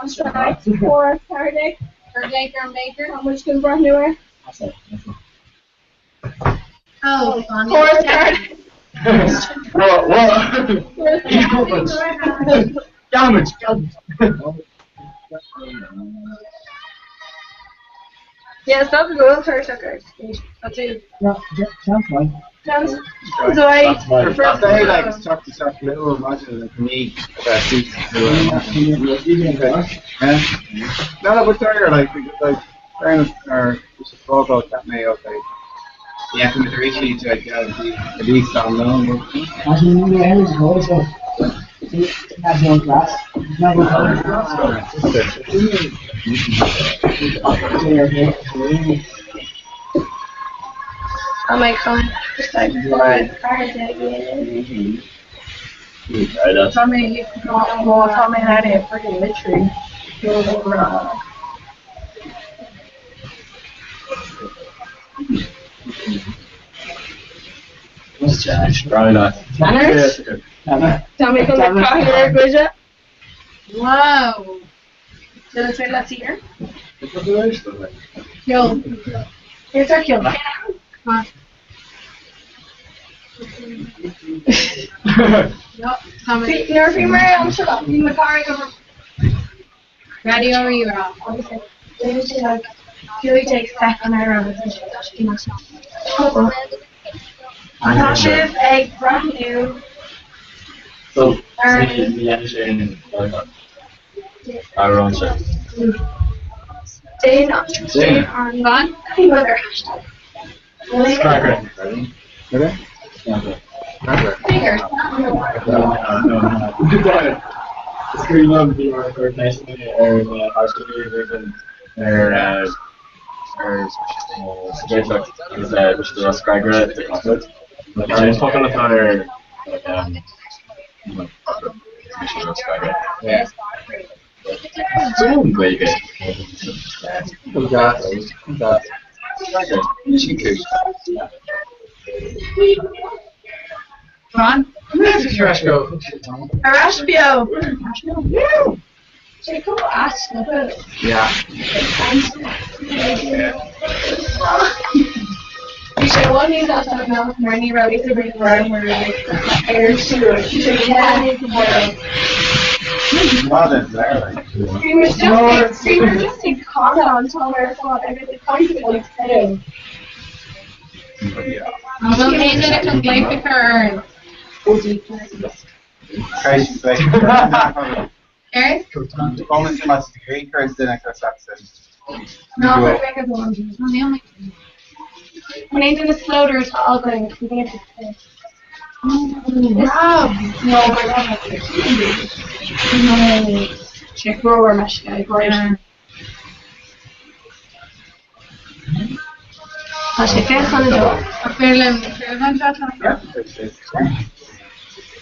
On strike. 4 Cardiff. Baker and Baker. How much Comhrá newer? Oh, 4 Cardiff. What? Damage. Yeah, stop the goal first, okay. That's it. Yeah, sounds fine. Sounds right. First day, like, start little, imagine, like, me, that suits no, but they're like, fairness, or, we should talk about that may, okay. Yeah, from the reach to, like, at least on loan. As you know, the areas of also. Has no class. Never I might come just like for Cardiff again. Tommy, you can go Tommy had it freaking literally. Probably not. Tell me come back here, Bridget. Wow. Did it say let's see here? Kill. Here's our kill. Come on. No, Tommy. See, you're female, I'm shut up. You Macari over. Ready or you are off? Julie takes second arrow. Tasha's egg, brand new. So, the engine, our own ship. Dane on Gone? mother. Cracker. Okay? Bigger. The screen of the organization or our studio version or Suggestion is which is a Scragger the concept. Like I'm talking about our Scragger. Yeah. It's very good. Come on. Arashbio. Say, come ask. Yeah. You say, one needs outside now, Marnie ready to bring around where air to She said, yeah, I need to boil. We were just in comment on Tumblr, so everything constantly saying. Well, he did it completely for Eric? Bonus in my degree, current the next access. No, but make it one. No, the only. When he's in the floaters, all going to be able to Wow. No, my God. No. Check rower mesh guy, right? Actually, face on the door. A fairly shot.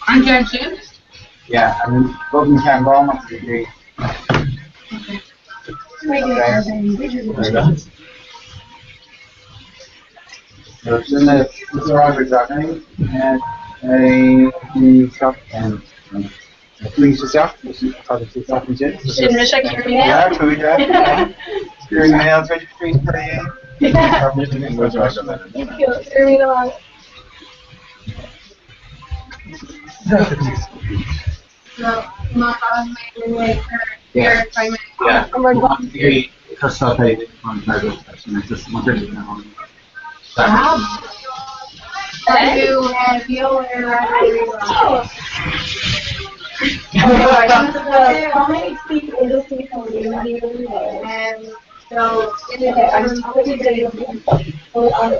And Jared too? Yeah, I mean, Golden Can Bomb at the degree. So it's in the Roger Docking and a shop and police yourself, which is probably 2 seconds in. Shouldn't have checked your email. Yeah, true, yeah. Your emails ready for 3 per day. Screw me along. So, not on my way for your assignment. Yeah. Oh my God. Degree, because I'll pay the private section, it's just one person now. Wow. You feel How many people in this people do you and so I'm talking to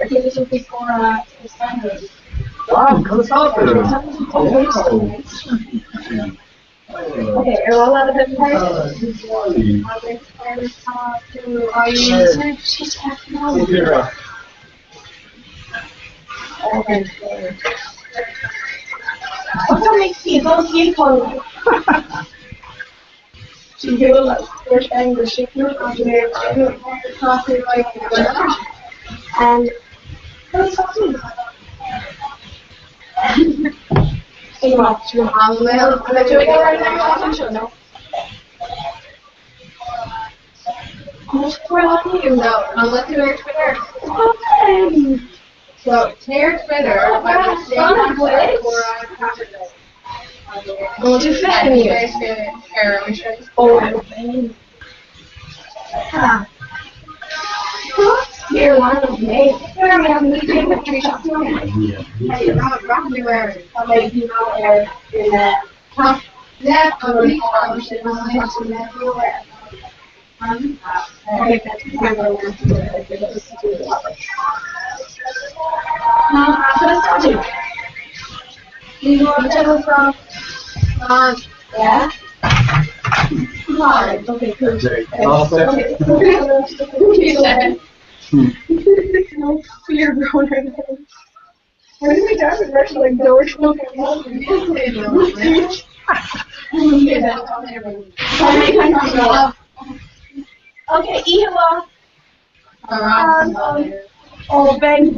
this is before standards. Wow, come stop it. Okay, are all out of the parts? Are you she's talking about okay. What do make people feel cold? She will like first angle shift on the coffee like and what's happening? So much. Well, I'm doing it right now. No. Who's from you? So, I'm looking at Twitter. Okay. So, Taylor Twitter, I was saying on Twitter, Go to family. Oh, huh. Here, one of me. Where we have meeting with tree shops. Hey, Rob, you wear Like, you know, in the top. that I'm on really the far. ocean. I think that's kind of you want to tell us from? Yeah? Alright, okay, cool. Okay. No fear growing her name. What do we do? We're actually like door Okay, Eva. Oh, Ben,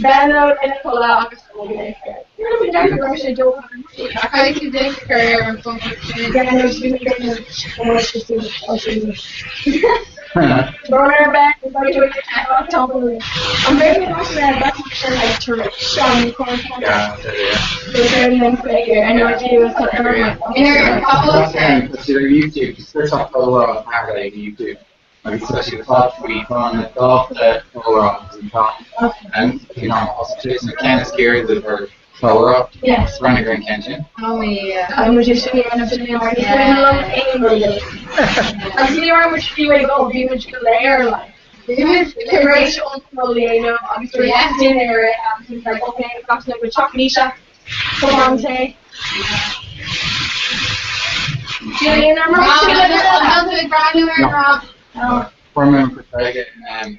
Benno and Nicola. You're going to be down to Russia, Joe. I can take a career and focus Burn her back, we're going to attack on top of it. I'm very emotional that's like to Sean Corn. Yeah, And then figure, I know what you do is cut her. Here, a couple of Let's do YouTube. Search up Comhrá on Saturday on YouTube. Like especially the top week on the top Comhrá and top. And you know, also Jason Kenneth Gear that are Comhrá. Yes. Running Grand Kenshin. Oh, yeah. I'm just sitting around and sitting around. I love anybody. I'm sitting around with you and go, be much layer like. They're very uncontrollably, you know, obviously, yeah. Dinner, he's like, okay, I've got to know with chocolate shop. Come on, say. Julian, I'm Rob, not I'm doing graduate, Rob. No. Former Protagonist and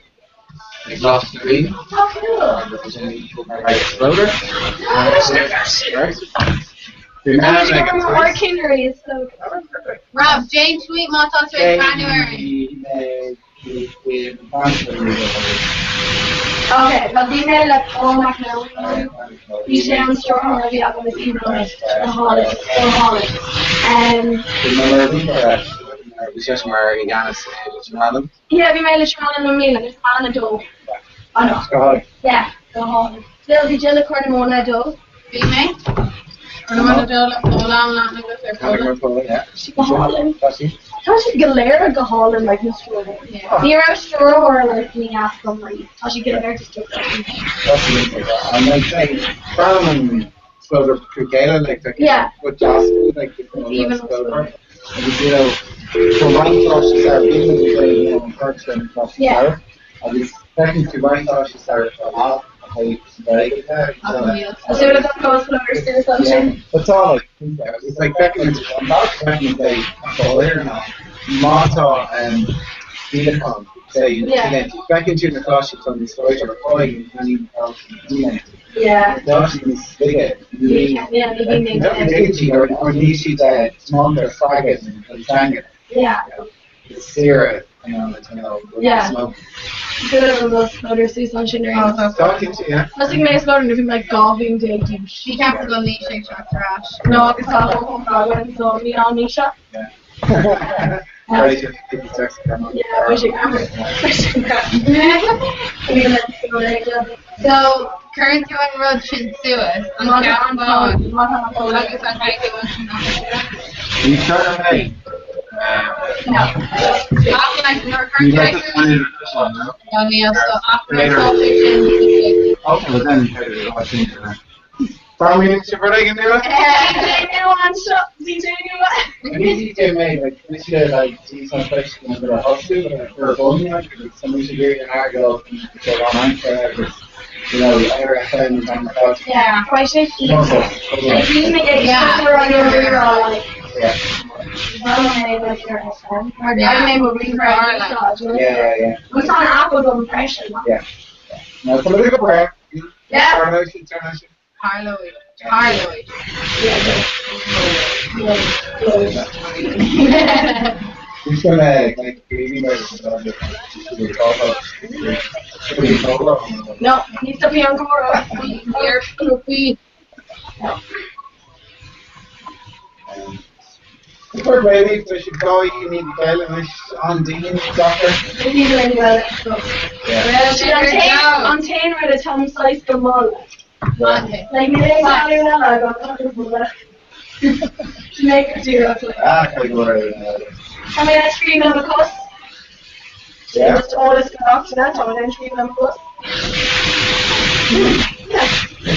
Exhausted Reading. Oh, Representing Exploder. cool. Our Kingery is so good. Rob, James Sweetmont on January. Okay, but the email that all my family he's down strong maybe I'm gonna see the holiday. And It's just Mary Gannis Madam. yeah, we made a trial and meal and it's Anadol. I know. Yeah, the holiday. There'll be Jill according to Anadol. Be me? I'm going to do it all on with their photo. She go Holland. How she Galera go Holland like Miss Jordan? Yeah. You're a store or like me ask them like how she get there to do I'm like saying, Parliament spelled up Krugela, like, yeah. But just like, Even spelled up. You know, for one thought she started being you know, in person across the south. I was expecting to one thought she started for a lot. Very good there. So it goes flourish or something. That's all like, it's like Beckman, I'm not Beckman say, earlier now, Mata and Deacon say, Beckman in the class, she's on the story of calling and yeah. Now she's bigger. Or she's a smaller, faggot and faggot. Yeah. Sarah, you know, yeah. Smoke. Good at those floaters, see sunshine rings. Talking to you. I think maybe floating if you like golfing dating. She can't go niche trash. No, it's not home problem, so me on Nisha. Yeah. Right, you get the text camera. Yeah, we should camera. So, current UN road should sue us. On phone. Like it's on high You start hey. No. After like your You current got this one in this one, no? no, Neil, so after Later. consultation, Okay, well then, I think Five minutes for they can do it? And easy to make, like, this year, like, see some questions that are hosted, or phone, like, somebody should do an article, so online, you know, the RFM on the house. Yeah, quite shaky. Also, If you make it on your reroll, like, I name a reroll. Yeah. What's on Apple impression? Yeah. Now, it's a little bit rare. Yeah. Turn Harlow. Who's gonna like baby No, needs to be on Comhrá. Here, For baby, so should go, you need to tell him on Dean, doctor. Maybe really well. So. Yeah. Well, Should on Tain where the Tom slice the mall. Monday. Like, me name's Sally and I got comfortable with that. Should make her do that. Ah, I go right now. How many ice cream on the cost? Yeah. Just all this box and that's how many ice cream on the cost.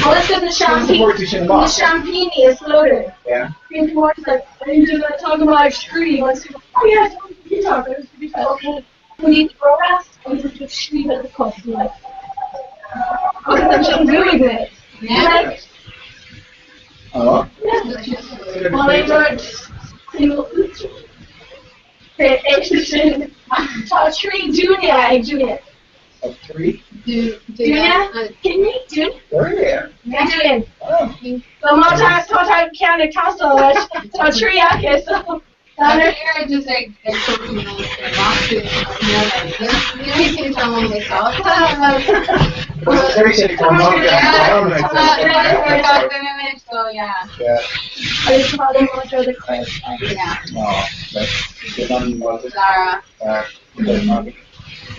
Oh, let's get the champagne. The champagne is floater. Yeah. Green Morton's like, I didn't do that talking about extreme. I was like, oh yeah, you talk. I was like, okay. We need to grow that. I was just extreme at the cost. Like, look at them some doing it. Yeah. Like, Oh. yeah. Well, I learned single top 3 junior. Of 3? Junior? Can you do? Where? Julian. Oh. So much I thought I can't castle it. Top 3 okay, so I just like something else and lost it. You know, you can tell them they saw it. What's the 3 city for Monk? So yeah. Yeah. I just thought they were the quiz. Yeah. No, that's good on what Zara.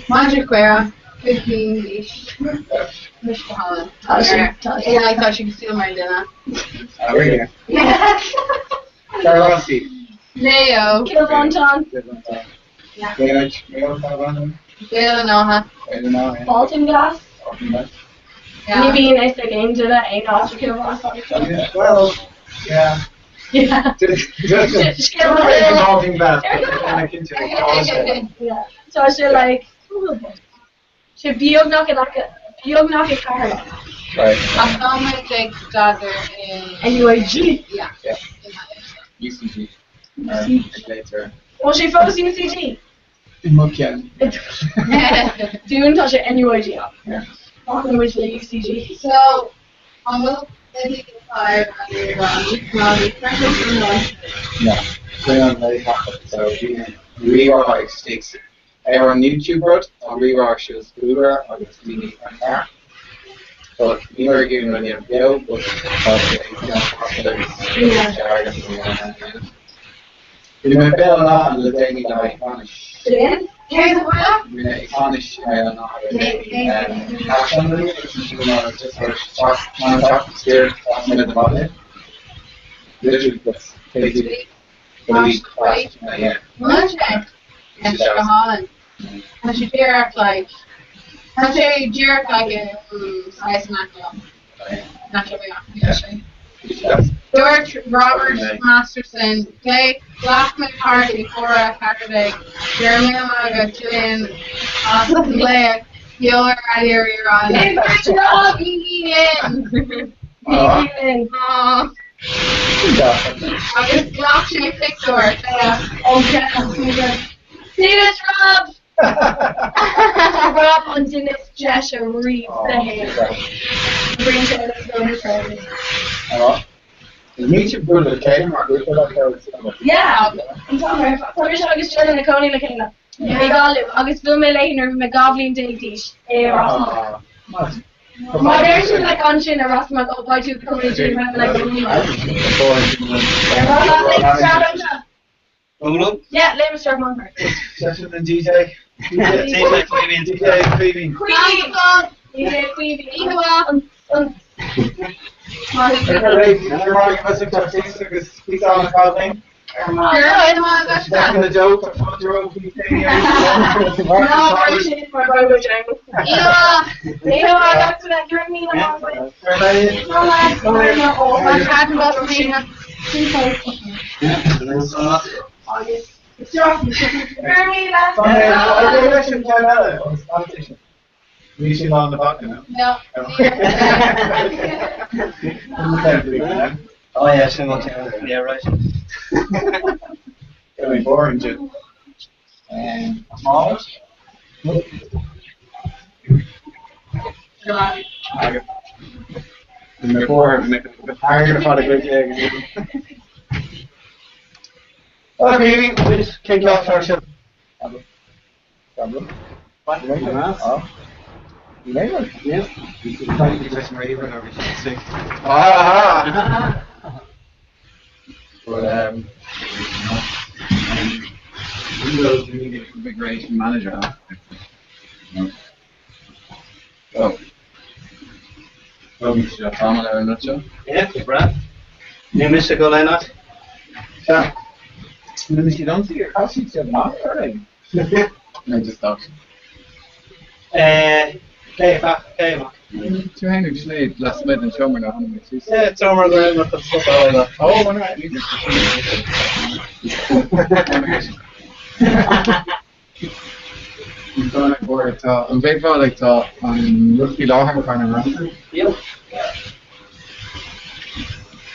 Mandraquera. 15-ish. Mr. Holland. Yeah, I thought she could steal my dinner. Oh, really? Yeah. Carlossi. Leo. Kill one time. Yeah. Gail Noha. I don't know. Vaulting glass. Yeah. Maybe a nice game to that ain't also kill one. Well, yeah. Yeah. Just kill one. involving that. Yeah. So I should like. Should Biog knock it car. Right. I saw my Jake's daughter in NUAG. Yeah. Yeah. In UCG. Later. Well, she focused UCG. In Mukian. Doing touch it NUAG. Yeah. On which the UCG. So, I'm going to fire No. Going on very hot. So we are like sticks. On YouTube wrote on Rerock shows Uber or the TV car. But we were giving them a video, but we went better a lot on the daily diet punish. Again? Here's the one. We punish on the daily action. Just for talk scared talking at the moment. Literally that's basically for the week class. Yeah. Lunchtime. And Mr. Holland. And she jerked like. And she jerked like a slice knuckle. Knuckle, yeah. George Robert Masterson, Clay, Black McCarthy, Cora Patrick, Jeremy Amaga, Julian, Austin Blair, Yola Radiran, and Rachel Ian. August Glock Shape Victor. Okay. Dennis Rob! Rob on Dennis Josh and Reed the hair. Bring to the friend. Hello? Meet your brother, okay? Yeah, I'm talking about August Jordan and Coney Lakina. August Bill Melainer, McGovlin Diltish. My there's like on Shin or Ross Mac by two coming to like yeah, let me start one part. Session and DJ. DJ Queeving. DJ He's on the call thing. Back in the joke. Reaching on the button. No. Oh yeah, single channel. Yeah, right. It'll be boring, Jim. And smalls. Before, higher for the good egg. Okay, we just kick off our show. Problem? What? Oh. Never? Yes. You can find the best raven over 6. Ah! But Windows you need a configuration manager. So, probably should have found it in a nutshell. Yeah, right. New mystical lineup. Yeah. And then if you don't see your cost sheets, you have not, are they? I just thought. Okay. Two hundred slate last minute and show me that. Yeah, it's over there with the stuff like that. Oh, one right. I'm going to board it. I'm very proud like that. I'm roughly long kind of run. Yep.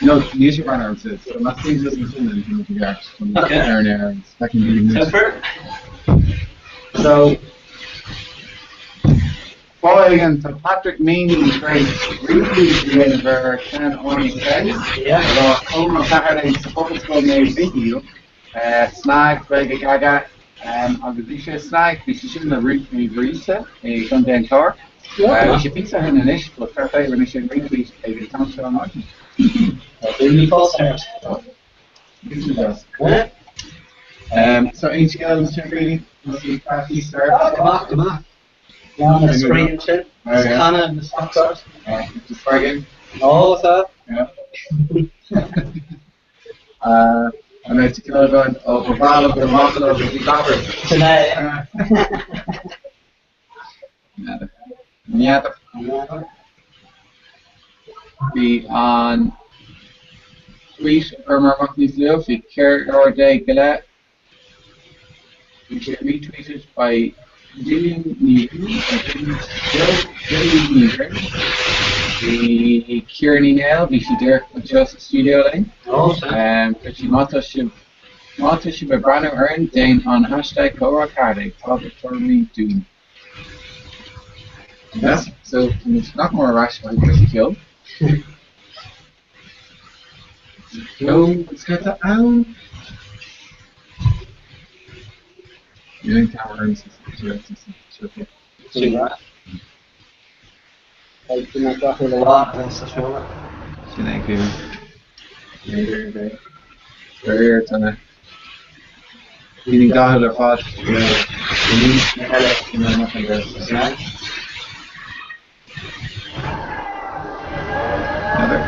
No, the issue right now is this. So that seems doesn't assume anything with the arcs from Okay. air and air. That can be That's missed. fair. So, following on to Patrick Meany, great briefly with our 10 only friends. Yeah. Over Saturday, supporters go near video. Snag, Vega Gaga, Agricia Snag, this is in the route we reset, a Sunday car. We should pizza in an issue, but fair favor, and it should retweet a council on Martin. Really false start. So, any skills to really? Crafty start. Come on. Yeah, the spray and shit. Oh, yeah. Kind of the stock stars. Just friggin'. All of that. Yeah. And it's kind of going over Val of the Muscle of the Coppers. Tonight. Yeah. Be on tweet or Marmotney's Leo, if you care or day Gillette. You should retweet it by Gillian Newton, the Kieran Nail, we should there with just studio line. But you want us to be brand new earn Dane on hashtag Comhrá Cardi, top it for me doing. Yes, so it's not more rational because you kill. No, it's got the ow. You think Tower earns this? See that? I do not talk with a lot of this as well. Thank you. Very tonight. Eating God or fat. Nothing else. Another.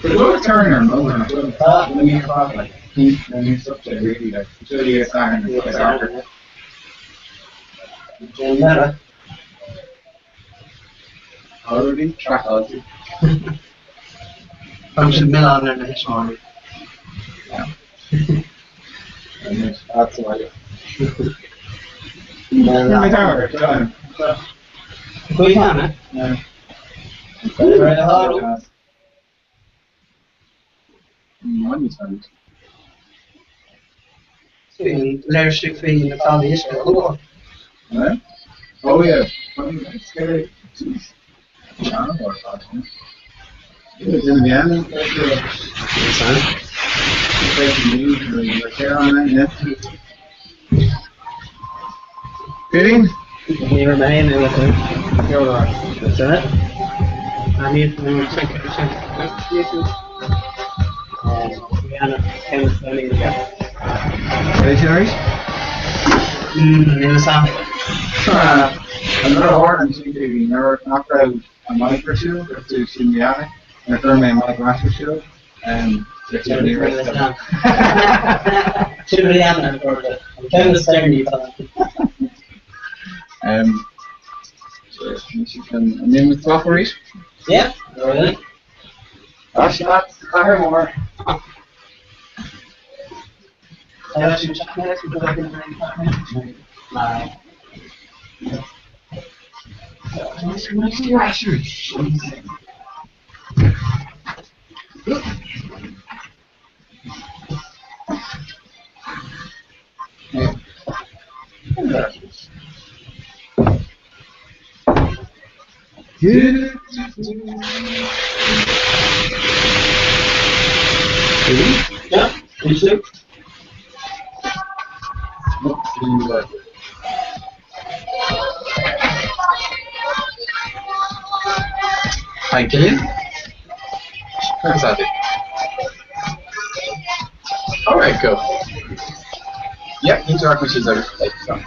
But go turn or move. Let me hear properly. And you subject really like. Show you a sign. Already? Trackology. I'm just Milan there next morning. Yeah. And that's why. My tower, time. We can, eh? Yeah. Right, hard. Money times. Leadership fee in the family is cool. Right? Oh yeah. That's scary. Jeez. I don't know what it's in the end. Fitting? We remain in the that's it. I need to check it. We are not spending Stationaries? in the south. Another horn CTV never knocked out a micro shield or two Shindiana, and a third main mic master shield, and Should be on for the kind of standing. So you can, and then with software, Yeah, really. that's not, I heard more. I should check that because I can Yeah, you see? Hi, Gillian. Where's that? Alright, cool. Yep, interact with each other. So.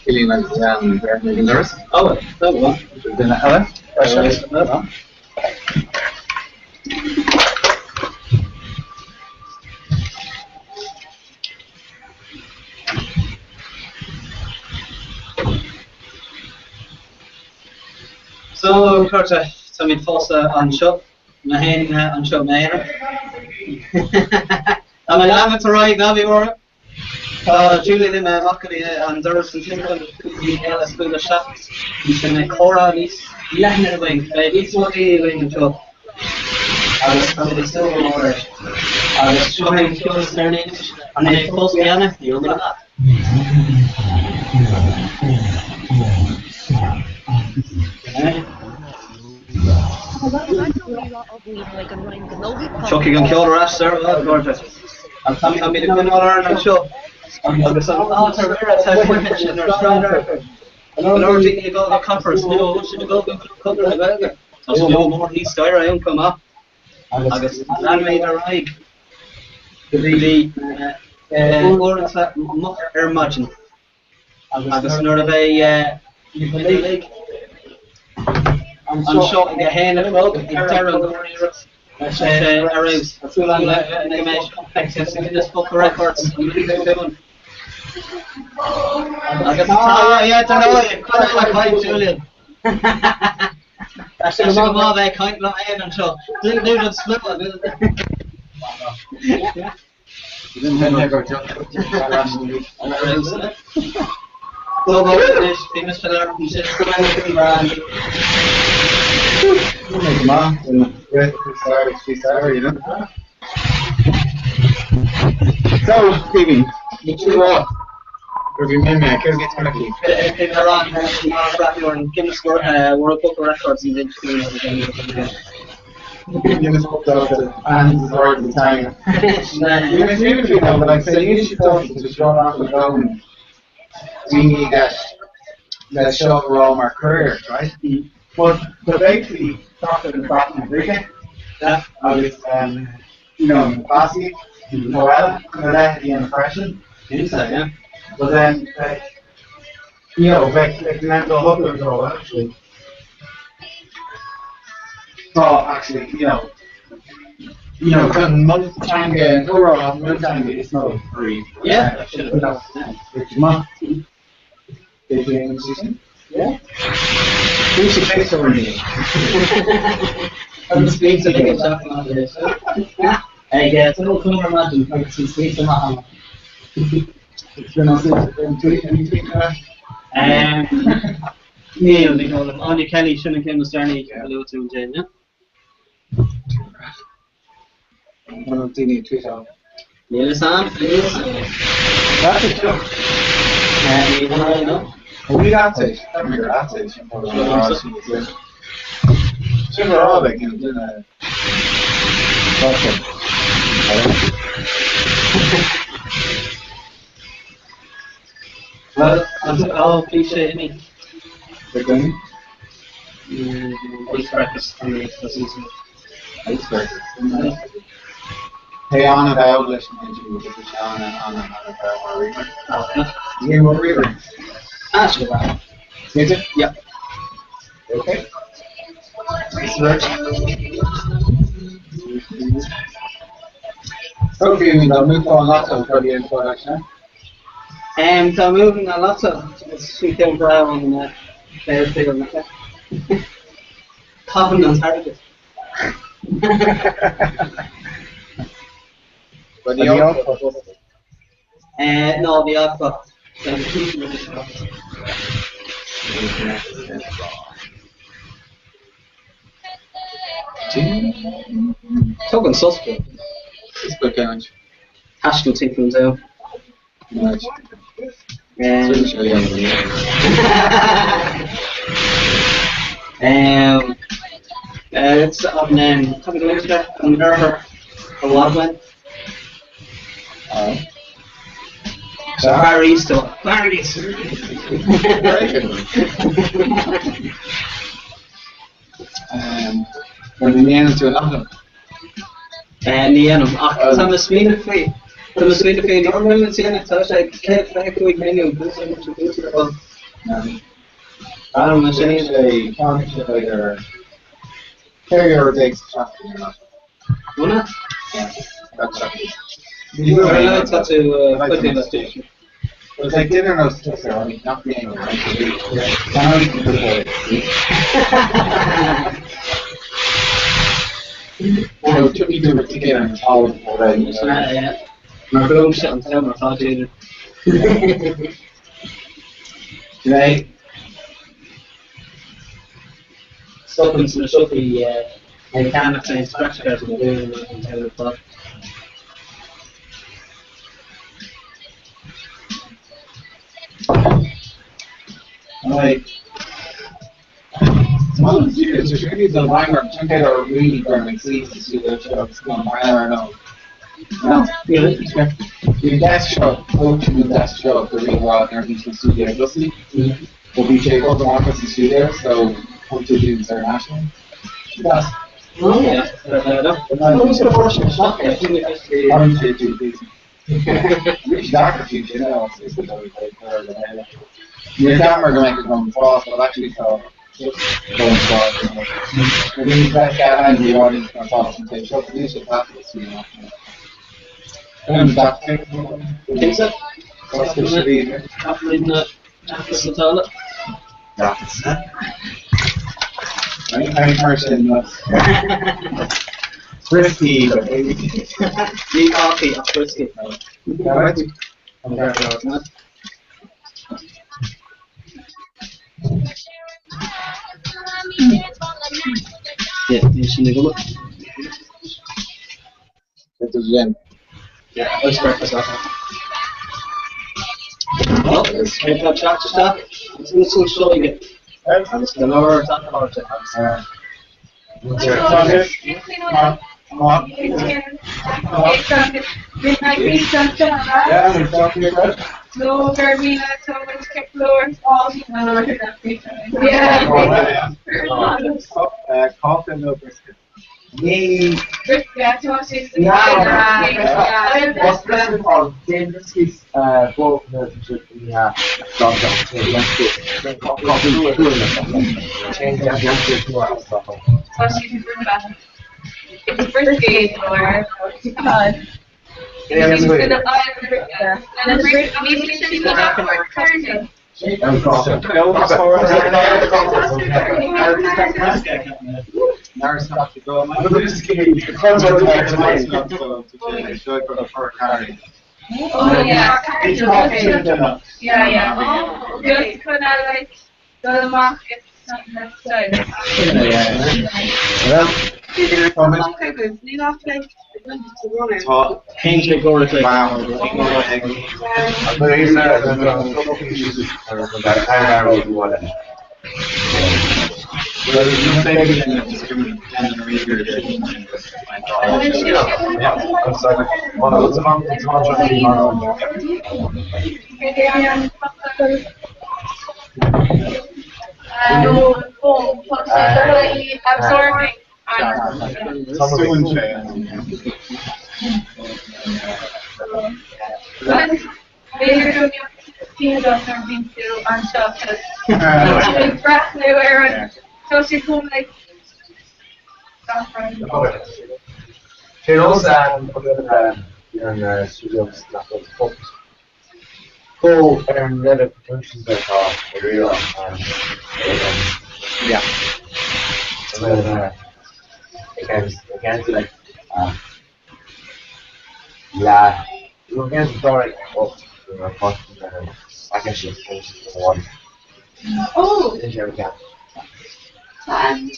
Gillian and maybe nervous. Oh, that one. Then Ella. Pressure. So, Curta, so we'd fossa an seo, na hain an seo méire. I'm a lamb to ride now, we were. Julie Lim Mackley and Doris and Timber, the Ella School of Shops. He's in a Comhrá, he's letting it away. He's what he wing to. I was probably still more. I was trying to learn English, and then post me on it, you remember that? Chucky and Kyoto Rash, sir, well, gorgeous. I'm coming to win all Ireland show. I'm the son of the Rivera, so I mentioned her stronger. Lord, you go to the conference, you know, what should you go to the conference? So, no more East Ira, I don't come up. I guess, landmade a ride. The Lawrence Muck Imagine. I guess, none of a league. I'm shot a hand of rope in Terrell aroused. That's all I'm in this book of records. I guess, yeah, I know it. Quite Julian. Actually, I'm all that kind of in and so. Didn't do the split one, didn't it? Yeah. You didn't never jump. So, this famous fella from Sister Brand. Come on, you know. So, Stevie, you two are. Remember, I can't get to lucky. If they're on, you're in Guinness World Book of Records in the Guinness Book of and or the time. You may say you know, but I say you should talk to John off the ground. We need that show all our careers, right? But basically, talking about the cricket, that I was, you know, Bassi, Noella, that the impression. Yeah. But then, you know, like the mental hooker role, actually. So, actually, you know, when Multitanga and Comhrá, Multitanga is not free. Yeah. Which month? Did you even see? Yeah. Who's the best already? I'm speaking to the talking about this. Yeah, it's a little Comhrá imagine, like some speech to Mahama. It's been on Neil, they call him. Anya Kelly, Shannon Kim, Starney, hello to Jane, yeah? One of the tweet out. Neil Sam, That's a joke. you know? We got it. We're at it. Super all they can do that. Well, I'll appreciate me. They're going. Ice practice on the season. Ice practice. Hey, on about listening to you, on about our reader. You want reader? Ask about it. Is it? Yep. Okay. Search. Okay, we will move on lots of for the introduction. So moving on lots of sweet and brown and their figure like that. Common on target. But the output. No, the output. Token suspect. It's good damage. Haskell taking them down. Nice. It's on coming to Winchester and Nerver a lot went. So Barry's still Barry's. When we managed to another. Nianum. Tá na swing free. Tá na swing free. Normalmente se ele tá já quer fazer com o menu, mas eu não sei o I don't know. Change a concept later. Carrier takes something. Una? Yeah. That's right. You were allowed to put in the station. It's like dinner no sister, I mean, not being a right to do. Now you can put it took me to a ticket and all already. Maar film zit aan het helemaal fout in. Right? Stoppen ze dus ook die mechanics en structures in de hele plot. Like, some students are really the Weimar template are really going to see the jobs going I don't know. No, your desk job, coaching the desk job, the real well, everything's in studio, doesn't it? Will be Jacob the one that's in studio, so hope to do international. Yes. Oh yeah, who's the first shot? I think it's the I'm to do this. Which doctor you know, your camera going to make it come fast, but actually so going fast. But then you back out and the audience can fast and take shots. These are practice, you know. And doctor, Think so? what's the shitty? After the toilet. That's I'm person. Risky, but maybe. Need coffee or whiskey? Right? Yeah, you should go look. It's a gym. Yeah, let's breakfast after. Well, let's make that chat stuff. Let's go show you. I'm just gonna lower talk about it. Yeah, we're talking about it. No, Carmina, Thomas, Kepler, all the Coffee no biscuit. Yay! that's what she's What's present on James Biscuits, both the change that to stuff. So she's it's the first game or because Yeah, she's been and the break maybe she's not after Thursday. Nurse have to go. Oh yeah. Yeah. Oh, just kind of like the market outside. Change the gore to Absorbing. Maybe doing things that are being still on stuff because breath everywhere and so she's home like She knows in studios that was focused. Go and let it functions like real yeah. And then again like yeah, you can story of I can see one. oh In here again. and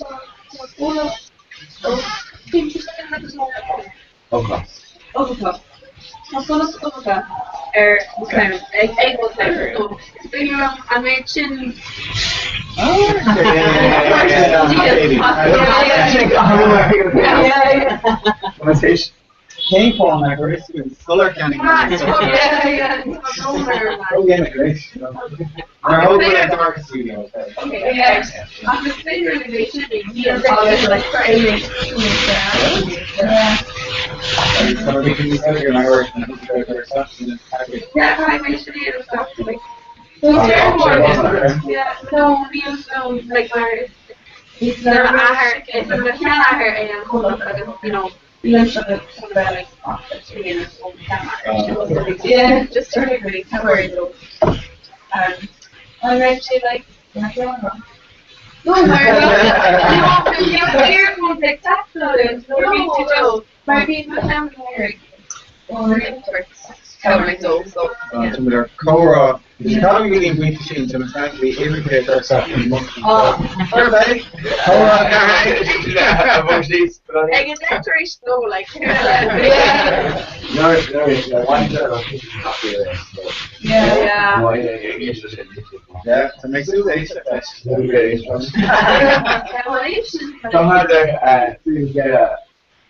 Okay. kind of able to I mentioned Came from my first color canning. Yeah. Oh, yeah, great. We're hoping at Dark Studio. Okay, yeah. I'm just saying renovation, like training. So we can use your network and go for stuff and just have it. Yeah, I mentioned it and stuff. Like, yeah, no, we use like where it's never it's a machine and lunch of the like yeah, just really great. How are you? I'm actually like no, earphones like that. No, maybe I'm married. Covering those, so yeah. We're Comhrá. It's probably really important machine to understand we irritate ourselves in months. Comhrá. I get that very slow, like yeah. Yeah, to make it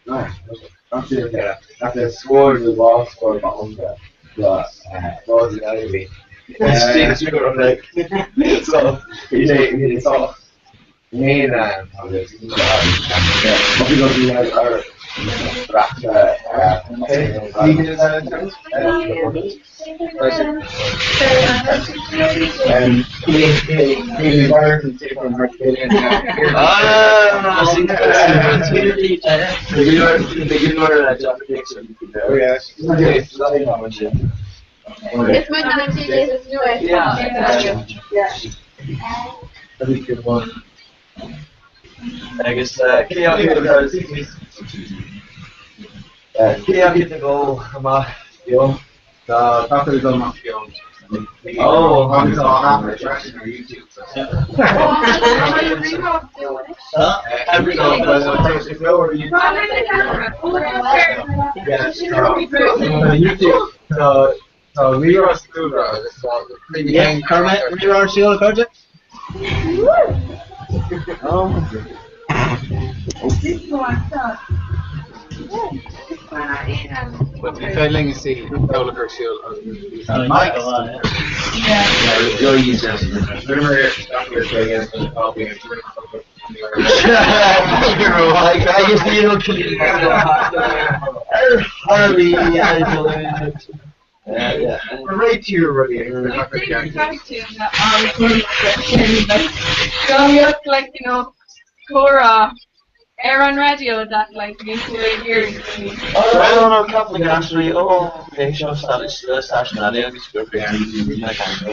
nice. After scored the ball scored behind the was the enemy. So it's all main because we have our It's my 19 days of doing. Yeah. That'd be a good one. I guess, can you get the goal? Come on, yo. The doctor is on my field. Oh, I'm on YouTube. Every goal, YouTube. So we are still yeah, Kermit, rerun shield project? Oh. But the failing is the Gallagher Shield. you're using I guess you don't kill it. Harley, yeah. Right here, really. I think you're trying to up like Comhrá Aaron Radio that like used to hearing. I don't know, a couple of actually. Oh, okay, show station that there. It's good for you. I can't go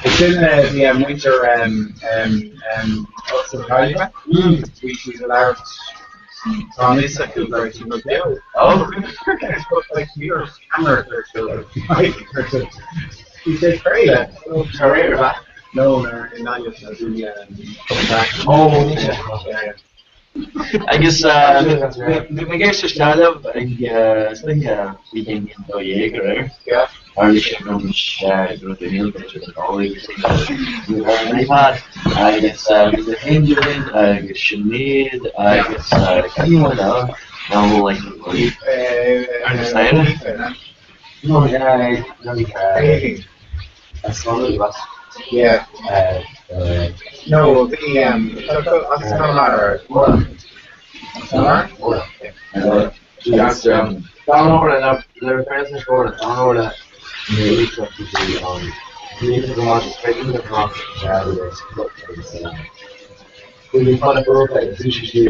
It's in the winter Australia, which is allowed. On this I feel very similar. Oh, like your camera he said great. No, not yet. oh, yeah. I guess we get to start up. I think we can get to Jaeger. Yeah. Harley Chevron's growth in Hill, which is always iPad. I guess the Angel, I guess Sinead, I guess anyone else. Now, like, understand? No, that's one of us. Yeah. No, the That's download enough. The reference for download the we put a book like sushi,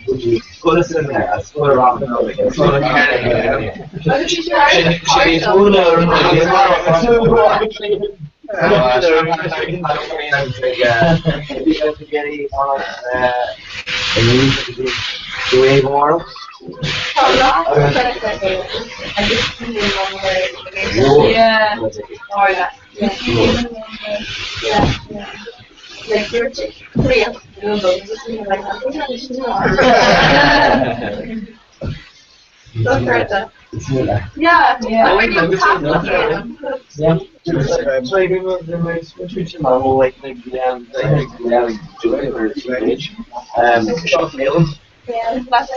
which is put us in there, I put around the building. Yeah. Oh yeah. Yeah. Like you're clear. That's right then. Yeah. I like them. Yeah. So I remember the switch my whole like short nails. Yeah, that's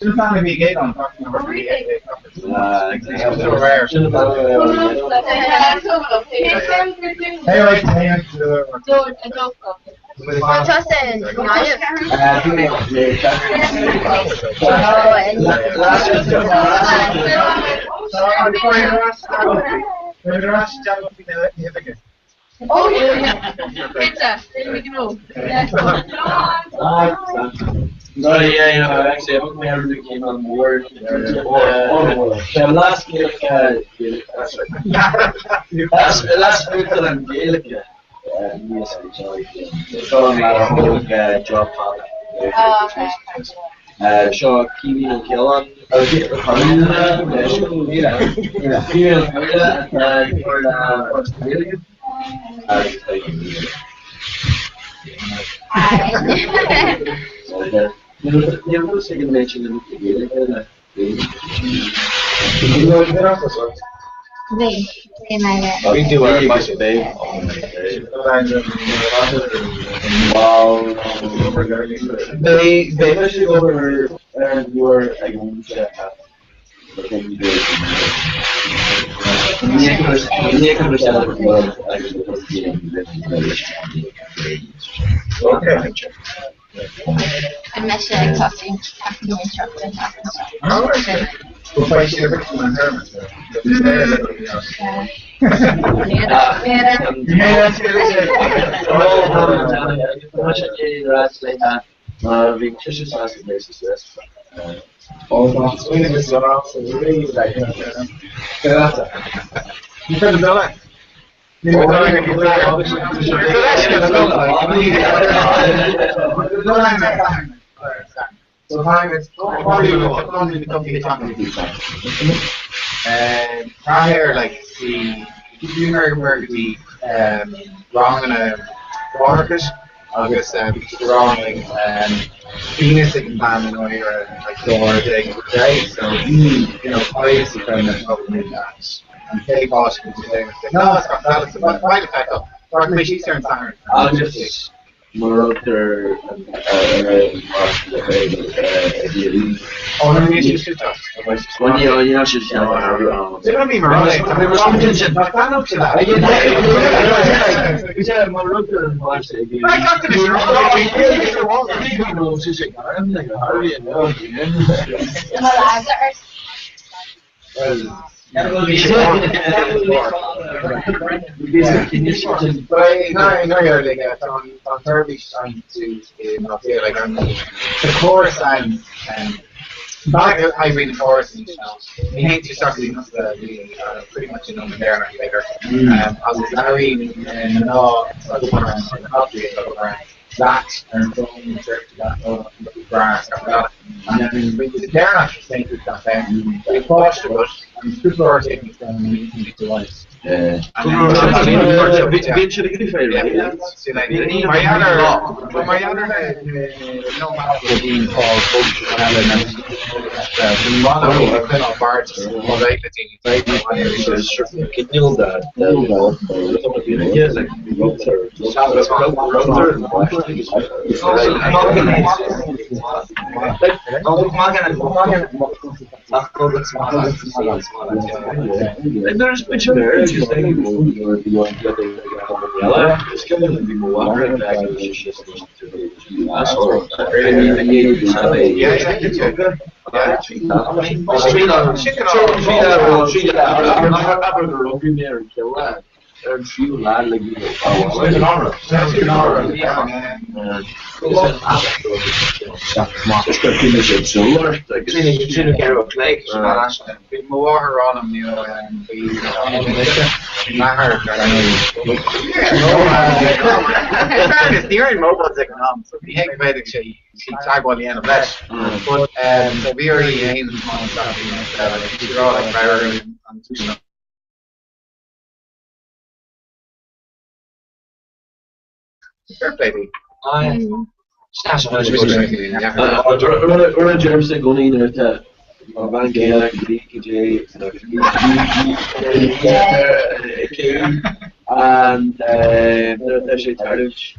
Just not to be gay on talking about the it's so rare. Hey, like, Justin, oh yeah, pizza. We can move. No, yeah, you know, actually, I think we have really came on board. So last week, last week I'm Gaelic. Yes, I enjoyed it. So I'm a whole job. So Kiwi and Killan. You know, second mention in the we do our much of it. They especially over your against I'm actually talking and chocolate. we'll fight you every time So time is probably the company talking to people. And prior, like the you were the wrong in a water August wrong penis in ban or like door thing, right? So you know, obviously kind of probably that. And Kelly Bosch would say, no, it's not that. It's about quite effect of. Or maybe she's turning Saturn. I'll just Morocco Oh, no, she's too tough. when you know she's They're gonna be moronic. Not up to that. But I know you're like on Turkish trying to not feel like I'm the chorus and back I read the chorus and I hate to start reading the pretty much in there later. I was very no that and from the church that grass and then they're not saying that they pushed it and super are taking them and you can get to life. My other no matter being called there's a picture there. It's going to be more Steering mobiles economics. So we hang by the she tag on the end of that. But so we already aimed on something like that. Like, Fair play to you. We're a James going in there. Van Gale, DKJ, and there's a Tarduch.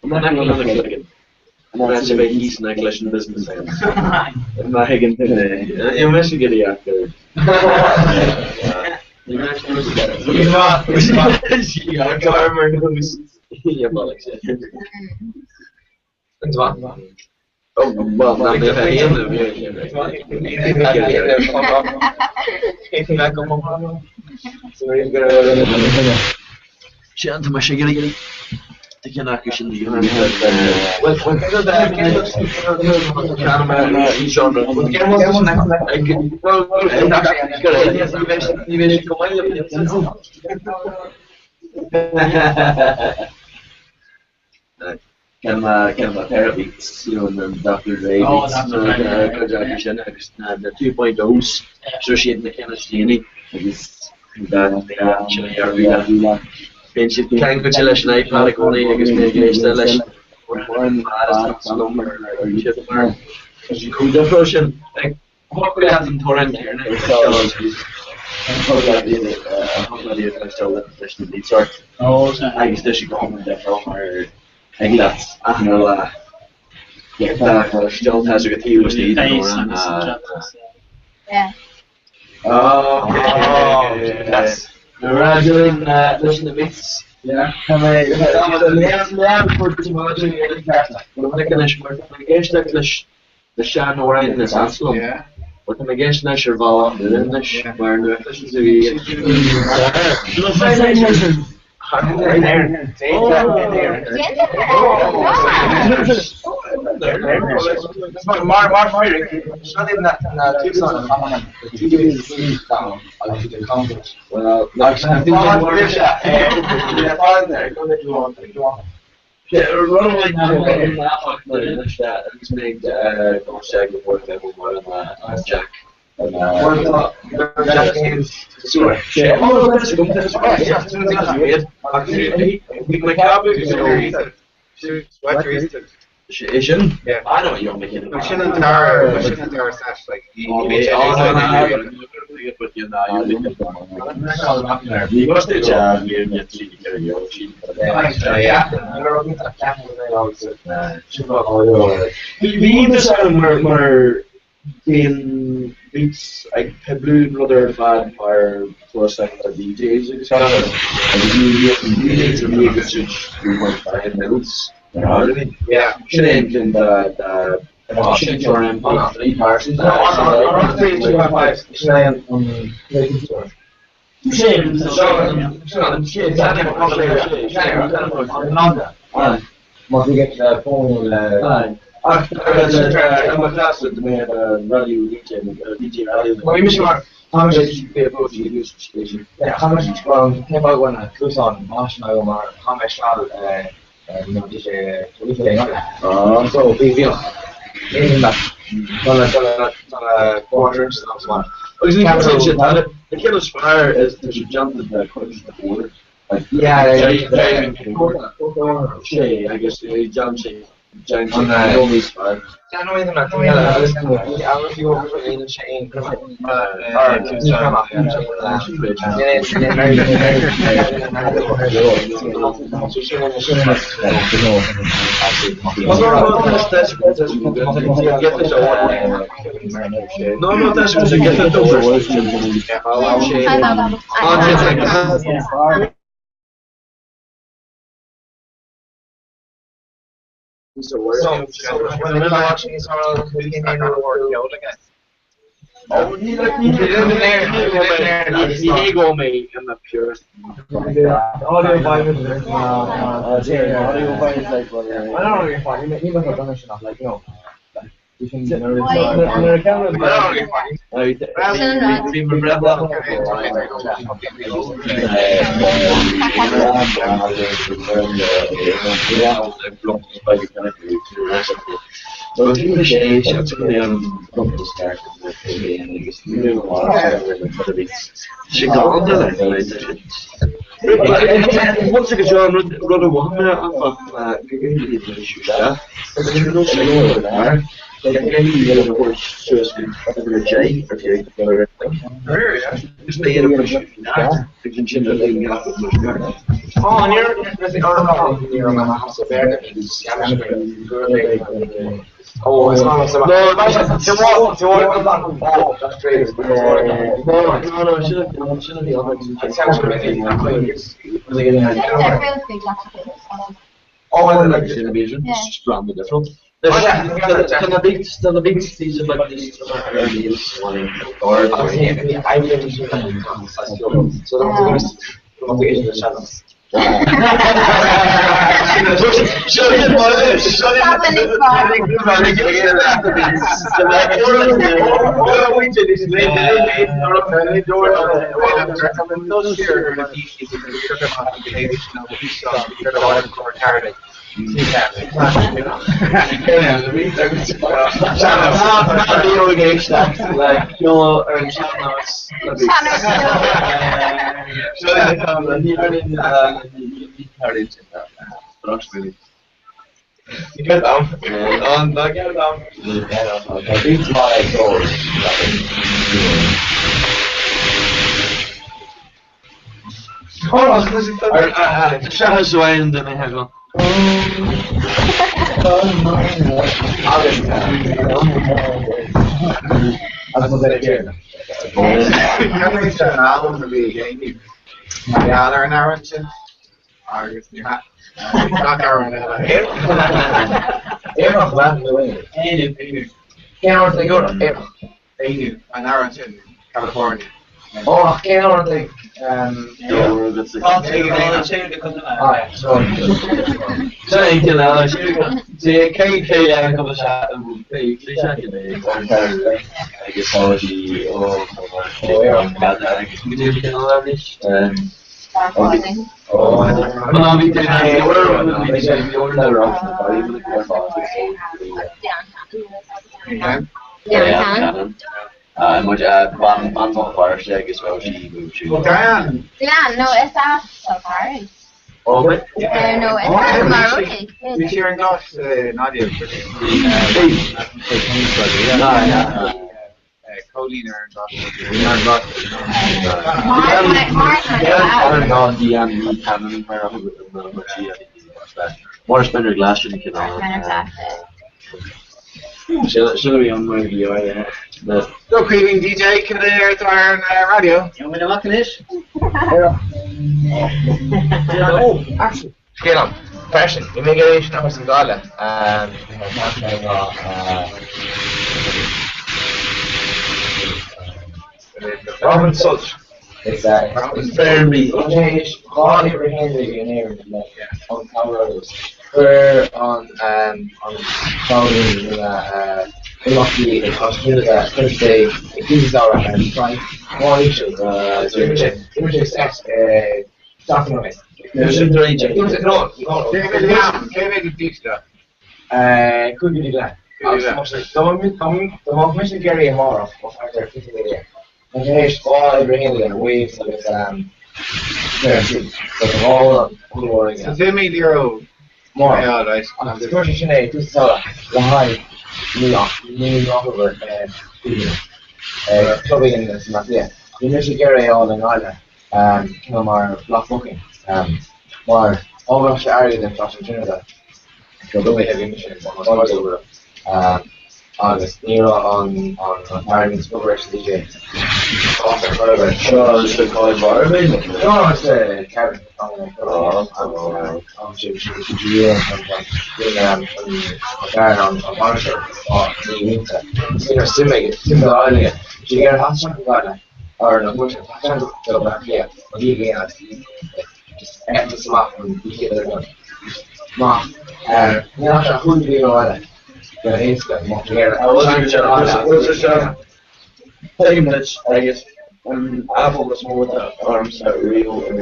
I'm not going to click it. And that's about East Necklace and business. I'm not higging today. You're missing it after. Oh, well, not if I am Chant my sugar. Take an action in the union. Well, Can therapy, and then Dr. Ray beats, the 2.0s, associated with chemistry, that Pension can go to less night, not a corny, I guess, maybe still less. The version, like, what could have been torrent here now? I guess this should go on with that film, or I think that's, I don't know, still has a good tea with the Yeah. That's. We're doing listen to beats. Yeah. The Shan Orion is Aslam. Yeah. What am I guessing? I should follow the English. Where the efficiency run away now. It's made Jack. Asian? Yeah. I know what you're making. In beats like Blue Brother Bad Fire plus like the DJs and stuff. And DJs to me it's 3.5 minutes. Yeah. Should end in the shit for him 3 parts. Must we get the phone? I'm a class with me radio DJ radio. Well, you mentioned how much did you pay about the news station? Yeah, how much came out when I was on National or how much so big deal. In the quarters and so on. The killer's fire is to jump the quickest before. Yeah, Shay, I guess John Shay. James on the fire. I know even not I was you over in the chain. No, that's what you get So when I'm watching this on we can handle the work again. Oh, he go me, I'm a purist. Audio volume is audio volume is like I don't know if you're fine. You must have done this enough, like, you know. You can Once ik zo run one ik denk niet dat het wordt zoals een J of je dus ben je er een ik vind je dat een ja Oh, en hier is de artikel hier aan de Hasse Bergen. Oh, it's not so much. No, no, that's great. No, shouldn't be on It sounds really Oh, like television, just random different. The biggest season like this or so the channels. You get down. Get down. These are my doors. Hold on, Shall Swain than I have on. Ja, daar een je. Ja. Everyone's laughing away. Can't honor they go to An hour in California. Oh, can't honor they alright, so Zijn je nou als je KK kan shot en I guess all the maar wie dit hij en moet van waar zeg is wel Yeah, no, esa safari. oh No, esa Maroni. We here in Gosh, Nadia. Colleen or More spender glass you can should be on my video but Go craving DJ, can they air to our radio? You want to look at this? oh actually get on fashion immigration of Singala and Robin Such. It's fairly all over Henry and Aaron on Colorado. We're on Colorado lucky Australia Thursday this is our trying one issue image sex document. Could be that. The mission Gary and Mara of after 50 million. And finish all everything and waves of it so all glory. So they made euro More. Yeah, right. The first Sinead, this is the high New York over clubbing in this yeah. The initial Gary all in Ireland, our block booking, more all of the area than Flash and Trinidad. So don't we have emissions almost over August Nero on Ireland's Corporation DJ. so it's the college bar No, it's a cabin. On monitor or the similar idea. You get a hot something like that, or no, which so back here, you get just after swap and you get it done. Ma, you know who do you know that? The he's got more together. pretty much I guess Apple was more with the arms out real and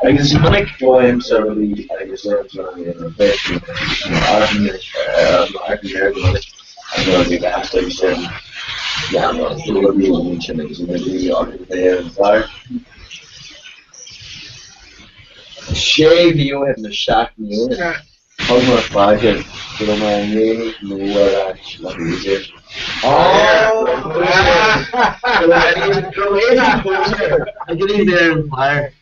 I guess Mike Williams really I guess I'm going to be back station. Yeah, I'm going to be in München and going to be out there and start. Shave you in the shot new. How much budget? You know, my name, you were actually easier. Oh, I get in there and fire.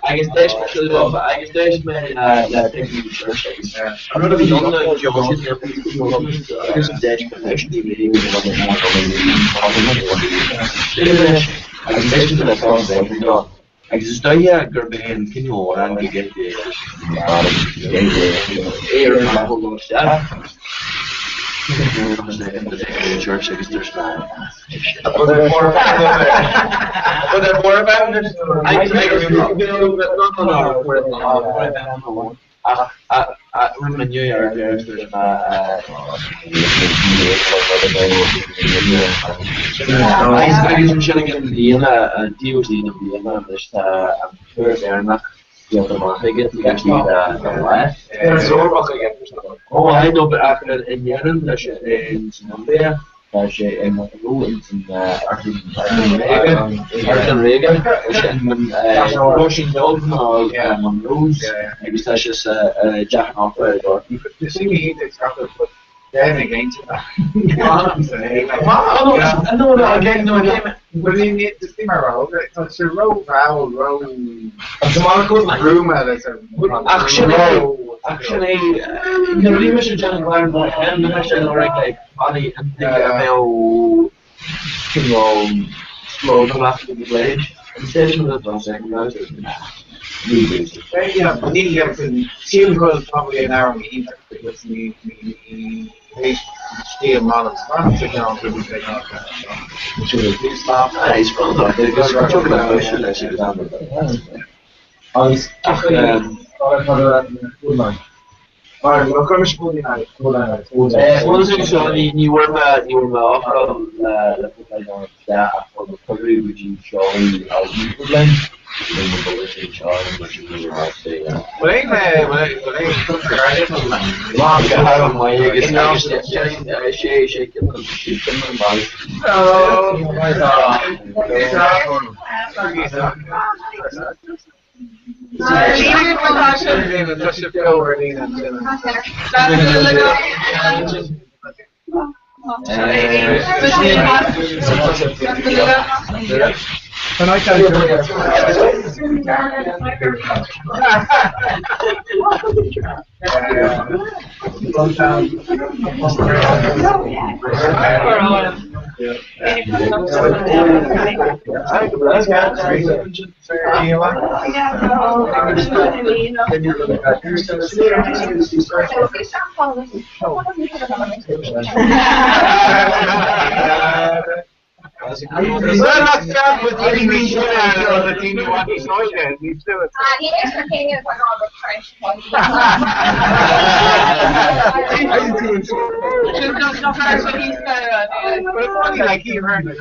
I guess that's actually well, I guess that's my that thing you church. I'm not even on the Georgian I guess that's actually really I guess that's the song that we got. I guess yeah, Gerben can you run to get the air and my whole stuff. Church, I guess there's not. But they're more about it. I remember New York, there's I guess chilling in Vienna, DOT in Vienna, there's I'm sure they're not. I get to actually oh, I know, but after in Yemen, there's in Zambia, there's in Arden Reagan, Washington, Monroe's, I guess that's just jacking off the door. You see me eat chocolate, but then against it. I know that again, Well, you need to see my road. It's a road, road. It's a molecule of room, Actually, you know, you mentioned John Glenn, and you mentioned like funny and think about, you know, slow the last of the village. Instead of the second road, yeah, I need to get to see probably an hour meeting because we stay in models. I'm sitting down to be taken off. which is a big stop. Nice, well done. Because we're talking about motion, I should have done Alright, we'll come to the night. One of the things you were off from the recovery, which you show me how you would learn. Then we'll go to Charlie, which you will have to Can I tell you? With any means the team you want to join it. You do it. Like he heard it.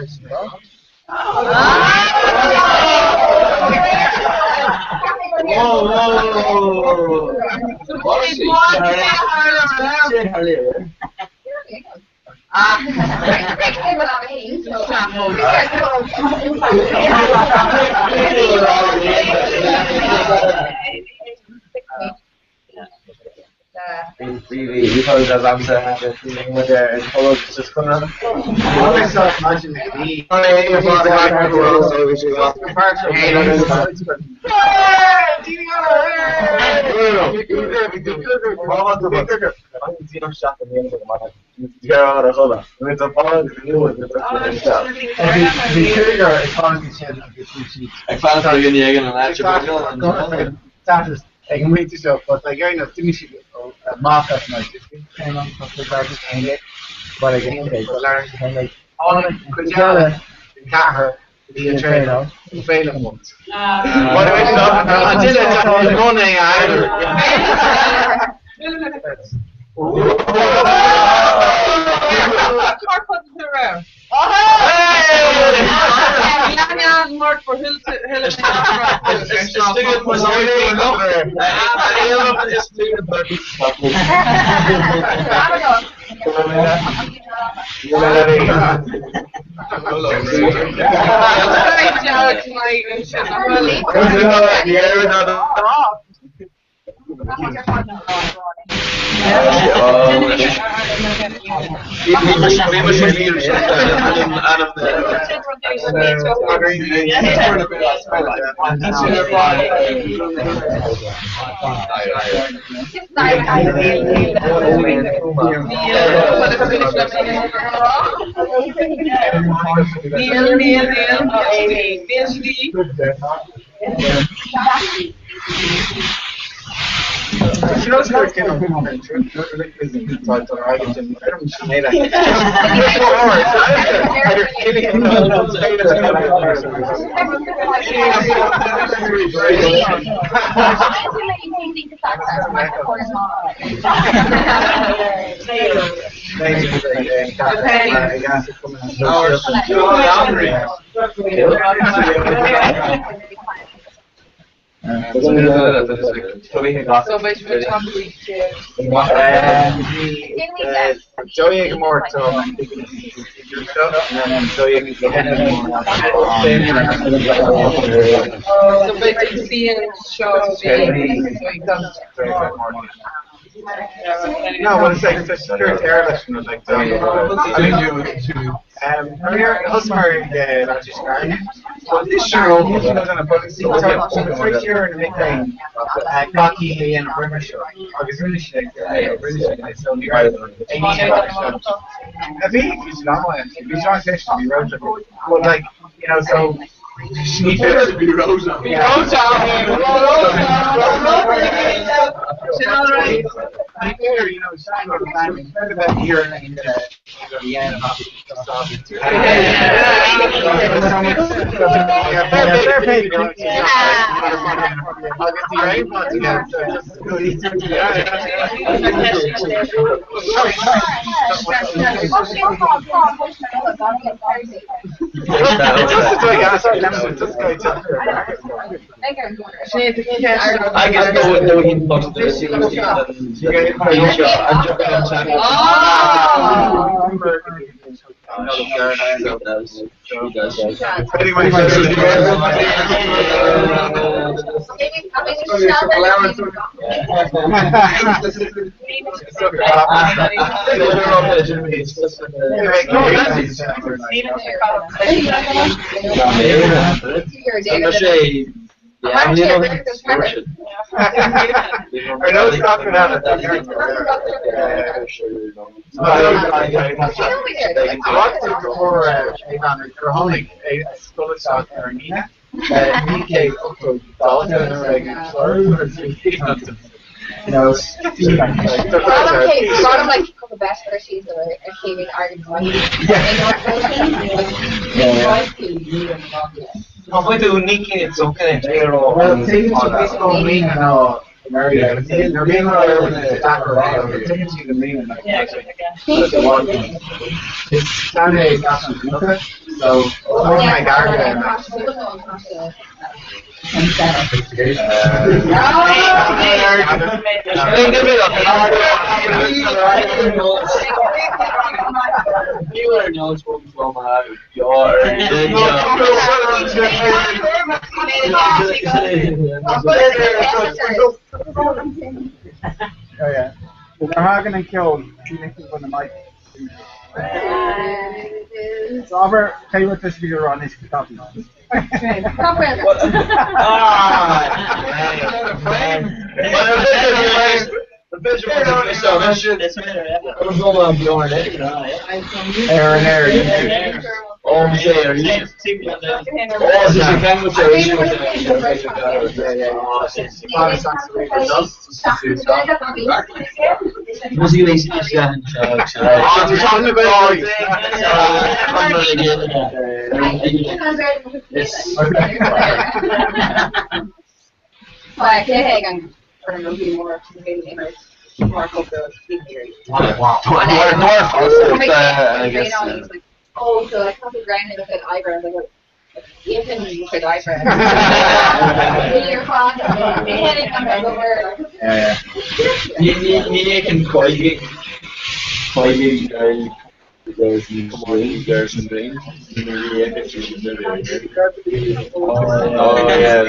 You probably does answer the feeling with the color just coming up. I start imagining me. I can wait to show, but like I know, finish it. Marcus, my sister, came on from the garden and it. But again, they learn like all of it. Could you cat her? The trainer, failing ones. What do we stop? Until it's money either. Mark for Hill Joey Gamor, so Joey No, what it's like, it's a terrorist, like, Husmar, but this show, he was on a book, so it's right here in the big thing, Cocky and British, British, so you're right, I think he's not one, he's not fish to be roasted, but like, so, he has to be roasted. I hear, sign of the family, instead of that here and then the end of they're paid I'll get the iPod together, so just go easy. I guess no he talks to this. Yeah, I'm I know it's not going to happen. I want to go for holding a school shot in Armenia. PK also Dalton the best versions of a caving argument. Poi tu unique zucchero intero. Well, take it to this whole mean now. They're being around the attack around. Take it to the mean and it's Sunday got some nothing. So my garden. You are knowledgeable from your Oh yeah. So they're hogging and killed. He makes it on the mic. So Albert, tell you what this video on is talking about. The visual Aaron. Oh, yeah, Oh, so I come to grind and look at eyebrows. I go, even look at eyebrows. Your father, you can quite There's the green, there's the green. Oh yeah.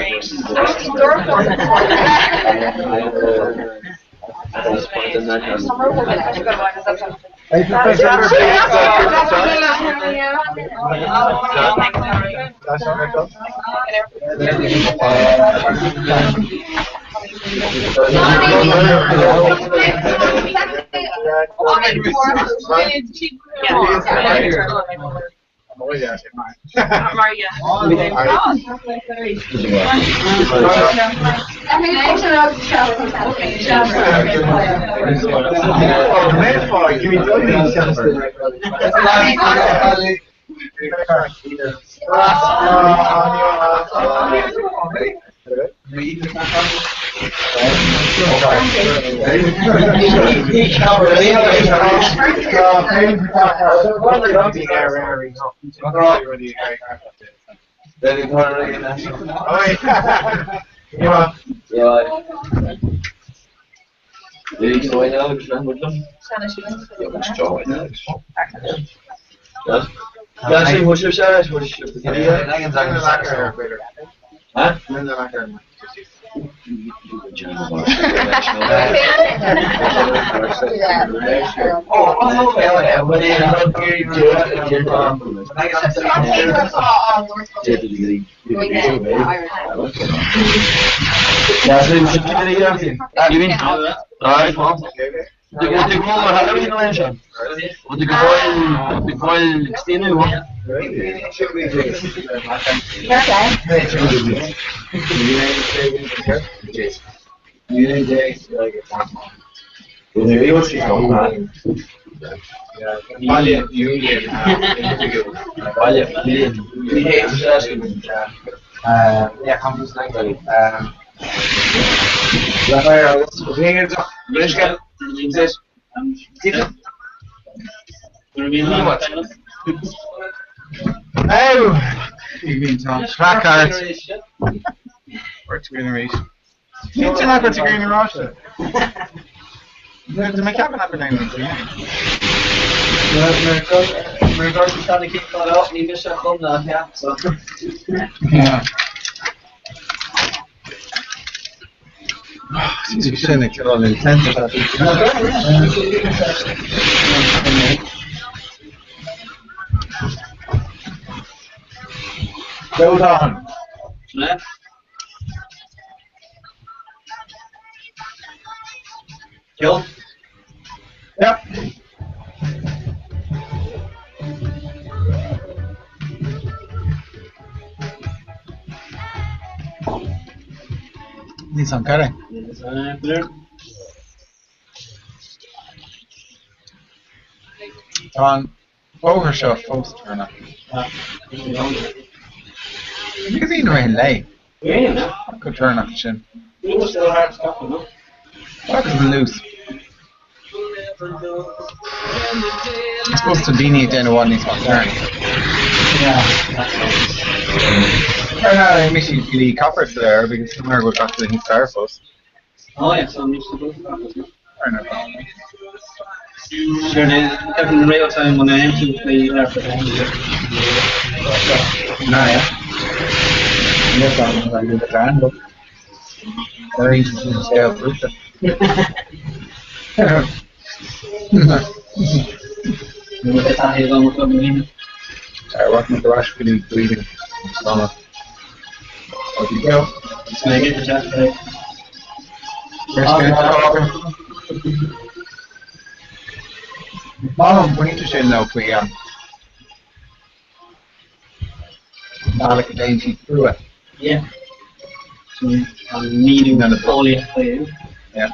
Where's Green Generation? It's not what's Green Generation. My cabin up in We're going to try to keep that up, leave us at home now, yeah. So. Yeah. She's saying it all intense. Go down. Yeah. Kill? Yep. Need some curry. On overshot post turner. You can see the rain late. Good turn off the chin. That is loose. It's supposed to be neat in one needs to turn. I miss you the copper there because somewhere goes back to the star post. Oh yeah, so I'm used to both of them. Sure, every real time when I am to play there for them. No, yeah. Yes, I'm going to do the plan, but very easy to stay out with it. I work with the rush for the breathing. Summer. Off you go. So I get the chat today. Mom, we need to show now, please. Like a dainty through it. Yeah. So I'm needing None of the foliage for you. Yeah.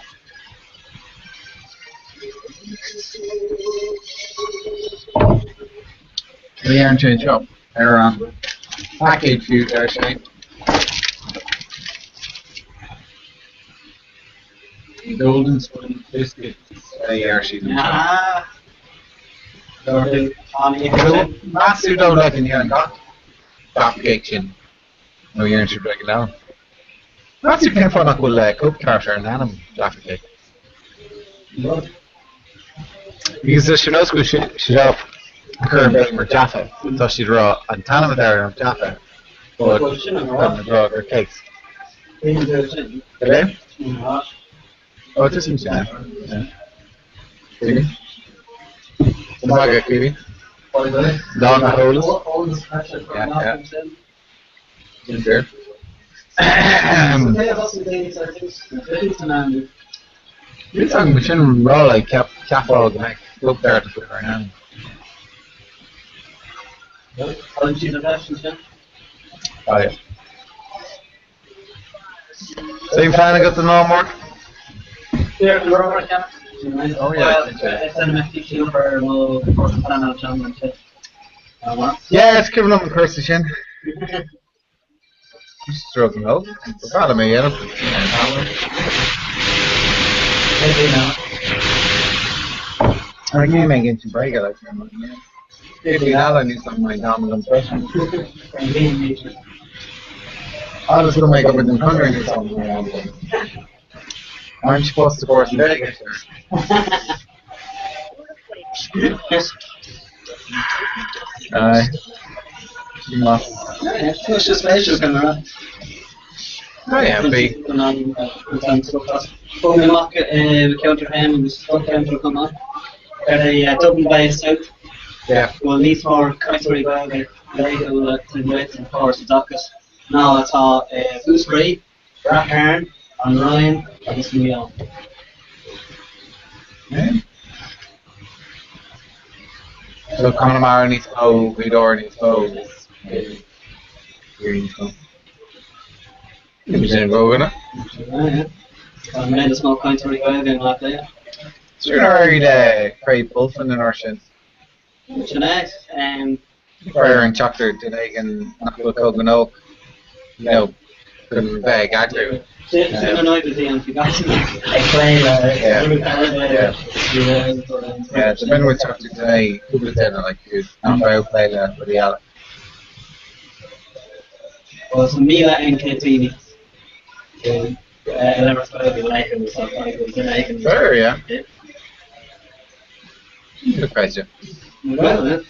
We aren't change up. Our package view there, Shane. Golden spoon biscuits. Yeah, she's in Ah. That's who don't like in here. Top kitchen. No, you're into breaking down. That's who came from a good cook carter and animal Jaffa cake. Because she knows good shit up. current bit for Jaffa. So she'd draw and Tanama there of Jaffa. But come draw her cakes. Today? Oh, it isn't Jan. The bag Kiwi. Down the hole. Yeah. In there. You're talking we shouldn't roll like cap roll the neck. Look there to put it right now. Oh yeah. So you planning to go to no more? Oh yeah, it's giving them a curse to Shin. Just stroking up. We're proud of me, yeah. I think you may get some break out of it. If you have, I need something like dominant impression. I was going to make up with them hundred or something. Aren't you supposed to force Vegas? You must. It's just special camera. Oh yeah, big. When we look at the counter hand and the stock counter come on, they're double by south. Yeah. Well, these more country bag, they go to the west and force the dockers. Now it's all food spray, Rock Iron, and Ryan, and this new on. Yeah. So Comhrá needs to go, Vidor needs to go. Here needs to go. You didn't go with it? I made a small country bag and like that. So you're already Craig Bulfin and Ocean. Tonight, Fire and chocolate today and Knuckle Cogan Oak. You know, couldn't bag actor. I know the thing, you got to Yeah, the men with chocolate today, who was there like you? I'm very play that for the Alec. Well, some Mila and Cantini. I never thought of like him, so I was like him. Sure, yeah. Good question. Well,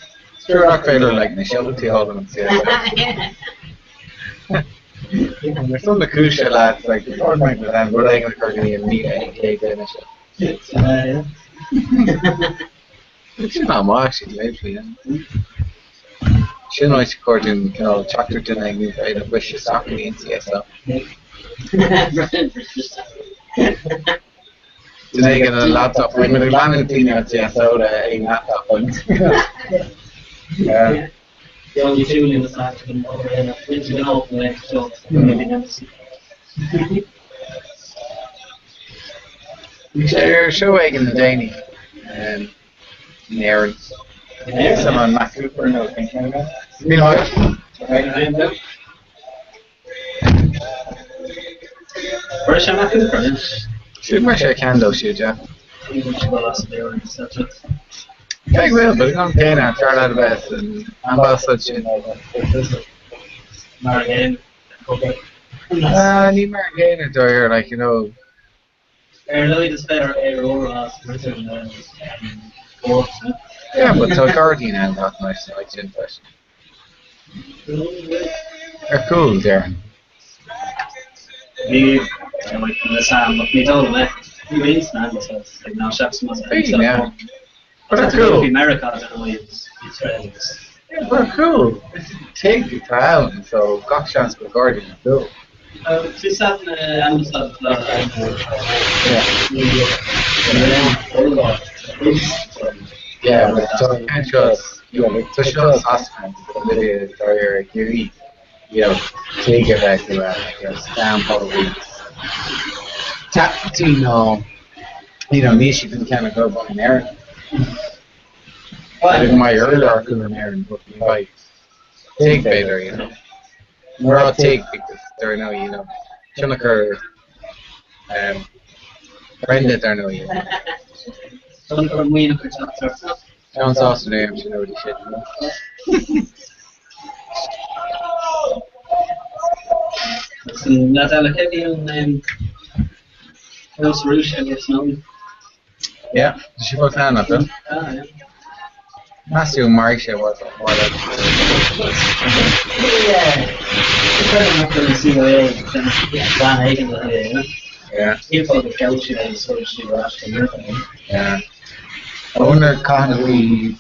Sure, Rock Vader like the show to hold on to. There's some of the cool shit lads like the tournament with them, but I can currently meet a then yeah. It's not much, actually, yeah. She knows she's recording, you know, chocolate and I knew I don't wish you stopped me in CSO. Today get a laptop, I'm going to run a thing at CSO that ain't laptop ones. Yeah. The only tool in the side to them over there, which is an open next so They're showing the Danny and Aaron. Someone Matt Cooper and everything like that. You know what? Where's your Matt Cooper? Should wish I can though, should ya? I will, but I'm paying out, turn out the best, and I'm also shit. Margain. I need Margain into here, like, you know. Lloyd is better Aurora written than Yeah, but so Guardian and got nice, like, interesting. They're cool, Darren. Me, I went from the Sam, but me told him that he wins, man, so it's like now Shaps must have Yeah. But that's they're cool. America, I don't know, it's friends. Yeah, but they're cool. Take the town, so got chance for Guardian, cool. She's having Amazon. Yeah, but so you can't trust, you know, to trust Oscar, Olivia, or Gary, you know, take it back to that, I guess, down probably. Tapatino, you know, Nishi can kind of go by an Aaron. I think my earlier arc in an Aaron, but you might take Vader, you know. We're all take because they're now, you know, Chunnaker, Brenda, they're now, you know. John's also there, you know, the shit, you know. That's all I kept you House Rouge, I guess, no. Yeah, she put hand up, huh? Ah, yeah. Matthew Marisha was more like Depending on the CIA, Dan Hagen, yeah. he thought the culture and so she was actually Yeah. I wonder kind of the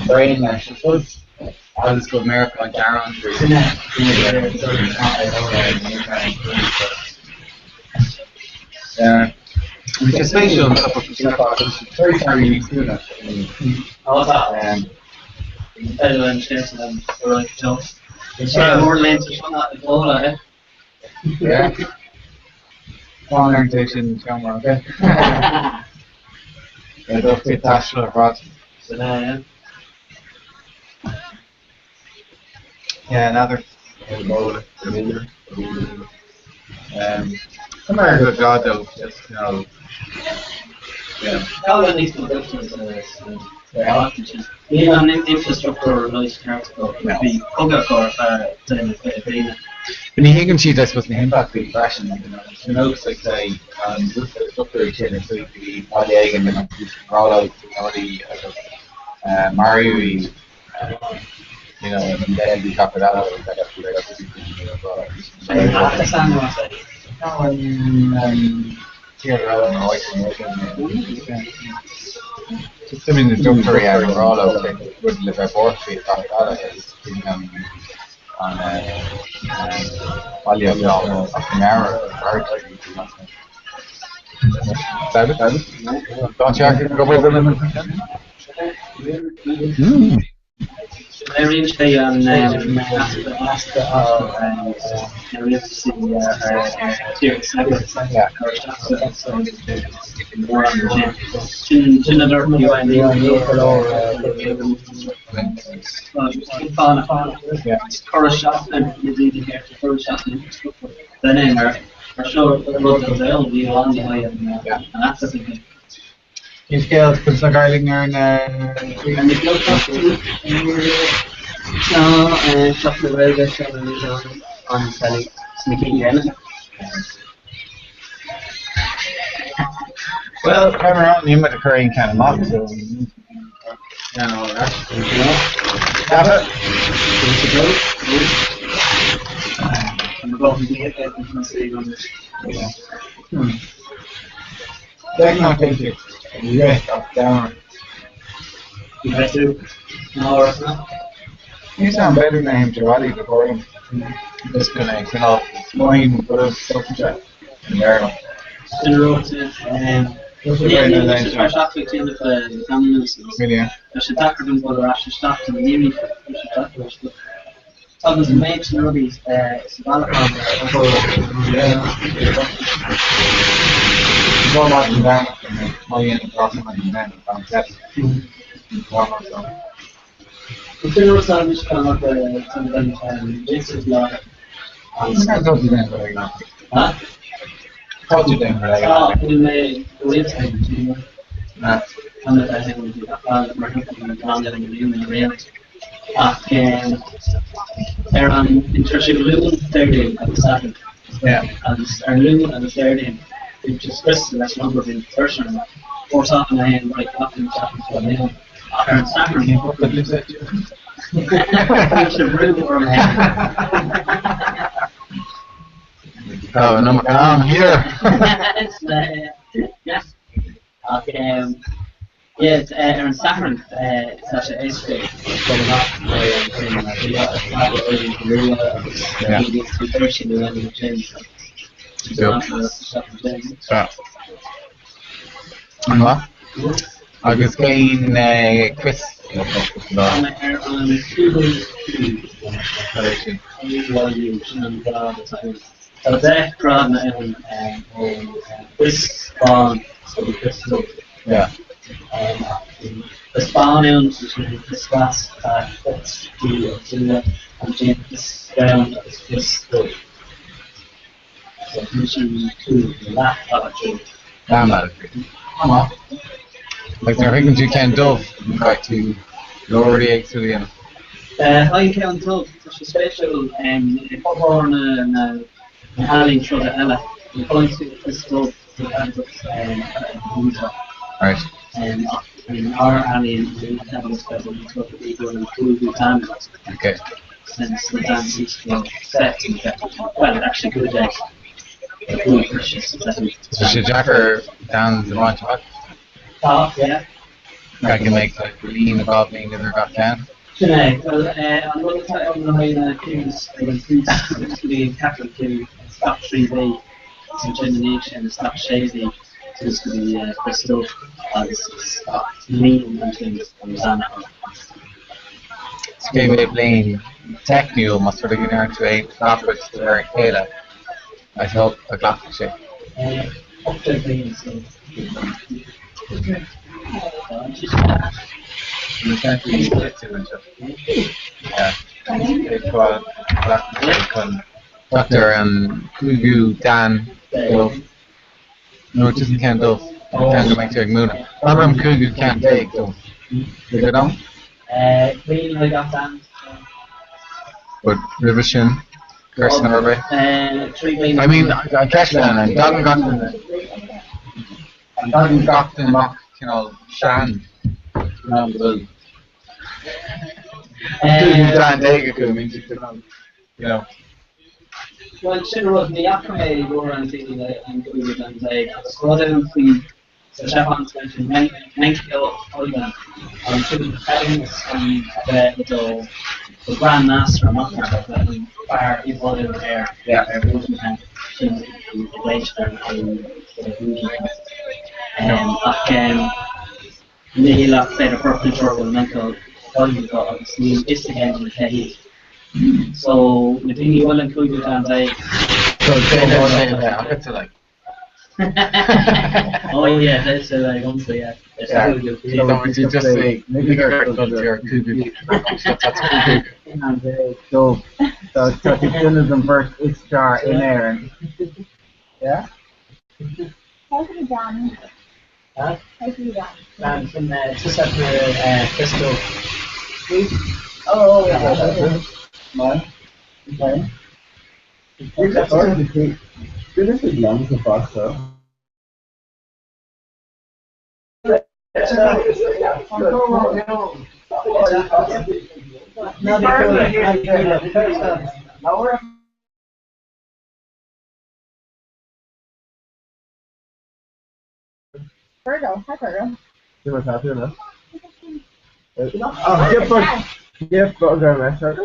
brain actually was. I'll just go America and Darren. Yeah. It's spatial and stuff, it's very, very unique to that. I don't understand them, or like, so. It's more length to shot at the ball, Yeah. One orientation, camera, okay. Yeah, don't fit that shot across. So now, yeah. Yeah, another. Some very good job though, just, you know. Yeah. Calvin needs to go to the even on infrastructure nice article would be Coga or then Filipino. When you think she just wasn't impact the fashion, you know, it's like say, look very chin, so the body egg and then roll out the Mario, you know, and then we top it out. Just I mean the doctor and roll out would live at board feet top it out on Ollie of Camara. David? Don't you actually go with them? I arranged the after we have to see more on the another chorus shot and you need to get the chorus shot then in our show road to the on the way and that's the thing. You scale because the garlic and the chocolate railway on telly, sneaking in. well, come around you might occur in kind of mock, so have it. I'm about to get that from saying on this. Thank you. Yeah, up down. You have to no or not. You sound better than him, Giovanni, before him. Just gonna, you know, mine, but it's something that. Yeah. In a row, yeah, I shot to the end of the families. Yeah. I should talk to them about the Russian stock to the Navy. I should talk to them. So there's a mate to know these, it's a valid Yeah. Go back to that, my end of approximately then, that's the funeral service kind of something Jesus law. I'm not going to do that very much. Huh? How do you think that? Oh, we may wait time to Nah. and that I think we do that. We're going to be in the rails. They're on internship Luton, third day at the second. Yeah. And our Luton and the third day. Which is Chris, that's number in person. Force off and I end right up in the second for a minute. After Saturday, what did you say? Oh, number here. Yes. Okay. Yeah, it's in Saffron. It's actually ice cream. What? Agus céin Chris. Yeah. The spawn this glass and James down this good. So mission to that Damn it. Come on. Like they're thinking you can dove, like to lower the eggs to the end. I can't tell. It's a special popcorn and handling through the Ella. We're going to this dove to the Right. in our alien, we have this special stuff that we do in Kudu time. Okay. Since the dance is set in well, actually, good day. Really precious. So should Jacker down the bunch of Top, yeah. I can make like lean above being the other got can. Sinead, well, I'm going to tell you on the way that Kings to be capital King, stop 3B, so Generation, and stop Shady, so it's going to be Crystal, and stop Lean and things on Zana. Maybe playing techno must sort of get into a topics to very Kayla. I hope a clock shit. Up to Lean, so. Yeah. Doctor and Kugu Dan no it doesn't can't do. Can't make take Moona. Problem Kugu can't take though. You know? Lean I got Dan. But revision Kirsten Irby. I mean I catch that and Don got the mock, you know, Shan. You know. Well, general the Akame were on the included and like Scroll Queen, so Japan's mentioned Menkyo Oigan, and two headings and the Grand Master of Mokka, fire evolving there, evolution and relation and Nihila played a perfect role in mental volume of the is again in the head. So the thing you will include it and like it's like oh yeah, that's like also yeah. You just say And so Journalism versus Istar in there. Yeah? How could it done? Huh? How could it done? And from just after Crystal. Oh, yeah. Mine? Okay. This is young to fuck, though. Virgo, hi Virgo. See what's happening now? Oh, gift program, that's right.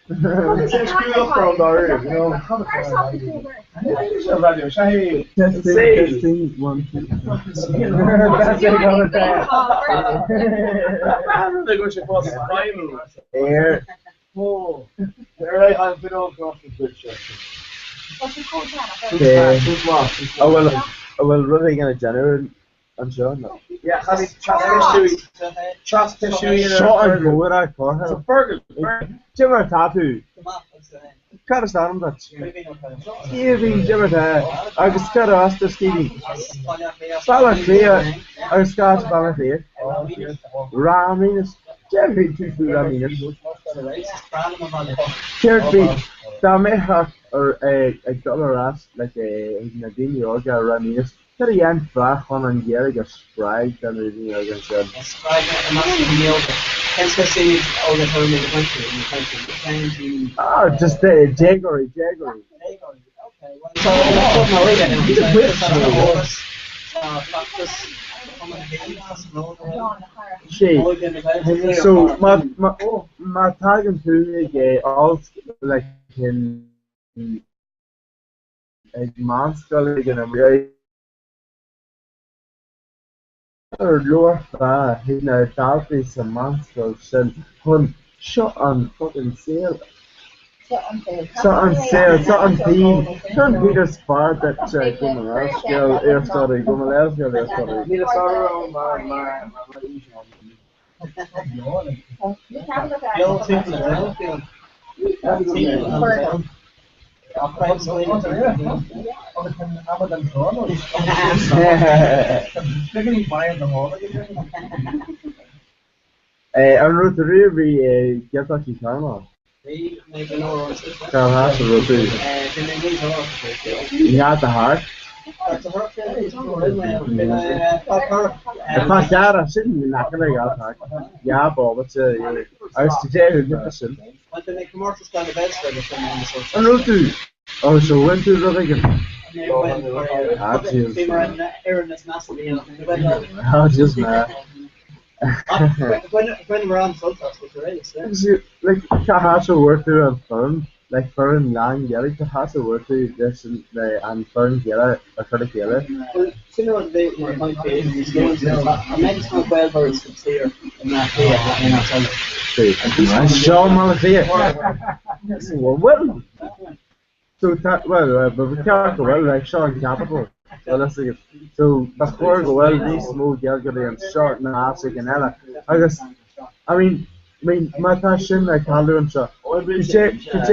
It's screwed up from the room, you know. Testing, 1, 2. That's it, on the Air. Oh, they're right on the middle of the picture. What's your code I will really gonna generate. I'm sure no. Yeah, I mean, trust tissue. Shot and go with I for It's a her. burger. Jimmer tattoo. Gotta stand that. Stevie, Jimmer tattoo. I was scared of Asta Stevie. Salad clear. I was scared of Salad clear. Raminus. Jerry, two food Raminus. Kirby. Dameha or a dollar ass like a Nadine Yorga Raminus. Ter igjen fra han Gary got sprayed and everything said. Ah, just Jaggery. So my tagging to all like in a monster like in a Lord, he's now talking some monster son. Hun shot on fucking sale. So on sale, so on theme. Don't be the spot that Comhrá skill, air story, Comhrá skill, air story. Need a sorrow, my I'm really get that you can. Comhrá to rotate. You got the heart. Cara, sitting in that kind of yeah, but what's I was today who listen. Want to make commercials kind of beds for the I know too. Oh, so went to the again. Aaron is massively in How just man. when we're on Sultas with the race, Like, has to work through and fun. Like, fun lang, yeah, like, has to work through this and fun, yeah, I try to get it. well, you know what they might be is going to I meant to well birds from here and that here and outside. Show them how to see it. Well, so that, but we can't go well, like, Sean Capital. Well, let's see. So, before go well, these smooth, yeah, good and short and half, and ella. I guess, I mean, my passion, I can't do it, so. Could you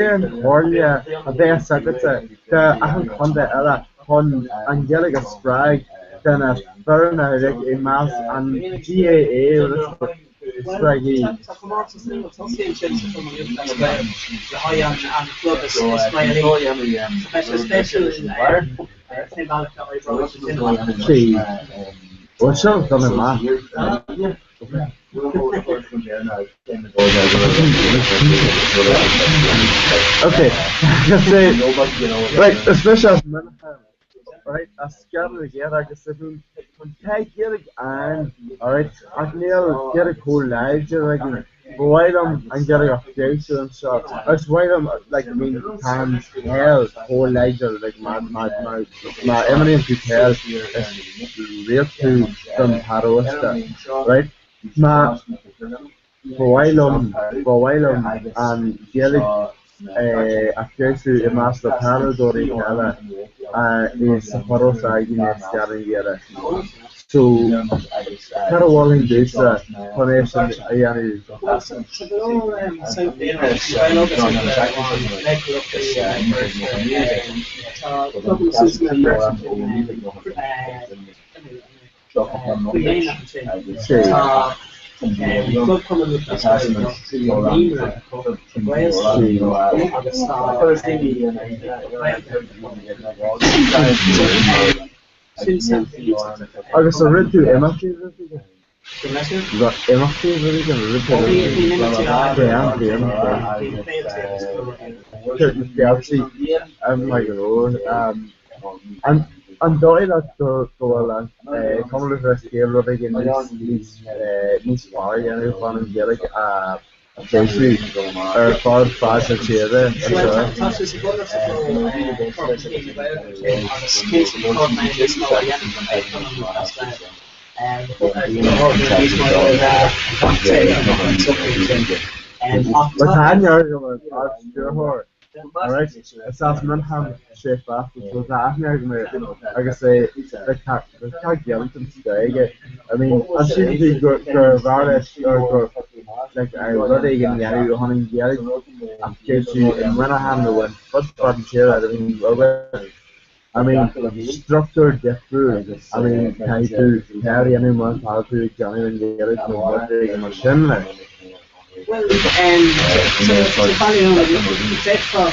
and Corlia, a bit secretary, I haven't come to ella, on Angelica Sprague, then a burn, like, a mass, and GAA, Spraggy. See, what's up, coming, man? Okay, right, especially as right, I scattered again, I guess if you take it and, alright, I can get a cool live, like, white them and get a future and stuff. I just white them, like, I mean, can tell whole lives like, my eminent detail is real to from Harosta, right? My while and getting a future in Master Paradori Kala. Is Harosa Guinness Carriera. So, Carawalling this connection, Ayani. I guess I read through Emma. Emma really can read I'm like, and doing that to come with a scale of like in this far, you know, fun and get like basically far faster together. But alright, it's as Manham shape after so that I can say the can't get them today. I mean, I'm sure they go Vardas or like I already in Yari hunting Yari after you and when I have the one first part here I mean structure different. I mean can you carry anyone how to join and get it from what they machine like. Well, and so finally on the check from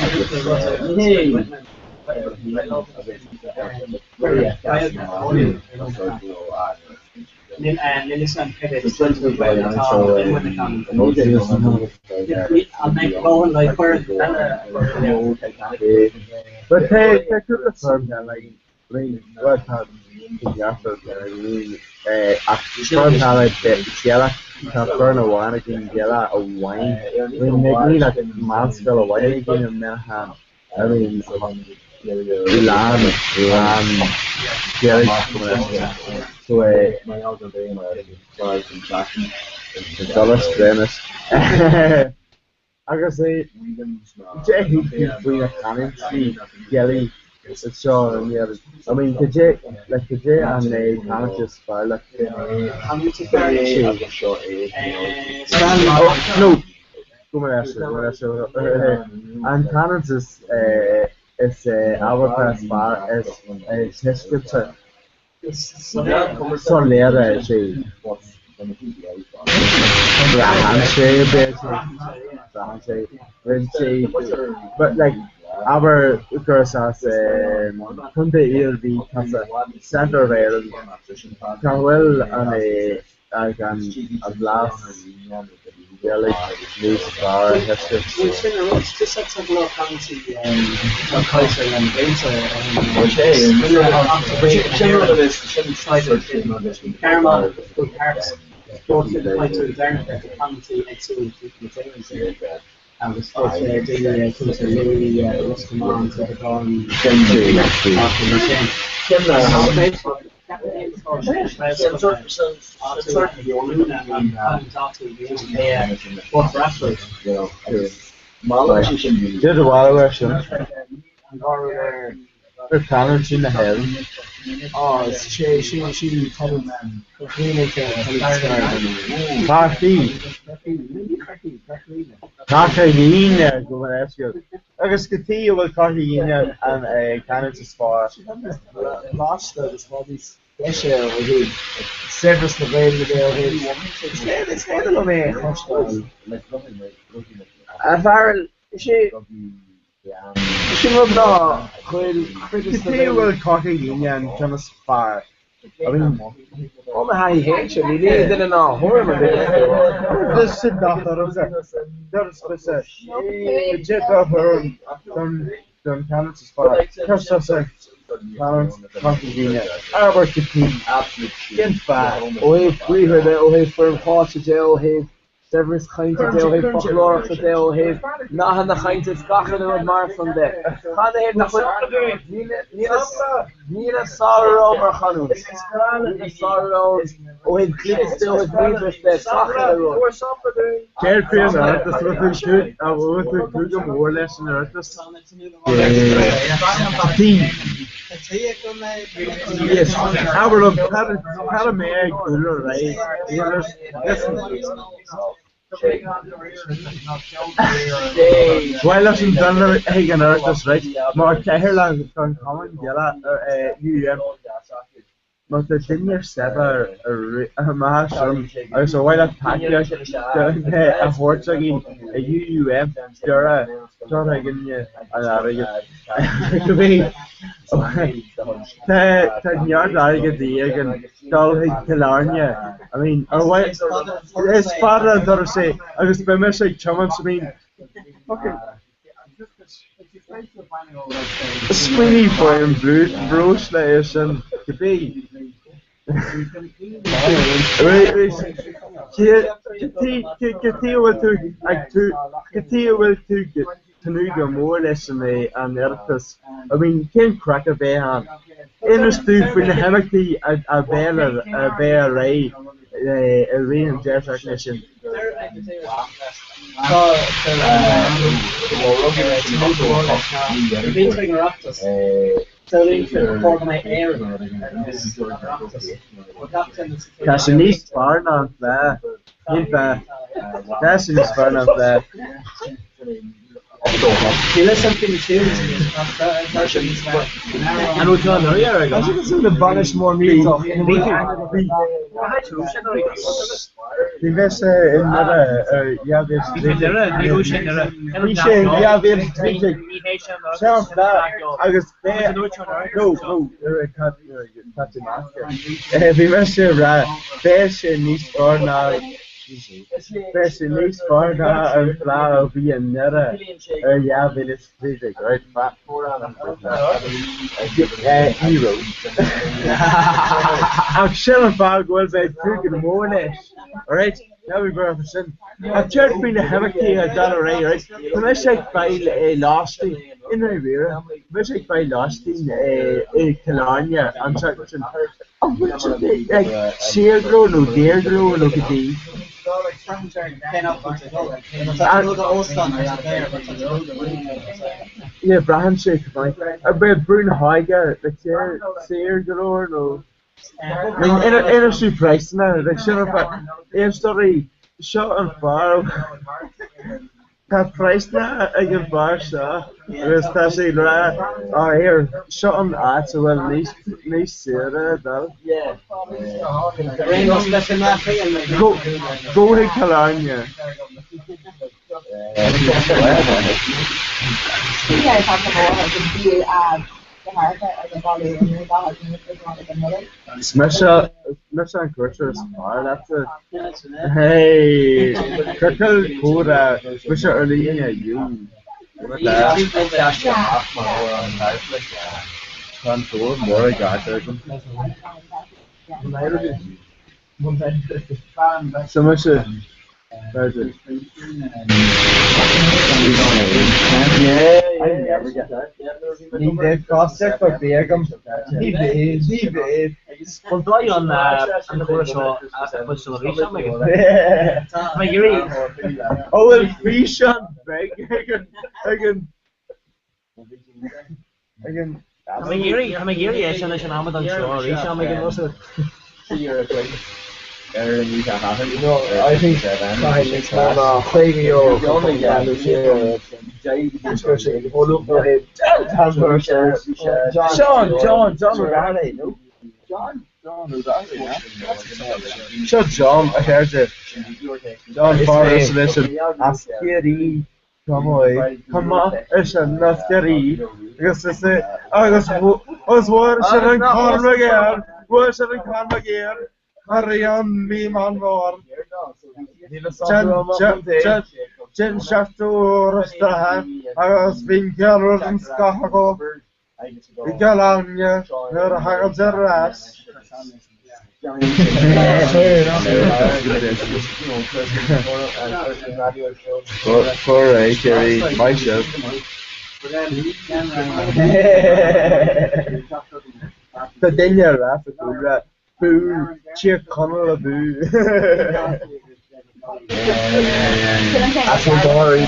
and listen to it, it's going to be very hard when it comes. I'll make it all like where but hey, check out the firm that like what firm that like Sierra can burn a wine again, get a wine. We make me like a monster of wine again in Manhattan. I mean, Lamb, Jerry, so the dollar Spanish. I can say, Jay, we are coming to Kelly. It's Sean, yeah. I mean, the J and they can't just file like. No. And Cannons is our past bar as his scripture. So later, she. But like Aber Cursas kunde die Kasse Center Rail Carwell I can a glass like news bar history. Just like some little fancy Kaiser and Gator and Caramel, good parts. Both the way to learn that the fancy excellent materials here. And the stuff there, daily things are really what's come on to the gone. Did a while version. Her talents in the head. Oh, she kind of Party. Cartagena, go and ask you. I guess Katia will Cartagena and Canada Spa. lost those bodies. Yes, we service the way the it's kind of a Farrell, she will not Katia will Cartagena and Canada Spa. I mean, all the high hatred, we didn't know horrible. this is doctor. There's a jet of her done Canada Spa. Just as a Cartagena. Albert Katia, absolutely. In fact, We heard it, for Portugal, service kind of deal, folklore for deal, not on the kind of Scotland or Mar from there. Nina sorrow or Hanus. Nina sorrow, please still with me with the Scotland. Carefree and Arthur, what we should, I want to do more less than Arthur. Yes, I will have had a mag, right? Well, I'm done again, Arthur, right? Mark Caherland can come and get but the thing is that I was a while at Packers, a horse again, a UUM, John again, to be yard I get the again, Killarnia. I mean, it's father that say, I was by mistake, Chummins, I mean, Swingy for him, Bruce Layers and to be. Katia will to Tanuga more or less than and Ertus. I mean, can't crack a bear hand. In a stoof with the hammocky, a bear ray, a rain and jet recognition. Cassidy's far enough there. Cassidy's far enough there. And we can't know yet. I think it's in the banish more meat. Die Wäsche in der, ja, wir Specialist for the flower be another yeah, village visit, right? Back for hero. I'm chilling for going back to the morning. Alright, now we're going to send. I've just been a hammock here, I've done already, right? When I say by last in Rivera, when I say by last in Killarnia, I'm talking like sheer grow, no deer grow, no good. Yeah, Brian shake like about Bruno Heiger, the seer grow, no. I mean, in a surprise now, they should have a story shot on fire. That price now, I give bar shot. It's actually right. Oh, here, shot on that, so well, nice Sarah, that. Yeah. Go to Killarnia. You guys have to know how to do the haircut or the body and you got to make it like another. Smash and Crusher is far, that's it. Hey, Crusher Kura, Smash early in you. Control more got there. So much. Where's it? Yeah, I never get that. Need that cost check for Begum. Need it. We'll draw you on the Comhrá show after the celebration, my Oh, well, free shot, big. I can. I'm a Gary, I should have Ramadan show, I'm making most of it. I think fine, it's not a thing you're only getting here. Hold up for him. John O'Reilly. John O'Reilly. Shut John, I heard it. John Forrest, listen. Askeri. Come on, listen, Askeri. Because I say, I was worshiping Comhrá. Arian mi man var. Chen shaftur straha. Agas vinkar skahago. Vikalanya. Her hagal zerras. For Kerry, my show. The danger after Boo, cheer Connor boo. That's what Dory.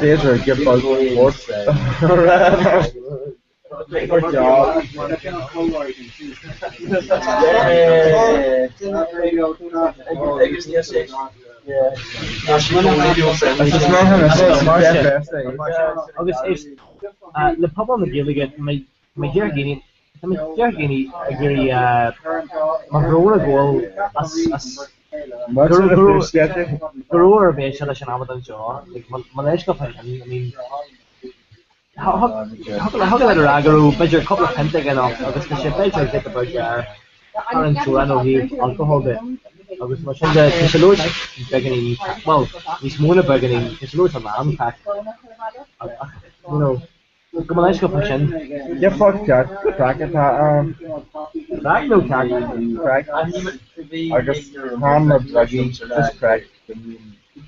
There's a good buzz work. Good job. The problem with Gilly get my Gary Magrona goal as Guru eventually I should have done jaw. Like Malaysia I mean how can I Ragaru measure a couple of pentagon off of this ship I try to get the burger and Toronto he alcohol bit. I was watching the Salute beginning well, he's more beginning the Salute of an pack. You know, come on, let's go push in. Yeah, fuck that. Crack it, Crack no crack. Crack. I guess hand of druggy, just crack.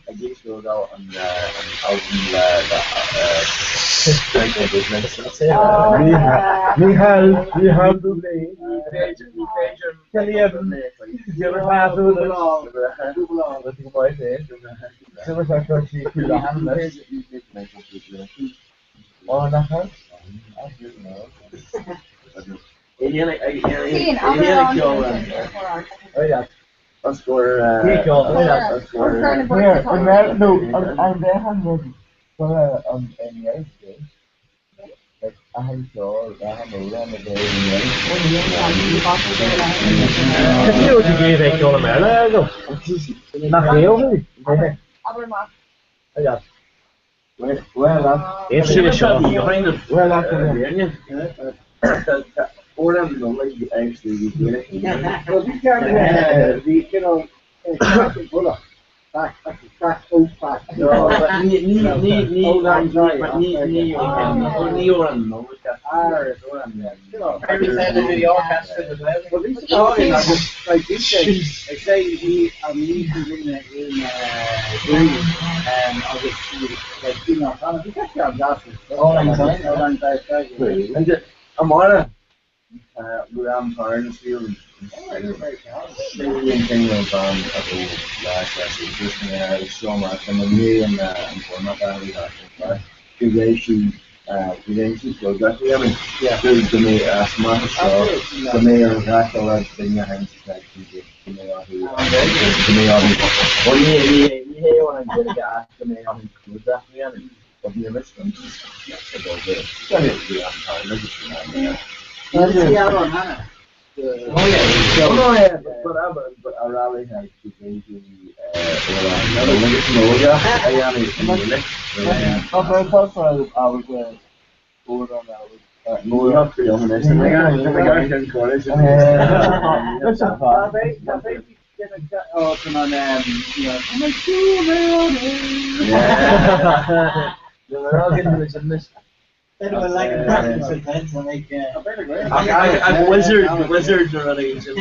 I guess we'll go on out in we have to play. Can you ever have to do Oh, no. I don't know. Oh, yeah. Let's go. Let's go. Here, I'm there. No, I'm there. I'm ready. But on any other day, I'm sure that I'm around the day. Can you do you think you're America? Not real, yeah. Well, it's a shot behind it. Well, after or them like actually you get it. Well, you can't you know, back, no, but like you said, they say I'm usually in and I'll just like you know, I'm on it. Around Harnsfield maybe thing of last just so much and the me and format that we have eventually so that we haven't the me smart show the mayor of that thing hands that the mayor who the mayor what you want to get the mayor who that we haven't but the restaurant about it but I rally had to go to Wizards are releasing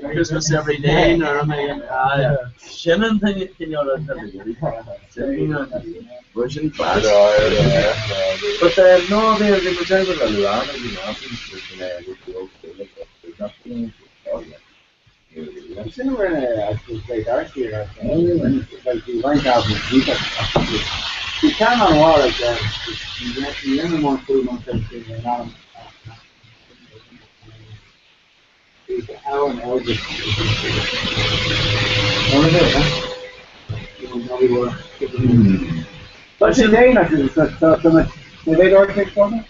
Christmas every day, you know what I mean? Shannon thing can you Russian class. But no, they were trying to run around and I've seen him in a great art here. Like he went out and he came on a while like that. He only won 2 months and now he's out and out. But today, so much. Did they don't take from it?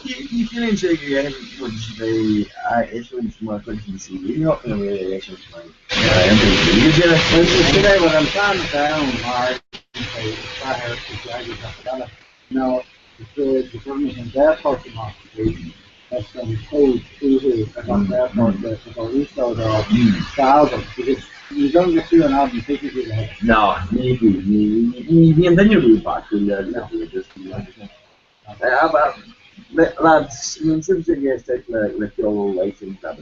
You can enjoy your game with the issuance more quickly. You're not going to really issue mine. Today, when I'm trying down hard, no, the government and their person off the street. That's some code to about their part that we showed off thousands because you don't get through an album physically. No, maybe, and then you move back to just lads, I mean, since you guys take like the old license that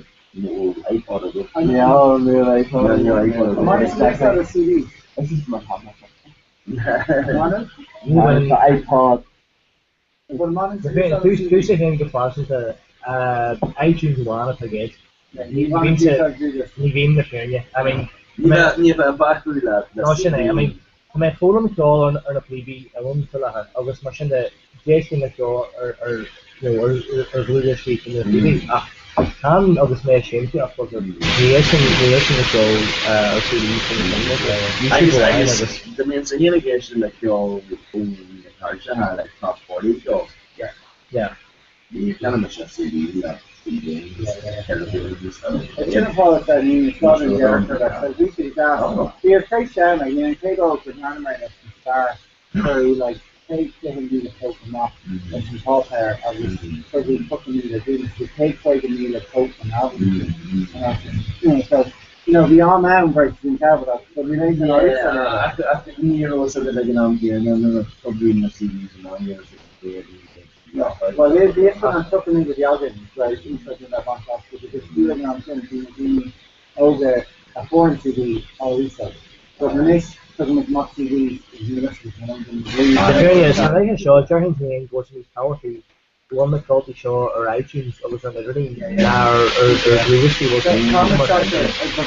old iPod of it. Yeah, old new iPod. Mine is next out of CD. This is my hammer. The iPod. Two seconds comparison to iTunes One, I forget. You've been the failure. I mean, battery lad. No, I mean, my phone and call on a TV, I won't fill out. I was mentioning that Jason McDaw or Blue this week in the TV. I'm obviously ashamed of it. Reaction the show or CDs. I mean, it's a irrigation like your own culture, like top 40 shows. Yeah. You can't miss a CD, like games, it's in a part that you got in there for that. So we could you're take down, like, you know, take all the animators and start to like take different meal of coke and not and some hot hair obviously so we put the meal of this we take quite a meal of coke and obviously so beyond that I'm very keen about that so we make an I think you're also like an idea and then probably in the CDs and all years well this one I'm talking into the algorithm right interested in that podcast because you and I'm saying the over a foreign CD all research so the next talking about CDs is universities and I think it's sure Jerry's name goes to his power fee. The one that called the show or iTunes or was on everything or university was the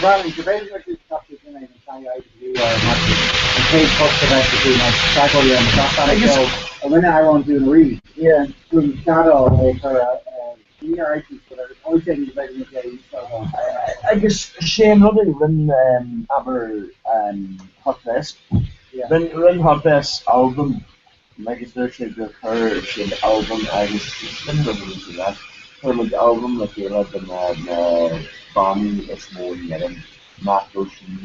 brand debating like this stuff is in and say I do and take cost of that to do my track audio and stuff and when I want to do a read from shadow for iTunes but I always say it's better than I guess Shane Ruddy when our Hot Fest when Hot Fest album like especially the her album I guess it's been released to that from the album like you had them Bonnie is more than Matt Roshi in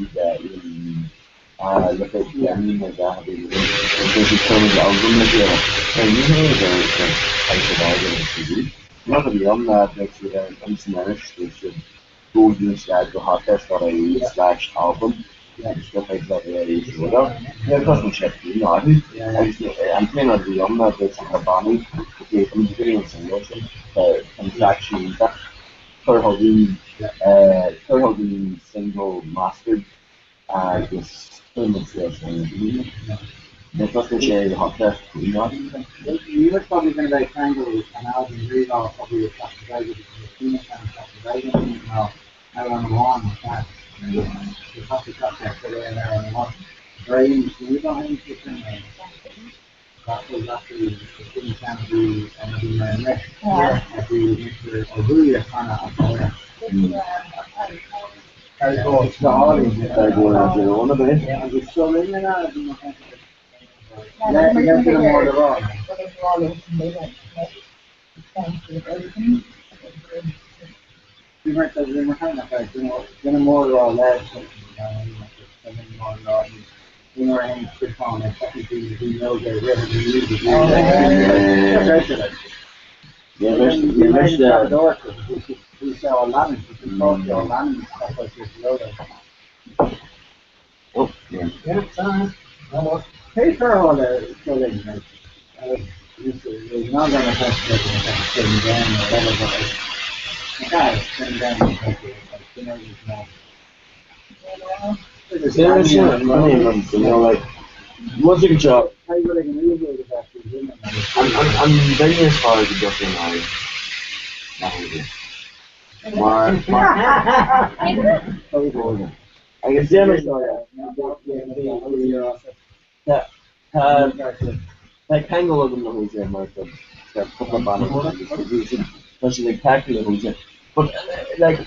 look at I mean like that because it's from the album like so usually the type of album is not to be on that next to the Spanish they should go use that to Hot Fest for a / album stuff like that yeah doesn't check you know I'm playing on the that that's a Bonnie okay I'm doing some motion and actually that for holding single mastered this film is that's what they share the Hot Fest you know you were probably going to be tangled and album read off probably a couple of days because I don't know on that the coffee cup there and there on the one brain we don't have anything that was actually the thing can be and be next every Mr. Oguya kind of it's the holidays. I go on a bit. Yeah, it's so late now. Yeah, you get to the more the wrong. You might have been kind of like, you know, more raw less, more raw. You know, and put on a second thing, you know, they're ready to use it. Yeah, there's the door to sell a land, to talk to a land, that's what you're loaded. Oh, yeah. Yeah, son. Pay for all the building, right? It's not going to cost $10 grand or whatever, but the guy is $10 grand, you know, it's not. Seriously, you know, like, what's your job? I'm very as far as the different I guess like tangle of them who's in Martha, that couple of banners distribution, especially like tackling who's in. But like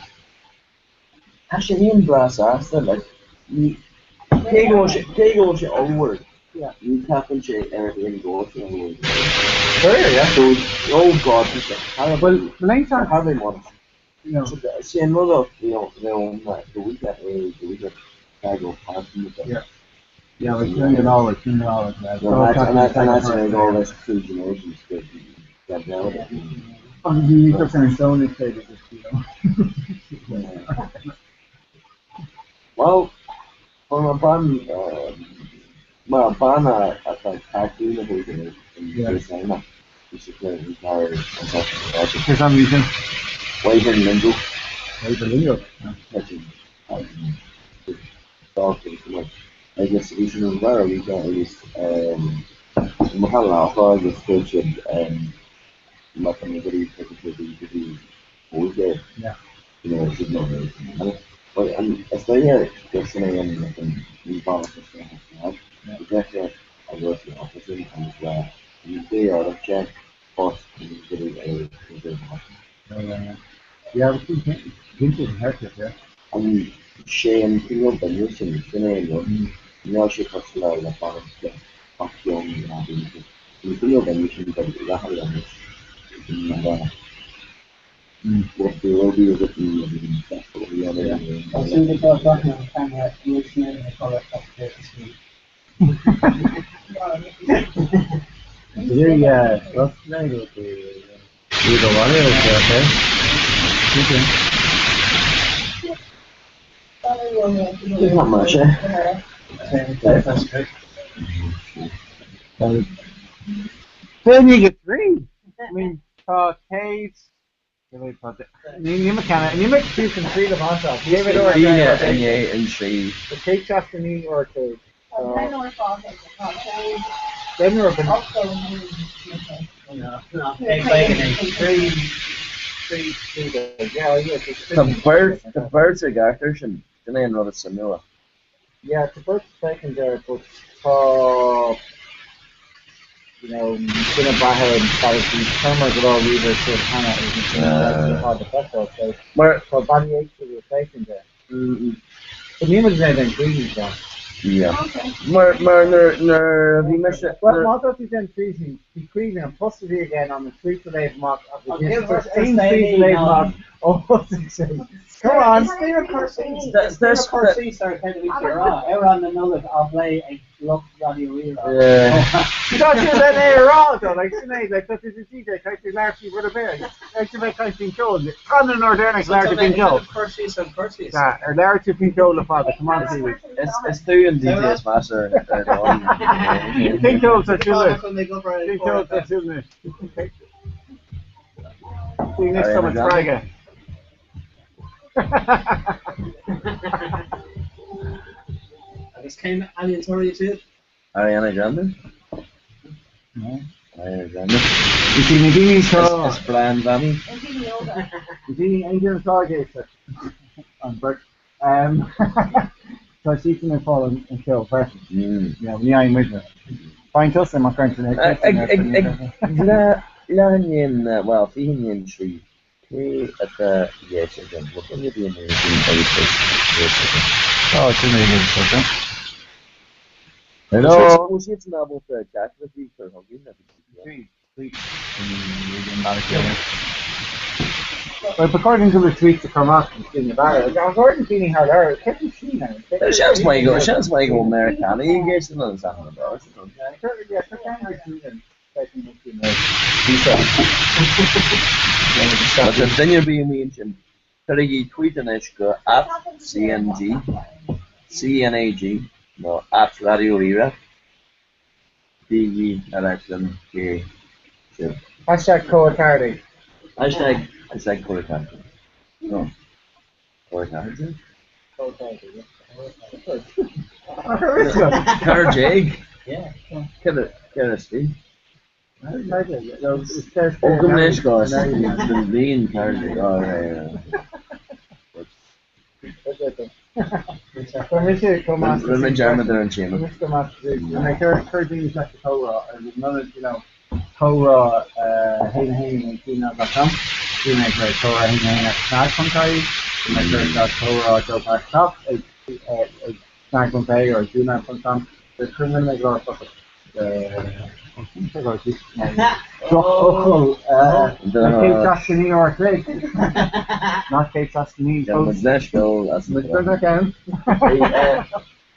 actually in brass ass that like you take on onward. Yeah. You tap into everything goes onward. Sure, yeah. So oh god, well length are how they want. You know. So see another the week that I go past them. Yeah. Yeah, we're $200, $200. And that's all this food and origins that get down. Obviously, you took some stone and say that, you know. Well, from a ban, I think tattoo the whole thing in China. Basically, entire for some reason. White and lingo. Talking too much. I guess we should remember we got at least Mahalo, I guess they should mathematically technically hold there. Yeah. You know, it should know everything. But as they are listening and we balance this thing out, exactly I go to the office and they are a check cost and yeah, we can into the haircut, yeah. And Shane Pinot Benusin, now she puts la balance the action and Pinot Benusin, but the Hallamis what they will be with the other. As soon as I got back on the camera, you were seeing the color up there to see. What's the name of the water okay? Not much, That's good. Then you get three. I mean, Taste. You make two and three of myself. You ever know and three. the cake after me or two. Then you're The birds are garters and then I know it's similar. Yeah, the birds taken there, but you know, gonna buy her by the camera with all readers to kind of the petrol so for body aches to the station there. The name is then freezing down. Yeah. Well, not that he's then freezing, he's freezing and plus it again on the 3 today mark of the 15 today mark. Oh, what's it saying? Come on. Sphere Corsi are kind of around the knowledge of lay a look radio yeah. Because you're then air though, like tonight, like that is a DJ, like the largely with a bear. Like to make kind of control. Conor Northern largely control. Yeah, or largely control the father. Come on, see. It's two and DJ's master. Controls are children. Controls are children. See you next time at Praga. This came Alien Story too. Ariana Grande? No. Ariana Grande. You see, Nadine saw. It's Brian Danny. Nadine Angel Targator. On Bert. So she's going to fall and kill first. Yeah, when I'm with her. Find us in my friend tonight. Well, Fihinian tree. At the yes, again. What can you be in the Oh, it's amazing, okay. Hello. Hoe zit het nou op de chat met die verhooging? But according to the tweet to Comhrá in the bar, I've already been hard out. Can't you see now? Chans mij go Amerikanen. Je geeft ze dan zaken about. Yeah, I can't read But then you're being mentioned. Terigi tweet and go at CNAG, no at Radio Lira. DG election K. Hashtag Coatardi. Hashtag Coatardi. No. Coatardi? Carjag? Yeah. Can it see? It Welcome next guys. The lean Carjag. Remember German there in China. And I heard things like the Comhrá, and none of, Comhrá, gmail.com. You make a Comhrá, snack.com. You make a Comhrá, go back top, snack.pay or gmail.com. There's criminal make a lot of stuff. Kate Tuscany or Craig. Not Kate Tuscany. Nashville, that's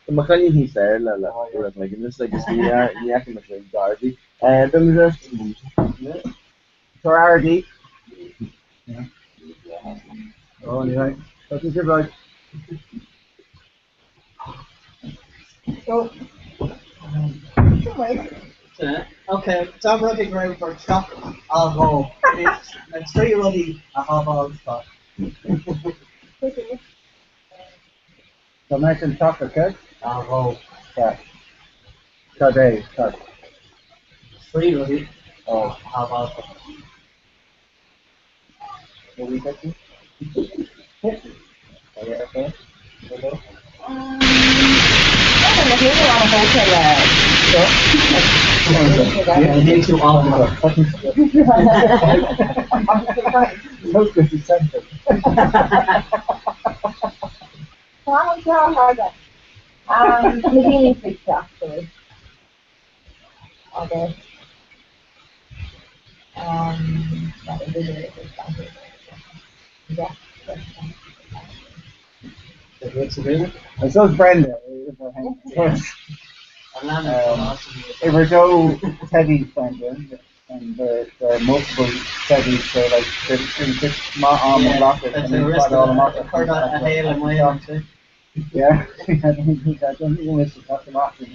ما كان يجي سعر لا لكن لسه جسمي ياكل مثل داربي ده for RD. Oh, anyway, that's a good ride. So, Okay, so I'm looking around for stock. I'll go. It's 3 already. I have all the stock. so making chocolate cake. I'll go. Yeah. Today, 3 already. Oh, I have all the stock. What are we taking? Are you okay? Yeah, it makes you all the Maybe pizza actually. Okay. That would be really expensive. Yeah. And so is Brenda. If we're Joe Teddy's friend, and there are multiple Teddies, so like there's 6 almond lockers, and then you've got all the markers. Yeah, I don't think this is not the market.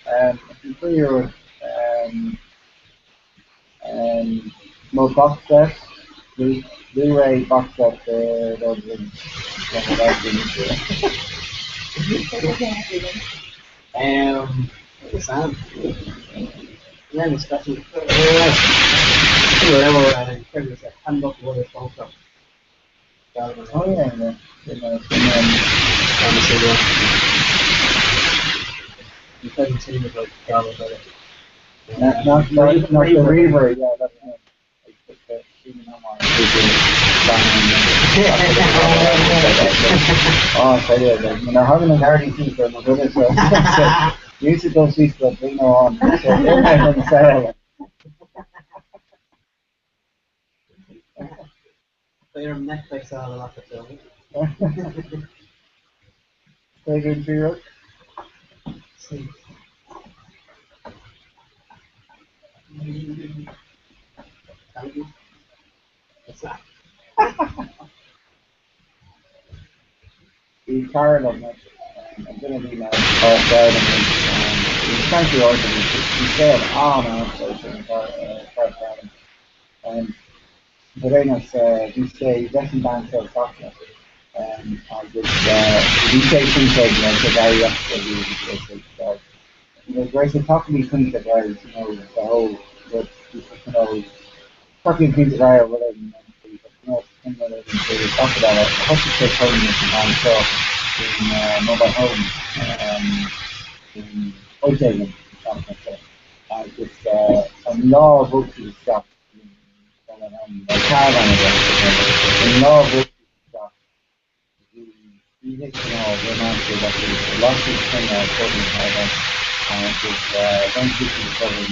I'm familiar with most box sets, Blu-ray box set, those Sam. Yeah, especially handbook what it's all from. Oh yeah, You couldn't see me like Garlic better. not the Reaver, yeah, that's not. Oh, I tell you, when they're having a party seat, they're good as well. You should go see the thing on. So they're on the sale. They're Netflix all a lot of film. They good beer. See. What's that? The card of it. I'm going to be now off guard and he's trying to order he said on card and today he say lesson band sells chocolate I just he say things like the very opposite there's a talking these things that guys the whole talking things that I or whatever thing that they talk about it. I hope you say homeless and so in mobile homes in Otagon, something like that. It's a law of books is stopped a caravan in law of books is stopped. You think, they're not sure that there's a lot of things coming out of caravan. and it's just, don't keep the colour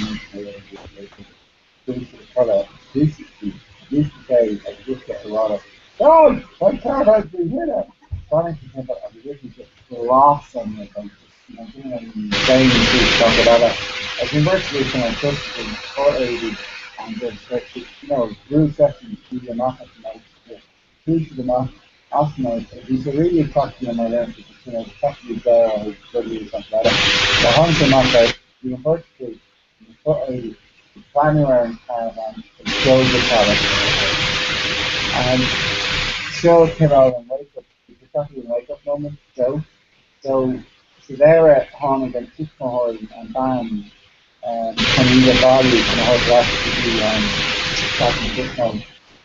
to the colour. This day, I just get a lot of, oh, my car has been hit up. Starting to think of the business just lost on me, like, you know, doing saying to talk about it. I've been working with my sister in 480 and just, you know, real sessions, do the knock at the night, two to the knock, off night. He's a really attractive on my lens, you know, possibly there or his study or something like that. So, Hunter knockout, you can work with 480. Planning around caravan and shows the product. And show came out and wake up. It's exactly a wake up moment. So they're at home again, 6 more and bam, and the body and the whole recipe and starting this one.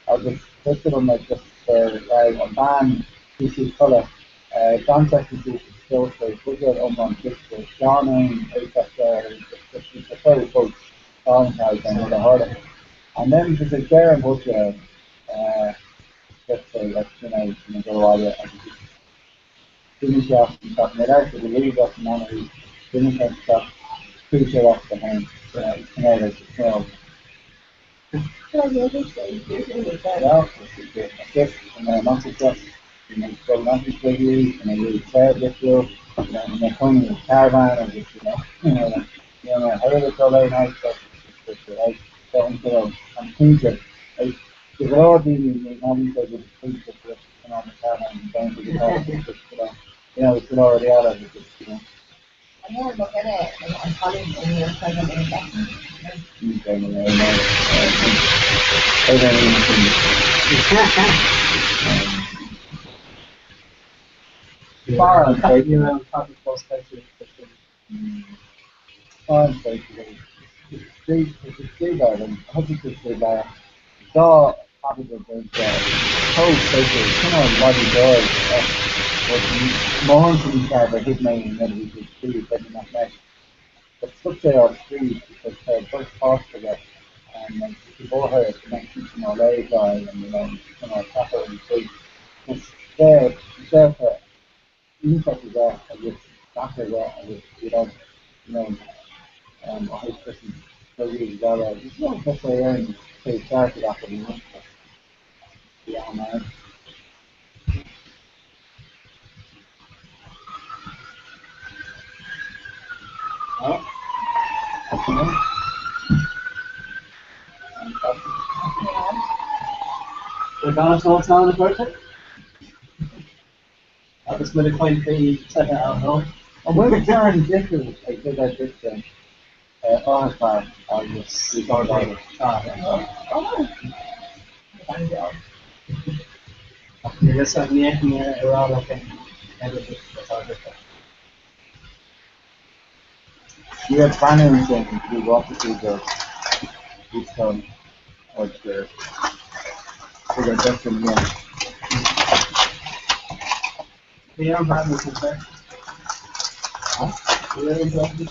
I'll just put it on my just and bam, this is colour. Contact is still so put it on picture. John and ASAP there, it's a very close. And the harder. And then there's a Darren Butcher, let's say, like, you know, go all the finish off and stuff. And they're actually the lead off the memory, finish off stuff, finish it off the hand. It's kind of like, you know. Well, it's and then once it's up, you know, so once it's bigly, and then you try to get through, and then they come in the caravan, or just, I really feel very nice stuff. Right? So I'm thinking, like, there's a lot of these, having said with the things that come on the car and down to the car, it's an already out of it, I never look at it and colleagues in your present investment. Far on site, you know, top of post station. Far on site, it's a street garden, 100% street garden. Saw probably the whole station, you know, body doors, was more to be fair, but his name and then we could see it, but not that. But such a street, because first cost for that, and like, the her connected to my leg guy, and proper and street. It's there for, even such as that, I guess, after that, I guess, I hope this is $30. It's not necessarily earning to start it after the month. Yeah, man. Oh, We're going to talk on the birthday. I was going to find the second out. And when we turn different, I did that this thing. On his bar, I just recorded it. Yes, I'm here around like You had finance and we walked through the each time or the destination. the arm partners is there. Really important.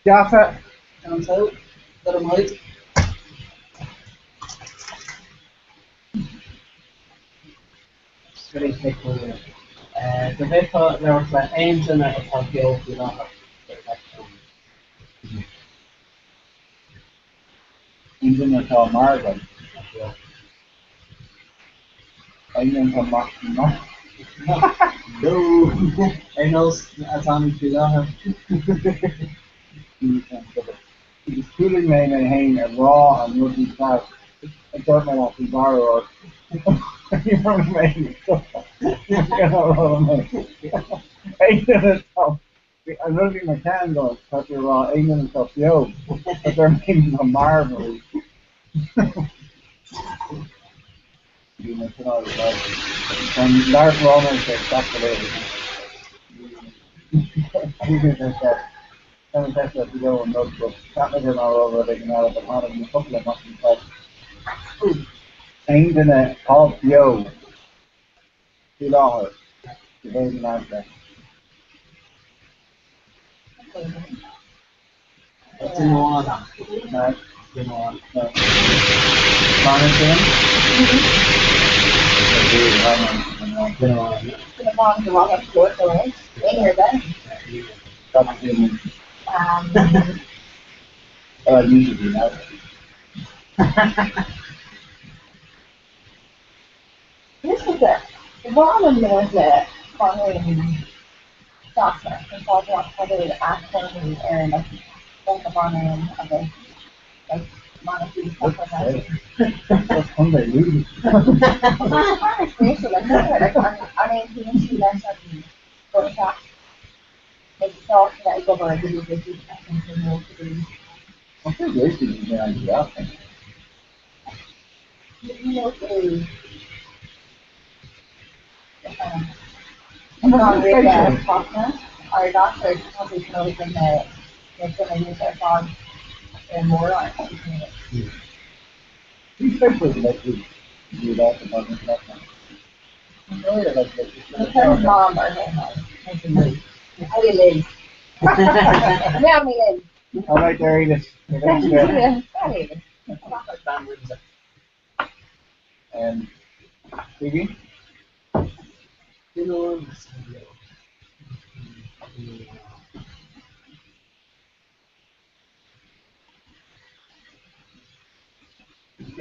Jaffa Comes out. Let him hide. Very quick one. The vehicle there was an engine at the top of the engine is called Marvin. Engine from Martin. No. I know that's on the The schooling may maintain a raw and ruddy class. I don't know what we borrow or you know what I mean? I'm looking at my can go, because they're raw, ain't in stuff, yo. But they're making a marvel. You know, and Lark Roman said, that's the way Some tests that go and notebook, not all over, they can have it, but not in a couple of months inside. Ain't in a called yo. Too long. The very nice there. What's in the water? Nice. In the water. Nice. the mom to walk up to it, so in here then. Usually not. This is it. The bottom was the Comhrá doctor, and so I had to ask them and like the bottom of the like monarchy stuff like that. That's Sunday, really. Like, I mean, he she left at the go shop. Like, so that I go over and do this, I think they know to do. I'm pretty lazy to be on the outside. You know, not really partner. Our doctor is probably knows them that they're going to use their phone and more on it. Especially like we do that about the stuff. Her mom or her mom. How do you live? Yeah, me live. All right, there it is. Yeah, how do you live? Phoebe? You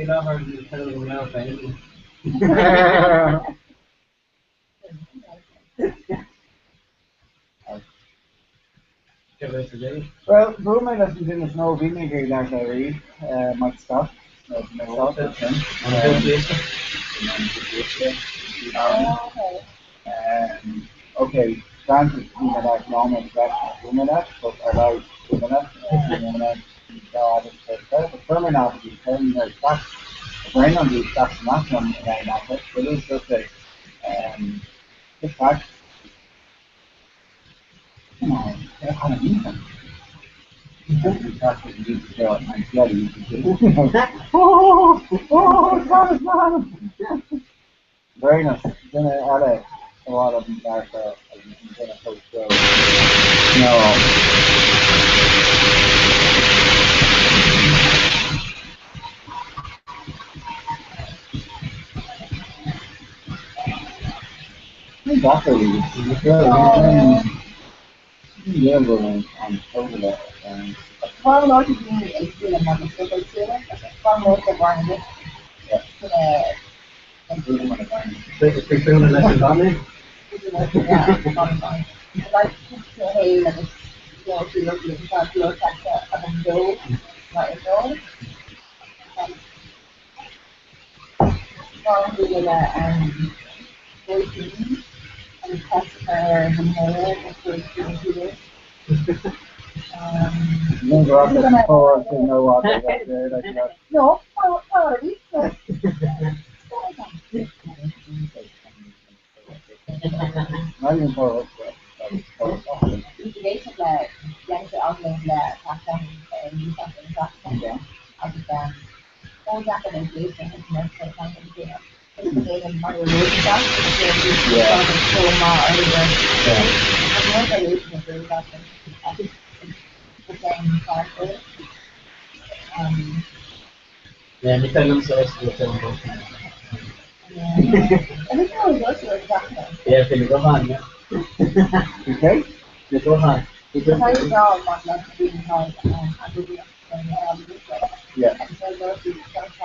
know how to tell them now, baby. Well, Bruno lessons in the snow vinegar that I read might stop. Myself, I think. Okay, Francis, that moment, that's that, but I like that, God, it's terminology, terminal stuff. The brain on these stuff, not on that, but it is just a, the fact, come on, they're kind of even. Very nice. Then I add a lot of them back then I post No. Exactly. Yeah, but I'm over that. One more to do is still a mother circle student. One more to one of it. Yeah, like to hey, like she looks at the look at the dough, like a dough. One who will working and test her the hair before she do this. You go up to the floor to know what they got there, like that. No, already. Not even for Basically, ganske afdeling pakken als ik oorzaken en lezen en mensen kan gebeuren. Het is een marionetentak, het is helemaal over. Het wordt een lezen natuurlijk dat het zijn vaker. Ja, niet alleen zo is het wel. En ik hou wel zo zaken. Ja, vind ik ook aan, ja. Okay? Dit ook aan. Ik heb heel veel wat laten zien van Yeah. en zo wordt het zelfs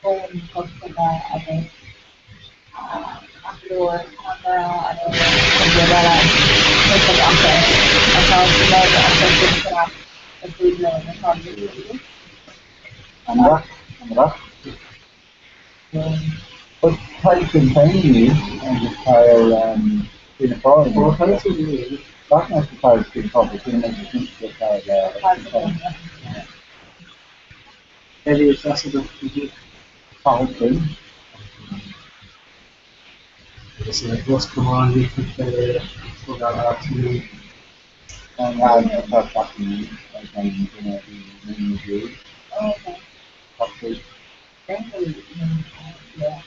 gewoon kosten bij het afdoor camera en computer en zo achter. En zo is het leuk als je dit graag het doet en dan kan je het doen. But how containing you and the tile in the forest? Well, how does it mean? That's not the tile to the public, you make it into the tile. Heavy accessible. Policy. So it was Comhrá, we could put that out to me. And I thought that you know, the Okay. policy. Thankfully, yeah.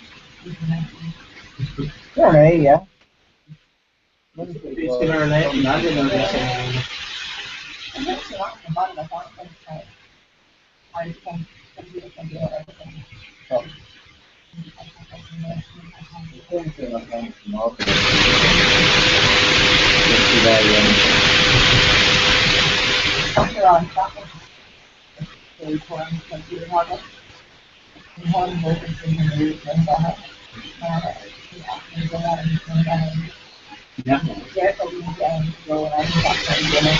Yeah. It's been our late, and I didn't know this. I'm not sure what the bottom of that is. I can do everything. more. Just too bad, After on shopping, they form computer model. And one version in the news and that. Yeah. There's a weekend to go and I think that's what we're going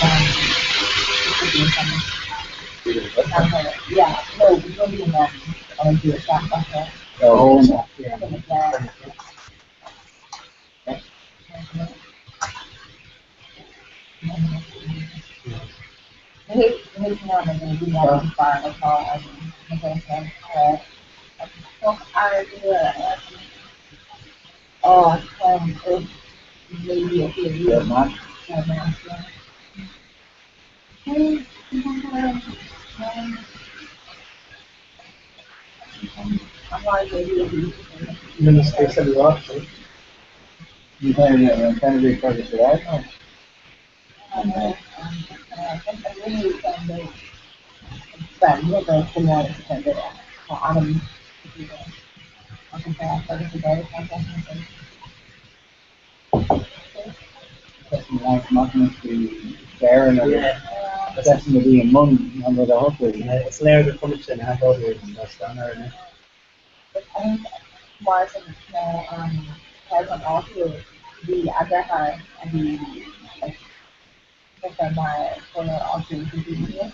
to do. Yeah, no, we're going to be in that. I'm going to do a shop back there. Oh, yeah. His name is going to be on the fire and call and I'm going to say, so I do it. Oh, maybe a few years. Not. Minister said a lot. You kind of be part of that. Not meant to be fair and that's going to be a month under the hook. It's layered with punch and half over it and that's done already. I think Morrison has on also the other and the my for also the video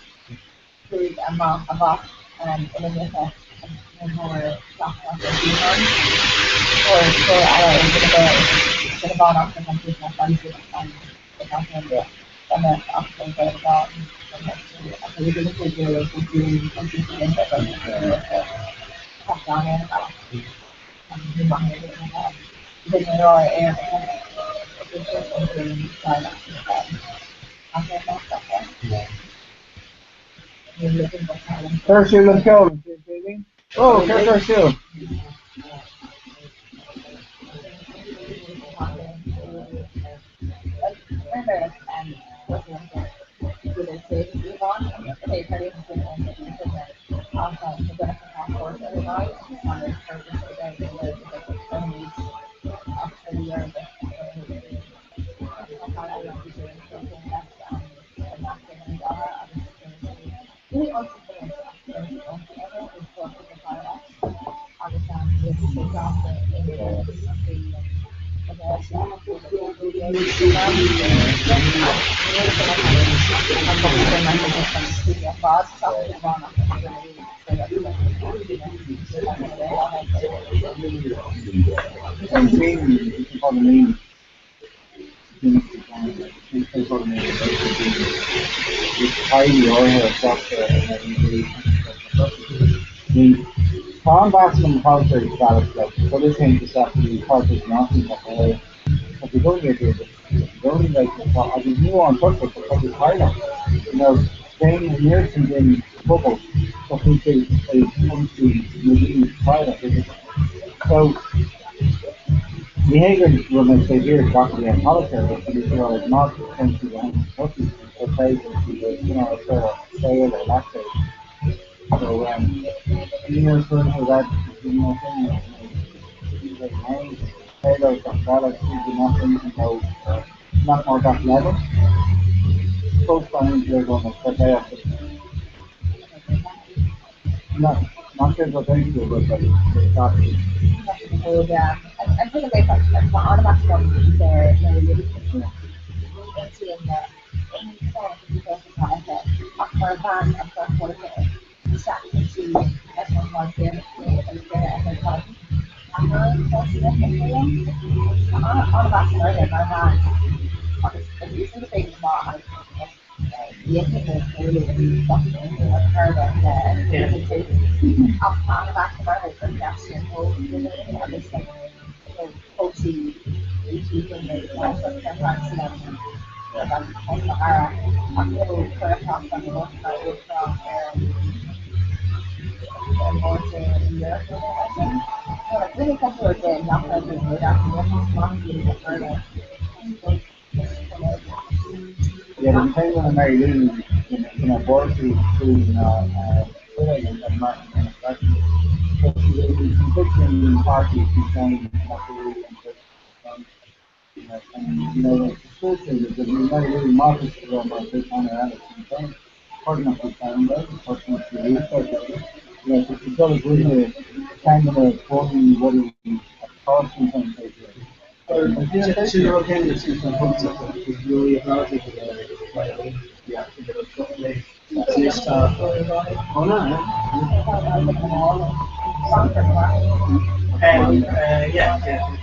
to about in the effect and more stuff of the human or so I was going to go on the computer and the content and then after the about after we did the video doing something in the top down and about the neural air Kirsty, let's go. Oh, Kirsty. Tom Bascom culture is valid, like, so this thing is actually culture is nothing but but you don't get it. You don't like I just knew on purpose because it's higher. You know, staying in years and then bubble, so people say come to maybe higher. So behavior when I say here is actually a culture, but you know, it's not essentially on purpose. It's you know, it's a sale or lack of. So, you know, sort of that, you know, thing, like, hey, Taylor, Gonzalez, you nothing, you know, not more that level. Both times they're going to put out, not just what they do, but the doctors. So, yeah, I'm pretty great for automatic ones, they're really into in the any form of education content, for a band and for a quarter. Exactly to everyone wants to and their time. I'm really interested in all about murder, my mind. It's the thing about the incident really something I've heard of all about murder, but that's your whole this like culty teaching the practicing about Comhrá, a little prayer talk on the most part with more to Europe, I think. So like really couple of days after the good after mom being the further. Yeah, the time when I married in a board to and Martin and a practice. But she was in confliction parties, she's saying, not really, And, you know, like, the first thing is that we might really market to them about this on our Anderson. Pardon us for time, but pardon us for research. You know, it's always really kind of a phone, what is a cost in some cases. So you're okay with this concept because you have to yeah, this stuff. Oh no. Yeah, yeah.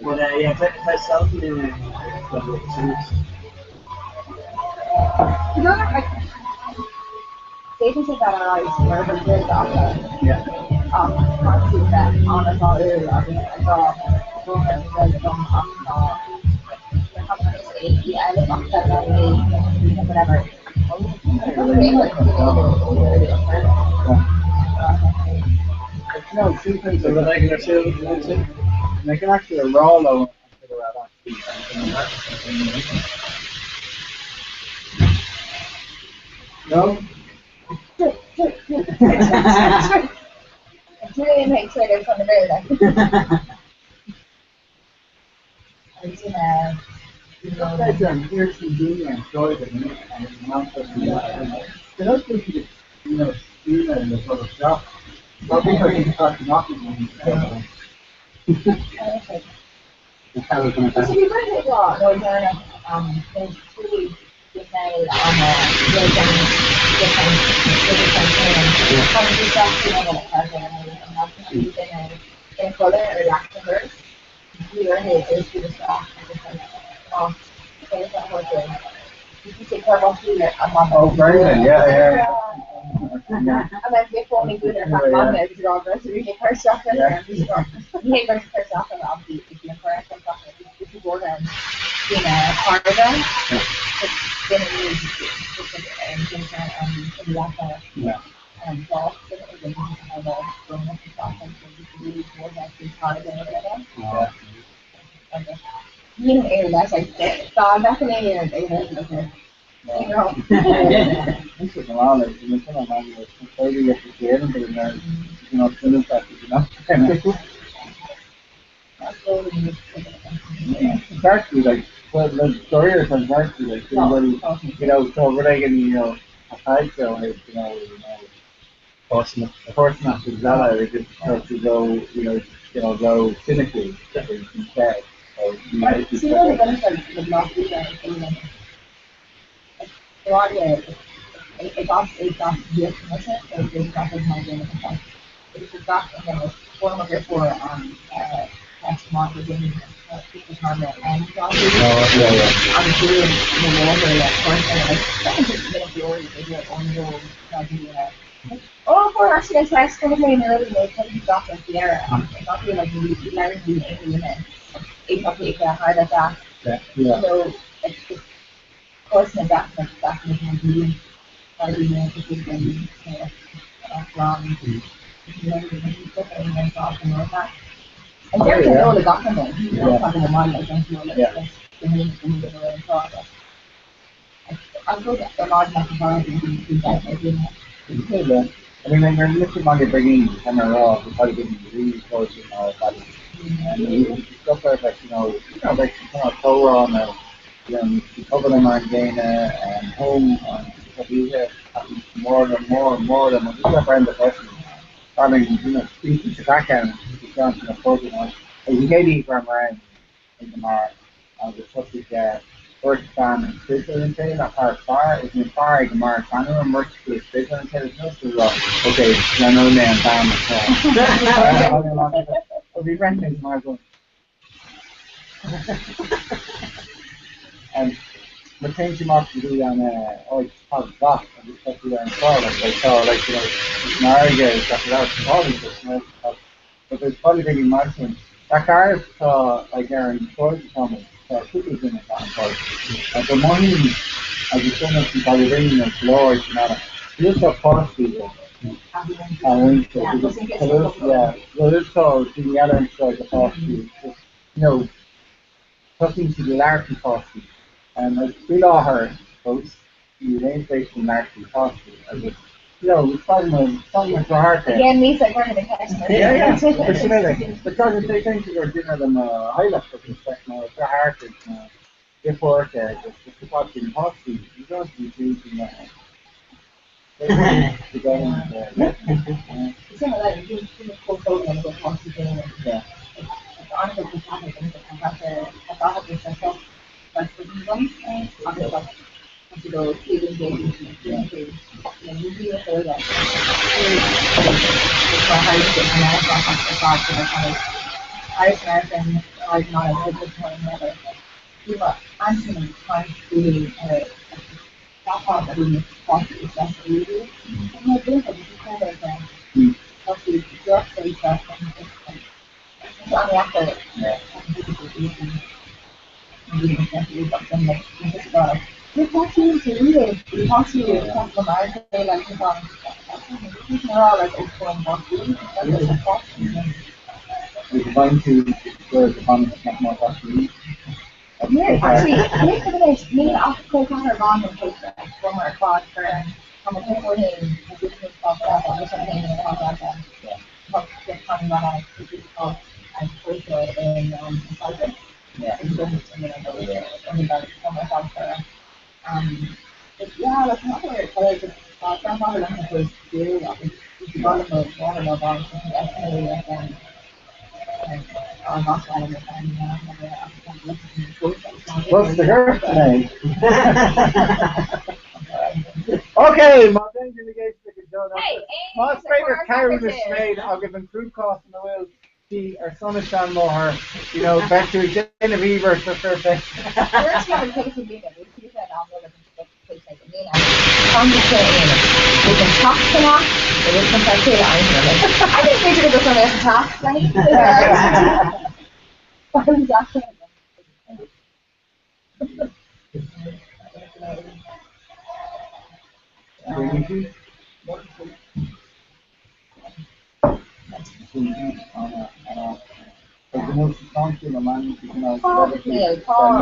But yeah, if I sell to them, You know, like, agencies that are like wherever good doctor. yeah. Can't see that on a call earlier. I mean, I saw women that don't yeah, I live on whatever. No, two things So are the that regular sales, they can actually roll over and figure out no? It's really makes it from the very it's in a Guys are here to do and enjoy the minute and it's not just they don't think you know, do that in the sort of shop. Not because you start knocking on so we went to Northern there's three different different stuff, you know, in color or lack of hers. We were here is to the stuff. Oh, there's that whole thing. You can take care of here. oh, very good, yeah. And then before we do their Monday, it's all going to be her stuff in there. You hate her stuff and I'll be if you're correct and stuff. If you go down in a caravan, it's going to use and Yeah. and golf and have a grown up stuff and so you can go back to caravan or whatever. Yeah. You know, areas like that. So I'm definitely in areas like that. You know. This is a lot of you know, like 30 years of game, but you know, finish that, you know. It's actually like, well, the story is actually like, everybody, you know, so we're like, you know, a high show, like, you know, Portsmouth. Portsmouth is that, they just start to go, you know, go cynically instead. So, you know, it's See, one of the benefits of not being a it's not your commission, so it's not as much in the it's got again a form of therefore tax marketing people's harm and obviously in the water that first and like that was just the glory of your own little oh for actually it's less kind of in a little bit kind of stuff like there it's not really like you learn to any unit it's not really hard at that so it's just causing that making I do know that we've been from that. And there can know the document, not talking about money, I don't know that the name in progress. I thought that a lot of methodology is that I didn't. I mean, when you're looking on the bringing Comhrá, it's probably getting really close to our body. And stuff like, you know, like kind of Torah and you know, you cover them on Dana and home and stuff you have more than just around the person. I mean, you know, it's a background, it's down to the program. Like, you get these from around in the mar, the subject first fan and spiritual intent, that part fire is in fire, the mar, I know mercy to the spiritual intent, it's not so okay, I know man, fan as well. I'll be renting tomorrow going. And the things you must do down there, it's hard block, and just have to do that in fall, like, you know, it's an area, it's got it out, it's all these just, but there's probably really much in that car, like, they're in storage coming, people's in the car, and the money, as you said, it's probably ringing the floor, it's not a, you just have force people. And well, it's so, the other inside the force people, you know, talking to the large costly, and it's below her, folks, the main station largely costly, as we're talking about heart there. Again, me said we're in the question. Because they think you're giving them a highlight for the second, the heart is if work there, it's about being possible. You don't be using that. Some of that is called voting and good constitution. Yeah. It's honestly just happening and that's all of this stuff. That's the reason. Obviously, once you go feeling dating, you do it for that. It's my hard to get my ass off the spot for the kind of Irish American, like not a good point, never. People answering trying to do that part that we possibly that's really good. And my business is kind of obviously your face stuff and it's on the after we talk to you to read it. We talk to you talk to America like it's on they're all like it's going back to you. That's a question. We're going to explore the comments not more possibly. Yeah, actually, look at this. Me, after Comhrá gone and take that from our class for I'm a people in a business of that, or something in the contract that. But get coming on a business of and social in Cyprus. Yeah. It's just anybody from our class for but yeah, that's not where it's like grandfather looking for his do like it's a lot of water no bonds and estimated and not one of What's the girl's name? Okay, my thing in the game is done. My favourite carry was made. I'll give him food cost and I will see our son is Sean Moher, back to Genevieve or her face. First time we could be that we said I'm going to take it. I'm just saying we can talk to that. It is sometimes too I think we should go somewhere else to talk.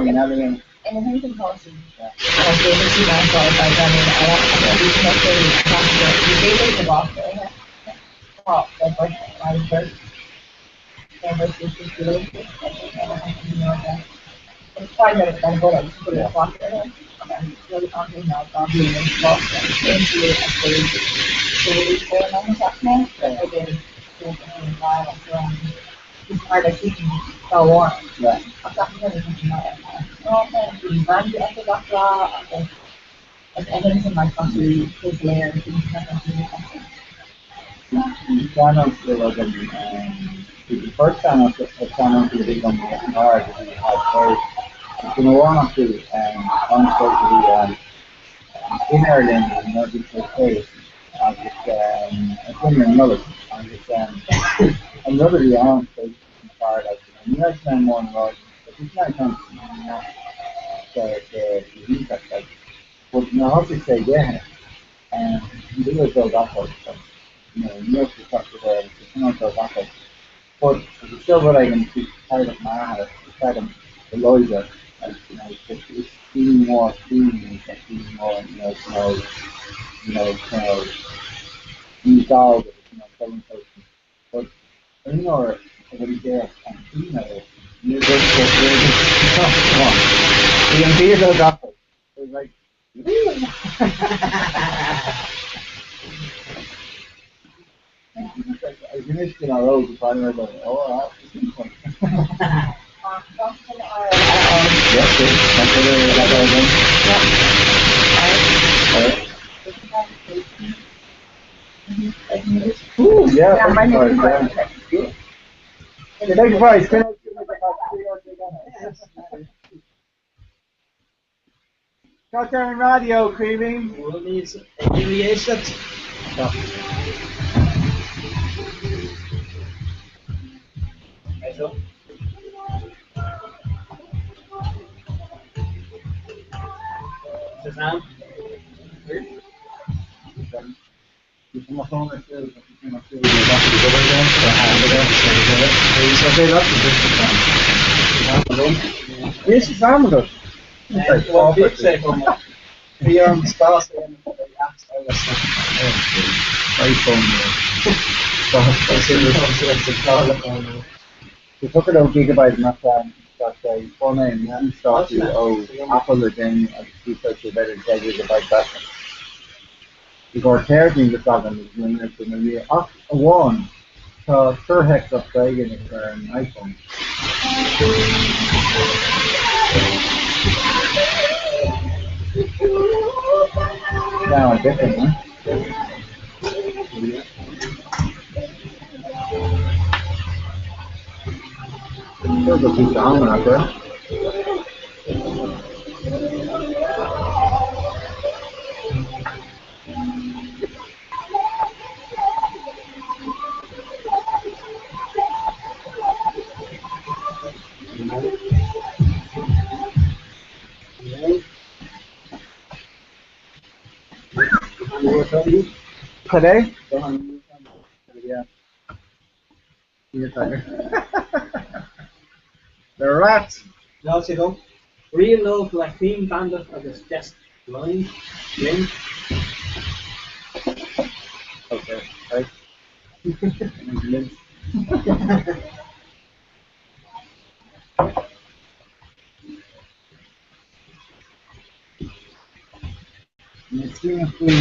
And I think also, I gave it to myself, I mean, I don't you gave it to the boss, right? Well, the first, my first, is related, I think, I don't know that. It's 5 minutes, I'm going to put it up on there. I'm really confident now, I'm doing it, Boston, into a stage, so it's going on this afternoon, but I did, violence, it's hard to keep so warm. Right. I'm talking about the brand new epic opera, and evidence in my country, his layer, and things like that. Channels the first channel the channel to be on the hard it's going to warm up to unfortunately in Ireland in Northeast States it's in your knowledge and it's another beyond so hard you have to more involved but it's not constant the impact like but you have to say yeah and you do it go backwards so you have to talk to the cannot go backwards but it's still what I can see part of my heart it's part of the Lloyd it's feeling more feeling and feeling more kind of resolved telling person but everybody there and you're just you can see those up it's like I finished in a row to find out that oh this is fun yes ooh, yeah, my name is thank you, Bryce. Got there in radio, Creamy. We'll need affiliation. No. So. Sam? Yes, it's Amazon. Well, big say from the spouse and We took it out gigabyte enough that phone in and stuff you Apple again you said you better 10 gigabyte back. Because charging the problem is limited to maybe a one. So per hex of dragon is for an iPhone. Now a different one. There's a piece of almond out there. Today? Yeah. The rats. No, see, don't. Real love, like Team Bandit, or this just line, link. Okay, right. Let's see if we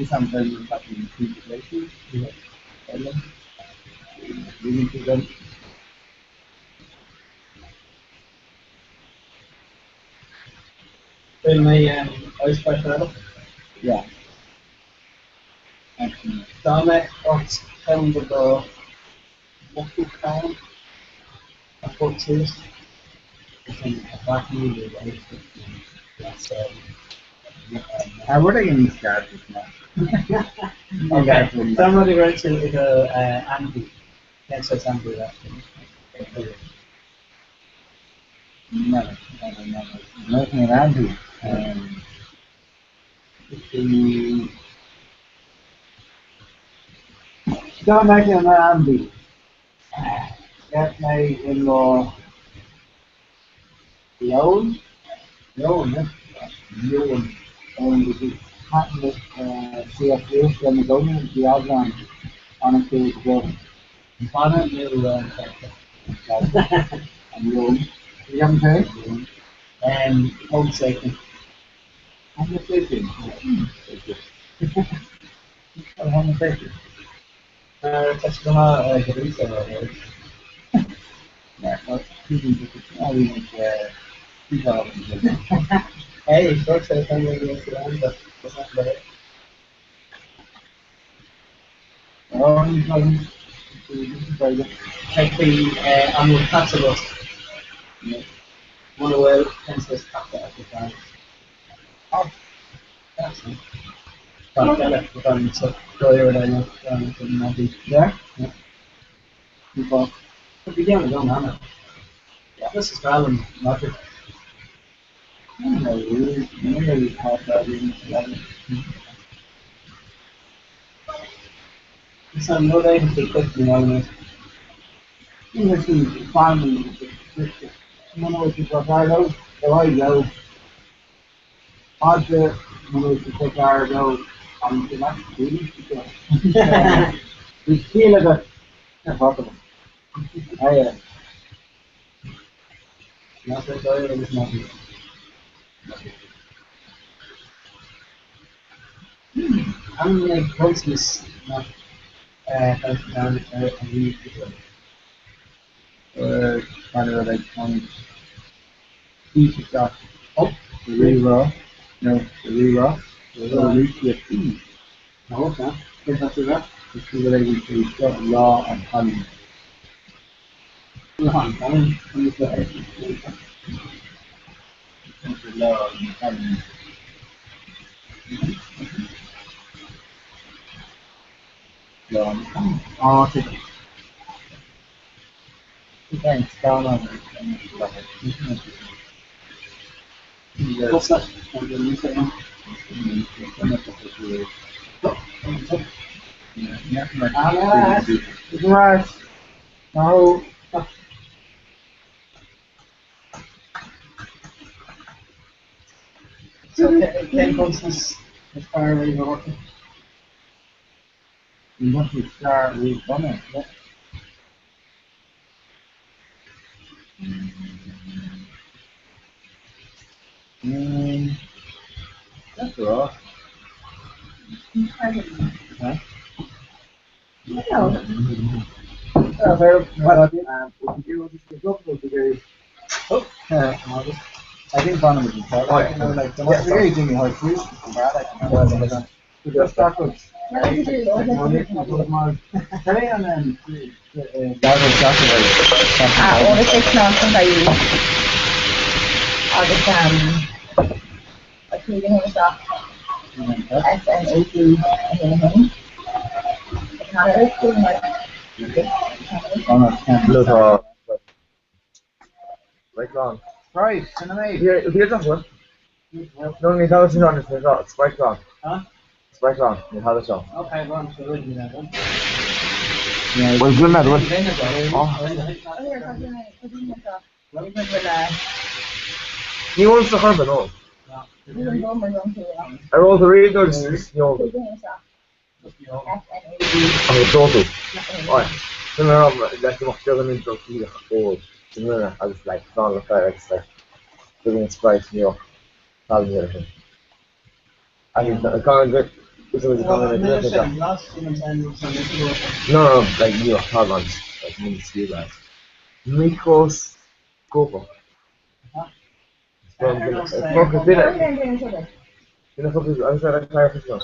sometimes happening in places. Leading to them. Fill my ice pipe level. Yeah. Dame what's kind of the muffled count of what taste. Back in the ice that's What are you going to start with now? okay. Somebody writes in the Andy. Can't say Andy that. Never. Nothing around here. Don't make it an Andy. Get my in-law loan. Loan. And this is happening with CFU, then the government, the outline on a field of government. On a new And loan. You haven't paid? home safety. How much safety? How much safety? That's gonna get it over. Yeah, well, people just not even 2000. Hey, folks, I think we're going to land, but that's not bad. Oh, he's not. Take the annual tax of us. One away, pencils, tax at the time. Oh, that's nice. Can't get it, but I'm so clear that I know, maybe. Yeah? Yeah. People. Could be down the wrong hammer. Yeah, this is Ireland, not it. Maybe have that in It's no day to take it, you know what I mean? English is farming. One of the Chicago, the right go. Odds one of the Chicago, the next week. We feel like a possible. Not that day, it was nothing. I'm like, Christmas, not, down a week ago. Kind of like piece of stuff. Oh, The re-raw. No, the re-raw. The re-raw. no, okay. Get that to that. This is related to stuff, law and honey. I'm fine. I'm just like, Law and honey. Oh, okay. Thanks, down on what's that? Right. No. So, Ken Constance, as far as you're working. You want to start with one, yeah? That's all right. Huh? No. What I did, I think Bonham was in charge. You know, like, the last year, Jimmy Hart, we used to be bad, I can know. Just backwards. Carry on then. That was exactly All the 6 months since I used August, what's the name of stuff? SNAP and the Canada School, Look, right on. Right, cinema. Here's that one. No,你看到身上的spike on. Huh? Spike on. 你看得上。 Okay, well, I'm sure we'll do that one. Well, good lad, what? You want to have no? I rolled the readers. You total. Alright. So now that's what I'm going to do. Oh, I was like, not the fire, it's like giving spice in your probably everything. I think I can't get. No, like you have on like mini ski guys. Mikos Coco. From the dinner. You know, I said I try for sure.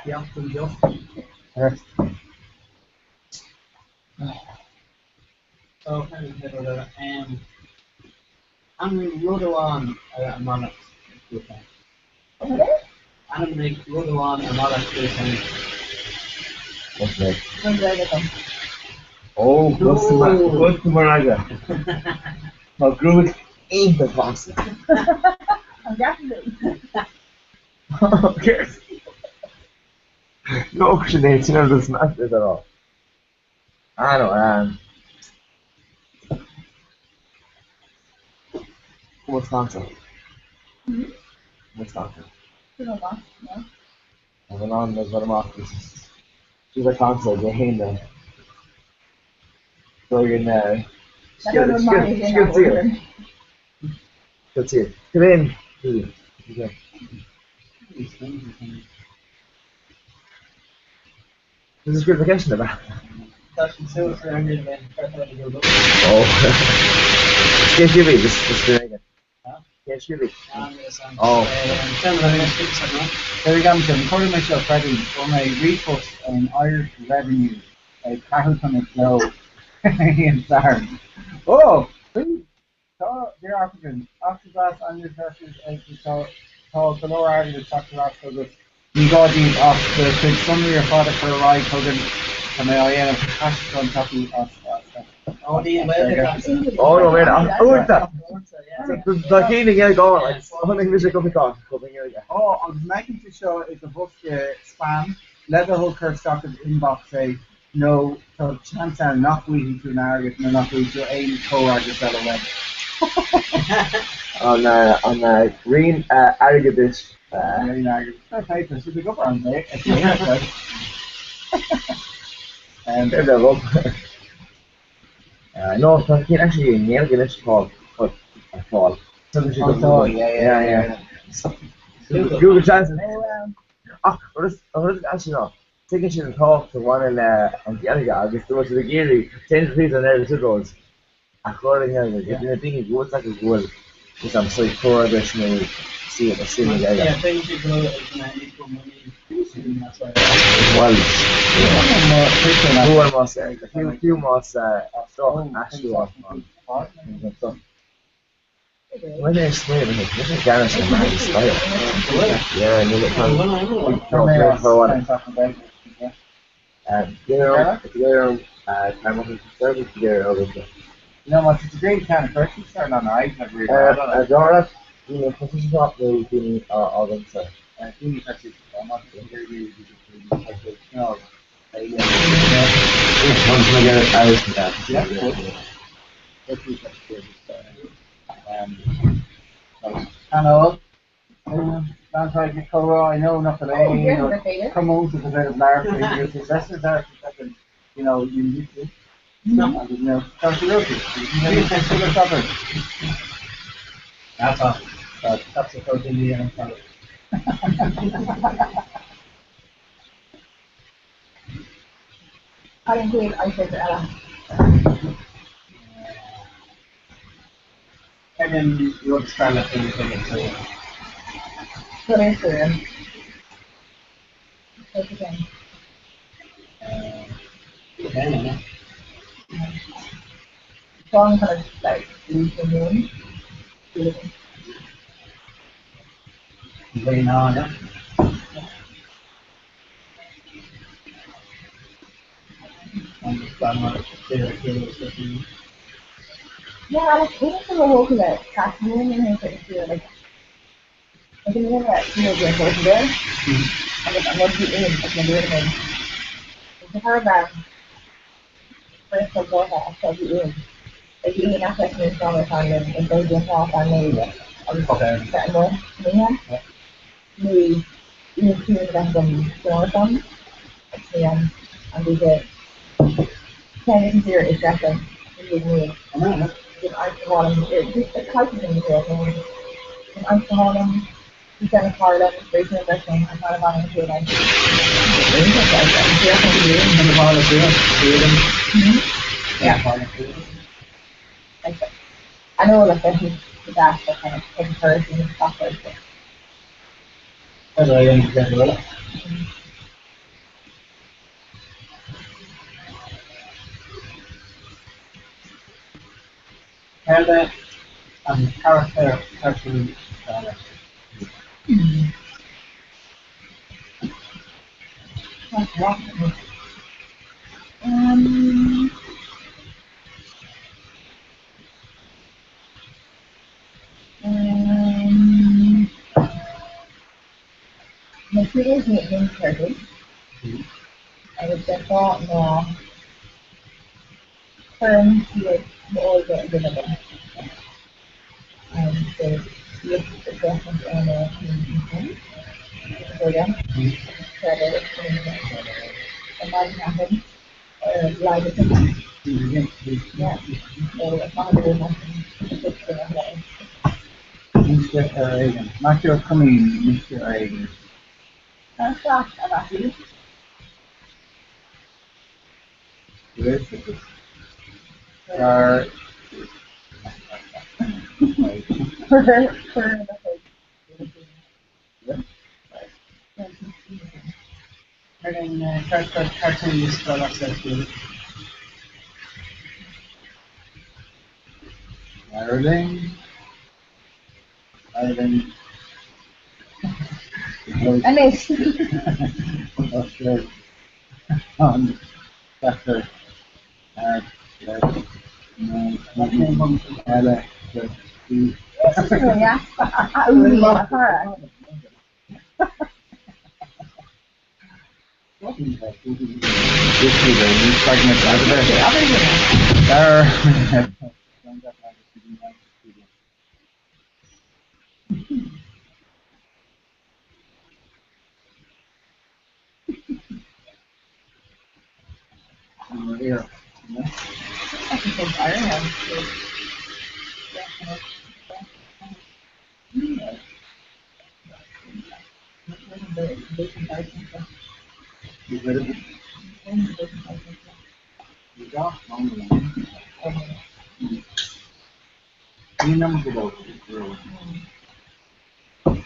Yeah, pretty good. So, I'm Rodowan, I'm on it. I'm make Rodowan, I'm on it. What's that? Oh, what's the Moraga? My groove ain't the boss. Okay. No oxygenation does not at all. I know, Wisconsin. Wisconsin. I'm on the bottom office. She's a console game then. So you're in there. Good see you. Good see you. Come in. Okay. This is good vacation about. Oh. Can't you read this again? Can't you read? Oh. There we go, I'm recording myself ready for my report on Irish revenue. A Carlton Flow in Sarn. Oh! So, dear Africans, Oxygas and your versus the lower area of the chapter after the Gaudies of the Quick Summary or Father for a Ride Hogan and I am Cash on top of Oh, no, man, I'm that. The healing is going, like, something music of the car. Oh, I was making to show is a book spam. Let the hooker stock of inbox say no, so chance are not leading to an arrogant, no, not leading to a co-artist that away. On green arrogant. Green arrogant. Okay, so should we go around there? No, I can't actually nail this called a fall. Yeah. Good chances. What is actually not? Taking shit and talk to one and the other guy, I guess there was the geary, 10 feet on every 2 goals. According to him, the thing is, what's like a goal? Because I'm so poor, there's no see it, see it. Yeah, things you go equal money. Well, who must a few must actually When they're swimming, this is Gareth and Maggie's style. Yeah, and you look for time of service there over there. You know what? It's a great kind of person. Starting on I've never really Dora, you know, this is not really doing all them stuff. I think it's actually almost interview. No, Once I get it, I was to that. yeah, that's good. Hello. That's like a Comhrá. I know not today. Come on to the bit of larping. Your successors are fucking, you know, you used to. No, you know, controversy. That's all. That's the code in the end. I include I said Ella. And then you'll describe that thing again. So there's the take again. Song kind of like losing moon. Very now, yeah. Yeah, I was even from a walk that Kathleen and her feel like I can hear that you know the person there. I'm going to be in, I'm going to do it again. It's a hard man. First of all, I'll be in. If you in after me from the time and go to half and maybe I'm starting more. Yeah. We you feel that them some and we get 10 here exactly. We need with alcohol and just the culture here and alcohol and we kind of hard up raising everything. I'm not about to do like yeah. I know like that kind of comparison and stuff like that. Hello, yeah. And character actually That's rock. My previous maintenance charges. I would get that more firm to it more than minimum. So with the preference on the community for them, credit and that happen live at the time. Yeah. So it's not really nothing to fix it away. Mr. Reagan. Not your coming, Mr. Reagan. That's that about you. For the and then cartoonist that's good. Ireland. I miss. Okay. That's it. Yeah. Comhrá. Here. I think Ireland.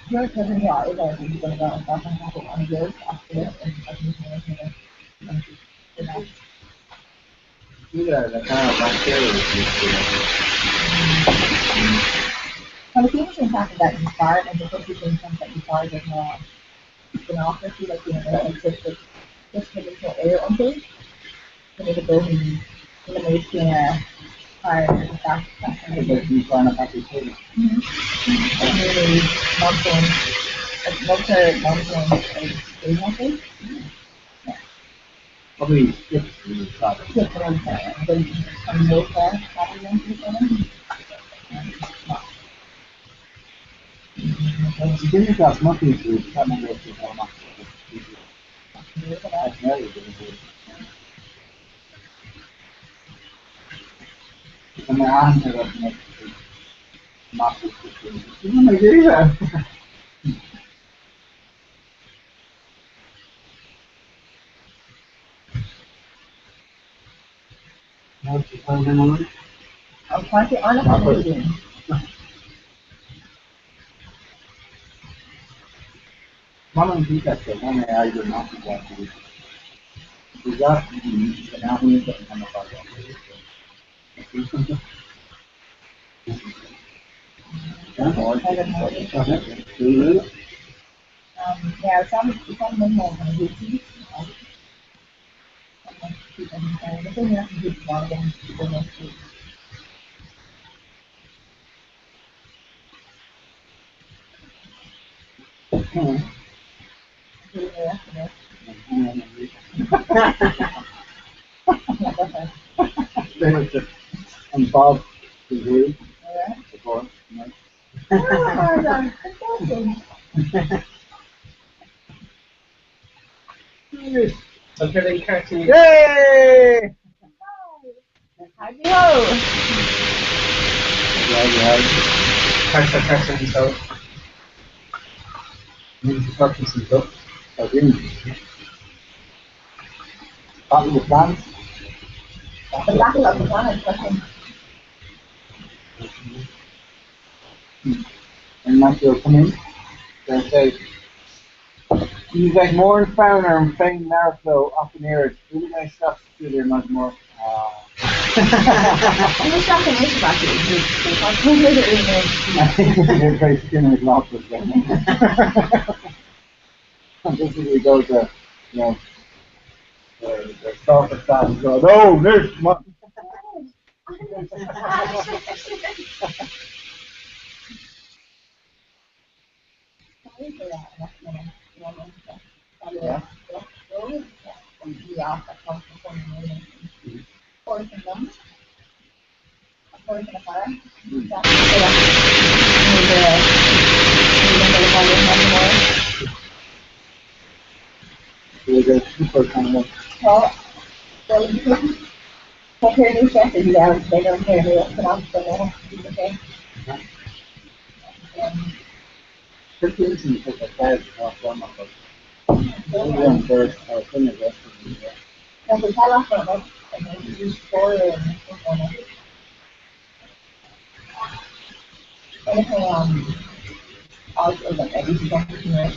Your cousin yeah, is going to go and talk on yours after this and I think The kind of bacteria something happened that you fired, and because you think something that you fired is more an offer to like like just making sure air on things. So they could go and make hire the staff. Because you find a happy too. And really monitoring, like monitoring nothing. Probably skips the travel. Yeah, but I'm saying, then I'm no fair, happening to them. You didn't have nothing to come and go to how much. That's very good. And my aunt had up next to massive situation. Oh my God. No, she found him already. I'm trying to honest with you. Mama and Pete said, Mama, I do not do that. We got the now we need to come about that. Yeah, some men have a routine. The thing is, you want them to go next week. And Bob is rude. Before. Okay, then cartoon. Yay! How'd you go? Cartoon, so. Need to talk to some stuff. I didn't. Part of the plans. The battle of the planet, And Michael come in. They say, he's like more in founder and playing Narflow up in here. It's really nice stuff to do there much more. I'm just talking to about I think they're very skinny lots of them. This is we go to, you know, the softer side and go, oh, there's my. Yeah. We're super kind of. Compared to Sheffield, yeah, they don't care who else else there. Okay. Just listen to the guys off one of us. One first, our thing is that. And we tell us from it, and then we use for it and anything, also like everything that we can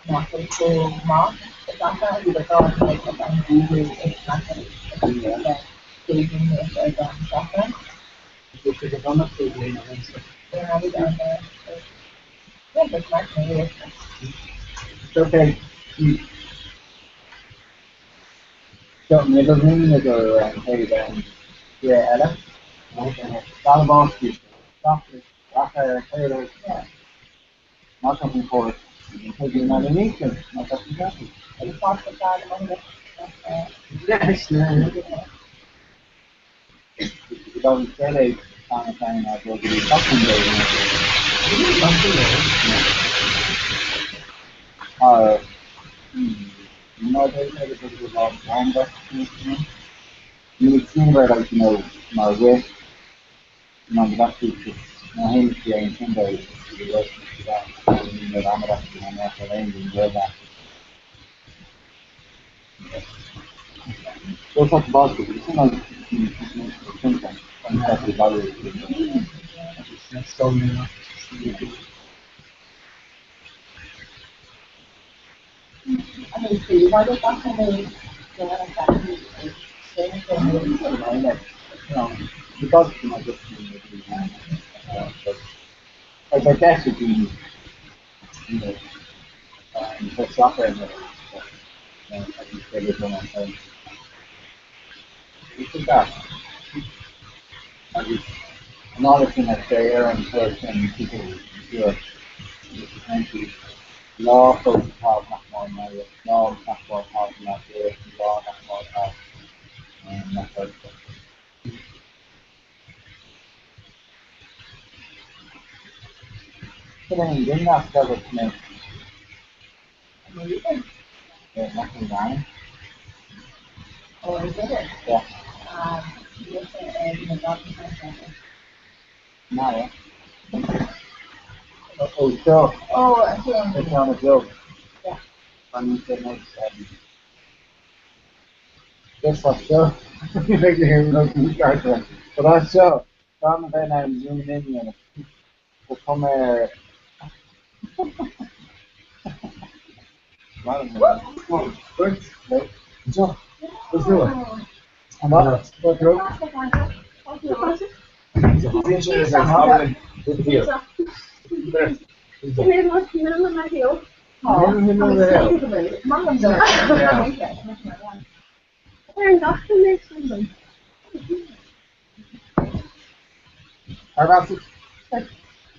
not so cool mark. It's not that we look on like a band it's not that staging with a software. We should have done it for the answer. Yeah, we done that. Yeah, but smart maybe It's okay. Don't middle name is or hey then. Yeah, Ella. All about you. Stop it. yeah. Not something for it. Because you're not an Asian. Not that exactly. It's not the side of the Yes, you don't say they kind of thing like you'll be something there. You know, they say that there's a lot of wrong you would seem where like, you know, my way, you know, but actually just, you know, him here in Timber is the rest of that. You know, I'm actually on that for landing where that. So talk about it. It's not something. I'm happy about it. That's so many. I mean, see, why the fuck can they go on and You know, because you know, just Like our guest would be, for soccer and I think they live on time. We think that. At least another thing that's there and first and people here is law folks have not more money, law not more have not there, law not more have and that sort of stuff. So then you didn't have to go with me. Nothing wrong. Oh, is it? Yeah. Yes, in the document. No, yeah. Oh, sure. Oh, okay. It's on a job. Yeah. On the next yes, for sure. You make the hair look like that. But also, from when I'm zooming in, will come here. Good. So, let's do it. And what? What through? That's it.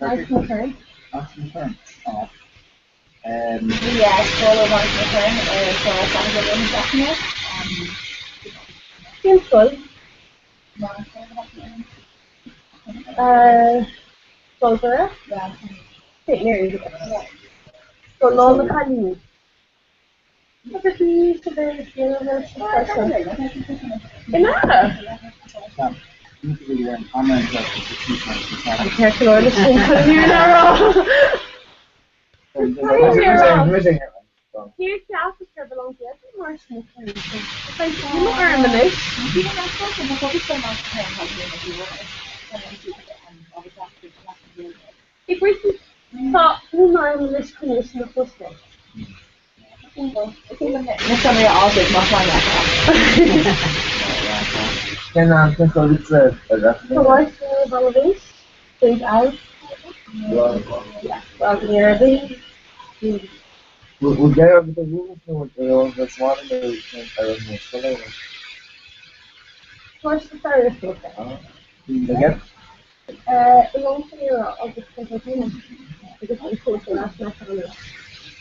Nice return. That's the turn. Yeah, solo one return, so I can't get any document. Seems good. Soldier. Yeah. Take near you. So long the honey. What if we to the university person? Inara. You can be there. I'm going to just I'm careful on the thing because you're not Here's the officer belongs to every Martian country. It's like, you know where I'm in this? If we thought we know I'm in this condition the first day. Next time you're all good, not trying that. Can so it's So what's the Bangladesh? Think out. Yeah. Well, nearly. We'll get over the rules and that's one of the What's the third book? Again? Belongs to Europe of the Constantine. Because I'm close to last night.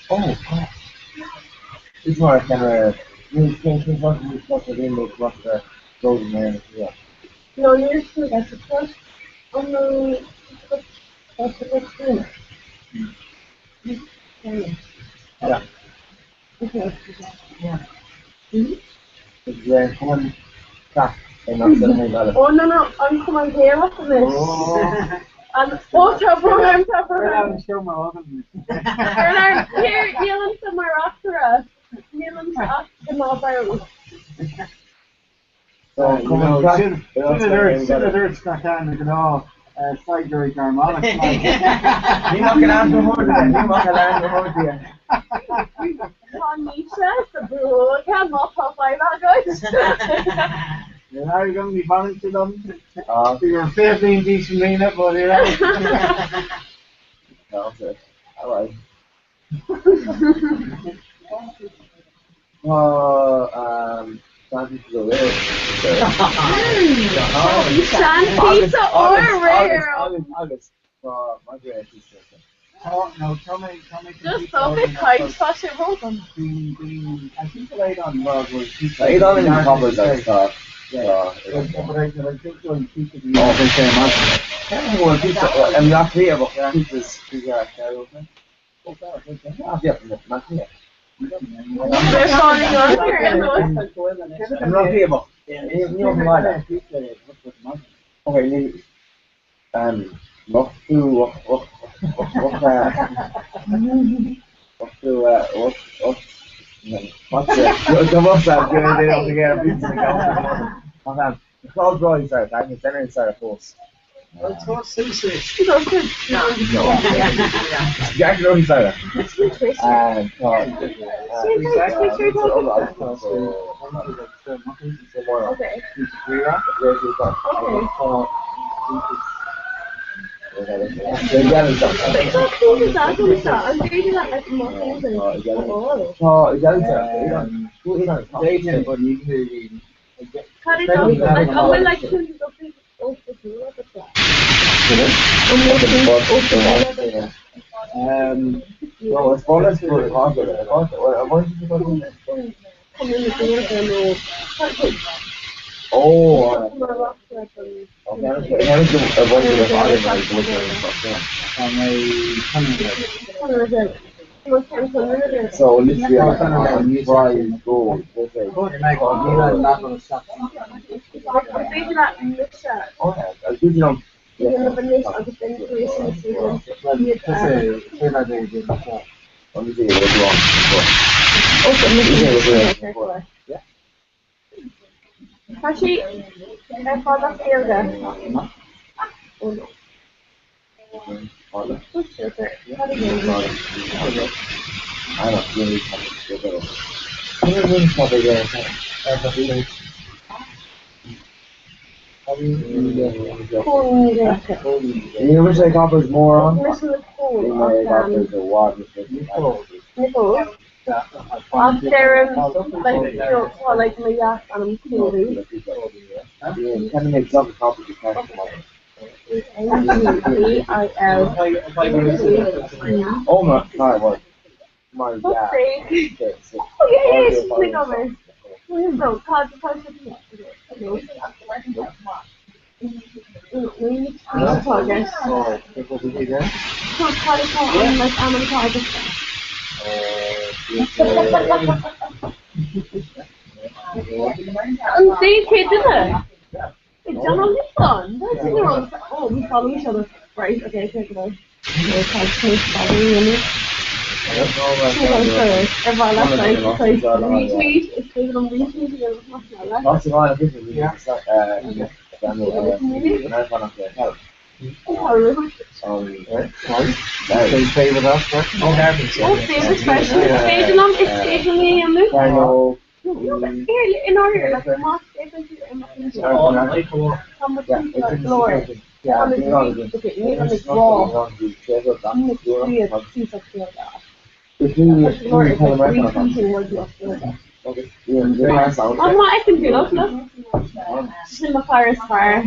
Oh, it's more kind of you can't think what you supposed to do make what the golden man yeah. No, you're true, that's the first on the that's the next thing. Yeah. Okay. Yeah. It's come on back and not telling me about it. Oh no, I'm coming here after this. Oh. And program. I'm sure my other Bernard, here, Neil to my Rockera. Neil to the Marlboro. So, come on back. Senators not down to know. Side Jerry Garmonic. You're not going to answer more than that. You're not going to answer more than that. Nisha, the bro, I can't not talk like that, guys. You're not going to be balanced to them. You're 15 decent minute, but you're out. No, that's it. Alright. Santi to the way. Pizza or rare? August. My great pizza. No, tell me. Just stop it, Kai. Sash it, hold on. I think the late on was pizza. I don't even cover that stuff. Yeah. But I think going pizza. Oh, they say much. I don't know pizza. I'm not here, but pizza's yeah, not here. They're falling on here. I'm not here, but you know okay, what what's it? What's that? They don't get a pizza. The cloud drawings are attacking the center inside a force. It's not sushi. No. Jack Rose inside. And Okay. No, it's bonus for the concert. Oh, so literally, Brian gold. I'll give you Actually, I thought that's the other. You wish I offers more on? Offers a what? Like my yacht and I'm cool. Kind of makes up a copy of oh my word. My God. Oh yeah, yeah, click over. No, cause progress. And they did it. It's done on this one. That's the one. Oh, we follow each other. Right, okay, take it out. Everyone last night, retweet, it's taken on retweet, That's the line of business. Favorite us, favorite special. It's staging me and Luke. In order, like, Mark, I can do that, look. She's in my car is fire.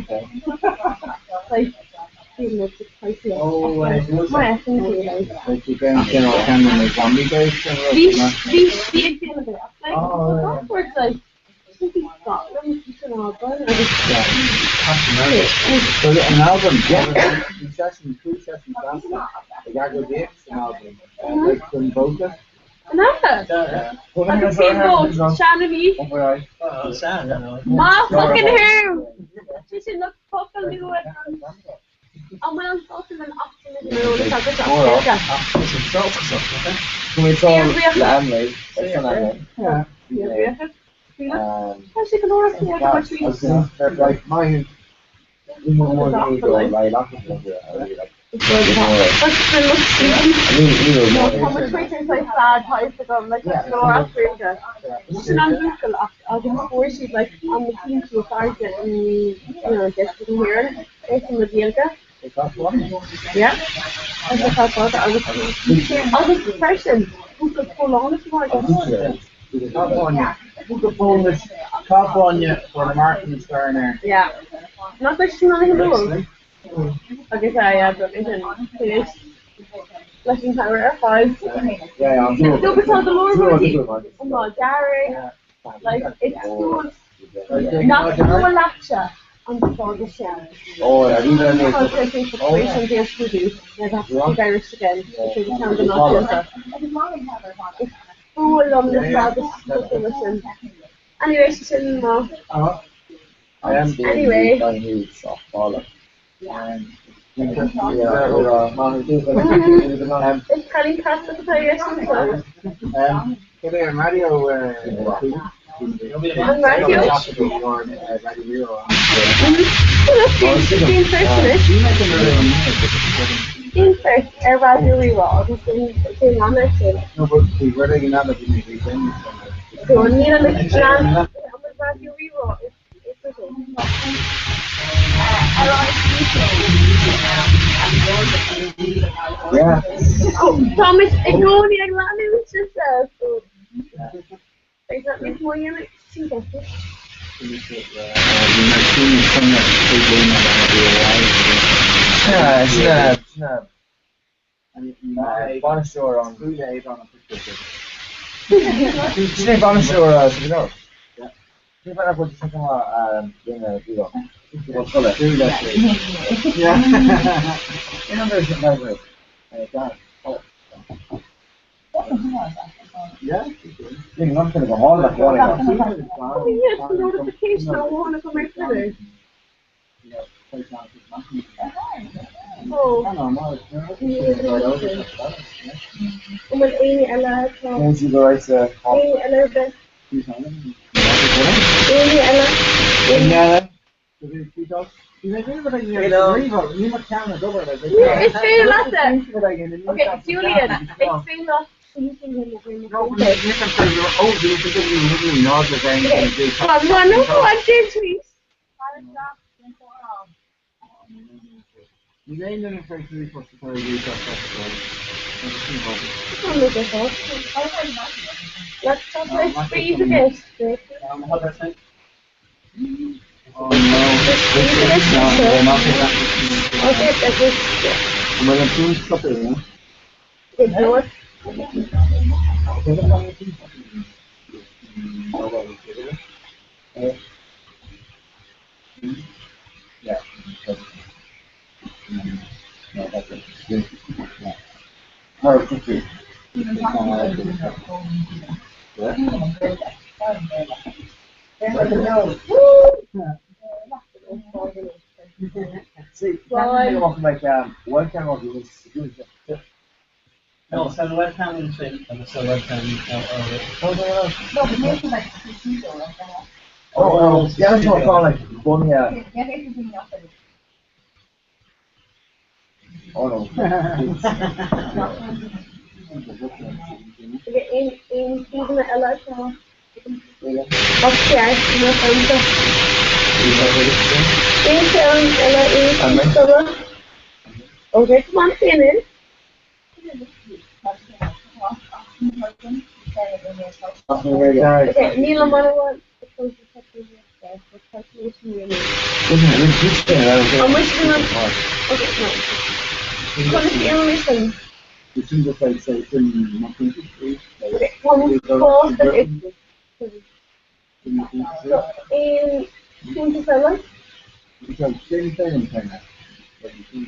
Like, my an album, yeah. Two sessions, faster. The Gaggles an album. Like from Boca. I can see both Shannon E. Ma fucking who? She should look fucking do it. I'm well talking an optimism. Can we talk landlady? Yeah. She can order like mine. How much waiting like sad type to go like Africa. She's not local. I'll give her 4 she's like on the team to a target and get to here. It's in the Bielka. Yeah. I just thought I was depression. Who could pull on if you want to Who could pull this top on you for the marketing star there? Yeah. Not that she's not even doing. Okay, sorry, but it's finished. Lesson power 5. Yeah, I'm doing it. The more oh my Gary. Like, it's good. Not to a lecture on the further shelf. Oh, yeah, you know because I think the patient has to do. They have to speak Irish again. Because it sounds not it's full on the further listen. Anyway, she's in anyway. It's kind of cast at the place. Mario, and Mario. Radio Reroll. He's been on there too. No, but we've already got another thing. So, we need a Radio Reroll. It's Yeah. Oh, Thomas, ignore the news just so. Is that like more you see that? Yeah, it's not. Bonashore on 2 days on a picture. Sine Bonashore, you know. Sine Bonashore put something in a deal. What color? Yeah. You know, there's a library. Yeah. You're not going to go home that morning. Oh, yes, the notification. I want to come out today. Oh. Well, Amy, Ella, Nancy, go right to Amy, Ella, Beth. Amy, Ella. Ella. It's fair enough then. Okay, Julian, it's fair enough. See, like one camera was No, so the webcam in between and the webcam No, but maybe like the studio, like that. oh, yeah, that's what I call like one, yeah. Yeah, everything else. Oh no. Okay, come on, finish. Okay, Neil, what? How much do you want? Okay, no. How much do you listen? It's in the face, so it's in my country. Okay, how much cost it? So, in 27? Because same thing in China. But you can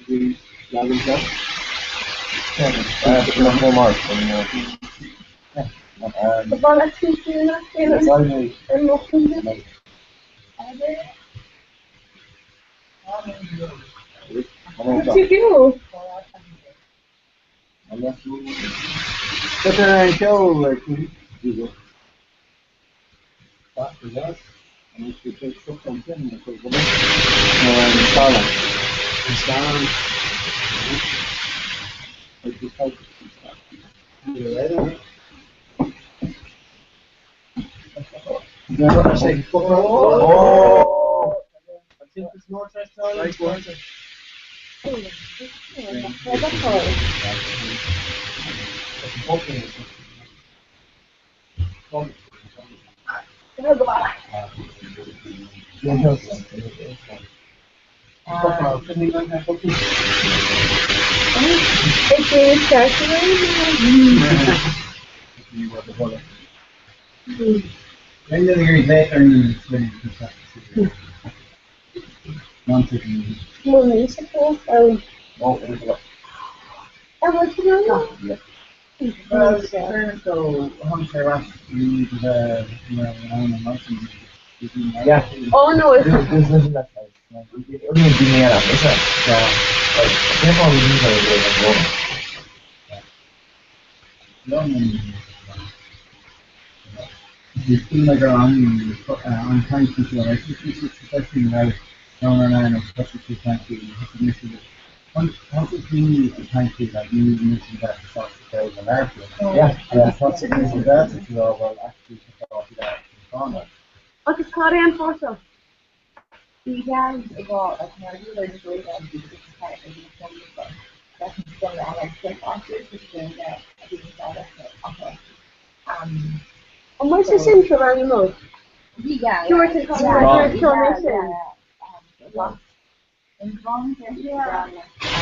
do level stuff. Yeah, but no more. The ball at 2 Yes, I know. and nothing. What you do? But I show like you what is that? And if you take something in the install it. Install it. Like this type of stuff. I say, oh! I think it's more like one. When the years later, and 20%. Non-second. Well, so Hunter asked me to yeah. Oh no, it's this isn't that place. It means Indiana, isn't it? Yeah. Like, I can't probably use it you feel like on time consideration, especially now, down and I know, especially thank you, once it's been a thank you, like you mentioned that the shots of the airfield. Yeah. Yeah, once it is that, if you are well, actually, to follow that, what is Korean for? Vegan, ik wil het naar die leuk doen en die is het die van dat is dan wel een stuk afjes, dus dan die is al dat And what's the central animal? vegan. You were to come back What? In wrong, yeah.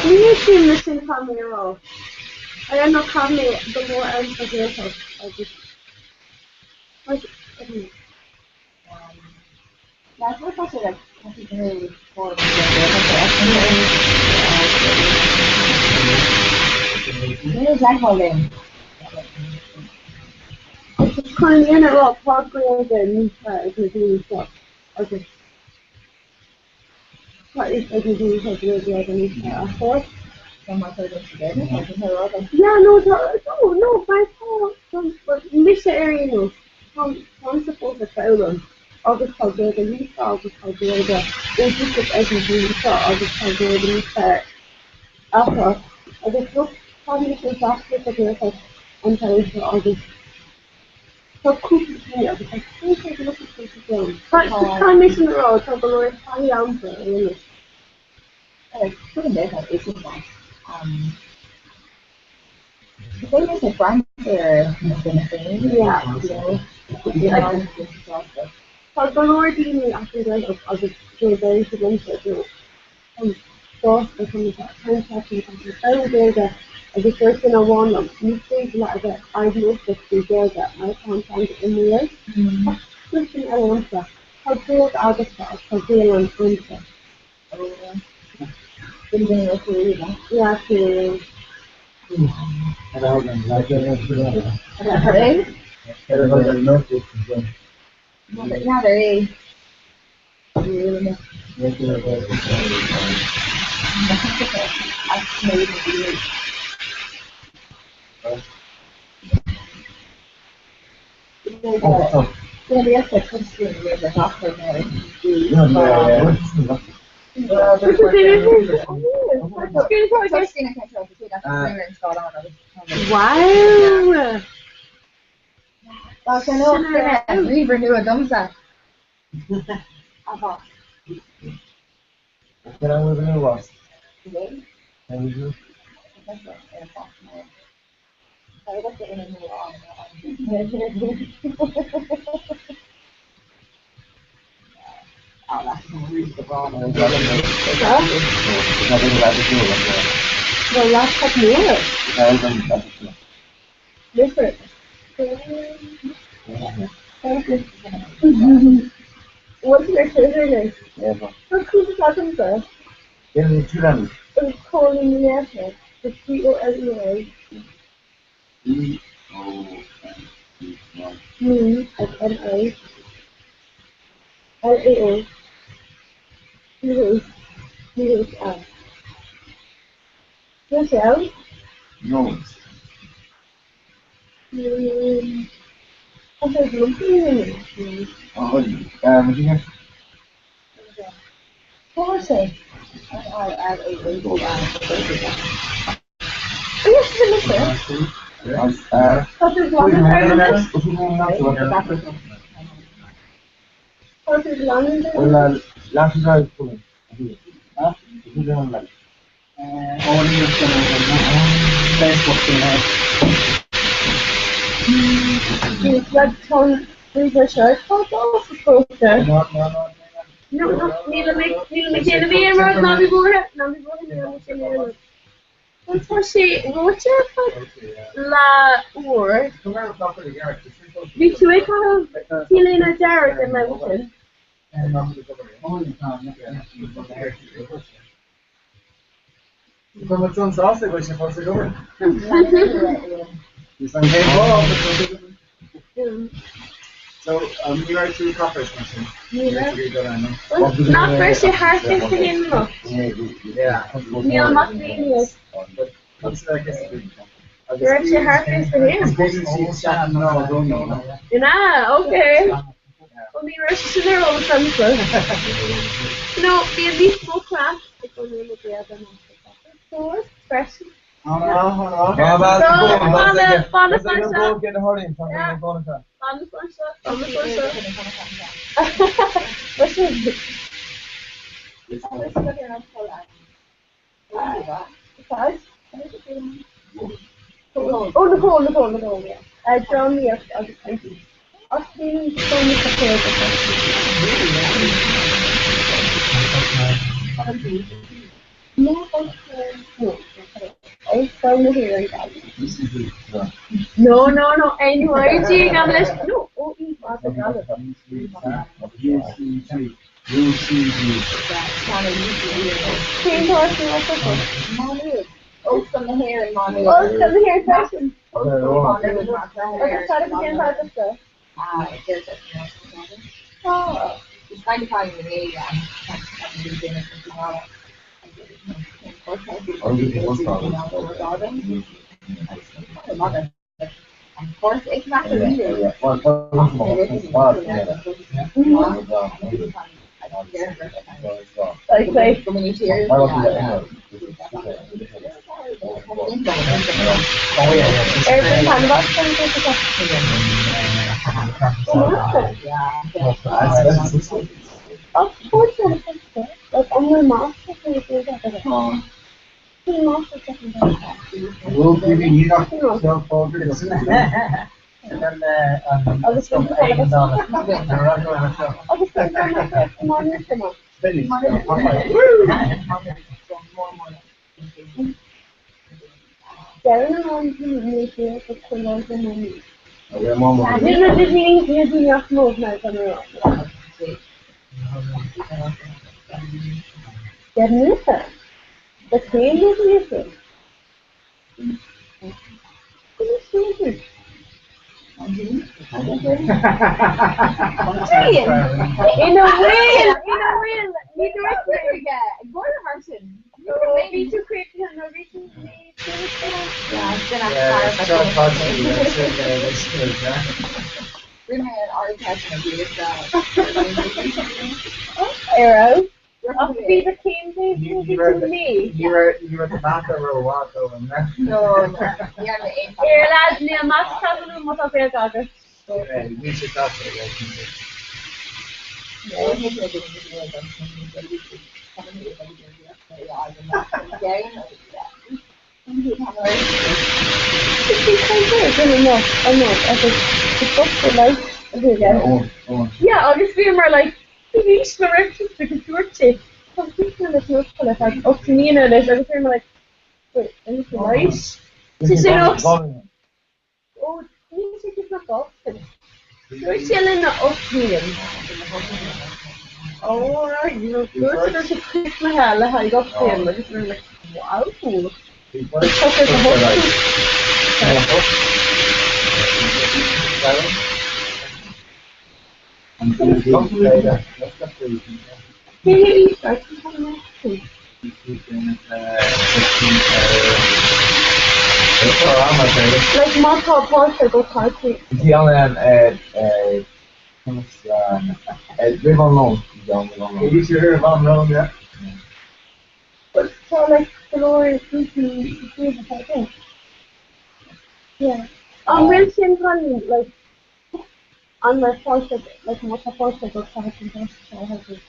You see missing family role. I don't know how many the more ends of yourself. I just like that's what I said, like, I think really for the it's kind of in a lot popular than I can do stuff. Okay. What is I can do stuff really like a horse? so much of it together. Yeah, no, by far, but this area, no. From suppose the phone. August how good the leaf, August how good the just as I can do August how good the leaf after. I just look probably the after the girl until August. So cool to see it because I think I look at this again. But the time is in the road, so the Lord high down for it. Like, put better is it like, the thing is the front there has been a thing. Yeah. So the Lord gave me after like I was doing very convinced so the kind of talking I was there that I was first in a one of you think like that I know that they there that I can't find it in the list. Listen, I want that. How good are the stars? How good on Wednesday? Yeah, to Now there is. Really a question with the doctor there. Wow! Well, I know we renew a dumb set. Can I move in a loss? Today? Can we do? I got the interview on. Oh, that's unreasonable. The last couple years. Different. What's your favorite name? How cool is that number? It's called in the airport. The COLEA. SNA. LAO. UHL. Yourself? No. I said, looking. What was it? Yes, it's a What is London? Last night, huh? Only if Facebook Is that on the shirt photos? No, neither me can be in road, not before it. What's for she? What's your la or? Be two a kind of feeling a Jared in my vision. Come on, sauce, go się posygować. So, you are two coffees, Not first your heart is to him, look. Yeah. Neil must be in here. First your heart is to him. Yeah, okay. Well, me rush to their own son, so. No, be a beast full class. It's only look at them. So, fresh. Oh, Nicole, yeah. John, yes, I'll just thank you. I'll see so much of I found the hearing No, NYG, I'm listening. No, OE, Same person, what's the one? Oaks on the hair and Monday. Oaks on the hair session. Oaks on the side of the same part of stuff. There's a oh, it's kind of calling the name. Of course, it's not the leader. Like, so many tears. every time about of course, like on my master, We'll give you self-focus. And then I was going to Aiden's on it. I was going to come on. Darren on to make it for colors and money. You do not know now, Darren, the same is it. In a way, need to Gordon Harson. maybe too quick and no reason. Yeah, it's gonna Women are attaching Arrow. Be the king, You were the back of a walk over there. No. You're the eight. Here, lads, Neil, Max, have a look up here, Dagger. We should talk about it. Yeah, obviously we're like, these directions because you're taking something on the field like up to me and others. Obviously we're like, wait, anything right? She said, oh, you think it's not up? You're telling the up to me. Oh, right, you're good. There's a quick mahal, how you got to him. I just like, wow, cool. Like my top horse, I go party. The only live on loan. You should hear about Rome, yeah. But so like glory, yeah. We'll send one like on my horse, like my top horse, I go party. So I have to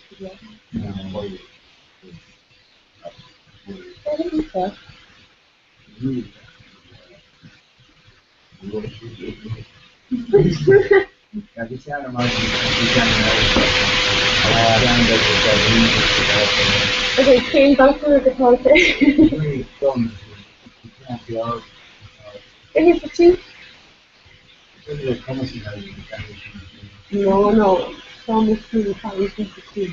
Okay, came back to the party. Any for two? No. Thomas two, probably two.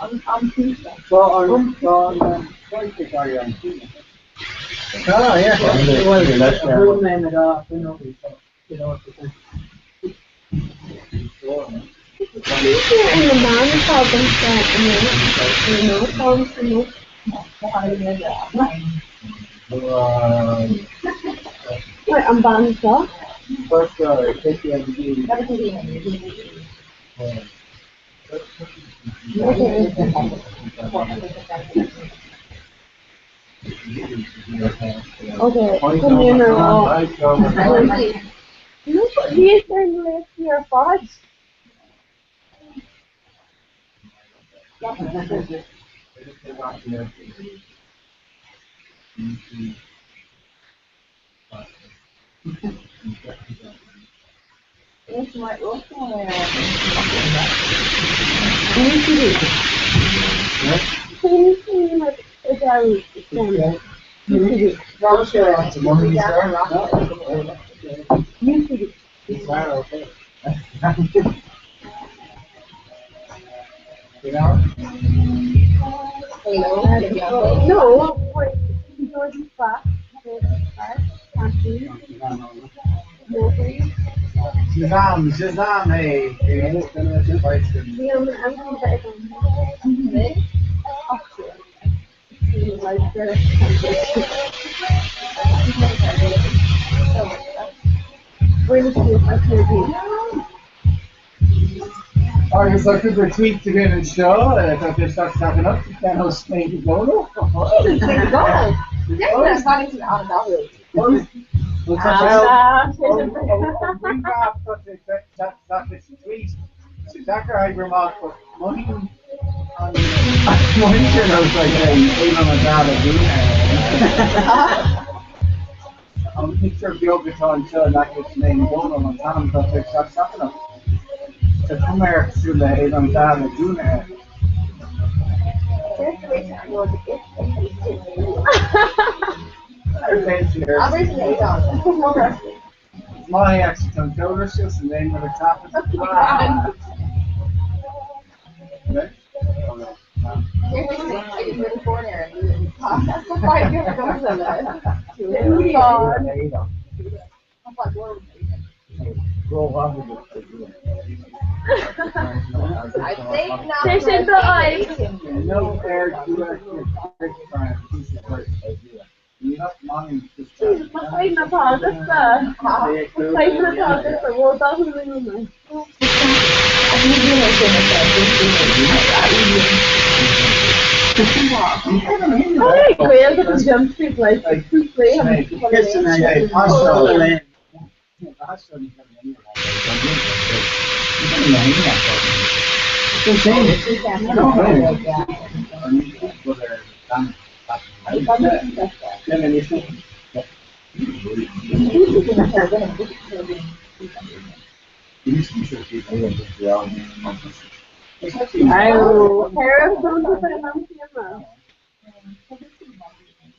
I'm Tuesday. So on Thursday, are you on Tuesday? Oh, yeah. That's A good name at all, you know. En de maand valt dan Wait, I'm banned so. First, take the MD. Okay, kom hier nou. Wie is er nu hier vast? It's my also No, wait. George Fox. Shazam, hey, Oh, you're such a good tweet to get in the show, and I thought they start stacking up, you can't host Snake and Bono. Dr. Ibermont put money on money and I was like, hey, on my dad, I'm a picture of the Ogaton show and that gets named Bono on Tom, but they start stacking up. So come here to the Avon Dad and do that. My accident Jonas just the name of the topic. No air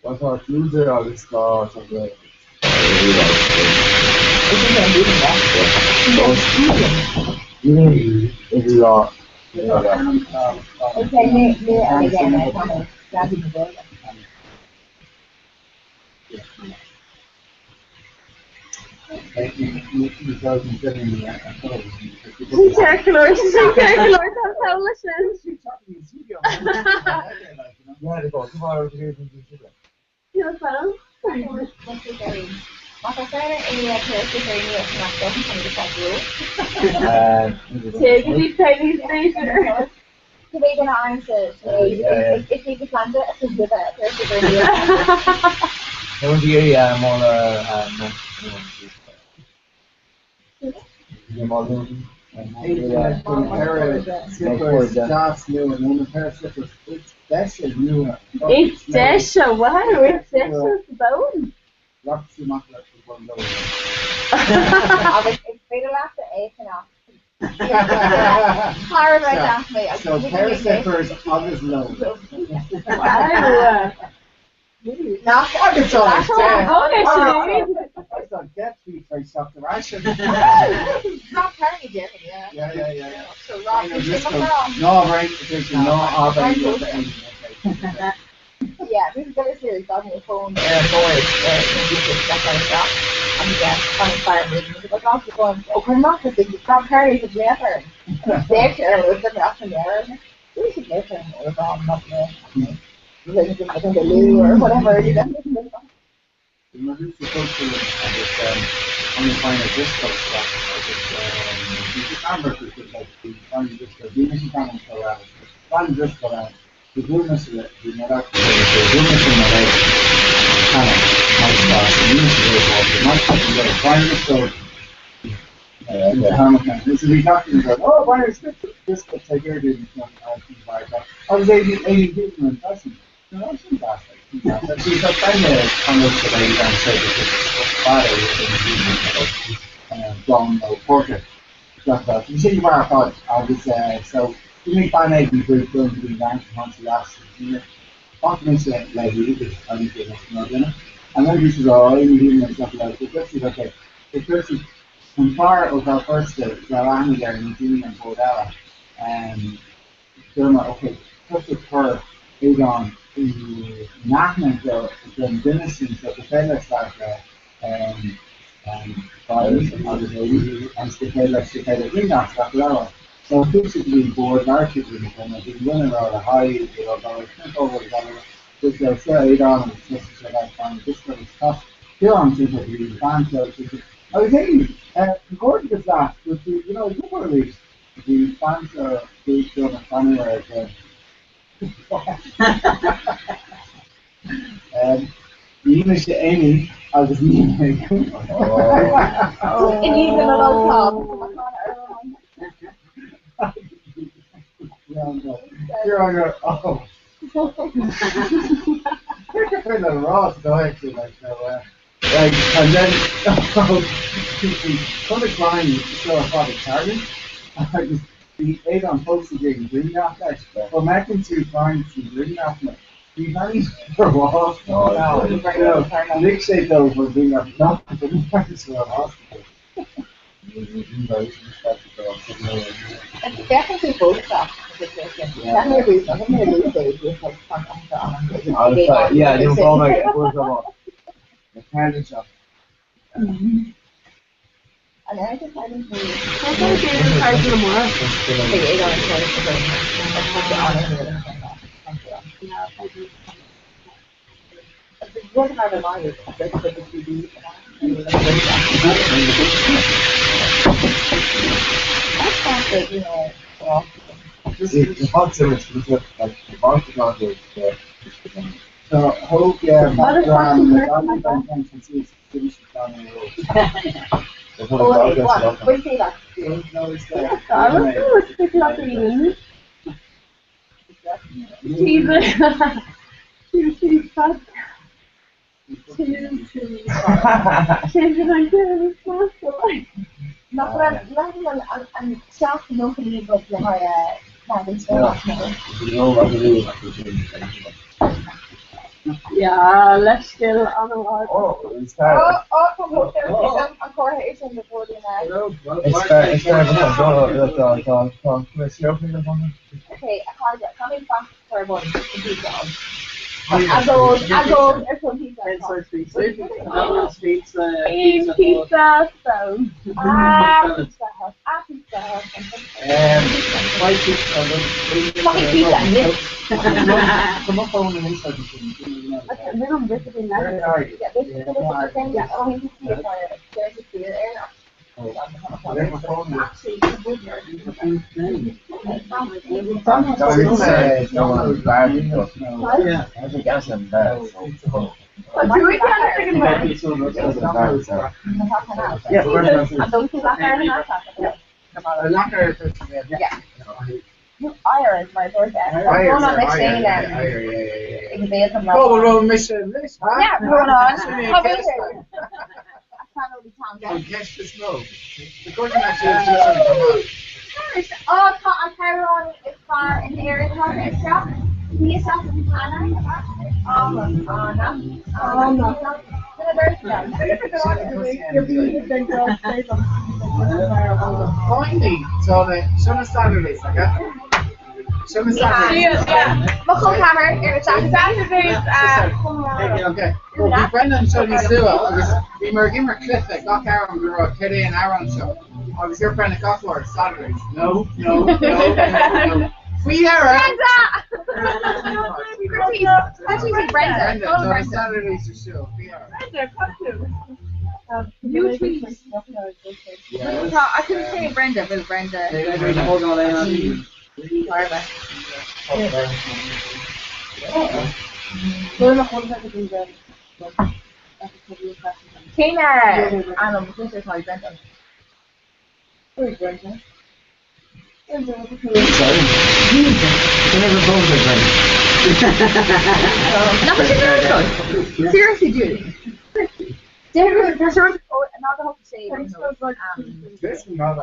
What's our loser of the stars of the It's Desha, wow, it's Desha's bone. So Paris Zippers on his nose. Wow. I can tell I'd get to try stop the ration. Rob Perry did it, yeah. Yeah. So Rob, You know, you just take go, him around. no, right, there's no other Yeah, this is very serious. Got me a phone there, boys, that kind of stuff. And again, kind of fire moving. But also going, oh, we're not the big Rob Perry is never. They're sure, we're going to ask them there. We should get him, or Rob, not there. I think they Lou or whatever, you know. You know, who's supposed to only find a disco stuff? You can't work with like the find disco. You can't go out. Find disco out. The goodness of it, the goodness in the life, kind of nice class. The goodness of it, the nice stuff you got to find disco. So we got to go, oh, why is disco? Take your dude and buy that. I was 80 people in person. No, that's fantastic. She's a kind of the lady downstairs because it's father blonde portrait. You see where I thought I was so you make fine egg and food going to be rank once the last year. Confidence like we did I need to know dinner. And then this is all in the and stuff like that. This is okay. The first is from far of our first Ravani there in New Zealand and Bordella and Derma, okay, first of her is on nachmen the dynasty so the fellas like fathers and other ladies and the fellas to kind of bring that stuff lower. So basically board marketing and I've been running around a high, you know, about over the just go straight on and just so that find this kind of stuff. Here on things like the fan shows. I was thinking, according to that, with the, you know, a couple of weeks, the fans are doing funny where the English to Amy, I was meaning. Oh. And even a little top. You're on your, oh. You're kind of raw, so actually, like, so, like, and then, from the climb, you saw a father Charlie. I just, he ate on posted getting green after that. But making two clients and green after he managed for a while. Oh, no. Nick said though, for being up, not for the managed for a hospital. And definitely both stuff. Definitely lose. I think they lose those with like contact on. Yeah, you know, like it was about the candy shop. And then I just had to do. That's what I did in the car tomorrow. They ate on it twice a day. Yeah, I do. It wasn't out of mind. It's like the TV. That's something, you know, well. The box image was like the box is not the. So hope only by can see it's finished down the road. We see that. No, it's like. I was going to stick it up in the she's fat. She's like, I'm shocked nobody but the yeah, let's still on a lot. Oh, it's from what they're saying, I'm coordinating before the night. Okay, coming back for one, pizza. I go, there's some pizza. Inside Street. Pizza, so. Pizza Hut. My pizza. Fucking pizza, Come up on the inside. That's a little bit of a nice. Yeah, this is the thing. Yeah, oh, you can see it there's a beer there. Actually, it's a good word. But do we kind of figure out? Yeah, And those two lacquer and not lacquer. Yeah. Ira is my birthday. I'm going on next day then. It can be at the oh, well, Miss Liz, huh? Yeah, going on. How big is it? I can't really count that. Guess the snow. The question actually is just Oh, I carry on. It's far in the area. It's Yes, Finally, so the Saturdays, okay? Show Saturdays. Comhrá ar Saturdays Okay. Well, we Brendan showed me Sue. We were giving her cliff at Gawk Aaron, we were a Kitty and Aaron show. I was your friend at Gawk for Saturdays. No. We are. Brenda. So Saturdays to show. We are. I couldn't say Brenda, but Brenda. Tina! I don't know, who's called Brenda? Who's Brenda? Seriously, Judy. There's sort of another hope to say. This is not a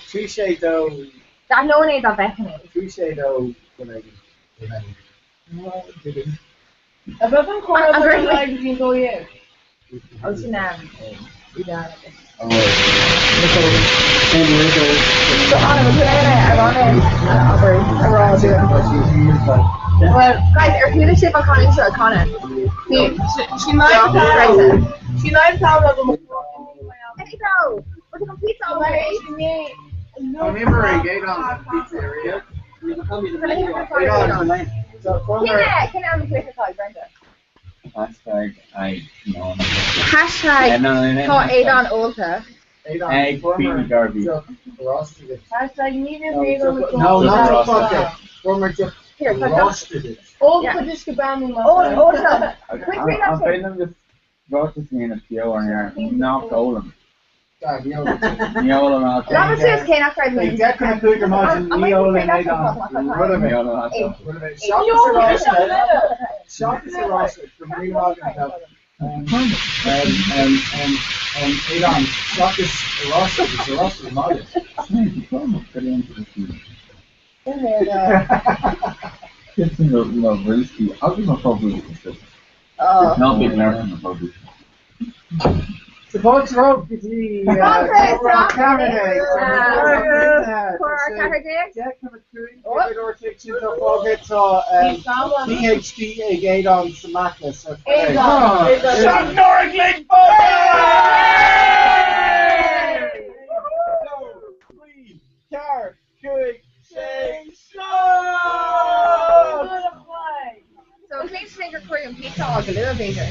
Appreciate though. I know it that back in it. Appreciate though. When I I'm very glad you can go here. I was in yeah. So Anna, was well, guys, if you ship a Connor to a Connor, she might have them. Hey, go. We're gonna pizza all day. I remember I gave on the pizza area. Can I have a Twitter called Brenda? Hashtag I know. Hashtag call Adon Olta. Egg bean Derby. Hashtag neither Adon Olta. No, not fuck it. Former just here, roasted it. Olta just geband me. Olta. Quick, I'm feeling just roasted me in a pure here. Not golden. Neola out there. That says Kane after the Like that kind of quick imagine Neola and Adon. Shop is a roasted from Adon. Adon, shop is a roasted. It's a roasted model. It's in the whiskey. I'll give my probably. Not big nerve in the probably. Support Rob for our candidate. For our candidate? Yeah, come through. Give it or take you to forget PhD again on Samakis. Sean Norgling! Three, car, quick, so please think of Korean pizza or Galera Baker.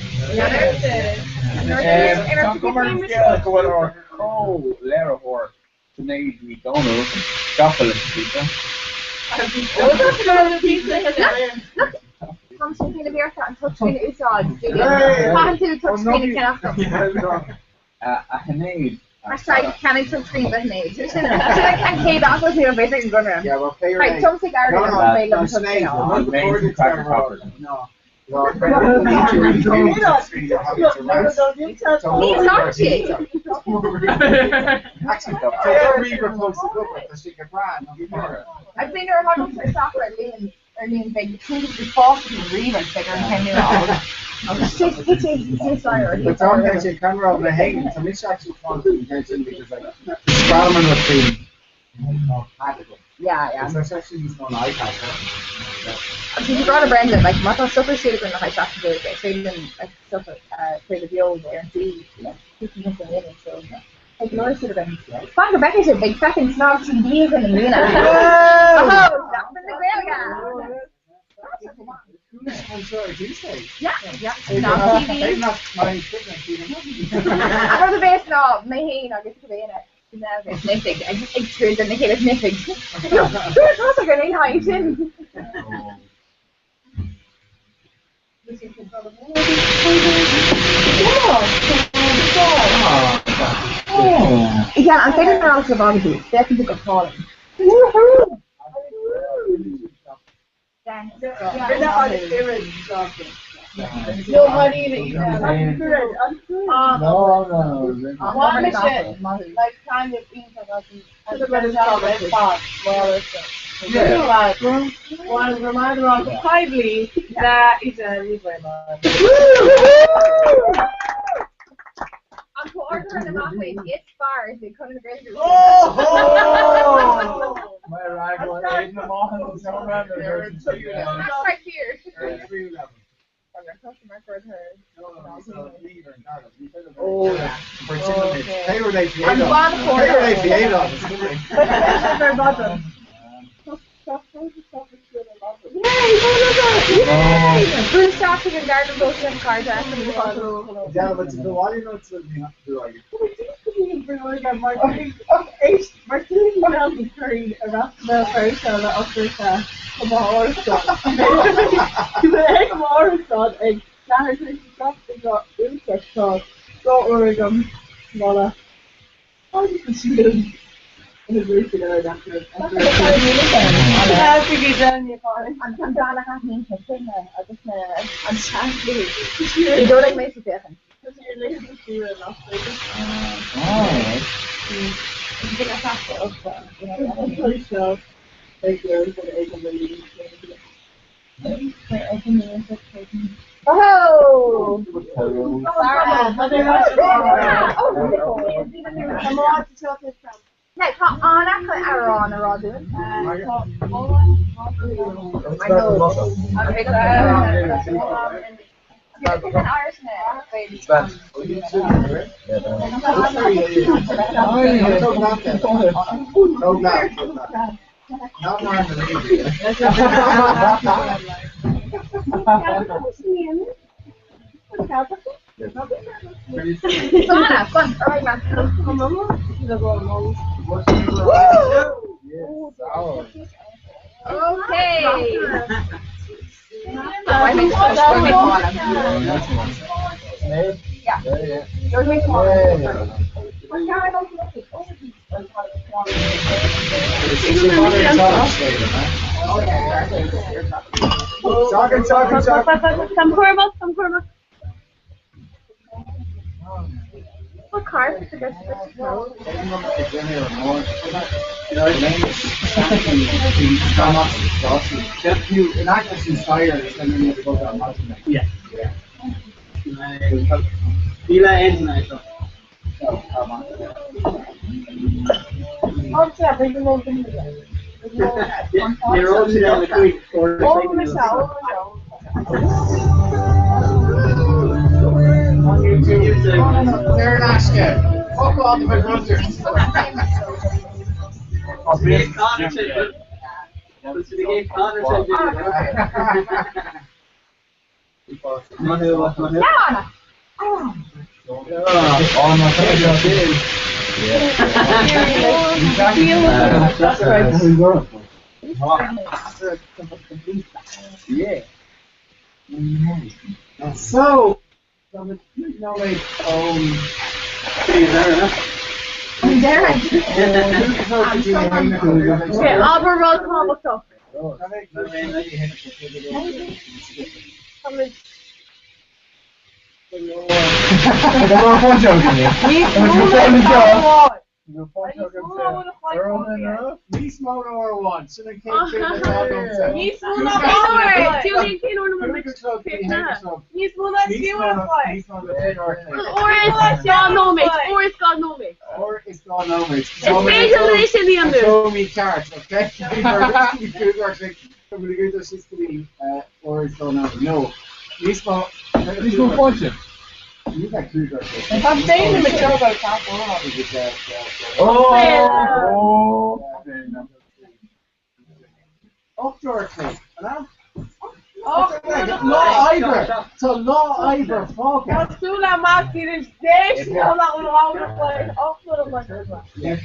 Going or cold layer or tonight we don't know. Chocolate pizza. Look, come something to be our and touch screen outside. Can't do touch screen after. I need. Hashtag canning touch screen with me. So I can't pay that was your basic gun room. Yeah, we'll pay your right, some cigar No. He's not cheap. Actually, they're re-replaced the good one, the secret brand. I've been there 100% software lean big. The boss is really bigger than 10 years old. But don't get you camera over the hanging. So this actually fun to get in because like Spider-Man was being yeah. It's actually used on iPad. So you brought a brand that like Martha Super should have been the high shot to do it. So even like stuff for the deal there and see, keeping something in it. So like Laura should have been. Fuck, Rebecca's a big fucking snob CDs in the moon. Oh, that's in the grail guy. I'm sorry, Tuesday. Yeah. No, TV. Not my fitness. I know the best knob. My hand, I get to be in it. No, it's nifig. I just extrude and they hit it nifig. It's also going to height in. Yeah, I'm thinking around the body boots. Definitely got falling. Then, No money to eat. I'm good. One mission, like kind of eating and the red spot, well, Yeah. one reminder of kindly that is a libre man. I'm to order in the market 8 bars. They come in the grocery. My rival, 8 in the morning, so around the That's right here. I'm a customer for her. Oh, yeah. Pay where they pay I'm on. one for Pay where they pay on. Very bottom. Yay! Food shopping and garden boats and car dress and the photo. Yeah, but the why you know it's you have to do like Martin Brown is very irrational person of this Comhrá. You will Comhrá and now he's something got interest so don't worry them. Mala. How do you see them? In the roof together after I'm done. I have me kitchen. I just I'm happy. You don't like my situation. oh. I think I have to so thank you for the 8 Oh! No, on actually are on a raw doing. I know. It's an Irish Not more on the radio. Sana, fun. Alright, man. Okay. Why make yeah. Yours makes Some horrible. What car is this? In access inspired, and then you have to go down mountain. Yeah. Vila engine, I thought. You're all down the creek for They're not scared. Fuck all the hunters. So, you know, like, Okay, Albert Road comic stuff. Nice mono or one. So they can't say the dog on Níos mó set. na bhór, túlín cin orna mu Níos mó na fiúna fáid. Or it's got no mix. Or it's gone over. It's It's in the under. show me cards, okay? I'm gonna go to this to be or it's gone over. No. Nismo function. You got Kruger. I'm saying the mature about top Offshore thing, hello? Law Ivor. So Law Ivor focus. That's too la más tienes de no la una play. Off little like Yeah.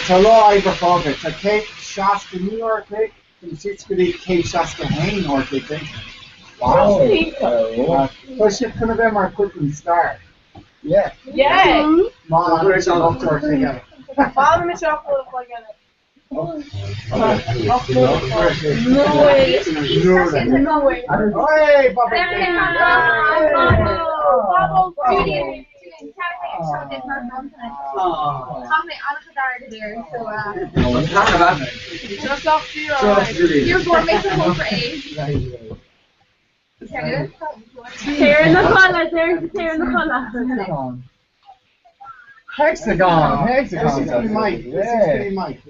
So Law Ivor focus. So Kate Shasta New York, from 6 to 8 Kate Shasta Hain or they think. Wow. So she could have been our cooking star. Yeah. Yeah. Mom, we're offshore together. Follow me chocolate like No way. No way. Hey, Bobby! You're going to make some home for A. Tear in the collar, tear in the collar. Hexagon! Hexagon! Mike. This is Mike.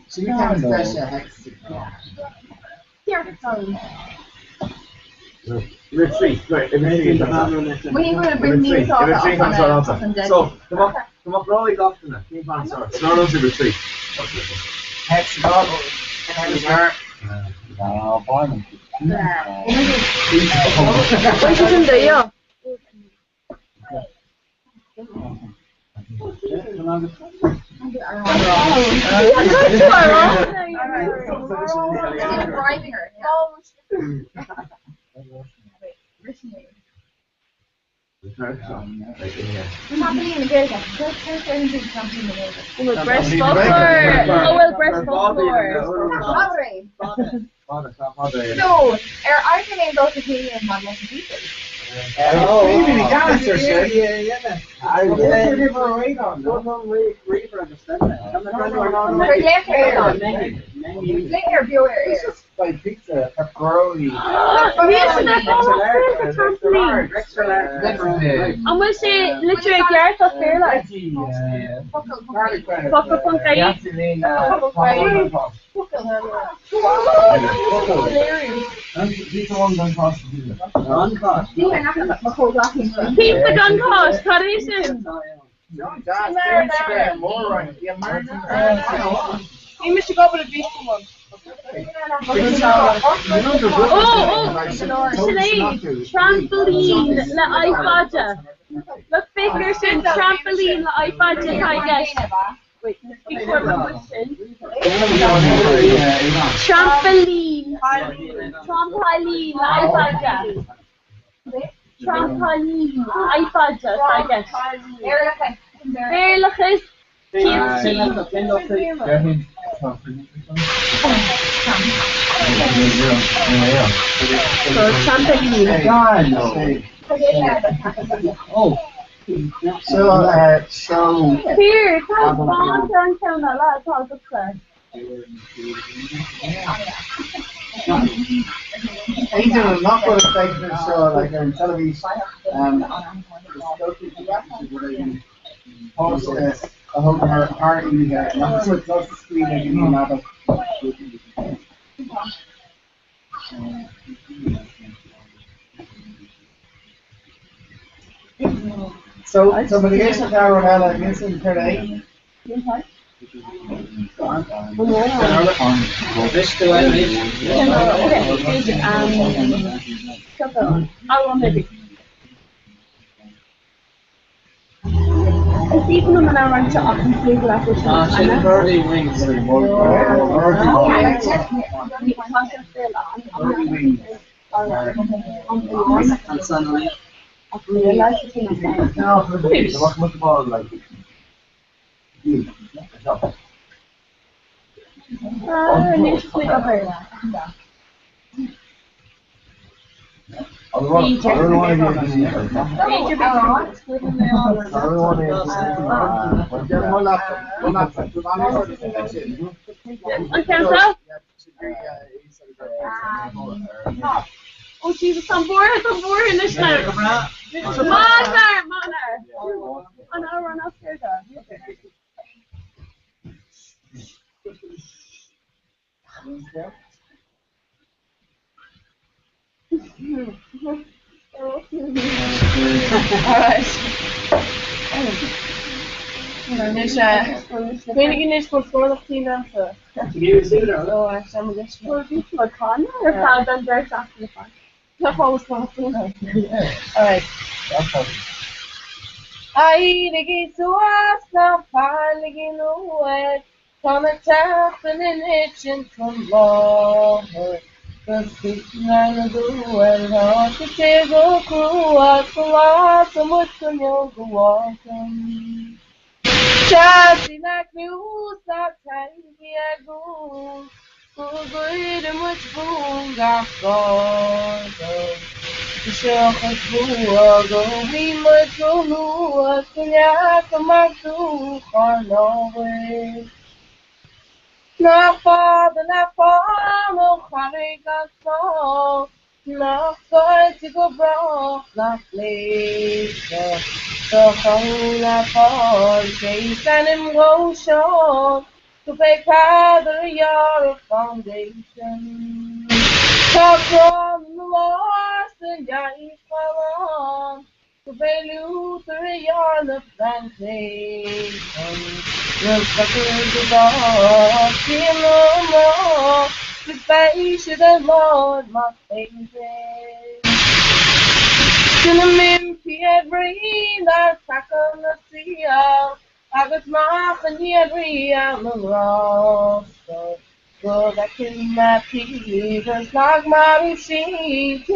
So we can't flash a hexagon. Retreat, right, retreat. When you going to bring me to So, come up, roll it off to that. Keep on, sorry. It's not on to retreat. Hexagon. bribing her. Breast folklore. No, I can name those opinions on most people. Maybe the answer, sir. Later, viewer. It's just like pizza, pepperoni. I'm going to say literally Gareth of Fairlight. Fuck up on Kayi. Keep the gun cost, tradition. You must go with a beast one. Sinead, trampoline, la iPadja. Look, figure some trampoline, la iPadja, I guess. Wait, before my question. Trampoline, la iPadja. Trampoline, iPadja, I guess. Eerlijk is, So trampoline. So, Here, come on, downtown, a lot of talk of class. Angel, I'm not going to take this show like on television. Post this. I hope her party here. Not so it's off the screen and you know that. So for the case of Caroline, it's in today. It's even when I run to up and sleep like this. Oh Jesus, I'm bored in this time. Mother! Oh no, run upstairs. Dus weet ik niet voor voordat die mensen. Oh, samen dus voor die voor kan. Er gaat dan direct achter de van. Dat was gewoon doen. Alright. Ai, de que suas na pale no é. Come tapping and itching from love. None do well not to go crew at the last so much on your go walking. Chassis like news that time here go. Go good and much boom got gone. The shock of go we much go low. Kaya kamagdo for Norway. Nach Farbe, nach Form, och harrigas små. Nach sollte gebraucht, nach Leben. Doch ohne Vollface and emotion. To make harder your foundation. Talk from the lost and I fall on. To value your the plantation. Look back in the dark, feel no more. The face of the Lord, my favorite. Cinnamon, every last crack on the sea. I got my and every I'm lost. Go back in my peers, like my receipt.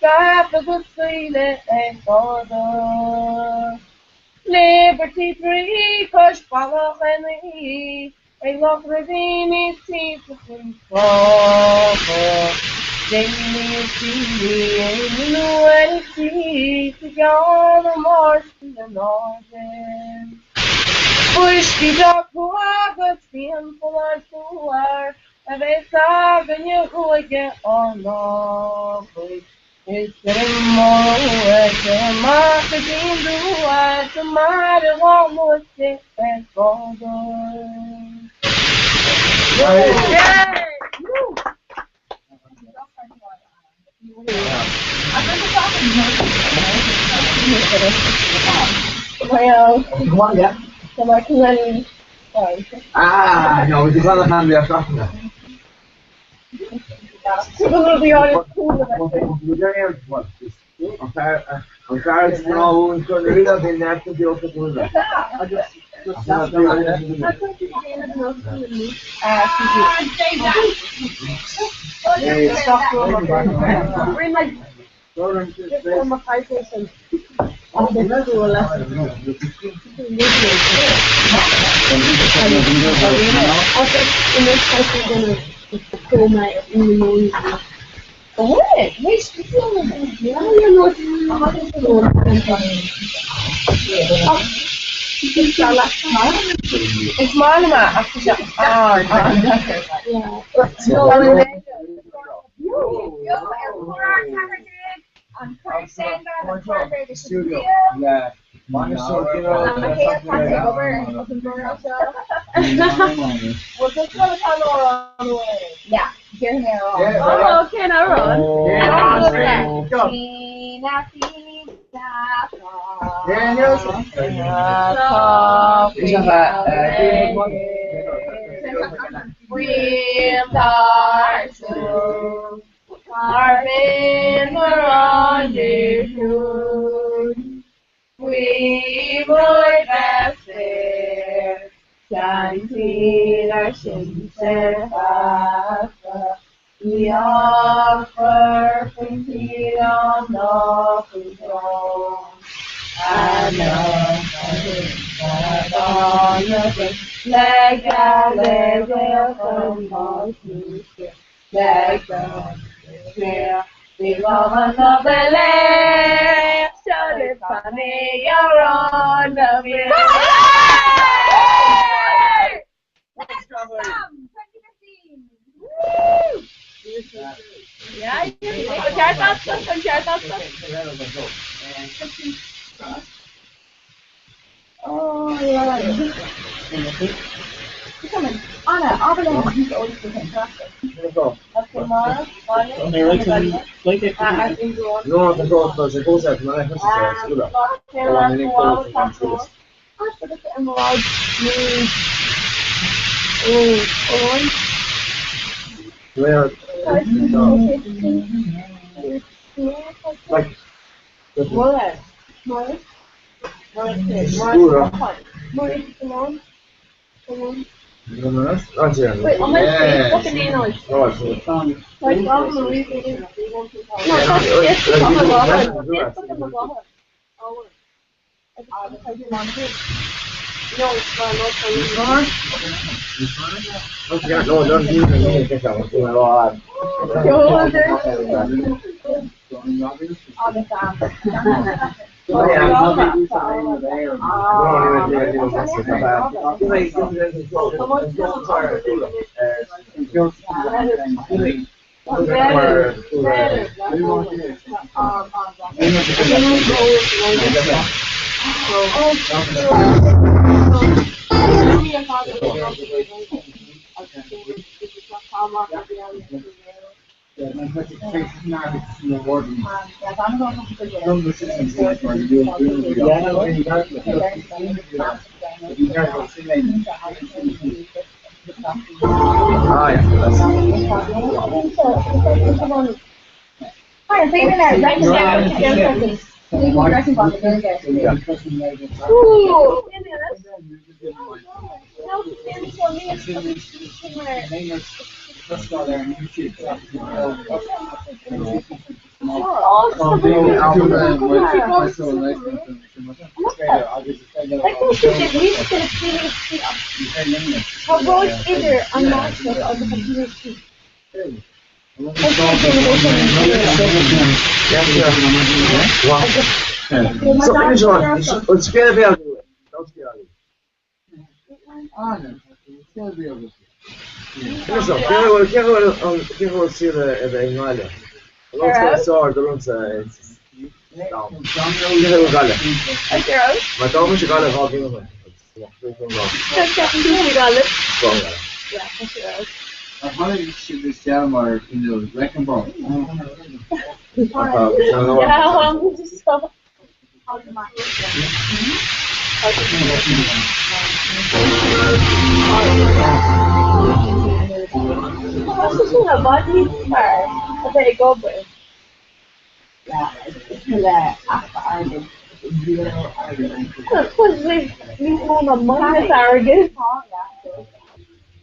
Got the good feeling and order. Liberty free, push follow and me. A love ravine is deep in trouble. Daily you see me, and you know what it sees. To go on the march to the northern. Push the dog who are good, stand for our tour. And they stop and you go again on the it's getting more work and marketing do I tomorrow almost get back on no, it's not a hand we are talking about. I'm sorry, it's no one could read up in that to the other one. It's mine, I'm saying that the studio. Yeah. Was this one on the way? Yeah, you're here. Oh, okay, now run. We would best there, chanting our sincere hearts. We offer freedom, no control. And on the like a level from all to like the we love another land, so it's funny you're on the way. Next song, 2015. Woo! Yeah, oh, yeah. Come on, Anna, Abelard, he's always been fantastic. Okay, Mara, Anya, I think you want. No, the goal was a goal set, man. Wait, on my Facebook and then I. Like, I'm reading. No, that's Facebook on my wall. Facebook on my wall. Oh, I do want to. No, it's not for you.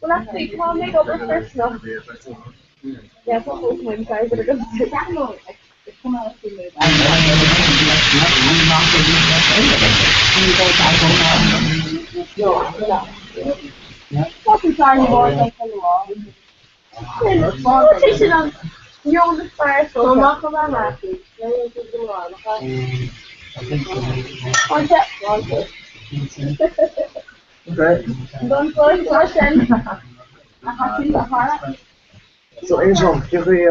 Well, actually, can I make over first now? Yeah, it's almost my guys that are going to do you're on the fire, so come on, Don't go in question. So, insomma, che qui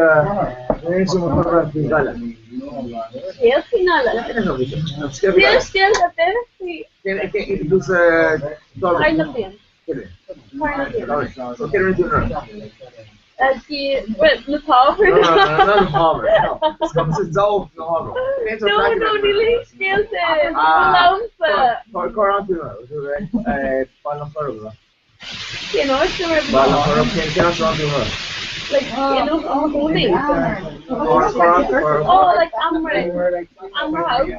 insomma farà qui gala. Sì, al finale. Sì, da te, sì. Che tu Fai la pena. So, che non ti Sì, the power. No, power. It's zo no. No, really skills it. Love. Parla farlo. You know, it's the Parla farlo che non so più. Like, you know, holding. Oh, like Amber House.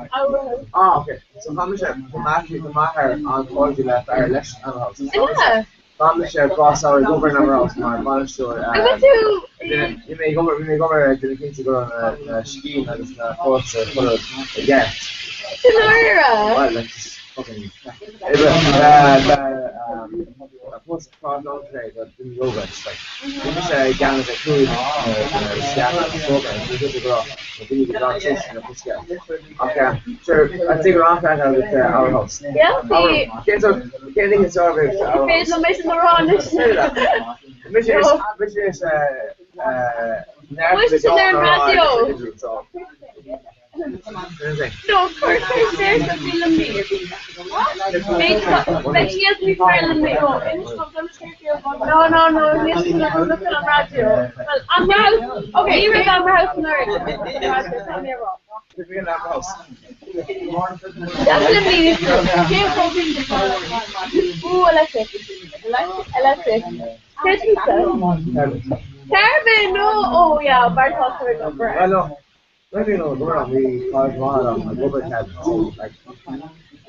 Ah, okay. So how much the matter on quality left our election house. Yeah. How much cross our governor house my manage to I went to you may go to the kids to go on skiing and it's course for again. Sonora. Well, let's fucking what's the problem today that didn't go like just down as a food okay, sure, I think around that with our house. Yeah, see. Getting a service. It's the mission around this. Mission is What's in their radio? No, of course there's a film here. But she has me filing me home. No, listen, I'm looking on radio. Well, I'm house. Okay, you read Amber House in Ireland. Tell me about. Definitely. Ooh, electric. Here's pizza. Carmen, no. Oh, yeah, Bartol's heard of her. Hello. Maybe no, we call one of my government had like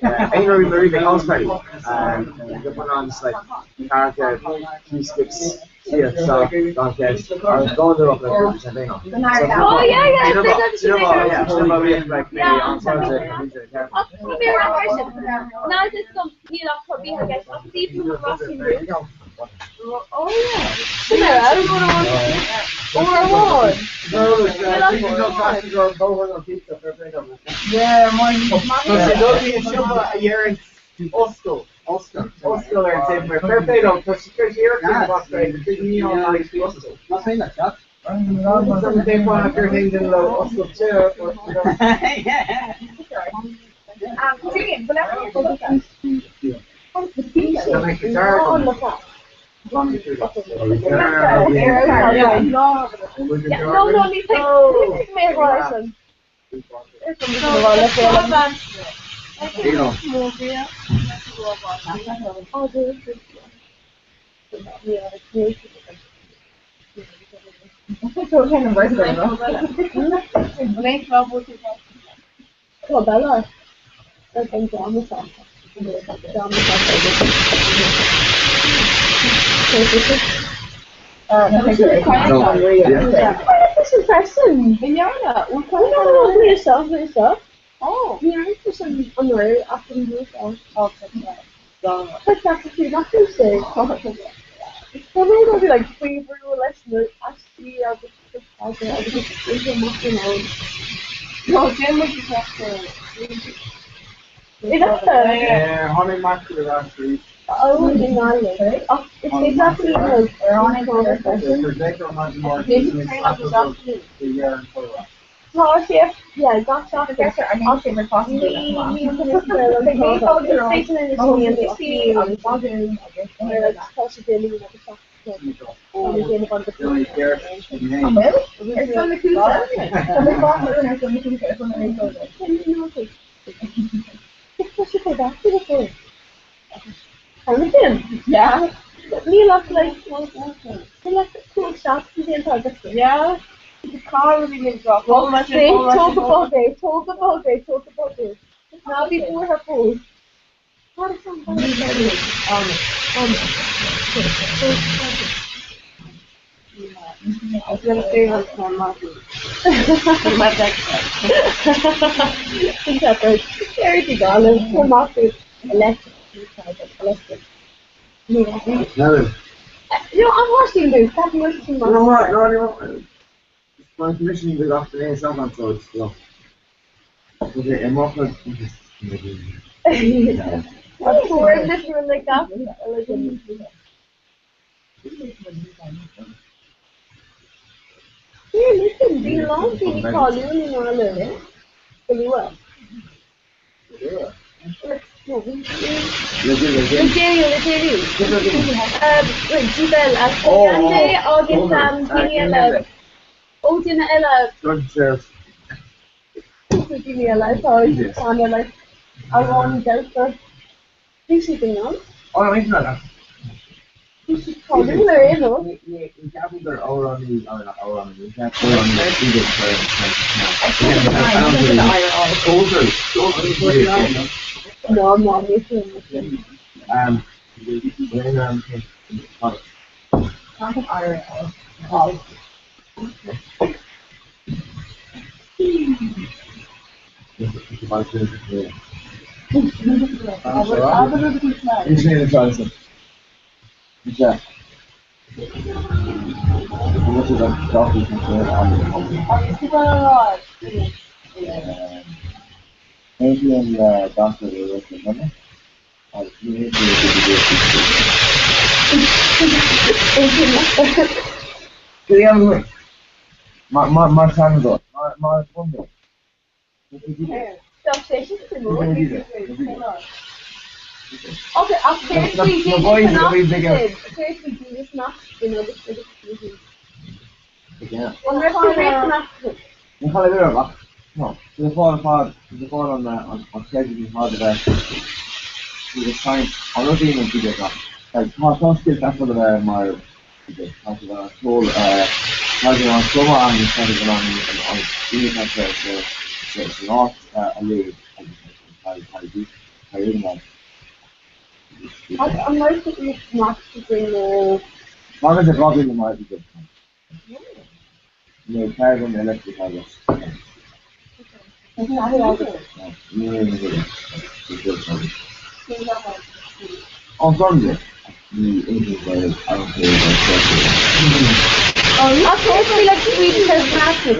Ain't really very big house party. They put on this like character, three sticks, here, so don't get. I was going there up like 50% thing. Oh yeah, You know yeah. what? You know what? Yeah, you know what? We have like maybe on Sunday. Now this comes, you know, probably I guess I'm even with Rossi Root. Oh yeah. Come here, I don't want to or one. Yeah, mine. A year in Oscar and say we're fair play though, because you're the big neon lights to Oscar. Not saying that, Jack. Some day one of your things in low Oscar chair. Brilliant, but I'm This is person. Yourself. Oh. Yeah, for some unaware after you yourself. But that's the thing, that's what say. So we're going to be like, free for a lesson, actually, I'll just nothing on. No, Jim was just after. Is that fair? Yeah, honey master last week. I wouldn't deny it. It's exactly like no, yeah, that's after. I'm favorite possibly. It's facing in the screen and it's seeing on the bottom. And they're like possibly like a soft kid. And it's in a bunch of people. It's on the cruise. It's supposed to go back to the phone. Everything? Yeah. Me love like cool shots in the entire picture. Yeah. The car really gives off. Talk about it. Now before her post. What is somebody I was gonna say like my mother. My backpack. Everything darling. My mother. Electric. No. I'm watching this. That's watching my. No. My commissioning is after the someone, so it's slow. Okay, I'm off like. We're in this room like that. Here, listen, be long, be call you, you know, learn. Really well. No, I'm not making Okay, I'll seriously do this not, you know, this is One rest You call it there, Buck? No. The fall on scheduling hard about the time. I'm not even to get that. Like, how skills that's what my whole having on summer and instead of on doing that the not a little how do I really like. I'm not thinking it's not to bring the. Long as it's not in the market, good. No, carbon electric, I guess. It's not allowed to. On Sunday, the English were out here. Oh, not totally like Swedish has massive.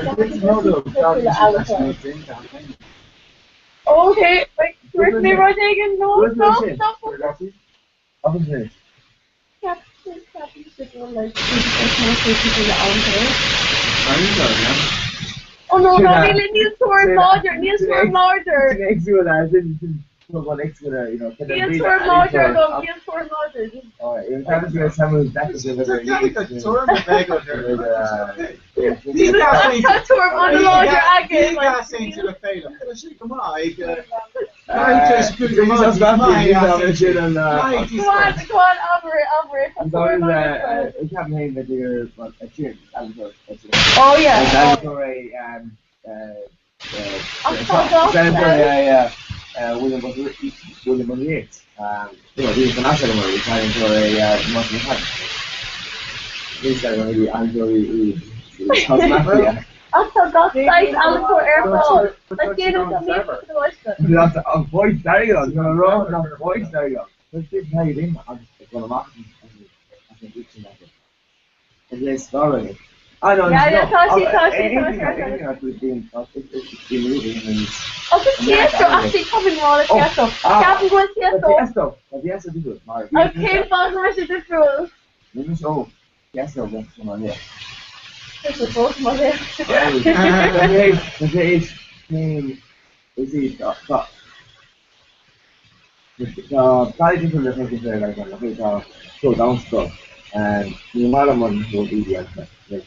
Okay, wait, correct me, Rodrigan. No, stop. Obviously. Captain sitting on like people out there. Oh no, no, really, Neil Storm Larger. Next to that, I didn't go next to the, you know. Neil Storm Larger. Alright, you're kind of going to tell me that is another. Storm the bag of her. Storm on the Larger again. You guys saying to the failure. Come on, Go on, over it. I'm going to campaign that you're a cheer. Oh yeah. William Yates. You know, he's an asset where he's trying for a monthly fund. He's going to be Andrew. I forgot size Alcor Airport. Let's get him to meet the oyster. Voice, there you go. You're wrong. Voice, there you go. Let's see how you did. I'm going to mark him. I think it's in that. It's story. I don't know. Yeah, Toshi. Tiesto, actually, coming all the Tiesto. Captain going Tiesto. Tiesto, do it. Okay, boss, I should do rules. Let me show. Tiesto, what's going on here? This is both my hair. The day's name is the probably different references there, like go down stuff. And the amount one will be the answer. Like,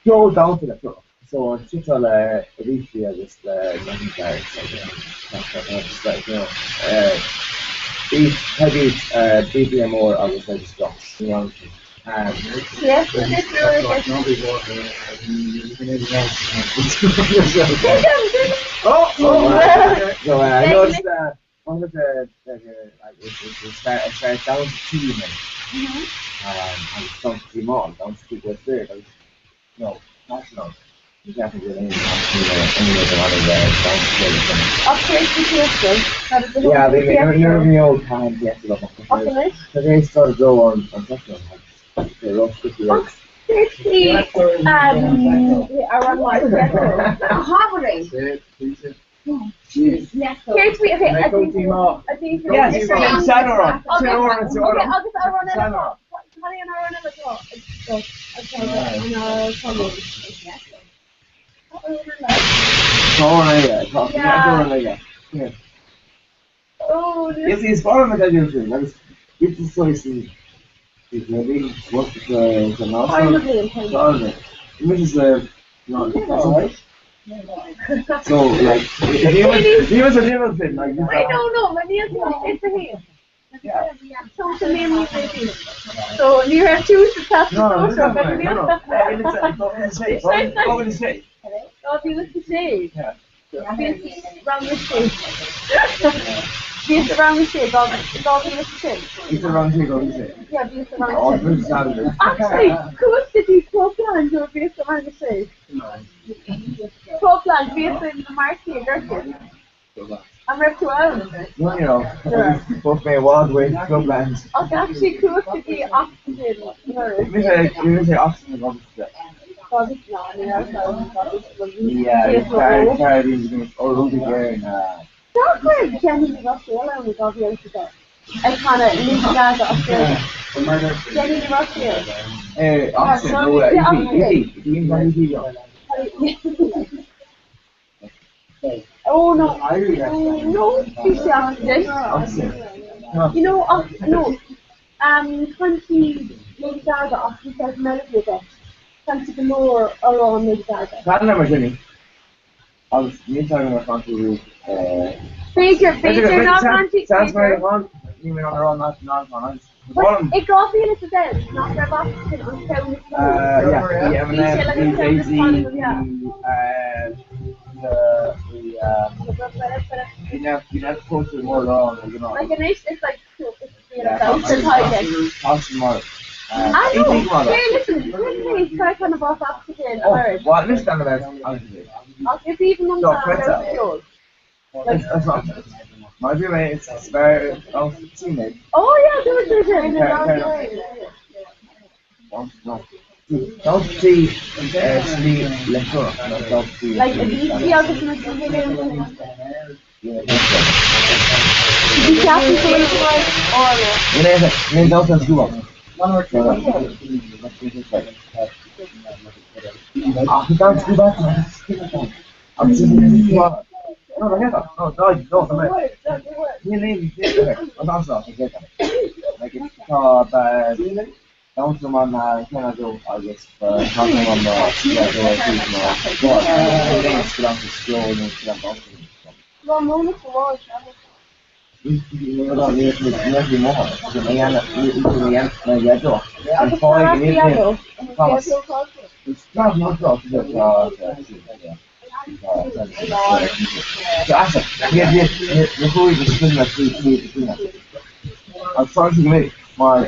go down to the floor. So it's just on a Alicia, just nothing there. Just like, you know, these heavy BPM or obviously just drops, you know. Yes, it's really good. So I noticed one of the like it starts down to 2 minutes. And it's down to 3 more, down to 2 plus 3. No, national. You can't do anything yeah, they never me old time yesterday. So they started go on second. They rough 50 rates. Around like hovering. Yes. Here's me. Okay, I think. Yes, Sanora. Oh, this is far from the usual. That is, it's so easy. It's maybe what the mouse. Which is no. So like, he was a different thing. Like, I don't know. Maybe it's a him. Yeah. So to name me maybe. So you have two to test the social, but you know. Go with the shade. Oh, be with the shade. Yeah. Around the shade. Be around the shade. Go with the shade. It's around the shade. Go with the shade. Yeah, be around the shade. Actually, cool city, Copeland, you're based around the shade. Copeland, based in the Marquis, Gertrude. I'm Rep 12. No, you know, both may wild way to Copeland. Okay, actually, cool city, oxygen. We say oxygen is obviously. Yeah, carrying or Ruby Gary. Not great, Jenny Rossella, we got here today. I kind of leave the guys upstairs. Jenny Rossella. Oxygen, oh no, no, she's oxygen. You know, no, 20 Lady Gaga oxygen says melody there. 20 the more around Lady Gaga. That number, Jenny. I was talking about country. Baker, not country. Sounds very fun. You mean on their own, not fun. It got me in it today, not their oxygen on town. Yeah, You have to post it more long, you know. Like it's like Yeah, dumpster type. Talk more. I know. Hey, listen, really, try kind of off oxygen first. What list on the best? Honestly. It's even on So, press the up. fuel. It's not. My roommate is very teammate. Oh yeah, do it. Don't see sleep lecture. Don't see. Like if you see how this is going Yeah. you have to go into When don't do it. One more two. Don't do that. I'm just no, like it's called don't someone can I go I guess talking on I'm trying to make my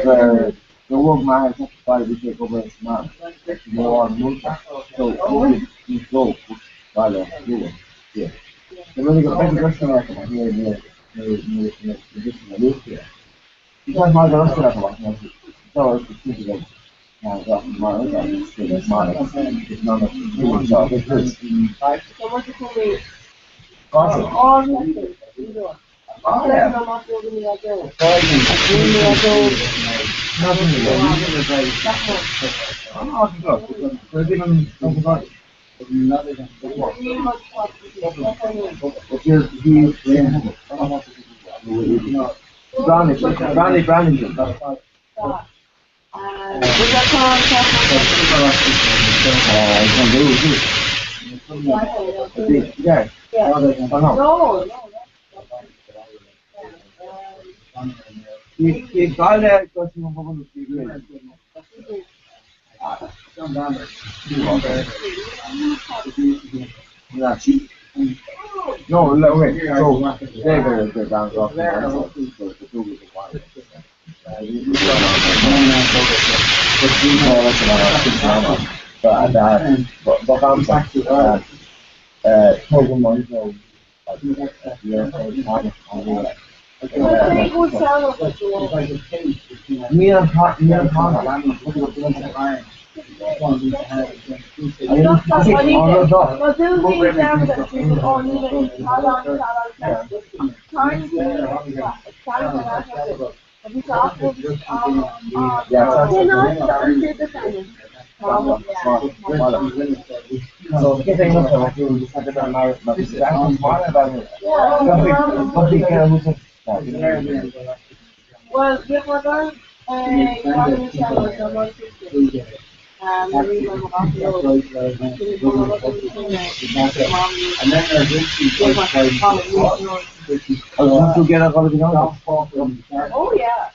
the work man has to be take over his man. More multa. So you go vale, yeah. The really good question here because my girl's gonna come back. So it's difficult. Now that my it's not a human job. It's good. Awesome. Oh, yeah. No, wait. So they're down Well, give what on Oh yeah.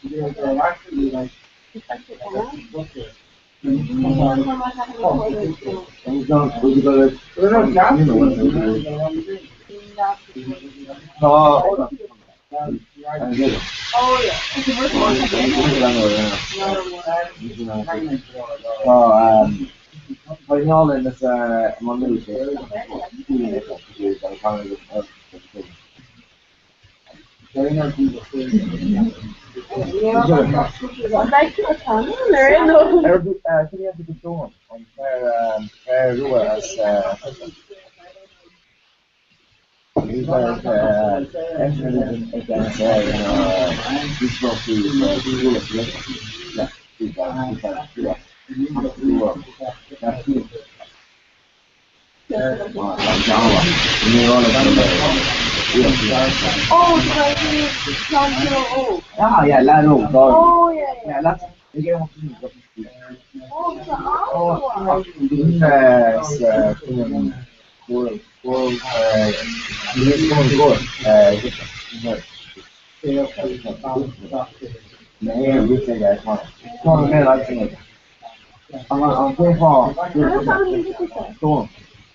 Oh yeah. All in this one Ah, yeah, that oh, God. Oh yeah. Yeah, that's again.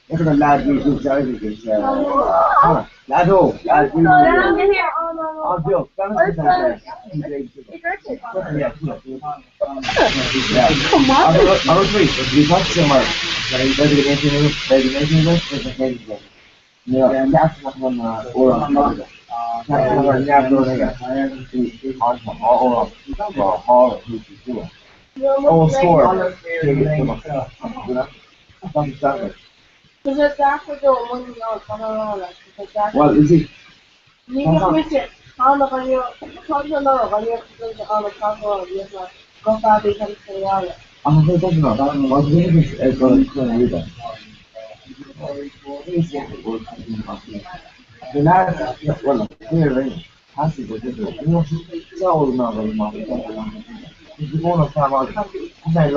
Look at the lad who's driving this. Lad, oh, lad, you I'll do. Yeah, come on. I don't wait. We got somewhere. Designation list is a designation. Yeah, that's not one or on. Oh, score. Well, is it? The last, well, clearly, has to go different. You know, it's all not very much. If you want to come out, I'm like,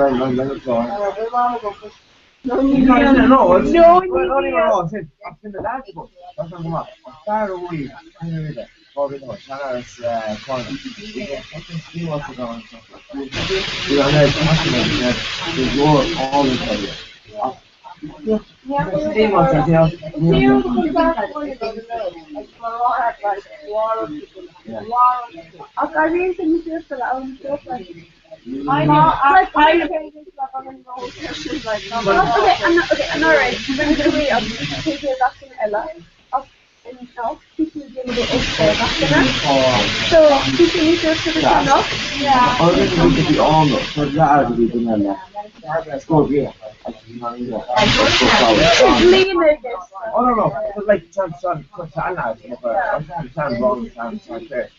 no, it's not even wrong. I said, I've been the last book. That's not come out. I'm far away. I'm going to read it. Probably not. China's corner. He wants to go on something. You are not passionate that there's more all in there. I know, right? So, I don't know, but like some I wrong there.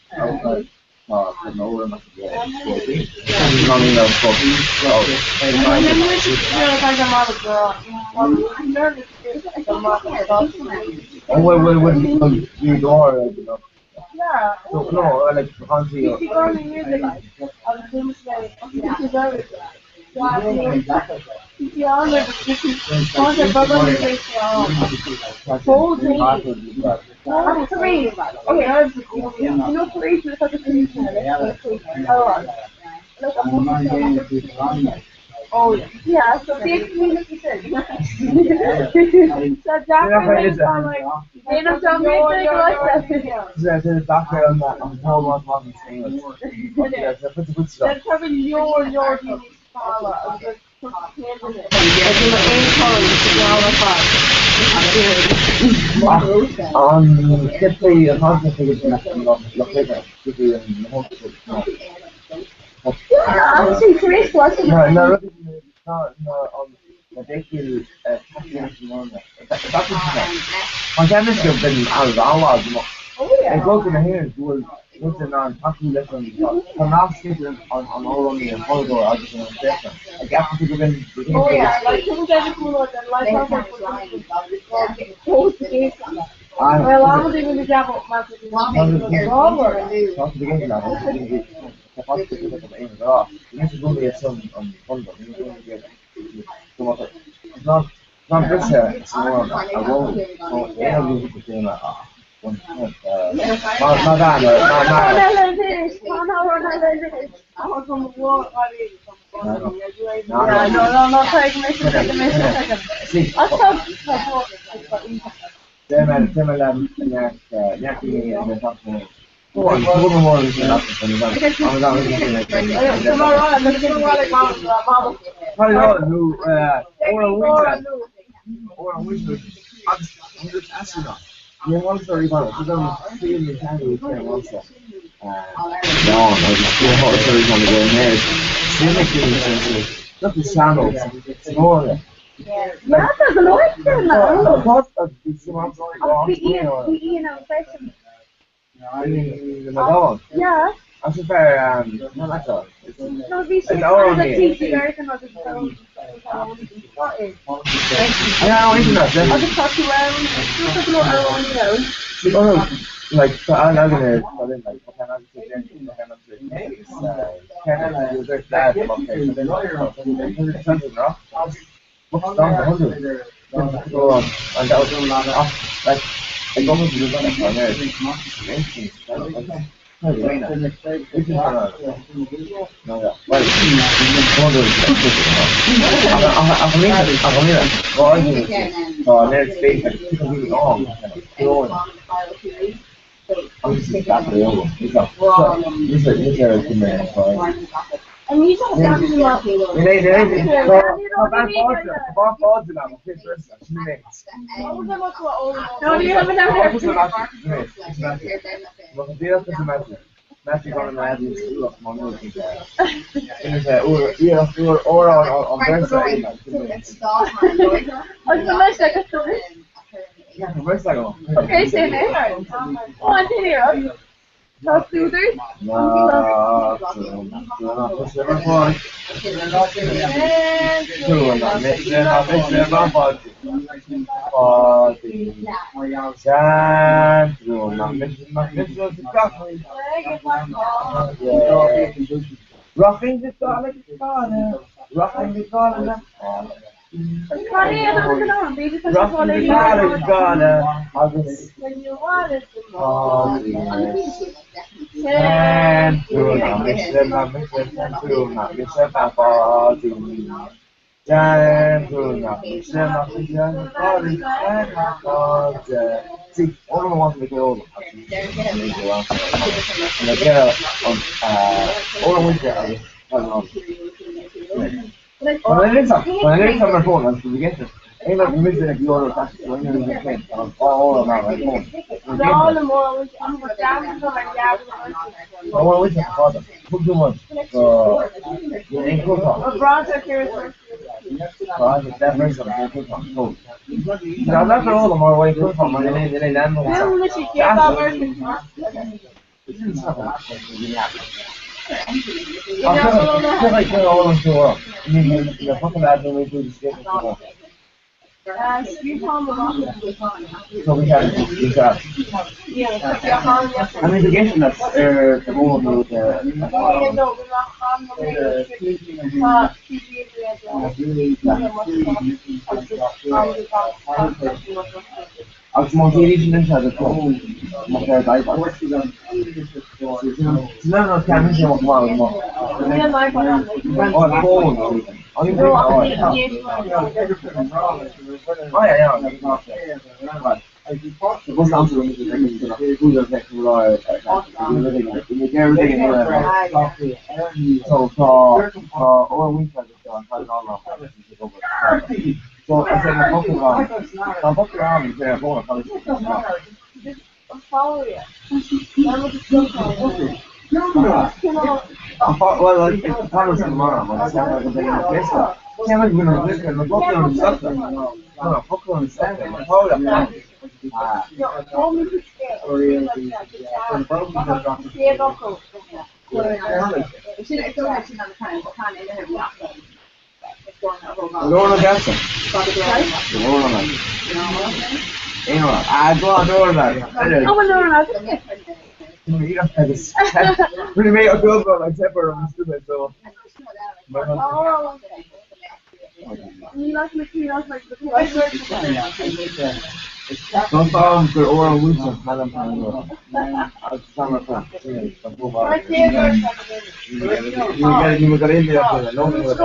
Oh yeah, so basically what you said. So doctor is like, they don't tell me anything like that. The doctor on the whole one wasn't saying it. That's probably your unique scholar. Actually, Chris wasn't. No, ridiculous. Man kan inte gå den alla jag går till här du måste någon populärt från avsnittet on all on the folder I just want to say I got to go in oh yeah like you guys cool and like well I'm doing the job of my not this it's more a role so yeah we could say yeah, also about it. Don't feel the time you can also. No, just feel how it's going to go in there. Not the channels. It's more. Yeah, that's a lot of them. What of this amount of yeah. I prefer not like that. No, these are the teachers and other what is? I don't even know. Other talk around, like so I'm not gonna like can I sit there and can I use their flag okay so then something wrong. What's down the 100? Go on and that was like I don't know if you're gonna come there. No, yeah. Oh, there's space like really long. I'm just exactly over. This is command. And you don't have to do that. No, you haven't done Matthew going to add this to us, Mom. Or on their side. What's the best I could do? Yeah, where's that going? Okay, say there. Oh, I'm here. Talk to there. No, Rocking the garlic, rocking the garlic. Connie, I don't know. Maybe because it's all Rocking the garlic, garlic. when you want it the Oh, most. and see, all of them want to make it over. And I get all the winter, I don't know. When I did on my phone, I was forgetting. Ain't like missing if you order taxi, when you're in the plane, all of them on my phone. All the more, I'm going down to my yard. I want to wait for them. Book too much. You ain't good talk. A bronze are here. That brings them to good talk. No. I'm not for all of them are way good talk, man. They ain't that much. Then let you get that version. I feel like all of them too well. I mean, the fucking lad don't really do the skip. So we had to that. I mean, the game that's the one with I was more engaged in the phone. No, can't see what one more. Oh, yeah. It goes down to all week so I said, I'm fucking around and say, I'm going to Follow you. well, it's probably tomorrow, but it's not like a big investment. Can't like we're going to look at the stuff. No, fuck on the stuff. I'm probably up Loro ragazza. I go on door that. Really make a good one, except for I'm stupid, so. You like the Sometimes they're oral wisdom, Madam Pango. Summer fun. Go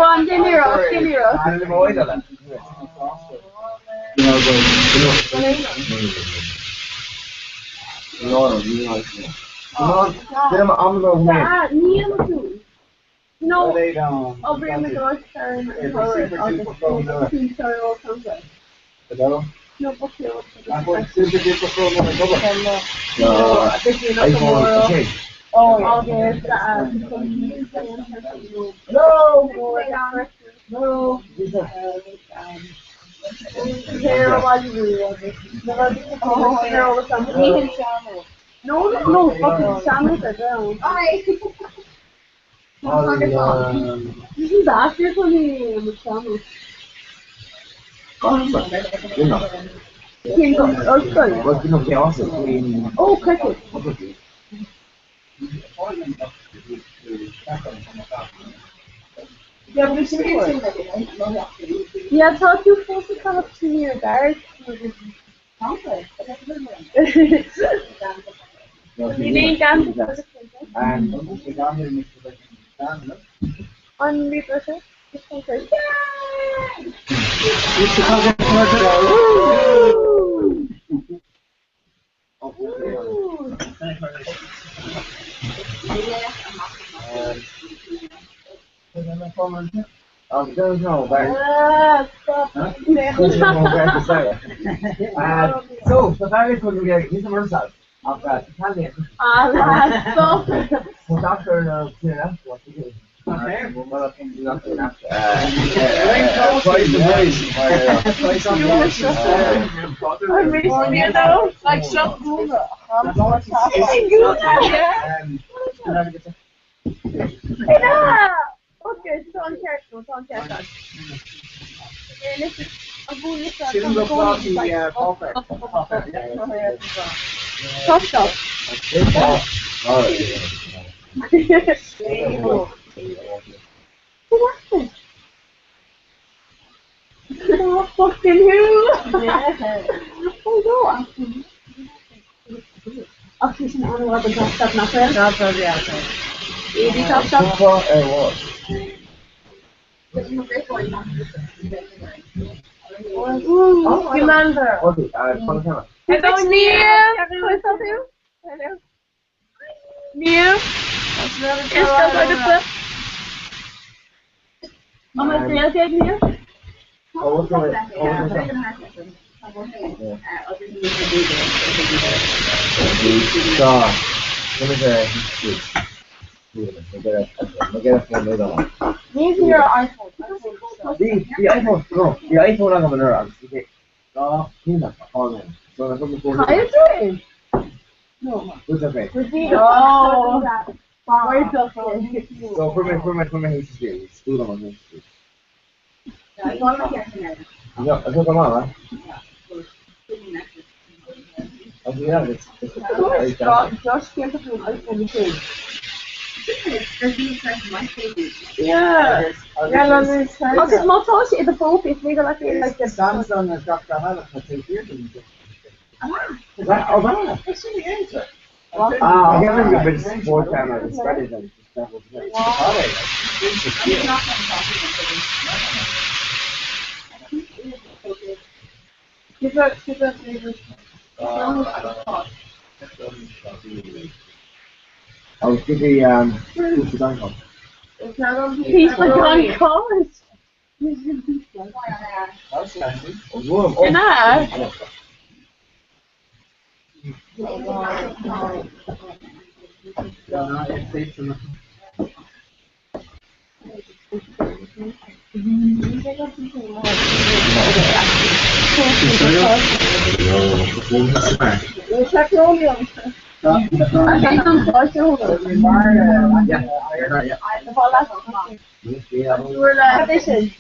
on, give me a No, over in the North Turn no book here. I think you know tomorrow. Oh, there's no. No, fucking Samus are down. This is after something with Samus. Oh, cricket. Yeah, but yeah, I thought you were supposed to come up to your guard. You didn't dance. On the person? There's no back. Stop. There's no back to say it. So, the very good we get, he's a merchant. I've got Italian. Stop. So, Dr. Tina, what do you do? Okay, well, I can do that. Twice the I'm missing you now. Like shop Google. Yeah. Okay, so on character. Listen, I'm going to start. Top shop. Oh, fucking who? Oh, okay, so now I'm top shop, not friend. Top shop, yeah. Easy top shop. Commander. Okay, Hello, Neil. Hello. Neil. Yes, go by the clip. I'm going to say, okay, Neil. Use your iPhone. The iPhone, no, the iPhone I'm going to run. How you doing? No. It's okay. Oh. Where's the phone? So for my HSD, it's still on my HSD. Yeah, I think I'm on, right? Yeah, it's Josh came to an iPhone too. Yeah. Okay, small tosh is the full piece. We're going to like the Samsung has got the highlight for 2 years. It's in the answer. I'm having a bit of more time on this better than that was good. Give us flavors. I was giving who's the gun called? It's not on the piece of gun college. That's nice. You're not. I think I'm partial. We're like, addition.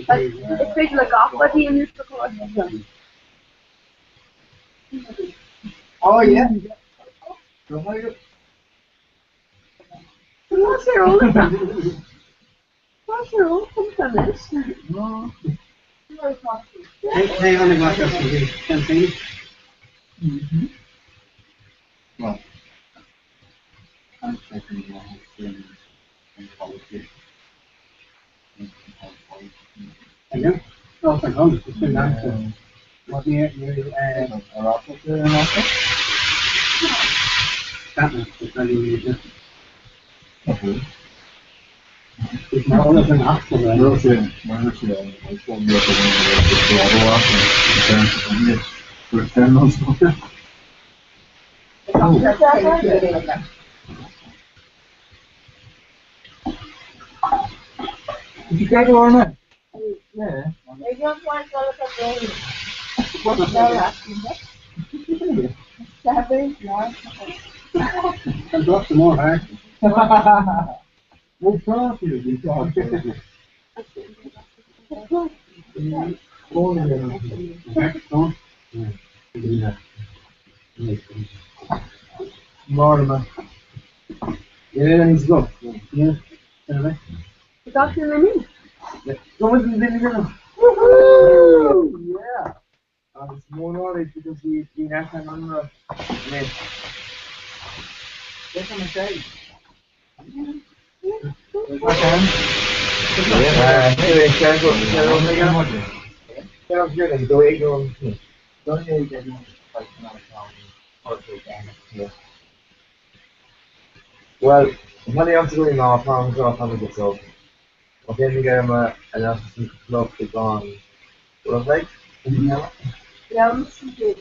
Like, it's big like off body in this record. Oh yeah. What's your own? What's your own? Come on, this. No. Hey, on the glass, can see it. Well, I'm checking what I'm seeing in politics. And then, oh, thank God, it's been nice. What do you, a rocket there and also? that is very easy. It's not all of an axle, right? No, sí, bueno, sí, hay como yo tengo el agua, también, pero usted no sabe. You got it on it? Yeah. They just want to look at the What's seven, no. I've got some more, right? What's wrong with you? Mortimer. Yeah, he's good. Yeah. Anyway. The doctor in me. Someone's been living here. Woohoo! Yeah. It's more knowledge because we've been acting on the net. What's on the side? Anyway, Carol here and the way going. Don't you get me like another town? Okay, yeah. Well, money after doing our farms off on the so. Okay, we get him an assistant club to go on. What like? Yeah, I'm sleeping.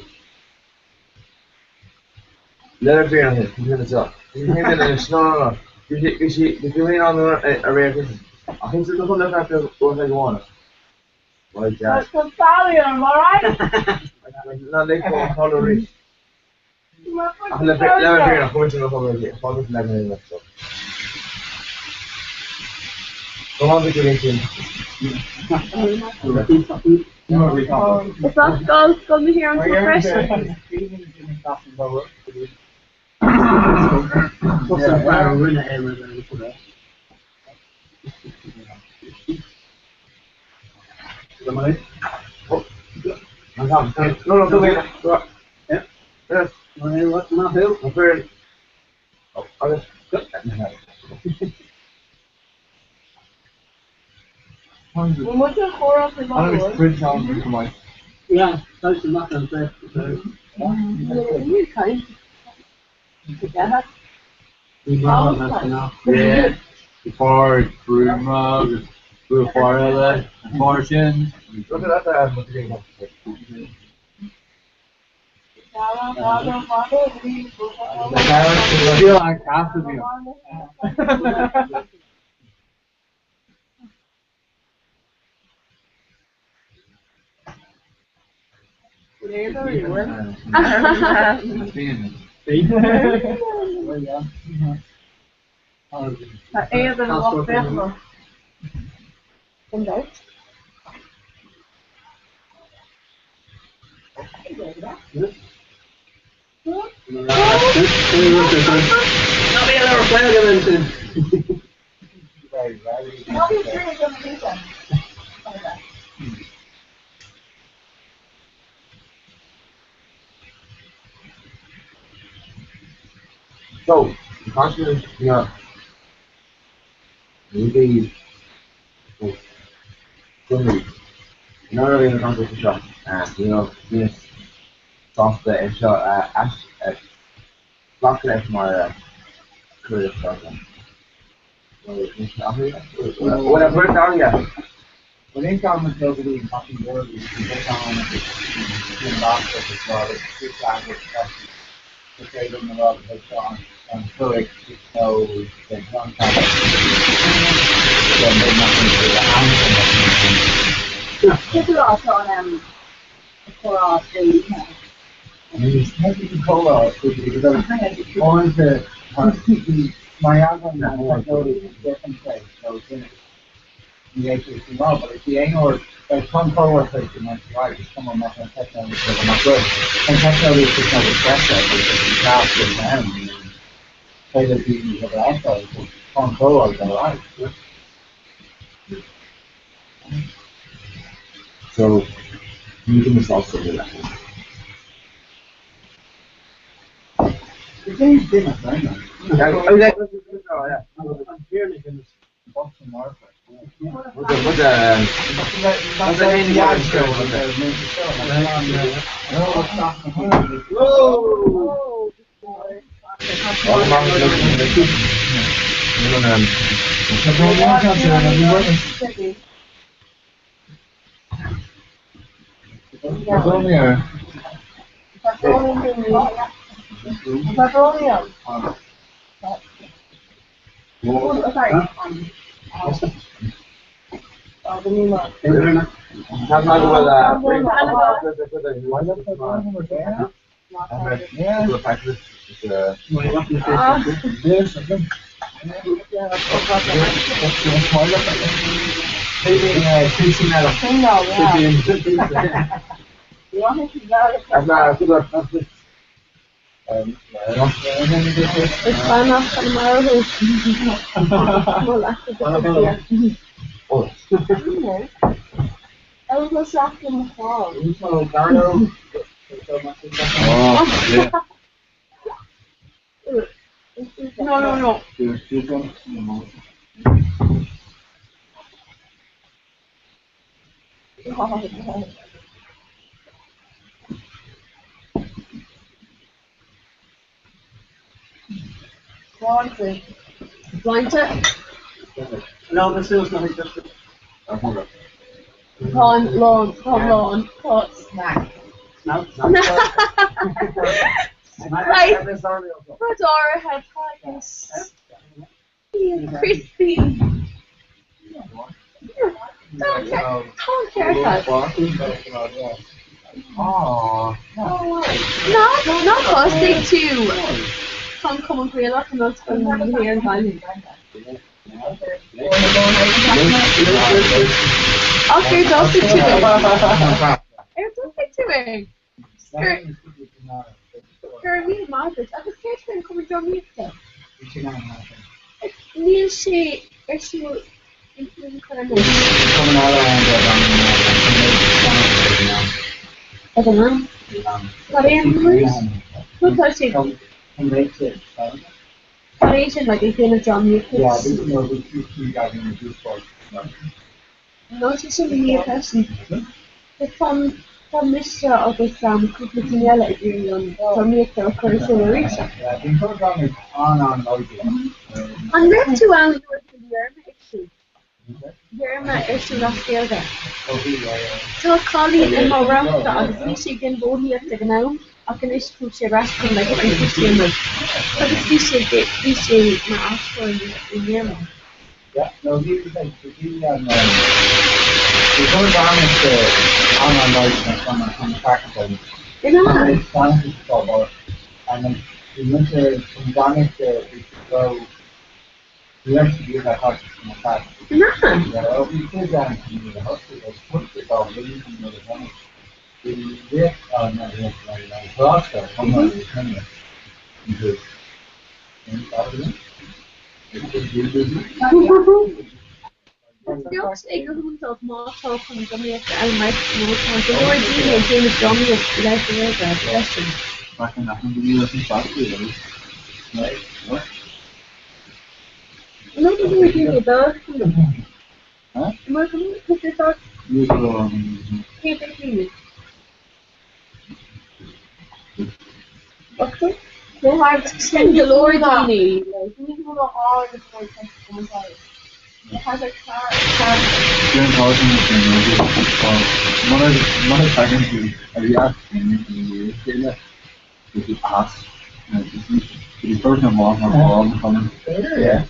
Let her be on him. He's in the job. He's in the no. You doing on a rare thing. I think it's looking at the what I want. Like That's the volume, alright? not like for tolerate. Let her be on. Come into the whole idea. Follow the leg in that stuff. Come on, get in. It's not going to hear until pressure. What's that fire in the air with it for that? Somebody? No, go away. Go. Yeah. Yes. What? Not who? I'm afraid. Oh, okay. Muchos foros de valor. Yeah, that's not going to say. Together. Yeah. Before Bruno, before the portion. Look at that. I feel like half of you. Ella de los perros. ¿Entendés? No me lo recuerdo que me So, the constant, maybe, not really in the context of shot, this software and shot, block it from our career program. When I burnt down, yeah. When they come with nobody in fucking world, you can get on the box as well. It's two times the trade in the world has gone and so it's so that one time then they're not going to do the answer. This is also on for the I mean, it's technically cola because I was going to my album that I noticed in a different place. So it's in well, but if the ain't or come forward to the next right, it's someone not going to take on because I'm not good. And technically, it's just not a pressure because you can't sit down and say that you have an outside, but come forward, all right. So, meeting is also good. The game's been a thing, man. I'm here making this boxing market. What's the name of the other show? Whoa! I was just shocked in the fall. No. Blanket. No, this is nothing different. Lawn, pot, snack. Right. Fedora had haggis. Crispy. Don't care that. Not costing to come and grill up and not spend here in Bali. Okay, don't be too big. Don't be too big. You're a mean Margaret. I was scared to come and join me today. Neil she issue in kind of I don't know. What was it? Variation like if you're in a drum you could. Yeah, this is two guys in the juice box. No, she's a new person. From Mr. agus cúpla ag from Mr. Curriculation. Yeah, I think program is on loading. And we're to Yerma issue. Yerma issue last year there. So Colleen in my round that I see again both here to now. I can issue to rest like a Christian. But it's this my ask for in Yerma. Yeah, no, he was like, the program is on loading on the practical. It's fine to cover, and then we went to some damage we go. We actually use that house in the past. We did that in the hospital, put it all in the damage. We did on the cluster, come on the camera. Good. Jag säger hon sa att mat har kommit med efter all mat. Det var ju det James Johnny och läste det resten. Man kan inte bli så fast i det. Nej. Nu är det ju där. Men kan du inte ta helt enkelt. Okej. Det har sen Glory Dini. You know the hard is like sometimes. It has a car. One of the seconds you asking you to pass. The person walking along coming. Yeah.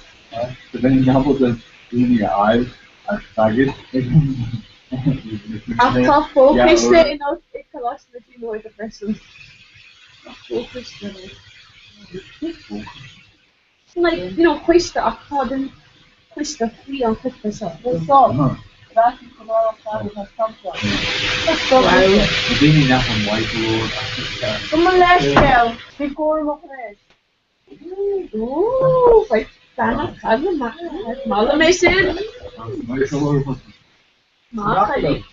But then you have to in your eyes and target. After focus in us, it collapses that you know the person. Focus like, quiz that I couldn't. Questo qui è un questo. Lo so. That's so We're doing that on whiteboard. Come l'esce? Che colmo cresce? Fai stanno calmo, ma lo messo in? Ma fai.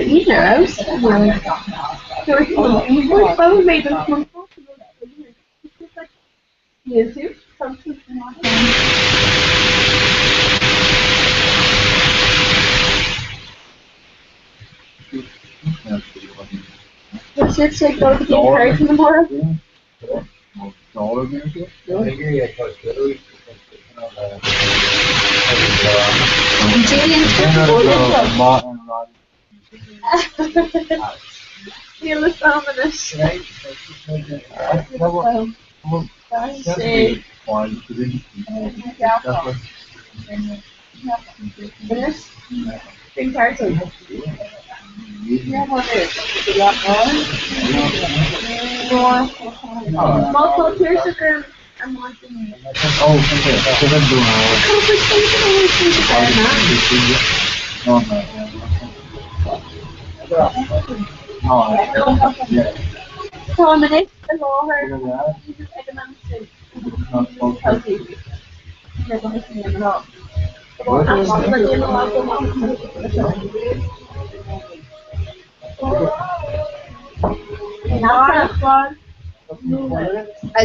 You know, we made them comfortable. YouTube, something. What's your take go to the encouragement tomorrow? You look ominous. Big party. Multiple tears of them. I'm watching. Dominic, hello, her.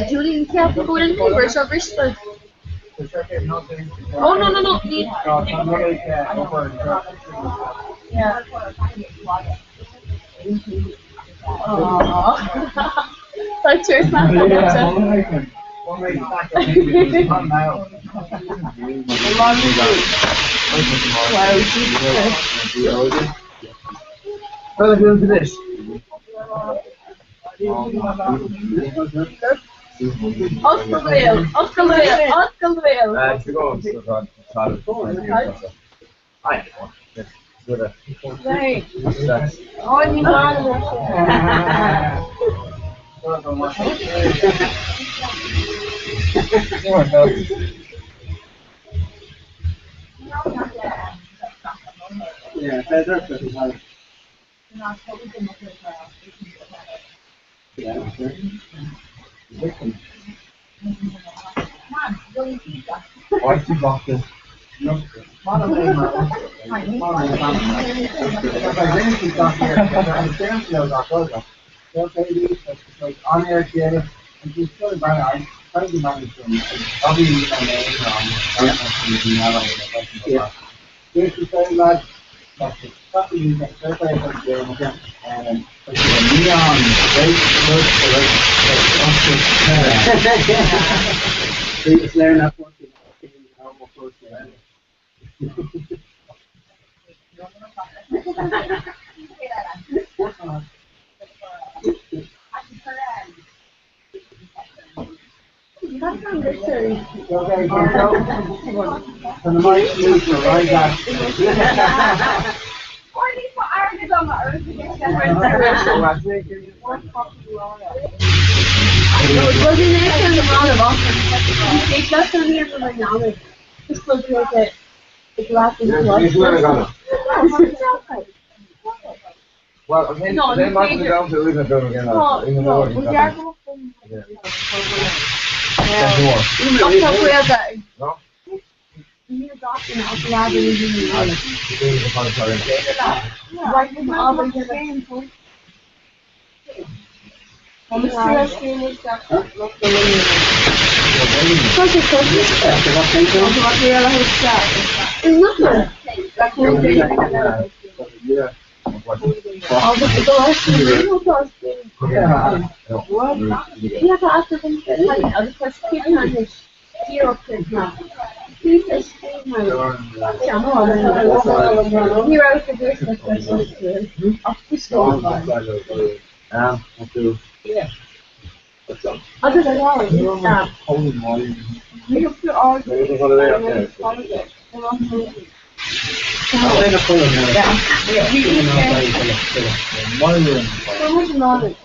Julian can't go in papers or Bristol. Oh, no. Yeah. But yours not this. Oscar Whale. Right. Oh, you Yeah, that's What's the doctor? On air theater, and she's still by I tried to manage them. Obviously, here's the thing, lad. That's the stuff you can certify from there and like a neon, great look for it's there enough working. Well, I mean, they might be down to losing a film again. I just know. Holy moly. You have to argue. Maybe we'll go to there, okay. I'll take a photo now. Yeah, we can. Moly. Knowledge.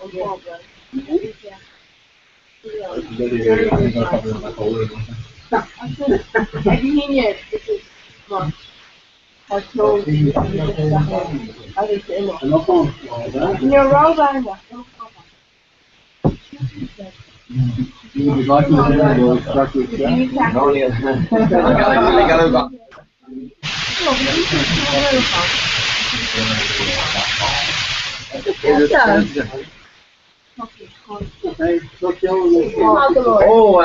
Объединяет эти You're wrong, Vanya. You would like to start with that? No, yeah. Oh,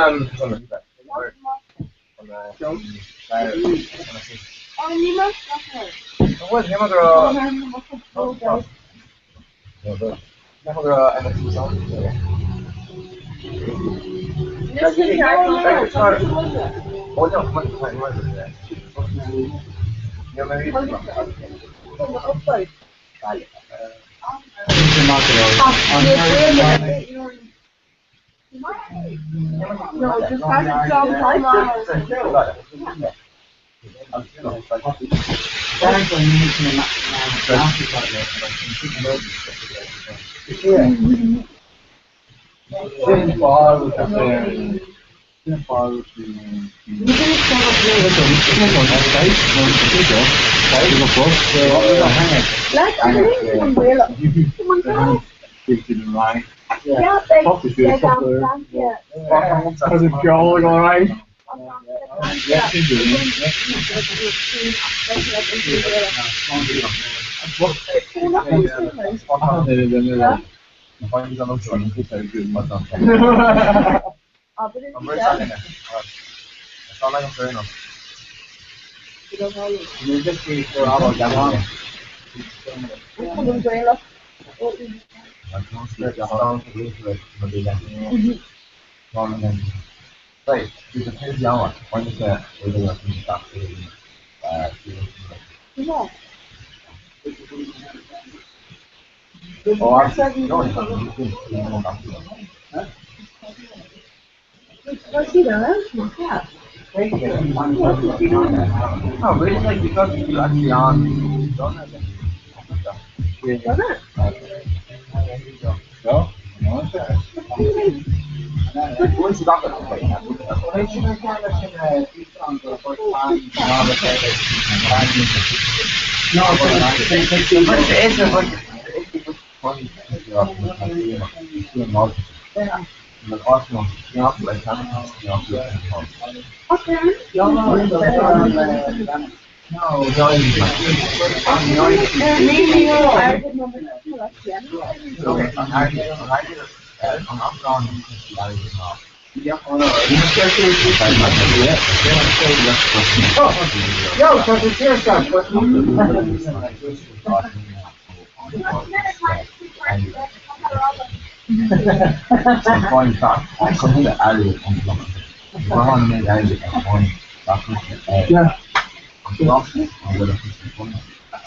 No, just pass it down time. Yeah, they got yeah. How's it going, all right? Yeah. Right, it's a pretty young one. One is a little stuff. Oh, I see. No, it's not. No, but it's like because you actually on. Don't have it. No? No, sir. Once you got it,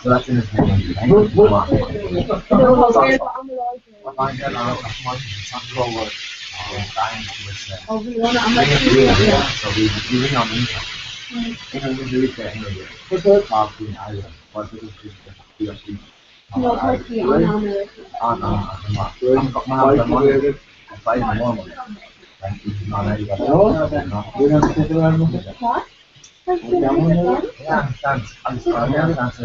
so that's in his name. Oh, we want to, I'm like, So we ring on inside. Even when we say anyway, it's a top in Ireland, but it is just no, let's be on no, I'm five more. Thank you. What? Yeah, thanks. I'm sorry. Yeah, thanks.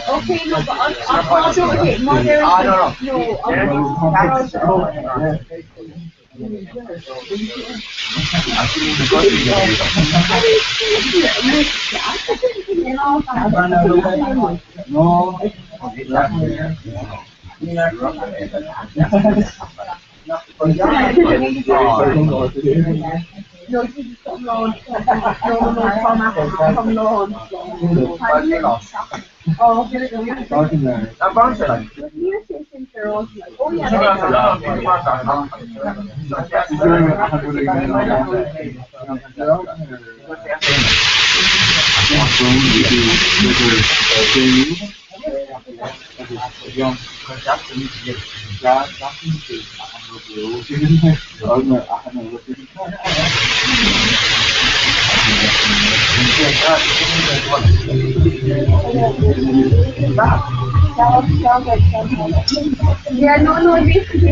Okay, no, but I'll show you. Mother, no, No, come on. No, come on. Oh, I'm bouncing. you say things are all like, oh yeah. Yeah, no, this is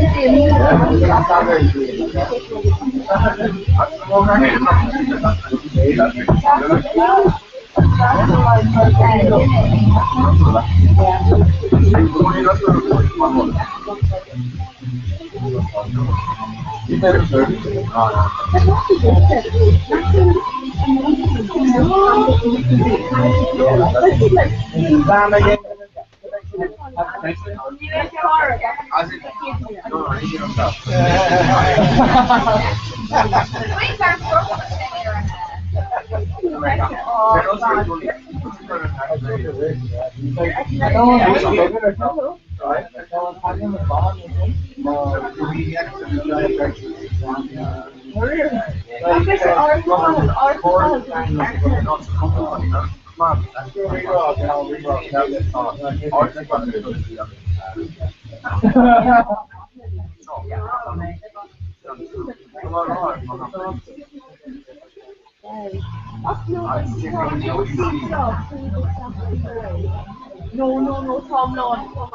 No, Tom, no.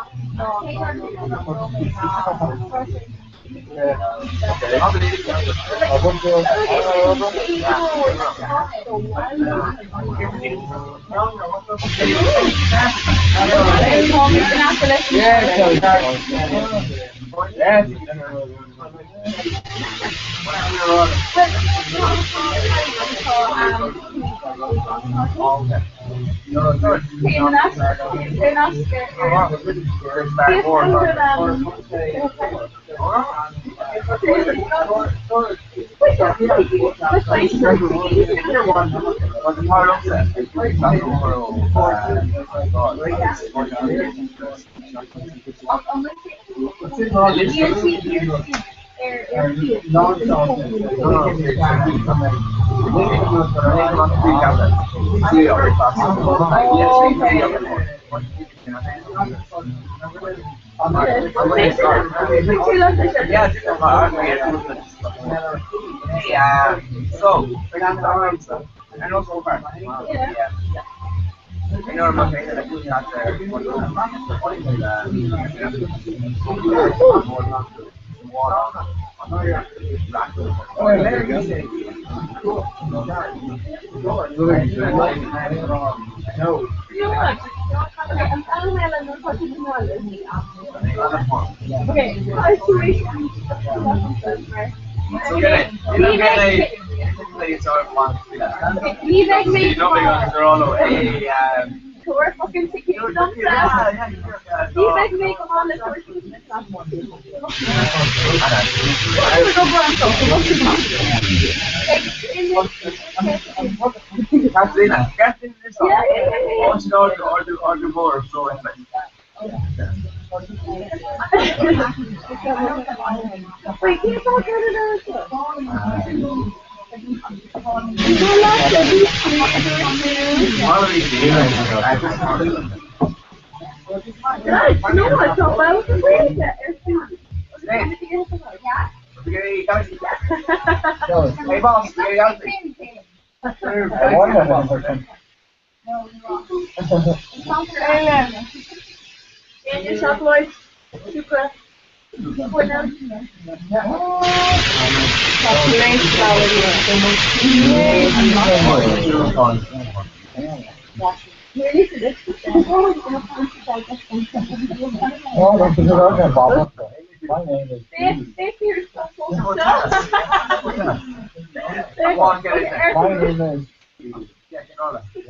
We're fucking taking it on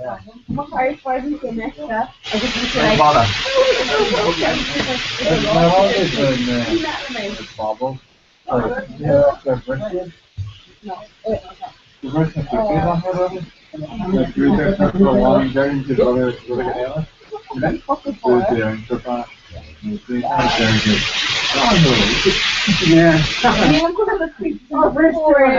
What hard for them to mess up? I just need to Like like. bother. I've always been bobble. They're British. No. The British are good on her level. They're through there for a while and they're into the other area. They're there in Japan. They're very good. Yeah. Anyone could have a quick over for it.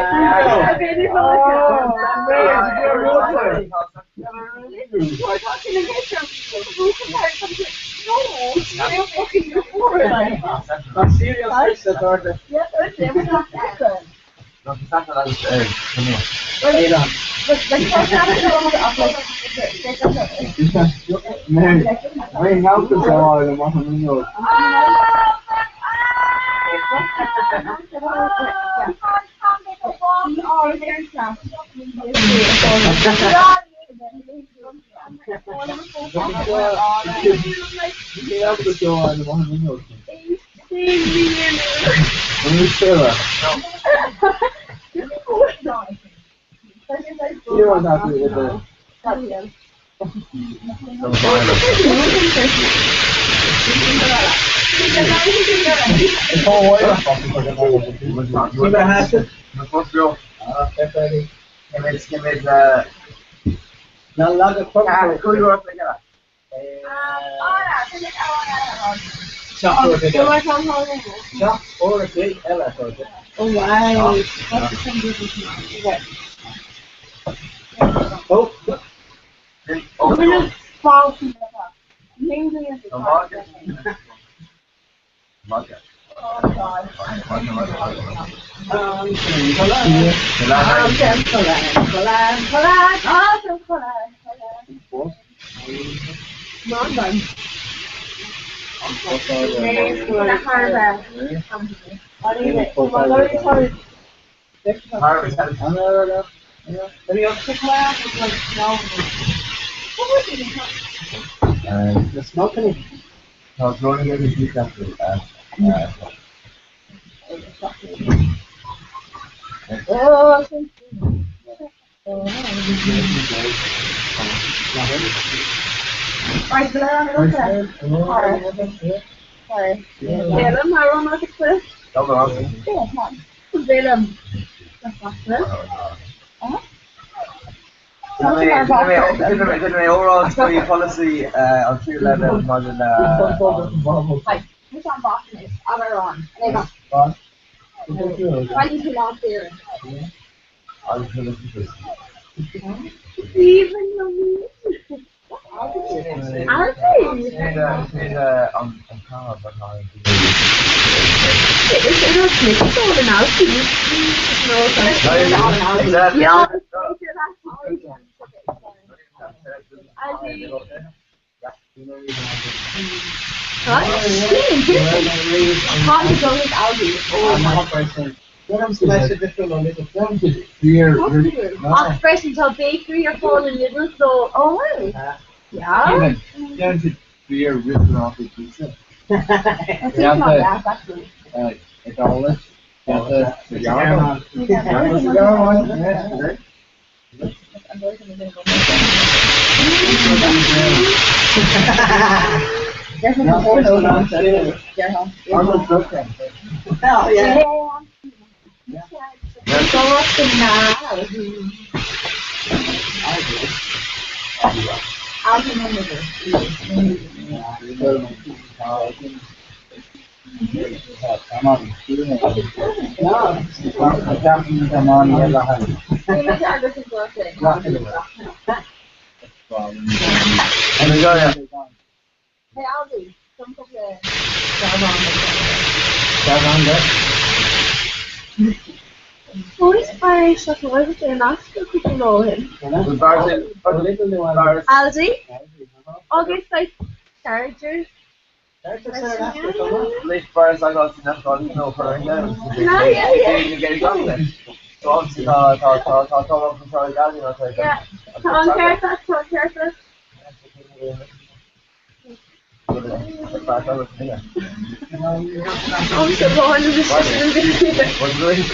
We're talking to get your roof apart. No, you're fucking before it. I'm serious, Chris, that's order. Yeah, that's it. We're not that good. No, it's not that I was come here. But the first time I go to upload, Wait, how could I the Mohammed? You want that to be the the smoking. I was going to get his feet after Did my overall study policy on 311 modern which one Boston is? Other one. They got 22 last year. Even aren't they? Fresh until bakery or falling little, so yeah. Down to beer written off the pizza. It's all this. The cigar one. Hey Aldi, come to the Who's Irish? That's why was there not still cooking roll him. Aldi? August like chargers. Late bars I got to know for Yeah. So obviously talk up from Charlie Galley, you know, like Yeah. Tom Carter. I'm so blind to this system. What's the reason?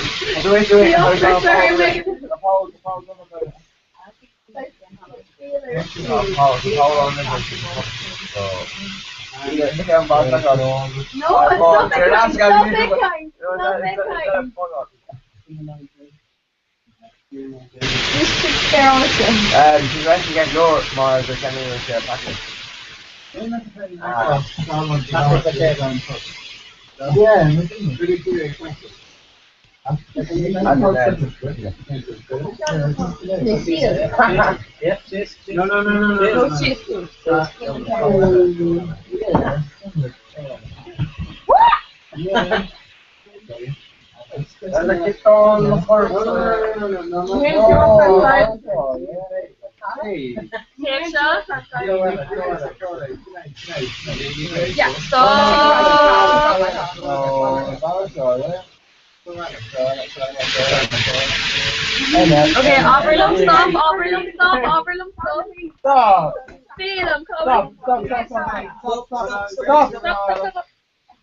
Okay, Overlook, stop, Overlook, stop, Overlook, stop. Stop! Feel them Stop! coming. Stop! Stop! Stop!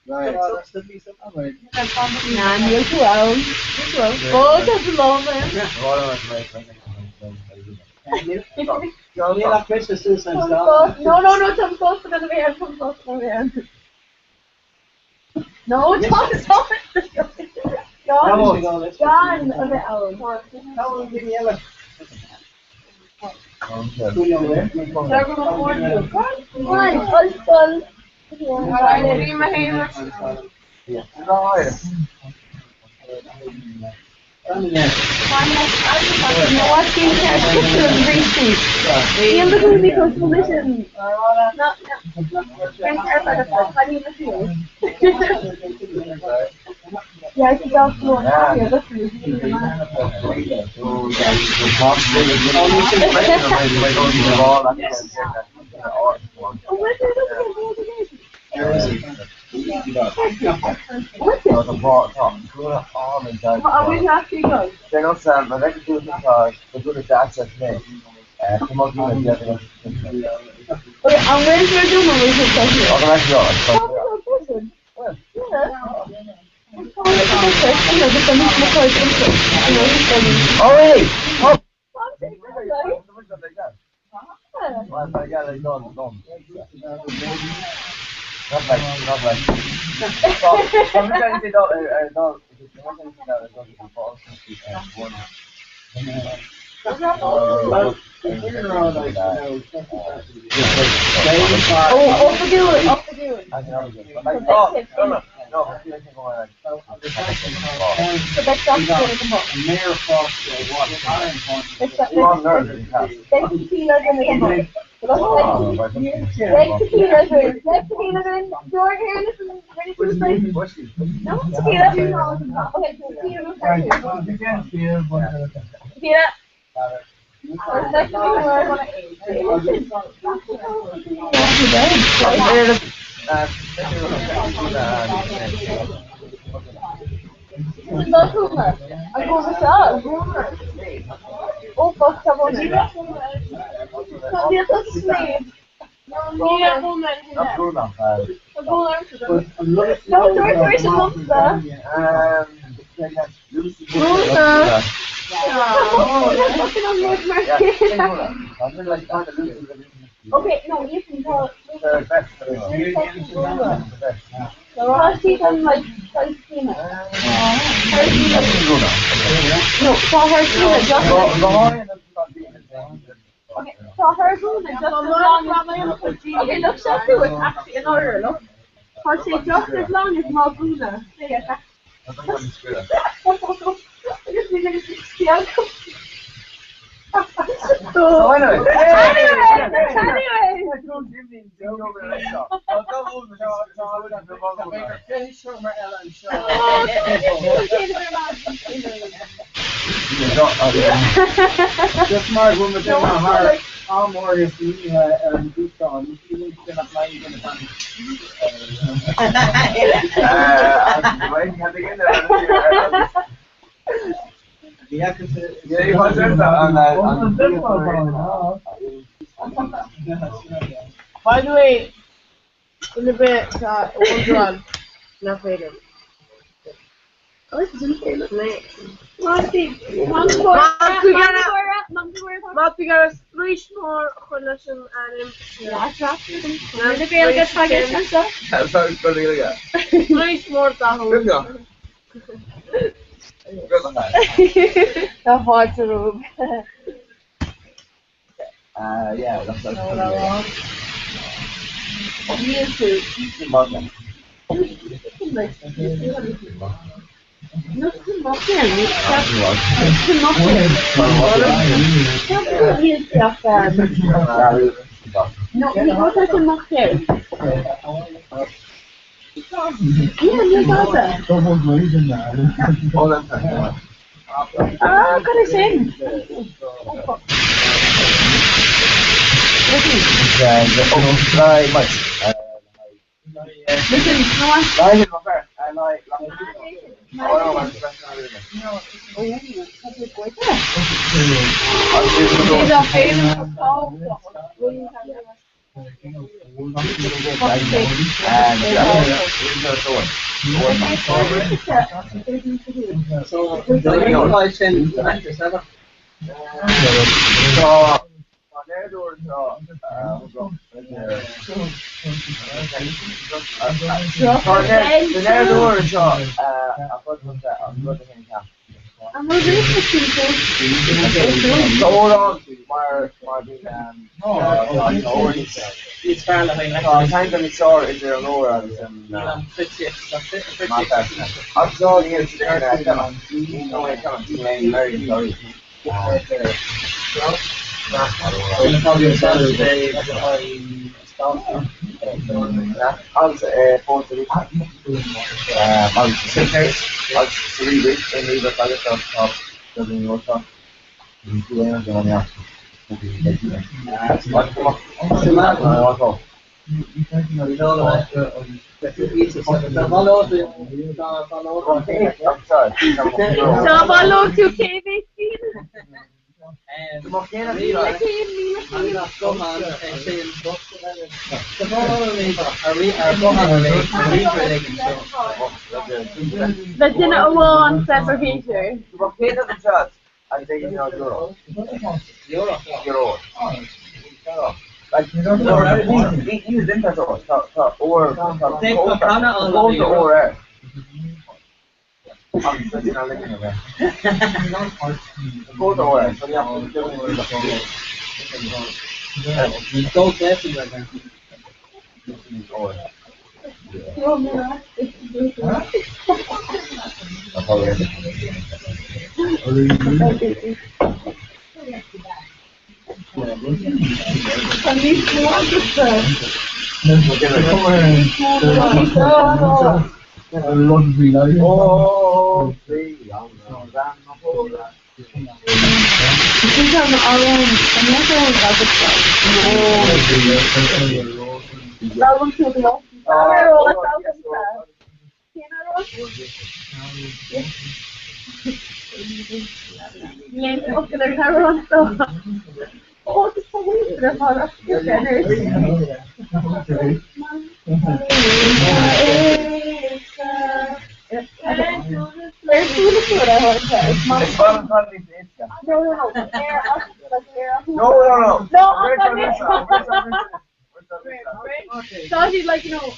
Right. Nah, you're too old. Oh, that's low, man. No, Tom Coast, we're gonna be here, Tom Coast, we're gonna be here. No, Tom Coast. John, a bit old. One, full. Yeah, I think that's more. Are we not going? They don't sound, but they can do it because they're good at access me. Come on, give me the other one. Okay, I'm ready to do my research here. Oh, that's yours. Oh, wait! Oh! Not like. Sometimes they don't, Off the dude. No, So that's not going to come up. Mayor Fox, what? Next tequila then. George, here, this is ready to play. No, tequila. Okay, tequila. Tequila. I'm going to sell. Oh, fuck, come on. Come here, let's sleep. No, George, okay, no, you can tell. So I'll see them like Christina. No, tell her to just okay, tell her to just as long as okay, look, she'll do it actually in order, look. Or say just as long as Malguna. Say it. So anyway. Just smart woman in my heart. I'm more if you do so. You can apply even if I'm by the way, in a bit, one not later. Oh, this is in favorite name. Monty, Monty, Luis more Honasham and The girl gets target herself. I'm sorry for the guy. Luis more Tahoe. Good go. The hot room. Yeah, that's He is too. Nothing muffin. Nothing muffin. No, he was like a muffin. Yeah, you got that. Ah, got a sing. Very much. Listen, no one. He's a famous I'm not really It's fair like I think that it's all in there lower and I'm sorry, it's there. That didn't want separation. I think it's euro. Like use them as or So he's like, you know,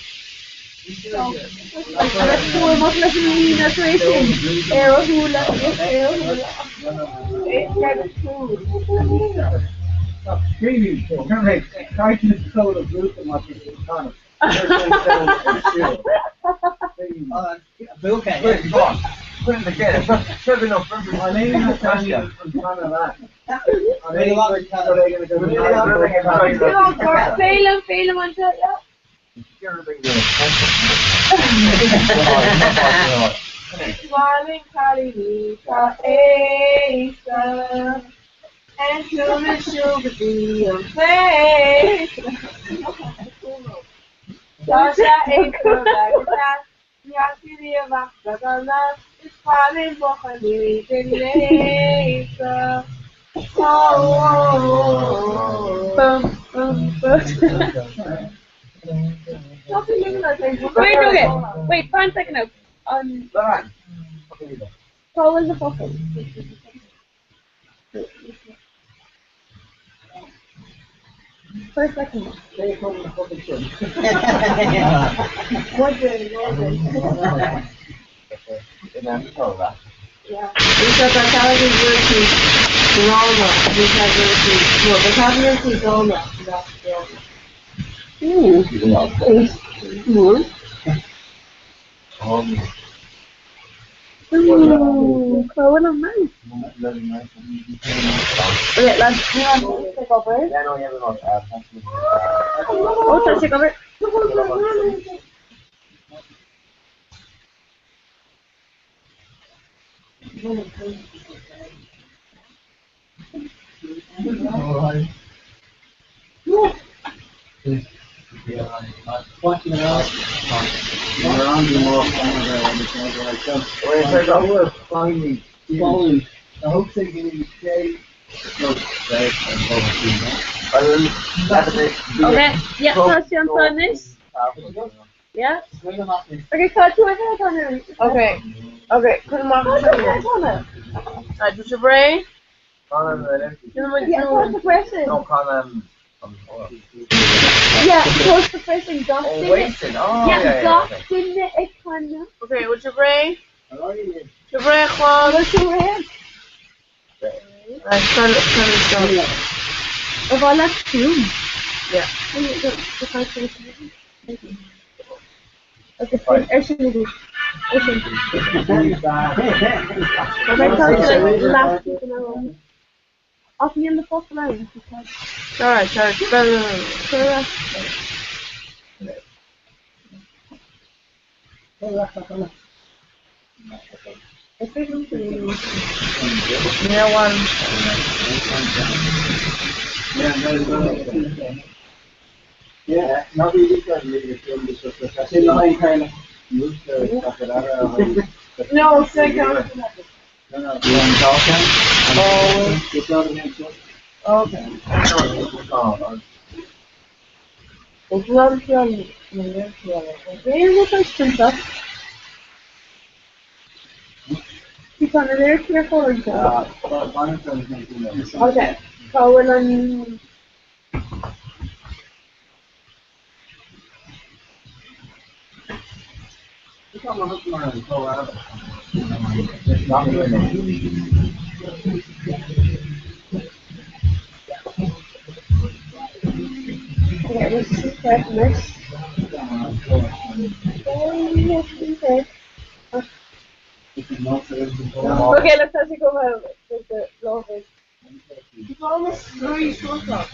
Really, try to control the group and what you're kind of. Okay. Go on. Put in the kid. Serving up for My name is Tony from Canada. fail him until Smiling Kalita Asa and children should be your face. Sasha Ekura Yasiria Vakagana is smiling for her later. Wait, 5 seconds out. Call in the focus. First, second. They come the fucking shit. What day? Yeah. Because our college is versus Roma. We have versus, no, the cabinet is Roma. That's Roma. Chloe and nice. Okay, let's take over. Oh, let's take over. Watching it out. Around you more finally following. I hope they can stay. Okay, yeah, pass you on time this. Yeah? Okay, cut you in on it. Okay. Okay, put them on. Just your brain. Yeah, pause the pressing. Yeah, pause the pressing. Dust in it. Yeah, dust in it, kind of. Okay, what's your brain? Your brain, Juan. What's your brain? Right, turn it down. Oh, I left you. Yeah. Okay, actually, I'll be in the fourth line. Alright, sorry. Yeah, one. Yeah, not really good. I see the line kind of used to stuff it out. No, second. No, one talking. Oh, it's not an answer. Okay. It's not feeling. Very good stuff. He's on a very careful job. Okay. So when I'm okay, this is Christmas. Okay, let's actually go home with the office. It's almost very short up.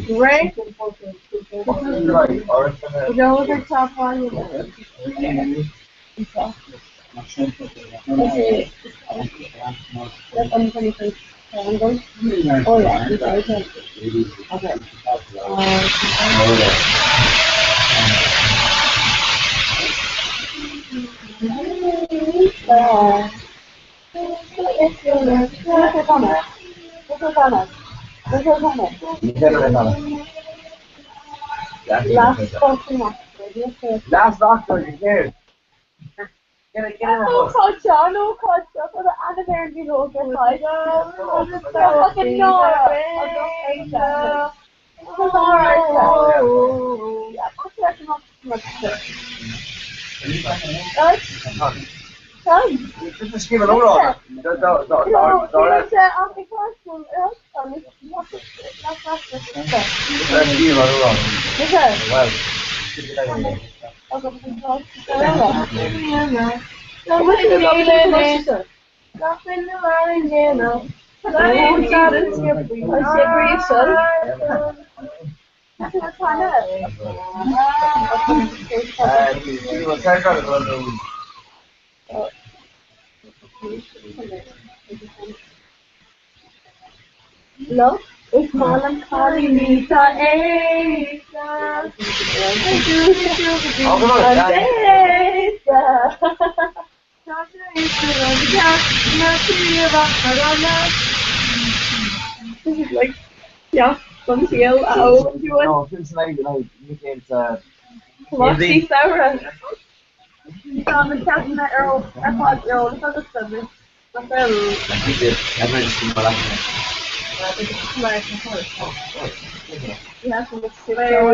Great. Go over top one. That's on 21st. Oh yeah, okay. Last doctor, you can. No culture, no culture. For the anniversary, you know, get like, fucking Nora. I don't hate that. Yeah, that's not much. Just give it over. No, Love is melancholy Mita Asa. This is like, yeah, from here out. No, it's like it's Waxy Sarah. Samen met Earl, I thought Earl, dat is het. Dat is ja, zo met z'n tweeën.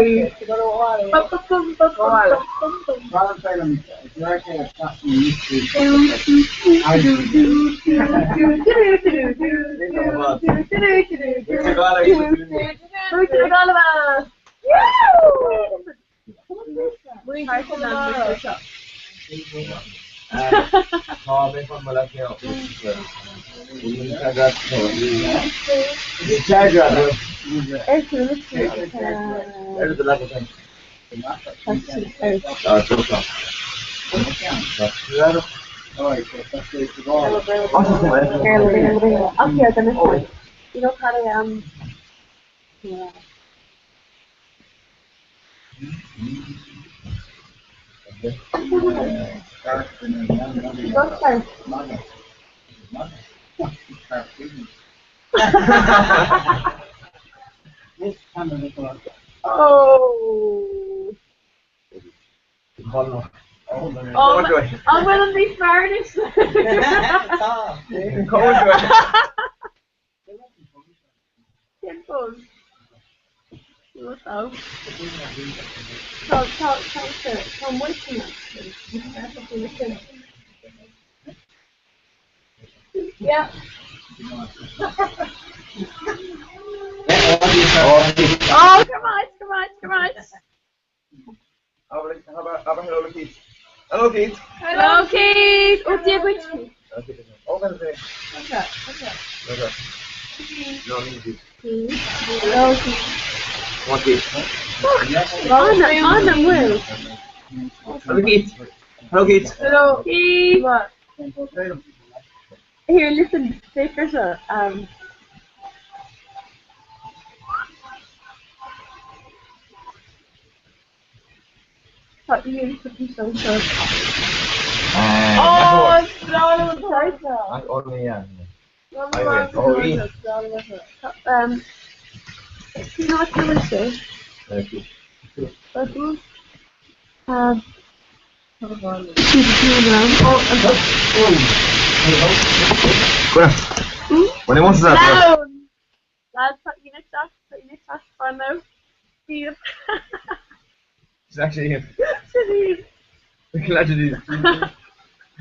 Oh, I'm gonna be furnished. Yeah. Oh, come on. Hello, Keith. Hello, Keith. Hello, Keith. Oh, dear, which Keith? Okay. Okay. No, Keith. Hello, Keith. What Keith? On the move. Hello, Keith. Hello, Keith. Hello, Keith. What? Here, listen, stickers are, what you put you so short? Oh, it's not on the title. Only, yeah. You know what you would say? Thank you. Ponemos esa. That's what you need to for now. See it. It's actually him. See it. Glad to do this.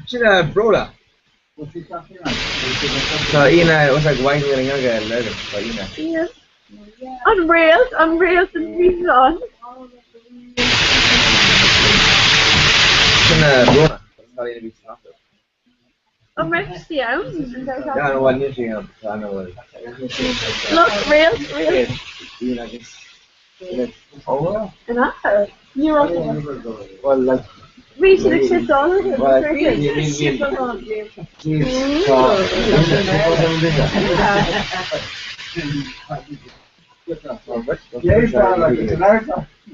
She's a broda. What's he talking So Ina was like white wearing yoga and leather. So Ina. Yes. Unreal to be on. She's a broda. Sorry to be stopped. I'm ready to see out. Yeah, I know what news you have. So I know what. Look, real. Ina just. Oh, And I heard. You're okay. well, like. We should have shipped all of it. Well, Ship them on.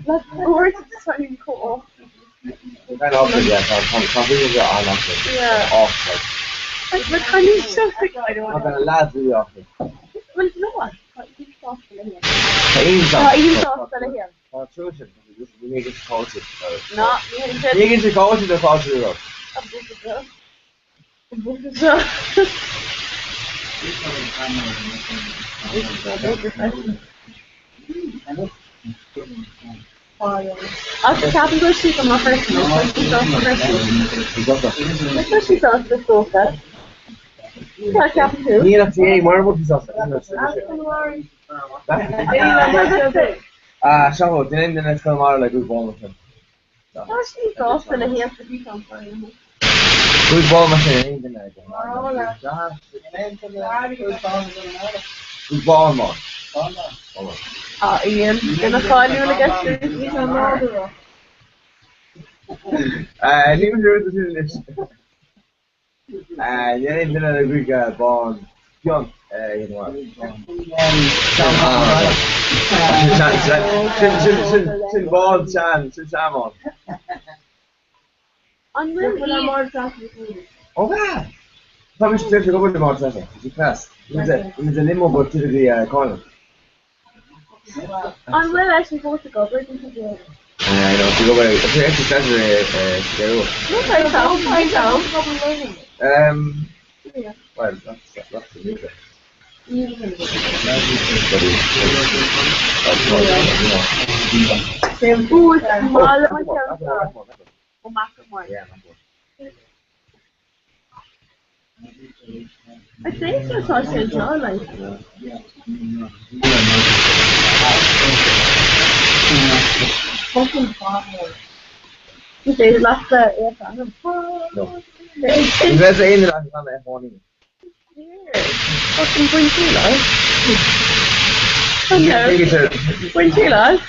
That's worth something cool. Kind of awkward, yeah. Some people are awkward. Yeah. Awkward. Like, but I need so sick. I don't Not want gonna laugh really awkward. Well, you know what? You saw it here. You saw it here. True, we make it culture. No, You can see culture the culture. I'll just have to go sleep on my personal. Especially sauce the sofa. Yeah, Captain too. Need a TA, more what is also. Shango, tienen de esta mara la good ball machine. Actually, cost and a half to be something. Good ball machine, ain't in there. Good ball man. Ian, gonna call you when I get to you on order. Even though this is you ain't in a good ball. Young, you know what? Sin ball chan, sin salmon. Oh man! Probably should take a couple of more traffic. It's fast. It was a limo, but to the corner. I'm well actually supposed to go, but I think you do. I know, to go away. It's actually Saturday, Scarrow. Yes, I know. Well, that's the music. I think that's what I said, like. You say last the No. That's the end of that morning. Fucking bring two life. Bring two life.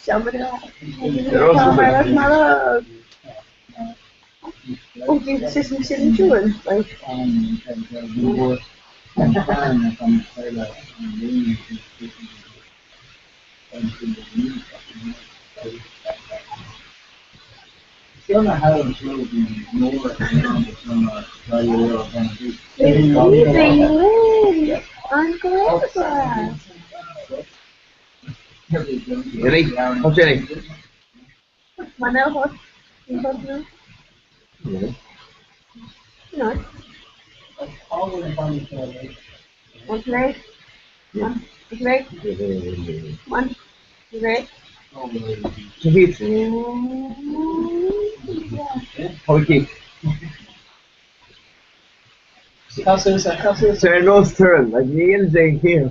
Somebody else. Oh, this is missing insurance, like. Still not how it's really been more around the summer, like you're going to do. I'm glad. Jenny, oh Jenny. Mana hot? No. One leg. One leg. One leg. Compete. How we keep? Turn nose turn, like me and Jane here.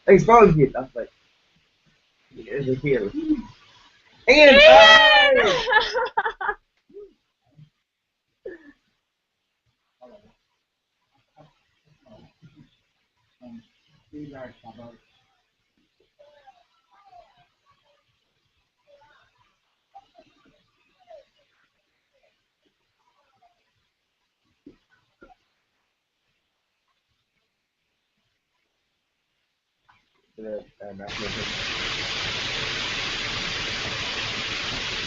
Like spell kid, that's like. Here's a heel. Ian!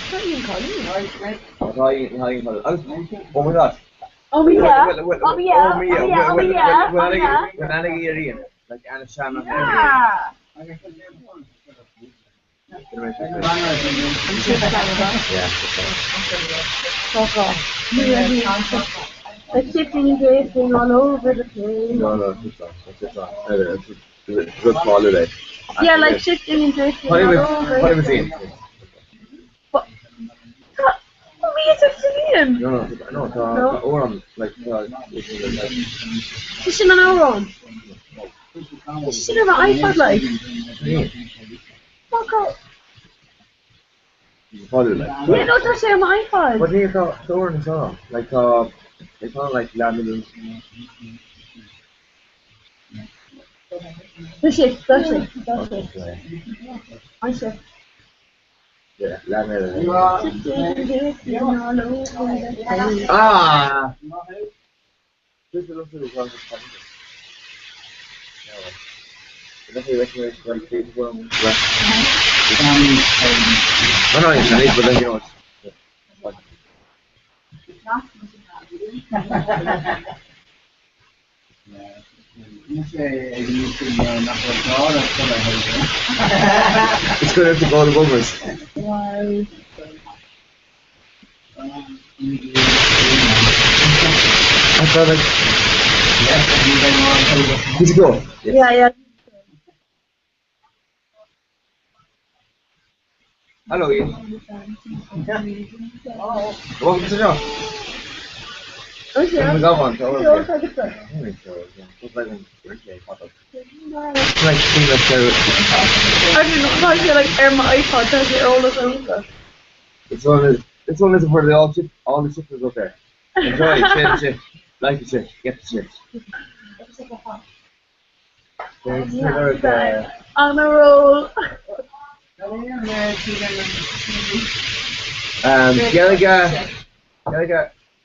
What are you calling me? Oh my god. Oh yeah. Like Anna Shannon. Yeah. Like shifting and drifting all over the place. No, it's not. It's good holiday. Yeah, like shifting and drifting all over. What have you seen? What? What are you saying? No, or on like She's in an hour on. She's in an iPad like. Fuck off. Yeah, no, just say on my iPad. What do you call Thorn and song? Like they call it like Laminin. That's it. I said. Yeah, Laminin. Ah! This is also the one that's coming. No, it's not, but then you know it's good to go to Boomers. Why? I thought like he's go. Yeah. Hello, Ian. Welcome to the show. Oh, yeah. We got one, so Yeah, okay. take it back. I think so, yeah. It's like a birthday pop-up. It's like peanut butter. I do not like it, like, my iPod does it all the time. It's one is for the all the chips is okay. Enjoy it, chip. Like the chips, get the chips. On a roll.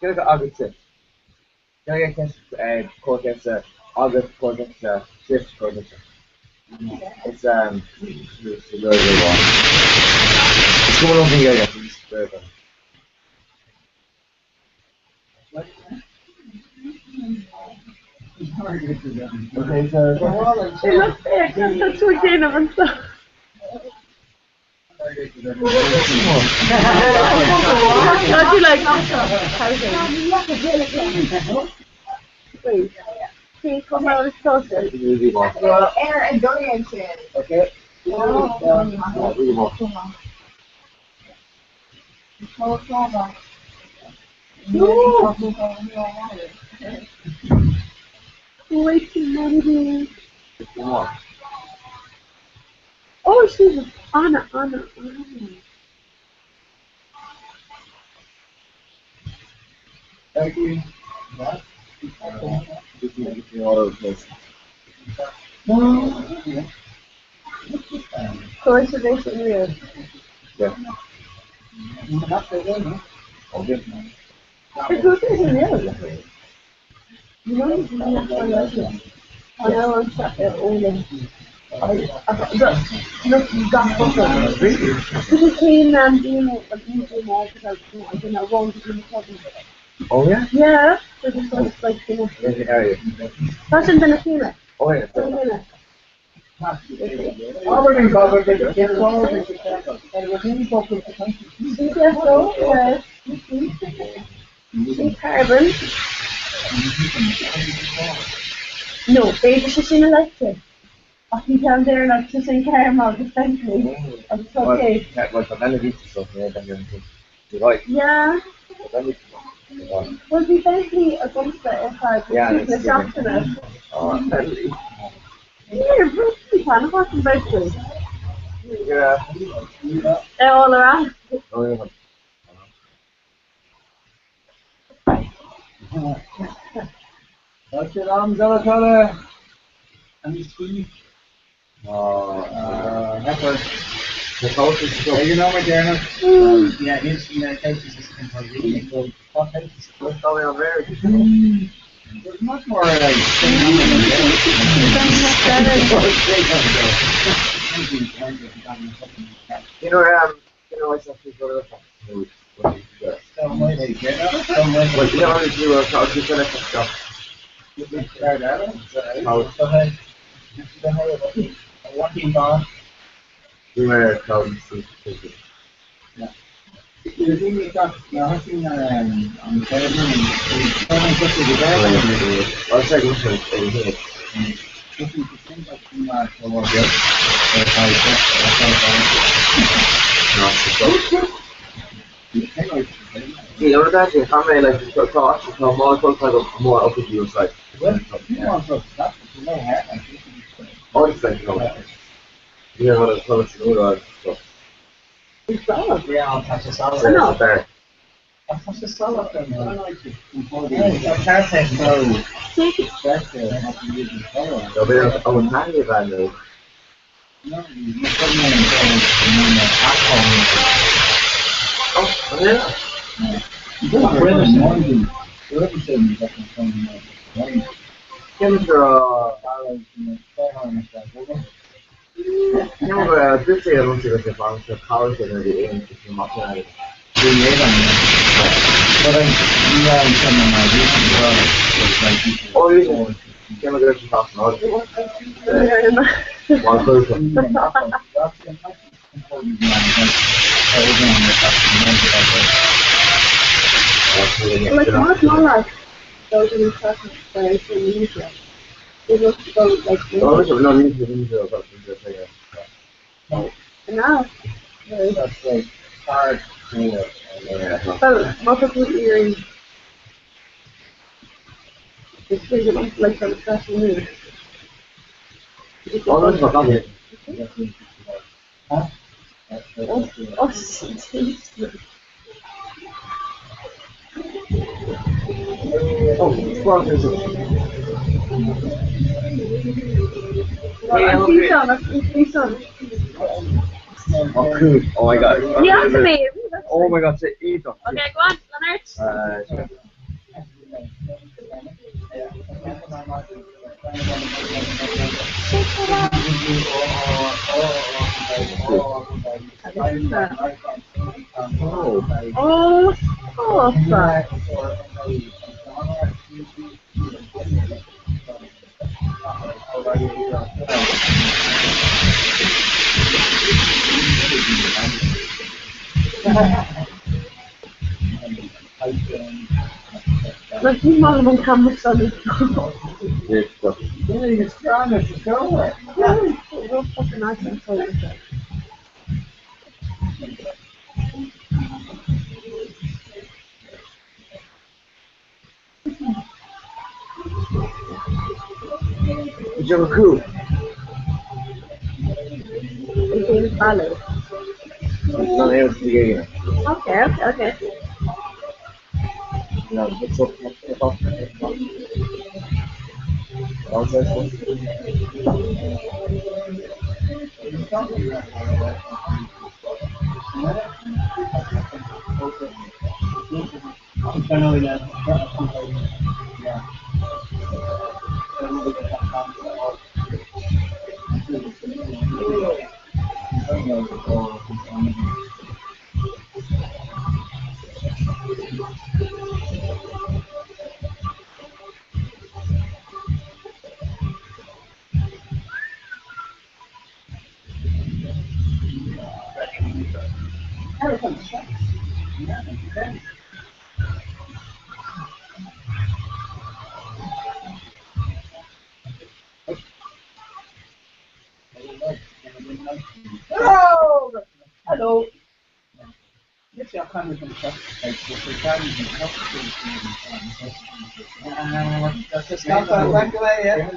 Gonna August chips. Gonna get Cortex August Cortex chips Cortex. It's it's really good one. It's coming over here, guys. It's very good. Okay, so That's what kind of and stuff. How do you like Wait. See, come out of closer. Air and durian shit. Okay. Way too many days. Oh, she's Anna. Thank you. Coincidence weird. Yeah. It's not even real. You know, it's not real. I know I'm sat there all in. Look, you got photos. This is clean and doing it, but you do more because I don't know, wrong to do the problem. Oh yeah? Yeah, so this was like, you know. In the area. That's in Venezuela. Oh yeah. Aberdeen covered the kids all over the campus. And it was really focused the country. CPSO, yes. See carbon. No, they just in electric. I think down there like just in caramel, essentially. It's okay. Well, but then it eats stuff, yeah, then you're right. Yeah. But then it's Well, essentially against it if I keep the shock to it. oh, definitely. Yeah, really fun. I've got some vegetables. Yeah. They're all around. Oh yeah. What's your arms out of and you squeeze. Effort. The house is still. You know my journal? Yeah, his medication system for reading. So, what type of stuff are we on there? There's much more like. You know, I saw people that food. Some way they get up, some way But you know, if you were talking to that stuff. Working on. We were talking to You think we got nothing on the television and put it together? I'll check it. You know that you how many like the thoughts how more up to your side. Oh, it's like you know what it's stuff. Yeah, I'll touch a solid. I know. There. I'll touch a solid. I like it. Perfect. So we have a tiny value. Oh, yeah. This year, I don't see the balance of college and the aim to come up with it. Oh, you can look at the top now. One person. Like, what's more like those in the traffic space in India? It looks so like. Oh, no, need to No. That's like hard. Oh, multiple earrings. It's big enough like on the special news. Oh, that's not coming. Huh? Oh, shit. Oh, squad is it? He's on. Oh, cool. Oh my god. Yeah, babe. Oh my god, say either. Okay, go on, Leonard. Oh, fuck. Mas die man man kann mich da nicht. Yes, sir. Yeah, you're strong as a shoulder. Real fucking awesome. So Did you have a coup? it's in ballet. Not able to get in. Okay. No, it's up. Hello. Yes, jag kan inte säga att jag ska ta back away, yeah.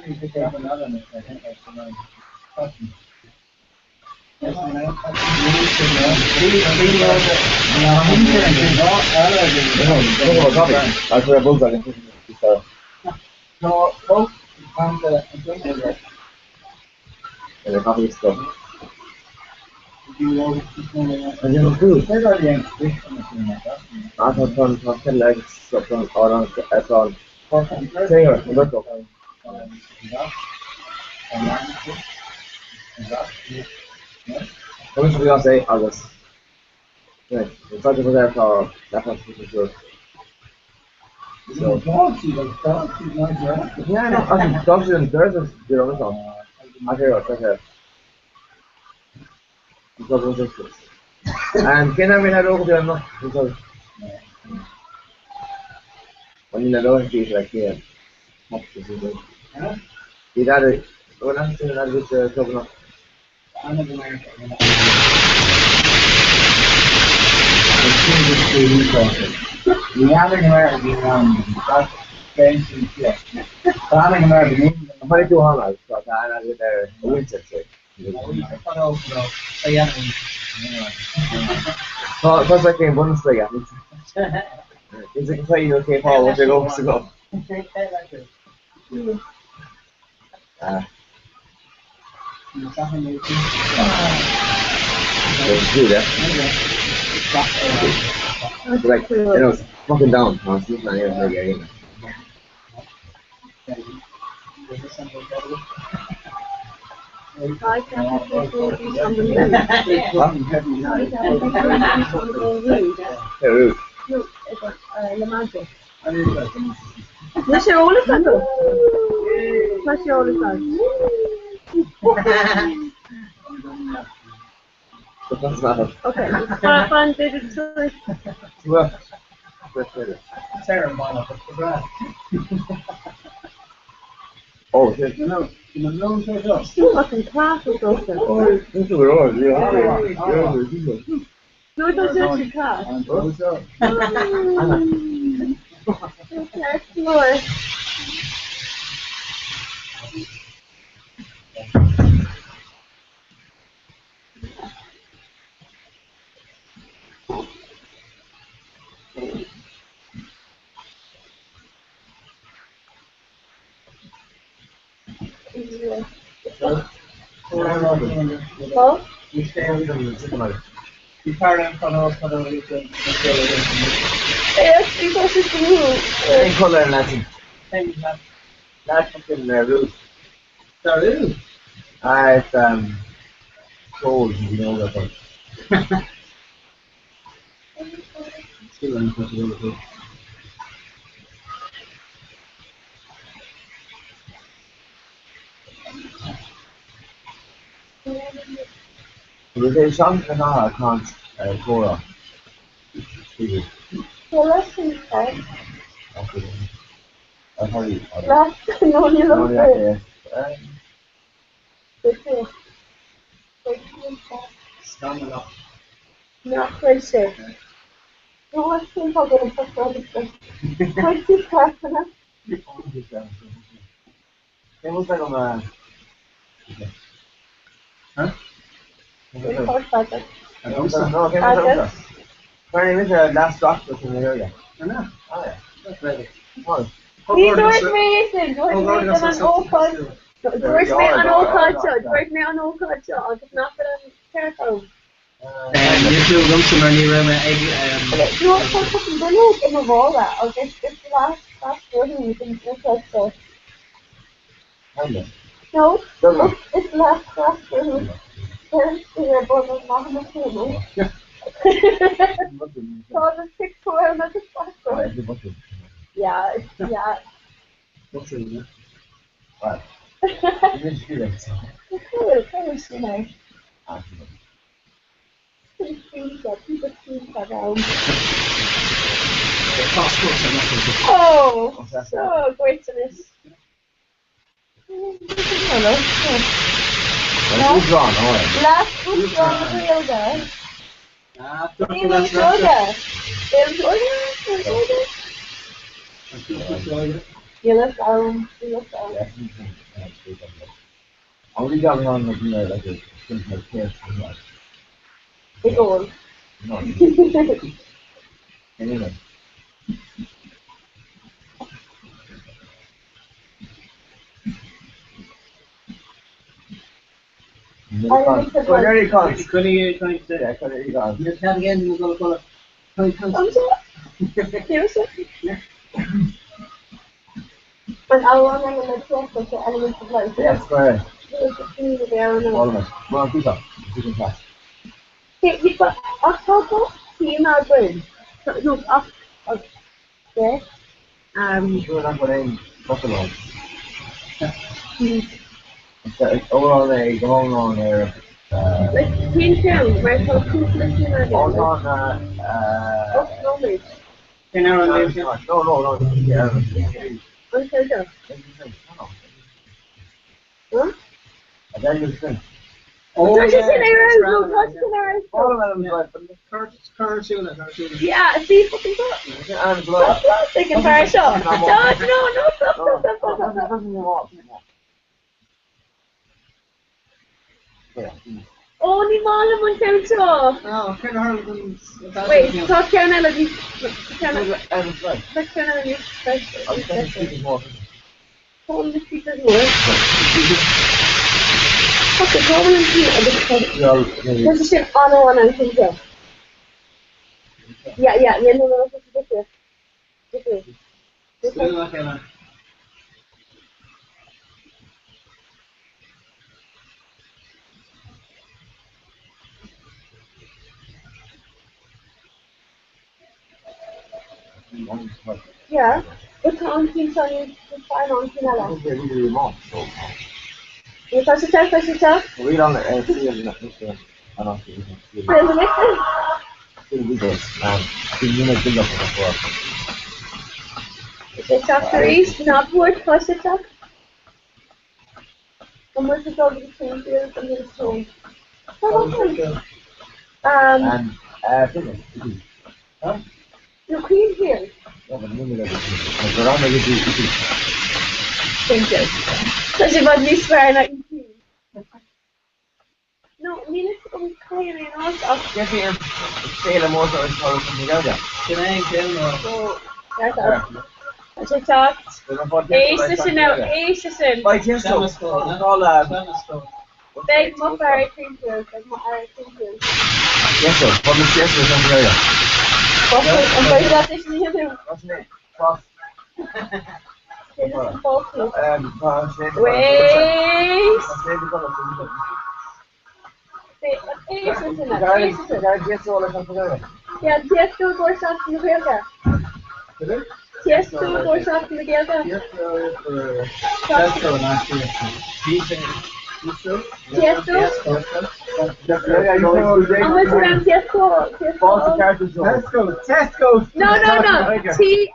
That's where I both got it. No, both found the And the coffee stuff. you And you have a coup. say that again. I thought from legs up on singer, look up. What was we gonna say? August. Right. It's like over there for that was for sure. So yeah, no, I think dogs and Thursdays did on the top. I tell you what, okay. Because of this. And can I mean I don't know because when you know it's like here. You got it. When I'm saying that with the Planning American that's fancy shit. Planning American I'm going to do all so I get there winter trip. So, first I came bonus player. It's a play you okay, Paul, what they go to go. Let's do that. Like, you know, it's fucking down. I was looking at it and again. I can't do something rude. Hey, Ruth. No, it's the magic. What's your oldest son? What's your oldest son? What's that? Okay, fun, did it too. Well, Sarah Bonner, the brand. oh, shit. No, no, Still fucking class with those things. Oh, this is wrong. Yeah. No, it doesn't actually class. Okay, Lord. anyway. Huh? No? You stay with them in the cinema. You parent for us for the weekend. Yes, because it's blue. Same colour, lads. Thank you, man. That's fucking roof. There is. It's cold, you know that one. Still on possibility. There's a song that I can't Comhrá. Well, let's see, right? Okay. I'll tell you. Last, no, you No, don't yeah, say. yeah. This is. Stand up. Not quite sure. No, I think I'll get a first one. Quite too fast enough. It was like on Huh? Very fast pattern. I don't know. No, okay, Pattern. my name is last doctor from the area. I know. Oh, yeah. That's ready. Oh, He George Mason on all cuts. George Mason on all cuts. George Mason on all cuts. I'll just knock it on telephone. You two come to my new room at You know what's so fucking brilliant in the wall that? I'll get this last version you can look at so. No, look, it's last version. There's the bottom of the table. So the 6 around at the last version. Yeah, yeah. What's it, yeah? Right. You need to do that. It's cool, you know. People around. Oh, so great to miss. Last book from the real guy. You look down. Only got on like a simple case. It's all. No. Anyway. There he comes. 20, Yeah, there he comes. Just have again, we'll go for it. Here's it. And I want to make sure that the elements of life. Yes, correct. All of Well, us. Well, keep up. You can pass. you've got October, female brain. No, okay. Sure, not what I'm talking about. It's overall going on there. Like, Queen Town, right? So, two listening again. On, Oh, no, mate. No. Yeah. Until then. Huh? And then you think. Oh, Touch it yeah. in our eyes, no, touch it in our eyes. All of them like Current Yeah, see, fucking stop. and blood. Stop, taking fire shot. Dodge, no, stop. Yeah. Only Marlon one count off. No, kind of hard. Wait, talk Karen Elodie. And blood. Talk Karen Elodie. I'm trying to speak more. Hold the speakers more. Fuck it, go on and see. There's a shit on and things there. Yeah, no, this way. Still not gonna. Yeah, but Tom thinks I need to find on Pinella. You touch yourself? We don't see it. I don't see it. There's a mixer. Still be good. I think you make big up before. The factories, not worth touch yourself. I'm going to go to the same field and the same. Business. Huh? The Queen here. Yeah, but you know that. Thank you. Because you must be swearing at you, Queen. No, I mean, it's kind of enough. Get here. Say the most of it or something like that. Can I tell you? So, that's all. TikTok. Ace now, Ace in. Like, yes, so, Big Muffar, thank you. Big Muffar, thank you. yes, so, from the yes, so, something like that. I'm very glad this is you. What's your name? Fox. Ja, Tiesto går snabbt till Helga. Tiesto går snabbt till Helga. Tiesto, not Tiesto. Tiesto? Yeah, you know, How much around Tiesto? Tesco. No. Tiesto.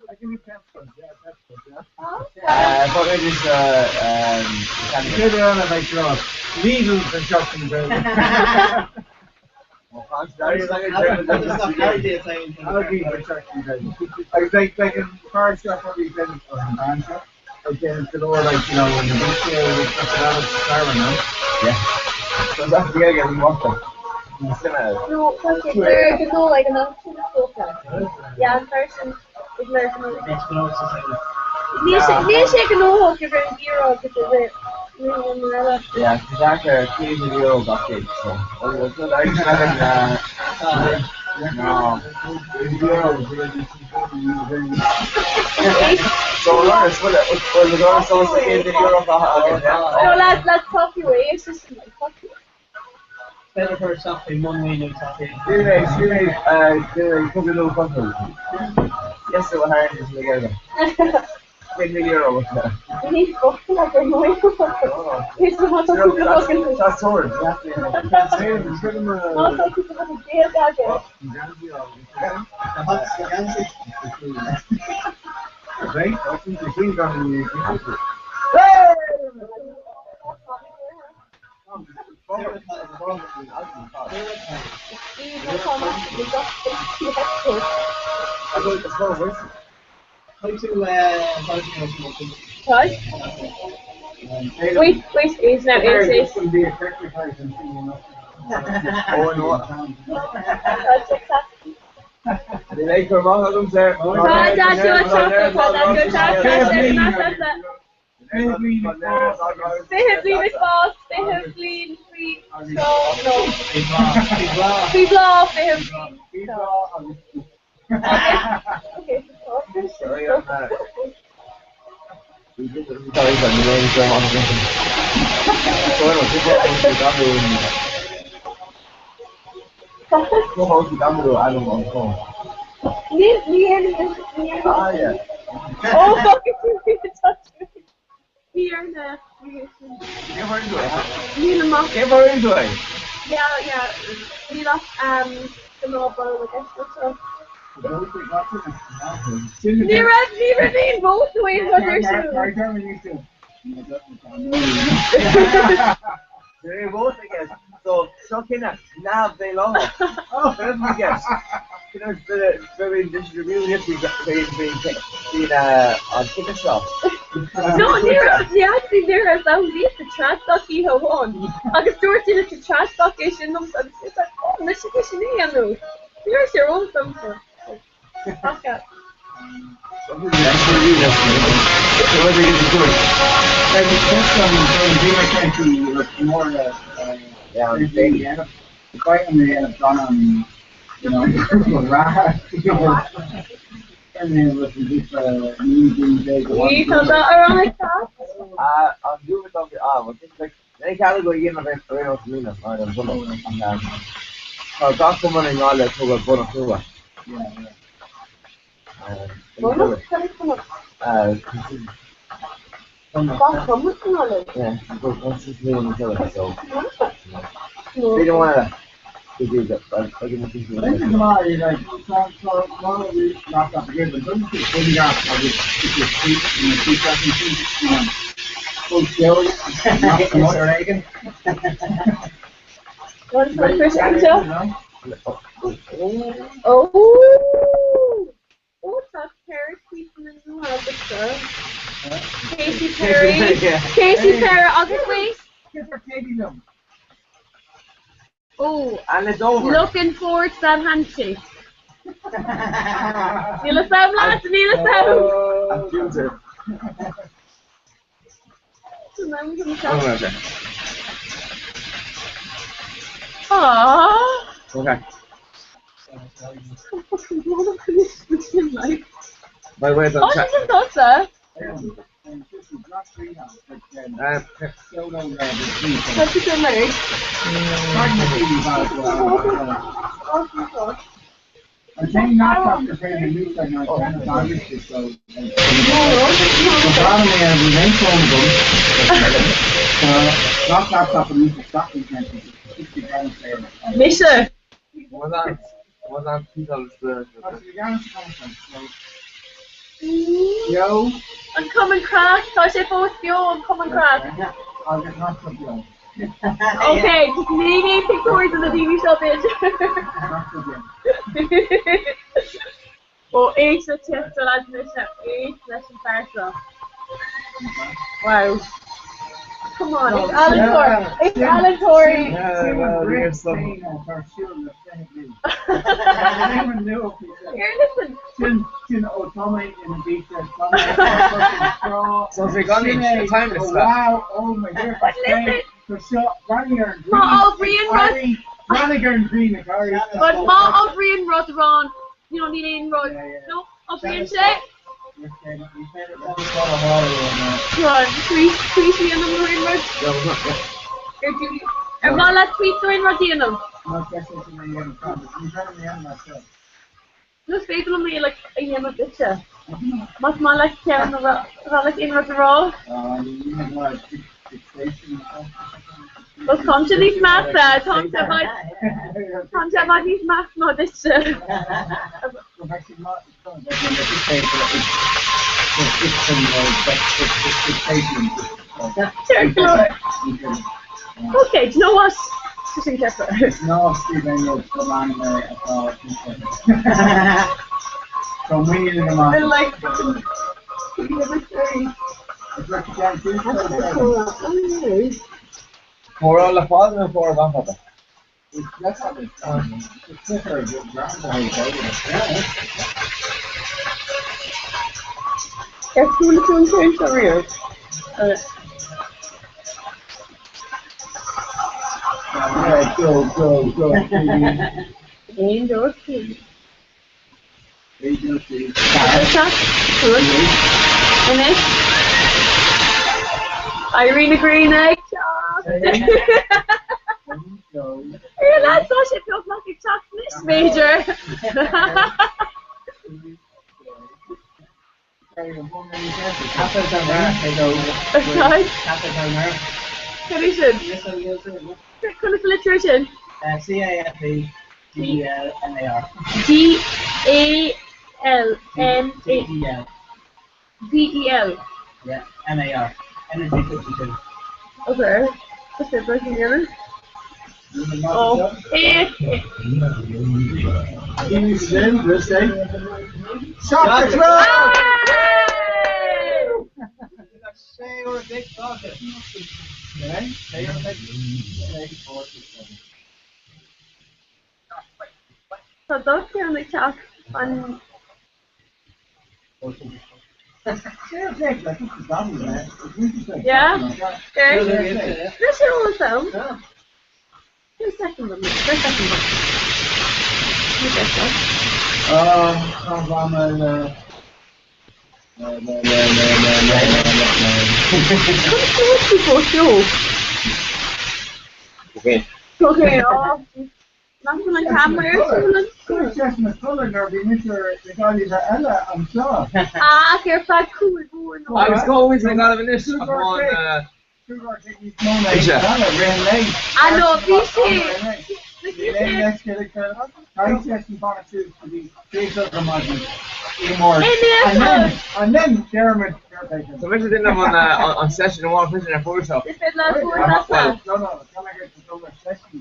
I give you Tesco. Yeah, Tesco. Yeah. But it is Good on it, like legal construction building. Like in car stuff, probably been on van shop. Again, the lower, like, you know, when the big scale with Sarah now. Yeah. So that's the guy getting walked up. No, okay, you know, like an option to yeah, in person. It's American. Niet zeker nog ook je bent hier ook, het is yeah, exactly. Keys of the old update. So, what's the like no. So, Lawrence, what the Lawrence also came to Europe? No, let's talk you away. It's just like fuck you. Better for something, 1 million something. Put a little couple. Yes, so hard is together. 10 million what's that? He's fucking like a noise. He's the one that's fucking. That's sword. You have to say it. Show them No, so people have a jail gadget. Right? I think the thing on the Wait, is now is. Oh no. That's exactly. They like her mom of them there. They have been boss, they have been free, so no. Free blow, they have been. Okay, Sorry, I'm not. We did the stories on the name from on the so bueno, tipo quitando algo. Ah, yeah. Oh, fuck it, here now. Give her into it, huh? Give her into it. Yeah. We lost the mobile, I guess, so. Never been both ways what they're saying. They're both again. So, Shokina, now they long. Oh, let me guess. You know, very distributed if we been on ticket shops. No, actually there are some these the trash ducky who won. I can store it to trash ducky in them. It's like, oh, this is I know. Here's your own something. Fuck up. And then with this new green day. You thought that ironic that? I'm doing it on the well, just like any category in the Reino Unido, I don't know. So got someone in all that to a bonus over. Yeah. Bonus? Yeah, because once it's new and killer, so they don't want to do that, but I can think of this is why, like, so one of these not up here, but don't you put it out of the street in the 2002 full skills, not so much Reagan. What's my first answer? Oh, that's Paris people in the world, Casey Perry. Casey Perry, I'll just wait. Oh, and it's over. Looking forward to that handshake. Níl sam lads, níl sam. Aww. Okay. Like, By the way, oh, she's in Dutch, That's a good leg. I think not after playing the news like now, kind of obviously, so the bottom end remains vulnerable. Not laptop and music stocking country, 60 pounds there. Misha. Was on people's Yo. I'm coming crack. Tá sé both yo, I'm coming crack. I'll get knocked up, yo. Okay, just leave pictures in the TV show, bitch. Oh, 8 to 10 to lads Misha. 8 lesson parcel. Wow. Come on, it's Alan Torrey. It's Alan Torrey. Here, listen. So if you're gone in time this wow, oh my god. But listen. Ma O'Brien But Ma O'Brien wrote wrong. You don't need any road. No, O'Brien say. God, tweet in them in road. Ma let tweet in road in them. Just wait till me like a year of this. Mas ma like Kevin like in road raw. Well, come to these math Tom about these math no this Okay, do you know what? Just in case. No, Stephen, you'll come on from winning them on. They're like For all the father and for grandfather. That's how it's done. It's different. It's cool to change career. Alright, go. Indoor kid. Good. Finish. Irene Green egg chop. Hey, that's so she feels like a chocolate major. Tradition. Clinical nutrition. CAFE-DELNAR. DELNADEL. Yeah, NAR. Energy 52. Okay. What's it breaking together? Oh. Shot throw! Say or a big bucket. Say or a big So those two on the chalk on. Yeah? Okay. This is all the film. Who's second one? Where's second one? Who's this one? Okay, oh. Nothing like camera. Ah, you're fat cool. I was going to got of this upon I know, BC. And then Jeremy. So Richard didn't have on session and one prisoner for yourself. This is last one, that's No, come here to the session.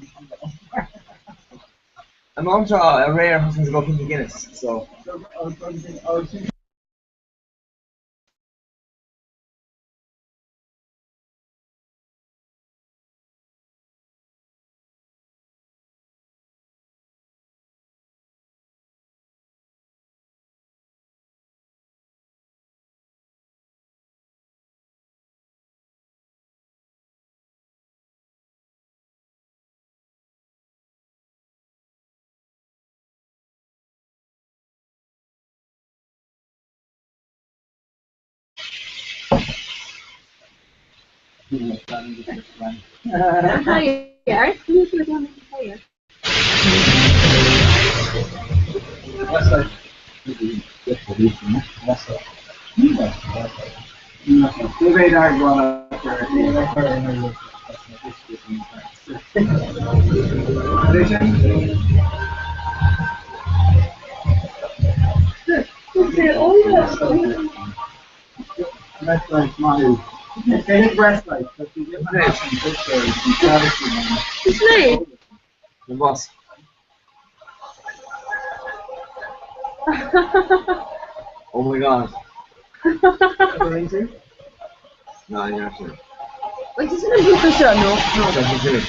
I'm on to a rare husband's go Pinky Guinness, so. Higher. You could have gone higher. That's like the radar going up there. That's like my favorite breast light. But you get my house in Pittsburgh, you gotta see them. It's me. The boss. Oh my god. No, you're not sure. Wait, is it a book or so? No. That's it.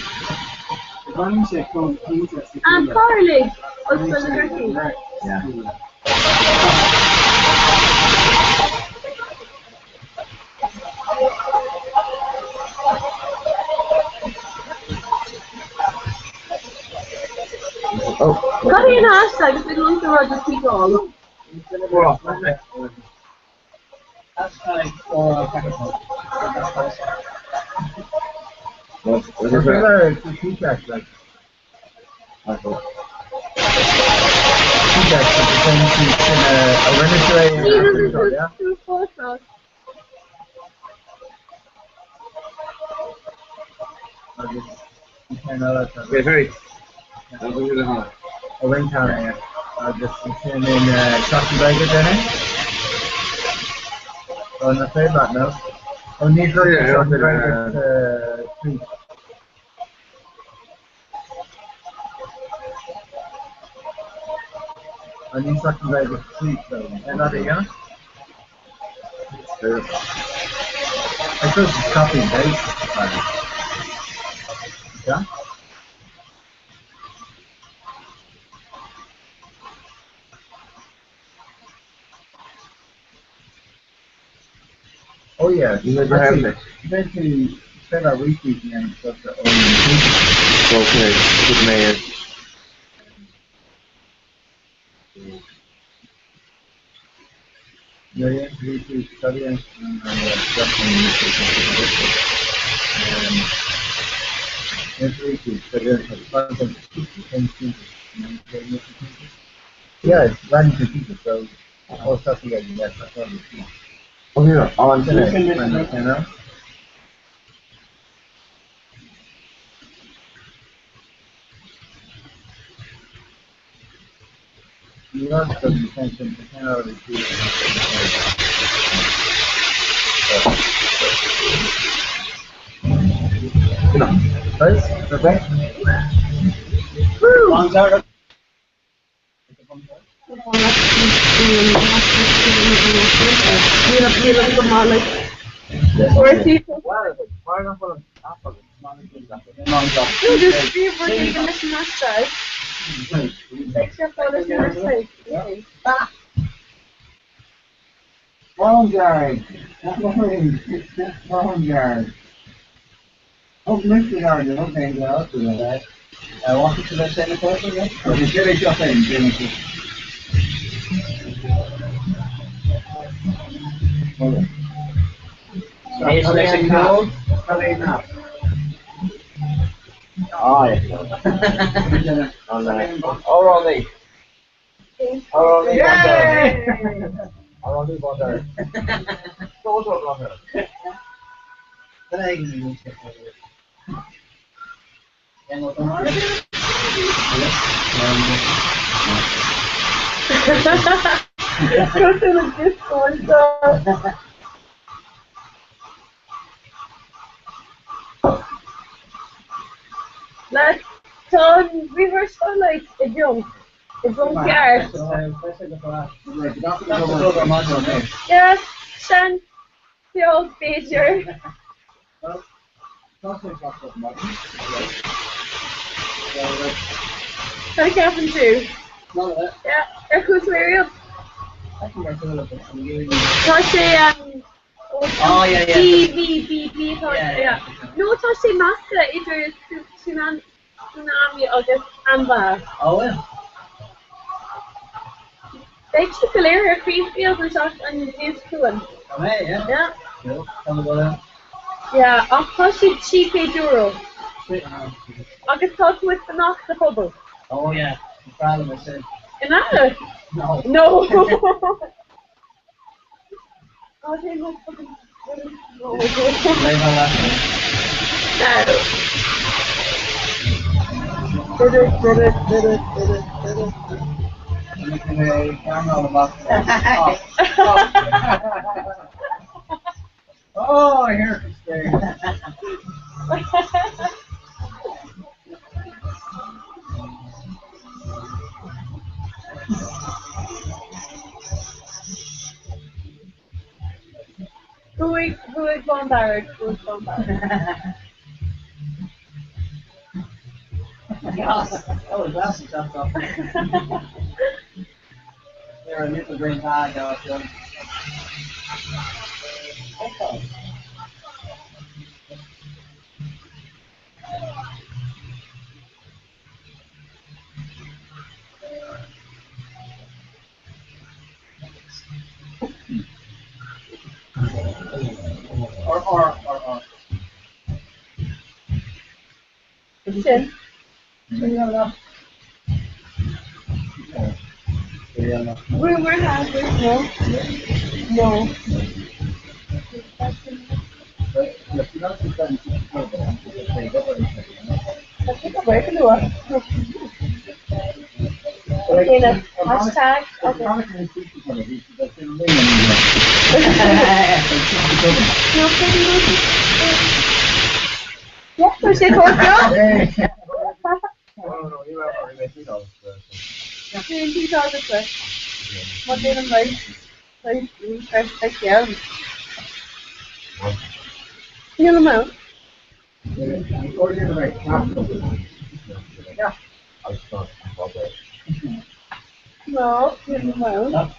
Running check called Pizza. And Carly. What's the dirty? Yeah. Oh. Got in hashtag, it's been long to run the people. That's like What's the feedback like? I thought. Feedback in a yeah? Two photos. Okay, very. I'll do it on. A ring counter, yeah. Just in Shotty Burger dinner. Oh, no, say that now. Oh, need to Shotty Burger treat. I need Shotty Burger treat though. And that again? I suppose it's copy and paste. Yeah? Oh yeah, You never have it. Eventually, set our retweeting and stuff that own. Okay, good man. Yeah, retweet study and yeah, it's running computer, so all stuff together, that's what I'm doing. Oh yeah, on today. You want to be attention, you can't already see it. First, perfect. Woo! Arms out. Phone guard. Phone guard. Oh, Mr. Guard, okay, well, I'll do that. I want you to let send a question again? Okay, should I jump in, Jimmy? Okay. Hey, selection code. Oh, yeah. Alright. Alright. Yay! Alright, brother. What's up, brother? Go to the Discord, so. Last time we were so like a drunk yard. Yes, Shan, the old pager. How did happen too? Yeah, there goes Miriam. Oh, yeah. B, yeah. No, Toshi Master, either Tsunami or just Amber. Oh, well. They took a layer of Creamfield and shot on this to him. Oh, hey, yeah. Yeah. Cool. Tell me about that. Yeah, ach tá si €10. Agus tá with the knock the bubble. Oh yeah, the problem is that In that? no. No. Oh, they look fucking. No. Leave all that. Did it. Can I camera on the box? Oh, I hear it scary. Who is Von Barrett? Who is Von Barrett? Yes, that was awesome stuff. There, a little green tag out there. Okay. Or. Chin. Rumor has it, no. Okay, now, hashtag, okay. Yeah, so she told you? What did I like? Like, yeah. You know, man. No, you know, man.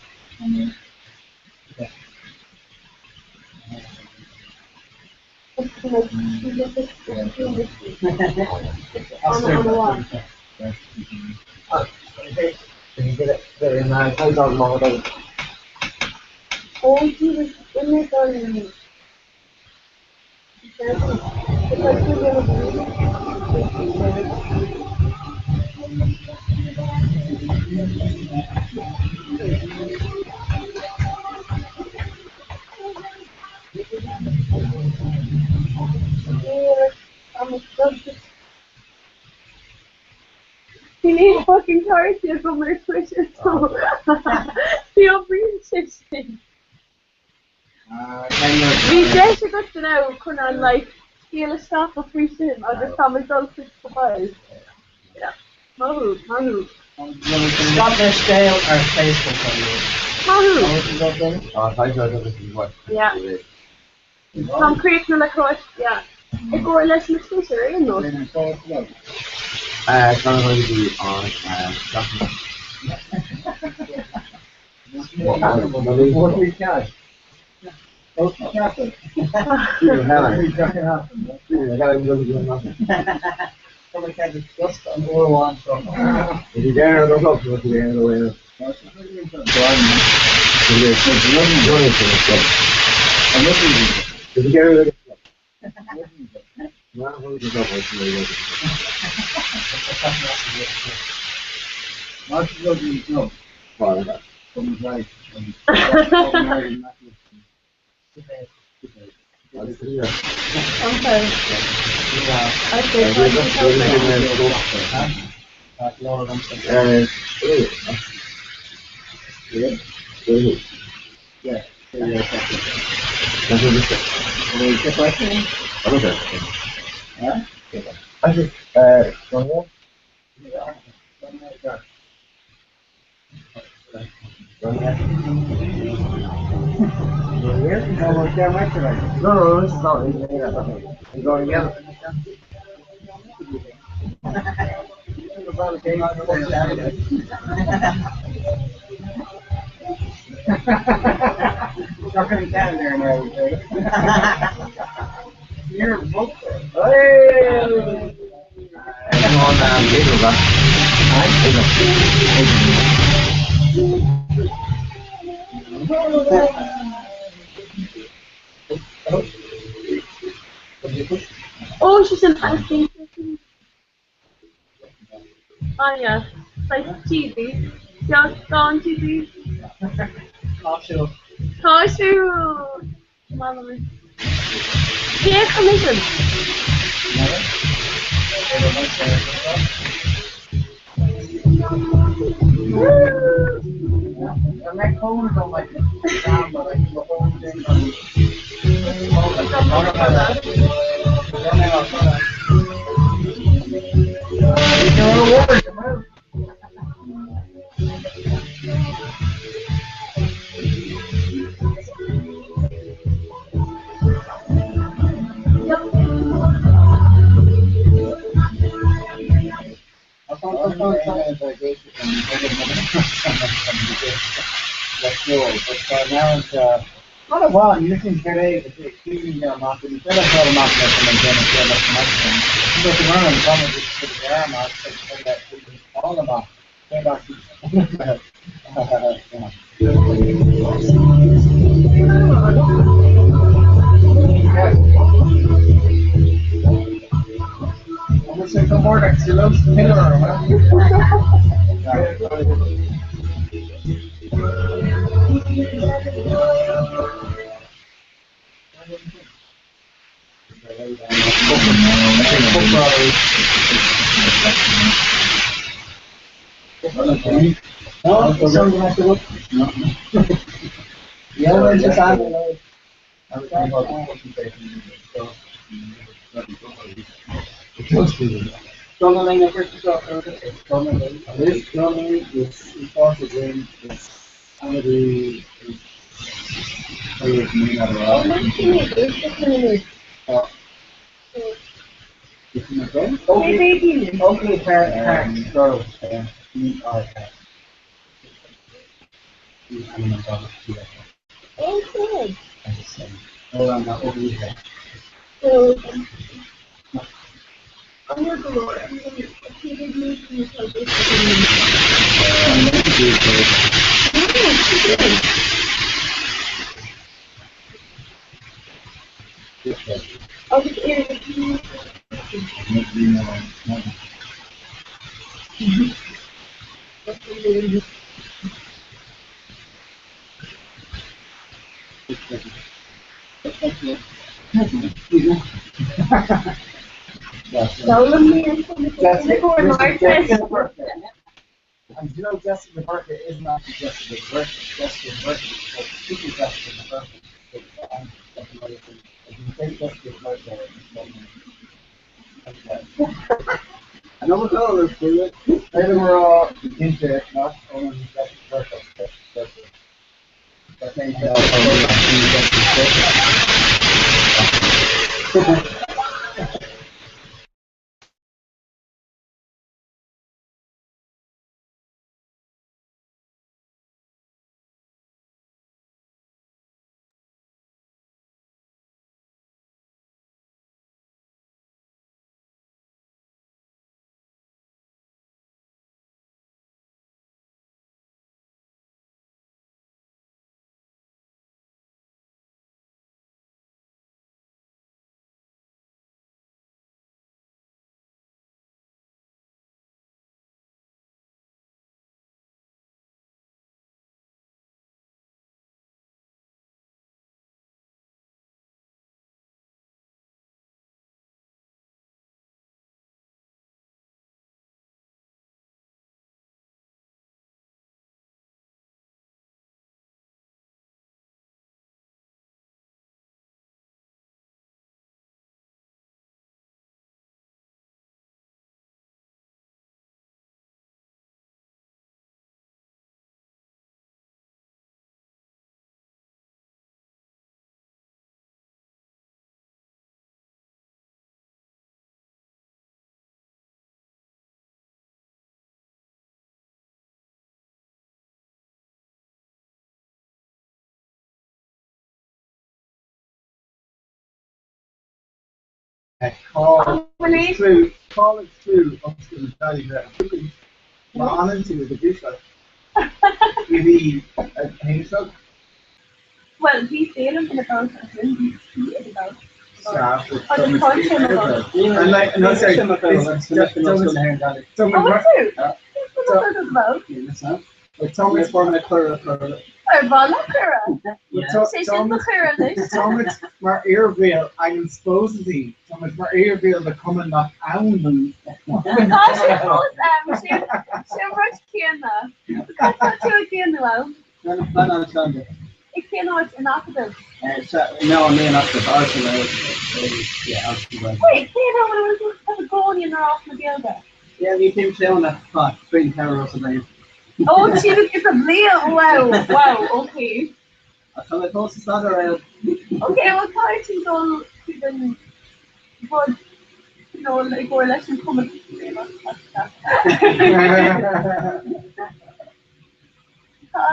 Oh, he was in it on he needs fucking cards here from my Twitter, so feel free to thing. We just got to know, can I like steal a staff of free sim? I just have myself 65. Yeah. Mahu. Scottish Scale or Facebook on you? Mahu. Yeah. Concrete no lacrosse, yeah. It go less mixed you know. It's not going to be on What we cash? Oh, cash it. Somebody can discuss on all one stuff. If you dare, don't talk to us again. If you dare, No, this is not. You're going together. Not going to get in there now. You're both. Hey! Come on, Oh, she's an ice cream. Oh yeah, like cheesy. Just gone cheesy. Cashew. Cashew. Mama. Cake commission. The neck cones don't like it down, but like the whole thing on now it's not a while, you listen to the cleaning their market, instead of all the market and then it's all the market. So to run and come with the air market, so that all the market. I'm gonna say some more next, you love Miller, no, something like that. No. Yeah, it's just I was talking about concentration. Tunneling is important in energy okay, parents, girls, Okay. hold on, now over here. So, I'm gonna go over. I'm gonna I'll just air it. And you know, Jessica Burke is not Jessica Burke. Jessica Burke is super Jessica Burke. That's another thing. If you take Jessica Burke, I know what color is to it. Maybe we're all into it, not only Jessica Burke. I think call it through. I'm just going to tell you that. We're on into the goose life. Maybe a yourself. Well, we fail in the process. We see it about. staff with Oh, the culture of it. and like, no, sorry, Oh, Thomas, Oh, it's true. uh, That's what I'm about. with Thomas, Balakura. with Say Thomas, Balakura this. Thomas, maar eerveel, en supposedly, Thomas, maar eerveel, de komen naar Ouden. Gosh, it goes, she wrote Kiana. That's not too again, well. It cannot inactive. No, I mean, after the Arsenal, yeah, Arsenal. Wait, Kiana, when it was a goal in her off Matilda. Yeah, you came down that spot, Spring Tower or something. Oh, she was it's a blade. Wow, okay. I thought it was another Okay, well, Carlton go to the good, you know, like, or let's just come and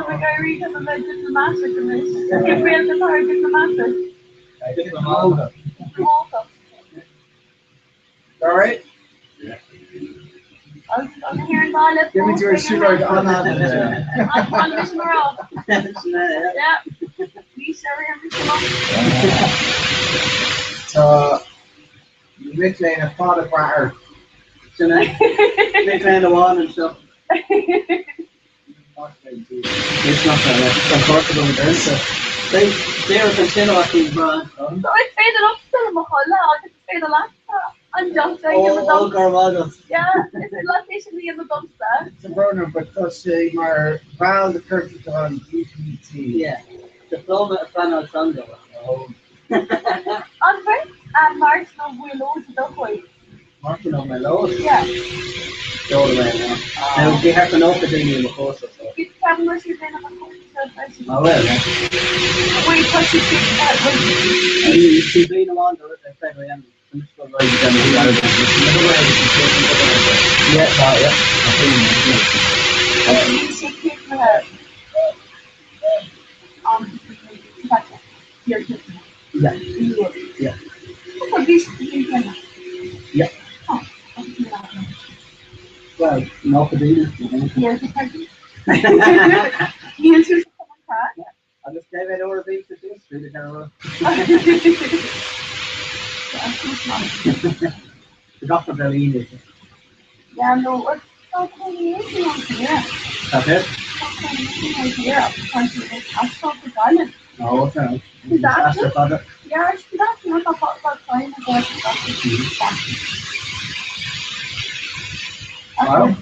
like I read as a diplomatic and this. If we have the power diplomatic. Malta. Alright? I'm hearing all that. Give me your shooter on that. On mission roll. Yeah. We share everything on. So, you make a pot of fire. They kind of on and stuff. It's not that it's uncomfortable with them, so they're continuing to keep on. So I stayed it up to the Mahalla, I could stay the last I'm just saying in the All dumpster. Carvados. Yeah, it's a location in the dumpster. It's a burner, but that's maar while the curtains are on GPT. Yeah. Diploma of Final Sunday. Oh, Andre, and Martin of Willow to the Hoy. Martin on my load. Yeah. Go away now. Now, they have an open thing in the course or so. You can mercy then of a person. Oh, well, yeah. Wait, what you think that was? And you see, being a wonder, I said, I am. I'm just going to write it down. Yeah, You should keep her. Gotcha. You're keeping her. Yeah. Yeah. So this is Yeah. Oh, well, no, for these. here's the party. Here's your Comhrá. I just gave it over these to this through the camera. The Dr. Berlin. Yeah, no, it's so cool. It's here. That's it? Oh, okay. That's the father. Yeah, that's not a hot time. Wow.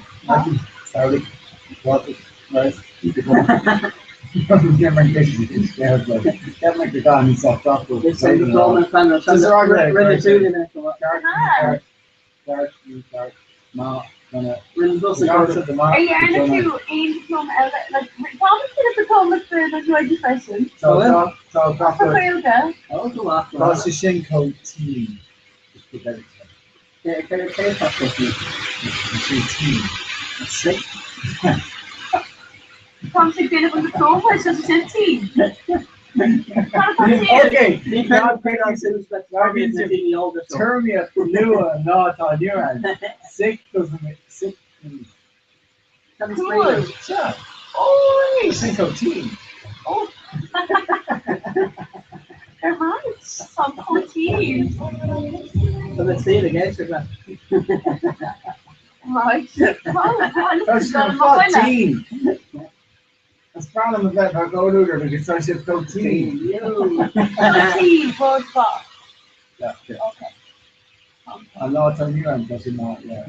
Sorry. What? Nice. Never get scared, but that might be gone. He's off top. It's a diploma of Final Sunday. Ready to do that. Dark. No. Are you earning to aim from like Thomas did a diploma for the joy depression? So For yoga. Oh, the last one. that's the Shinko team. Just put that in. Yeah, can you take that with me? It's a team. That's sick. Thomas did it with the diploma, so it's a team. Okay. Not great on since that means in the older. Term you new not on your end. Sick doesn't make sick. Cool. Yeah. Oh, Shinko team. oh. They're nice. Some cool teams. So let's see it again, so that. Right. That's a fun team. That's problem with that. I go to her because I said go team. Team, word box. Yeah. Okay. I know it's on your end, but you're not. Yeah.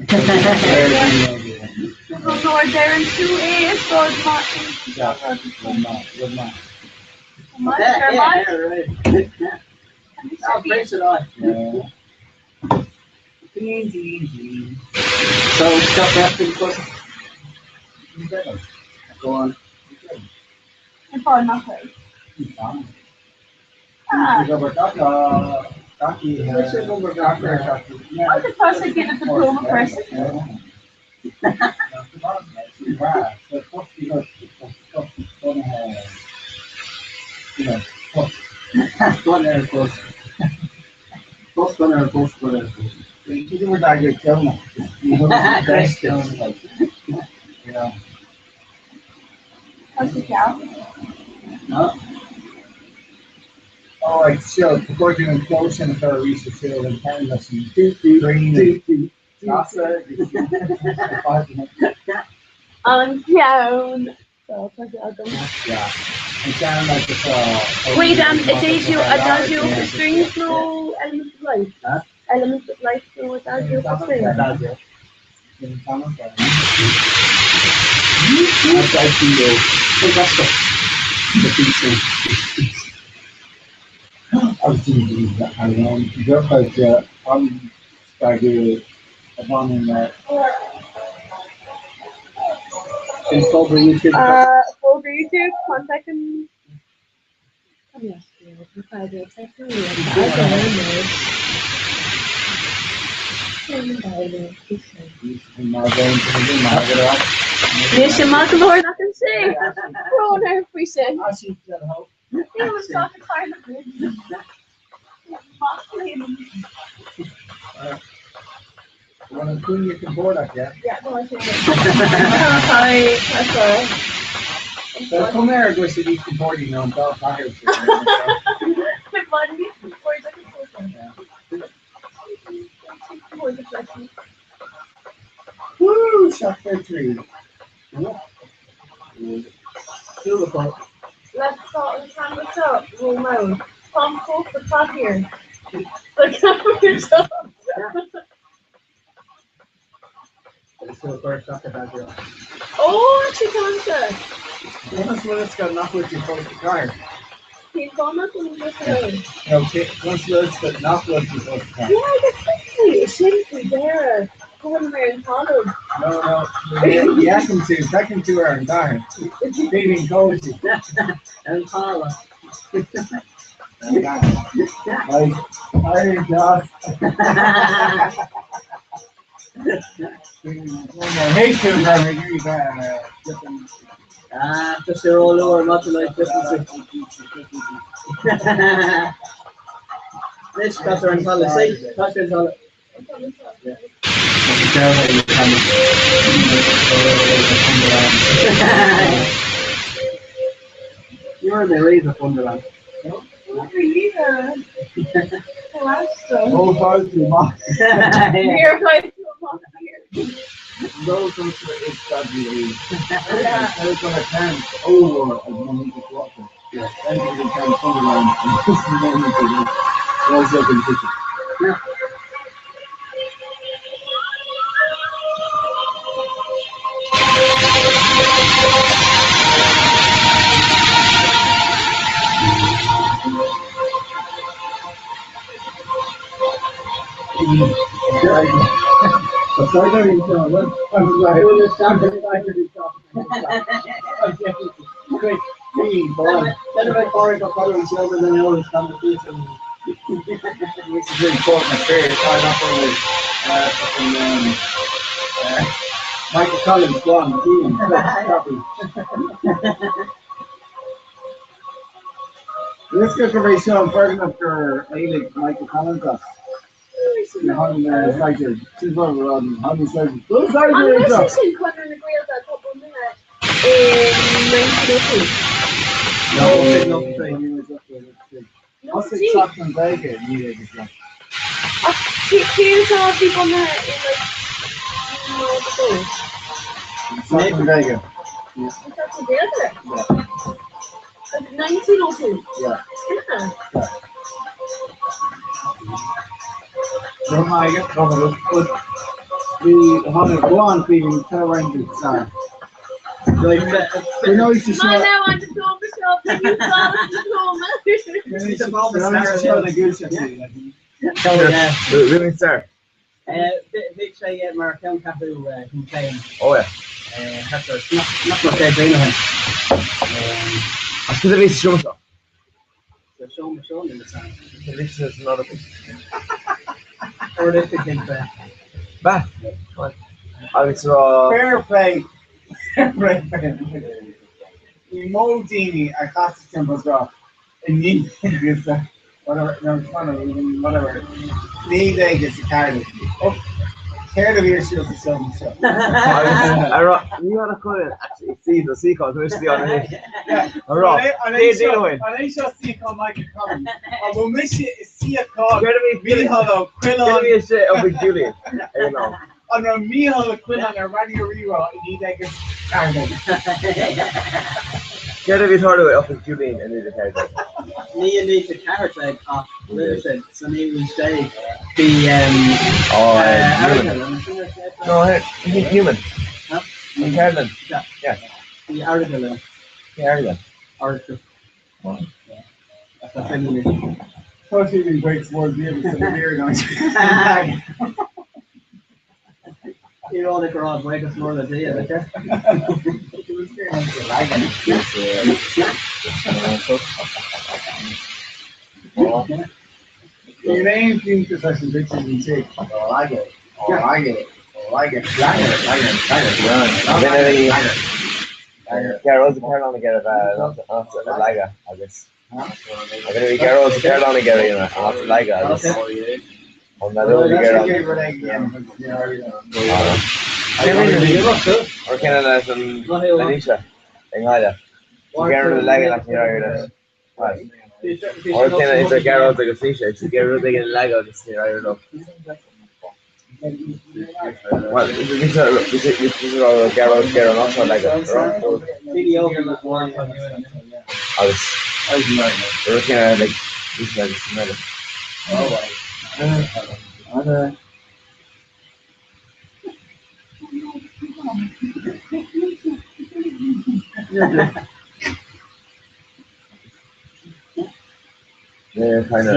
So are there in 2A, so it's not in Yeah. Good man. much Yeah, or yeah, much. yeah, right. And we I'll should be brace it on. Yeah. Team. So, stop after the question. Go on. in Parnassus. Ah, I'm the person who gave the diploma person. How's the cow? No. Alright, so before doing close and if I reach the field and ten lesson, green, that's Down. So, pwede agam. yeah. And sound like the Wait, adagio for strings, no element of life. Huh? Element of life, no adagio for strings. Adagio. I was thinking that I know just like I'm started upon in that install the YouTube. For YouTube, contact him. Yes, if I do exactly Nisha Malcolm, I can say. Rona, if we say. He was talking kind of good. You want to clean your computer, yeah? Yeah, no, I think Sorry, that's alright. So come here and go see these computer, you know, and talk to you. Quick money, where's the computer? Where's the question? Woo! Shot victory. Beautiful. Let's start the cameras up. Roll mode. Tom Cook, the top here. The cameras up. Oh, actually, cancer. Once Lewis got enough with you post the car. He's gone up and just away. Okay, once Lewis got enough with you post the car. Yeah, that's simply there. Going around college. No. The second two are in time. Feeding cozy. And Carla. Like, I God. Hey, two, I agree with that. Just your all over, not like different. Let's cut her and call it. See? Cut her and call it. You're in the raise of Wonderland. What are you doing? Oh, both of them. You're going to a month here. Those are the established. I was going to turn over as one of the water. Yeah, then you can turn Wonderland and just the moment of it. Was up in the kitchen. Yeah. Michael Collins, one, let's go for a show first after Michael Collins. I'm actually saying Conor McGrail that couple of minutes in 1902. I'll say Stockton Vega needed as well. Here's how people met in like the goals. Stockton Vega. That's the other. 1902. Yeah. Yeah. Don't mind it, cover it, but the 101 feeling turn around to the side. Like, you know, it's just now on the door myself, and you got Really, sir. Big say Mark Capu who came. Oh, yeah. Not what they're doing him. I should have been sure. So show in the side. This is not a thing. Or they could think that. Bah. I was raw. Fair play. Emoji are classic symbols off. And you whatever, no, whatever. Need they get the card. Oh, Care of your shield to some stuff. You gotta cut it. Actually, see the sequence, which the other day. I'm wrong. They do it. I just see called Michael Collins. I will miss you. See a call. Get Me hello, me Quillon. a shit of a Julian. You know. On a me hello, Quillon, a radio reroll. You need like a carbon. Get a bit harder up with Julian and then the character. Nia needs a character of Listen, so Nia will say the No, he's human. Huh? He's Harlan. Yeah. The Aragala. Yeah, Harlan. Arthur. That's a feminine. First even breaks more beer than the beer noise. You all the crowd break us more than they have, okay? Your name seems to such a bitch and take. Oh, I get it. Oh, I get it. Oh, I get it. Carol's a Carolina get it, not a Liga, I guess. I'm gonna be Carol's a Carolina get it, not a Liga, I guess. I'm not only get it. Or Canada from Lanisha, in Haida. Carol the Liga, not the Irish. Or Canada is a Carol to Gacisha, it's a Carol to get a Liga, just the Irish. Well, these are all Carol, not so like that. I was working at like this like this. Yeah, kind of.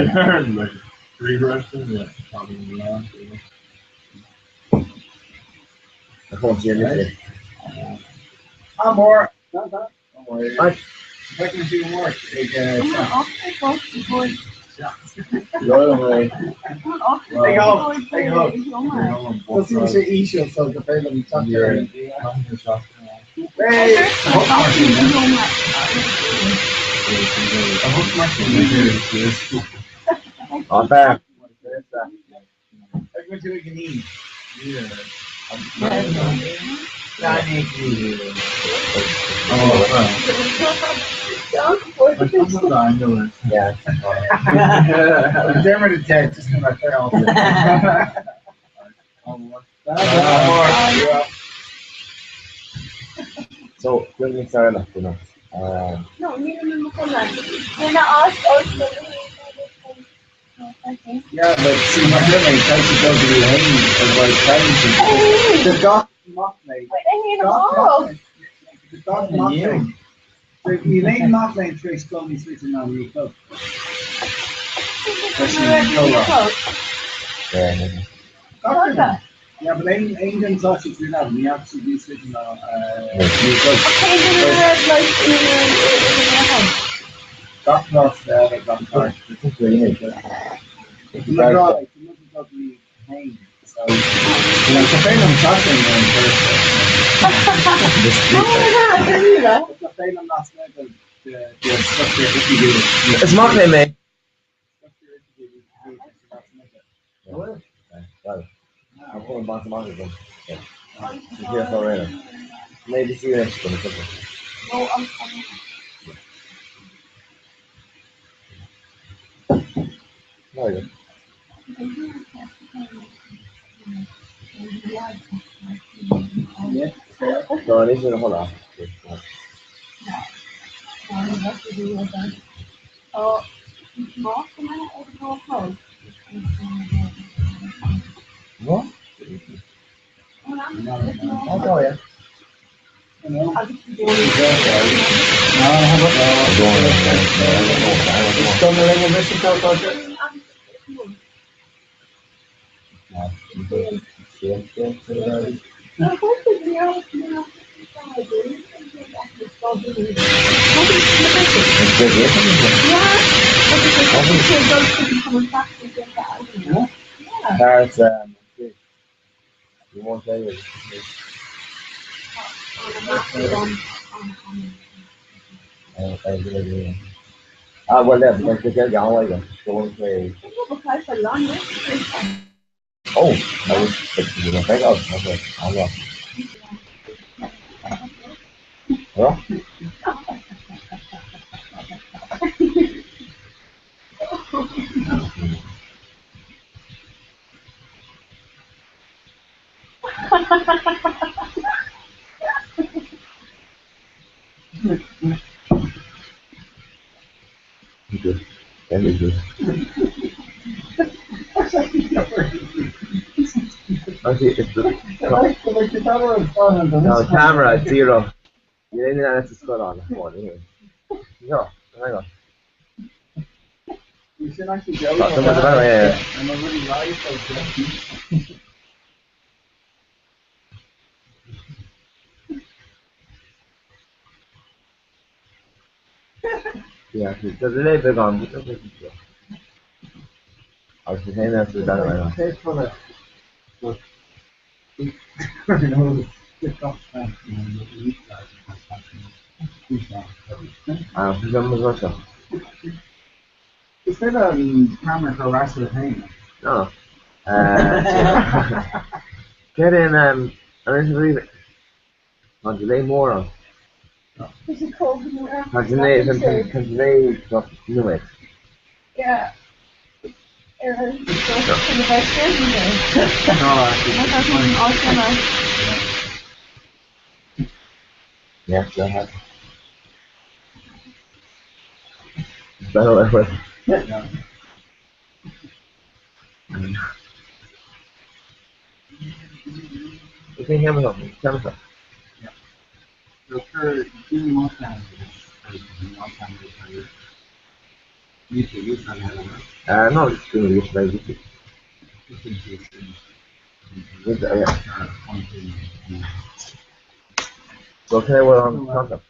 Like three wrestling, yeah, probably not. I can't see anything. I'm more. Don't worry. What? If I can do more, take Take off. Let's see what you eat, so the fair them touch your. Hey! On there. What you can eat? Yeah. Yeah. Dermot and Ted, just in my tail. So, we're going to start off, you know. No, hindi naman makulan. May na-ask also. Yeah, but see, my roommate tries to go to the lane for like times. The dog mock lane. Wait, I hear them all. The dog mock lane. The lane mock lane trace called me switching on real close. Yeah, but ain't them sausage we have. We have to be switching on real close. Okay, then the red light in your house. Got lost there, got card. It's really nice. It's not right. It wasn't totally pain. So, you know, it's a fair I'm talking in first. It's a fair I'm not smoking the stuff there if you do it. It's marketing, mate. I'm going to buy some marketing. You hear for random. Maybe see you next one. No, I'm No, you no, I need you to hold on. What? I'll go, yeah. That's you won't tell you. Well, that's because they're going away. Going to Oh, I was expecting to back out. Okay, I'm not. Yeah? Good. Very good. Okay, it's the no, camera, 0. You didn't have to score on the phone anyway. No, hang on. You should actually go. Yeah. I'm already live, Yeah, so the label gone. I was saying that's the done right now. Take for it. But you know, it's not that, you know, you eat that, it's not Russia. Is that camera harass the thing? No. Get in, I don't believe it. Want to lay more on? Is it cold in your Can you lay stuff new it? Yeah. In the vegetables you do. No, actually. Yeah, I have. Better that way. Yeah. You can have it on. Camera. Yeah. So for doing more time, you should use that. No, it's going to be very good. Yeah. So can I work on concept?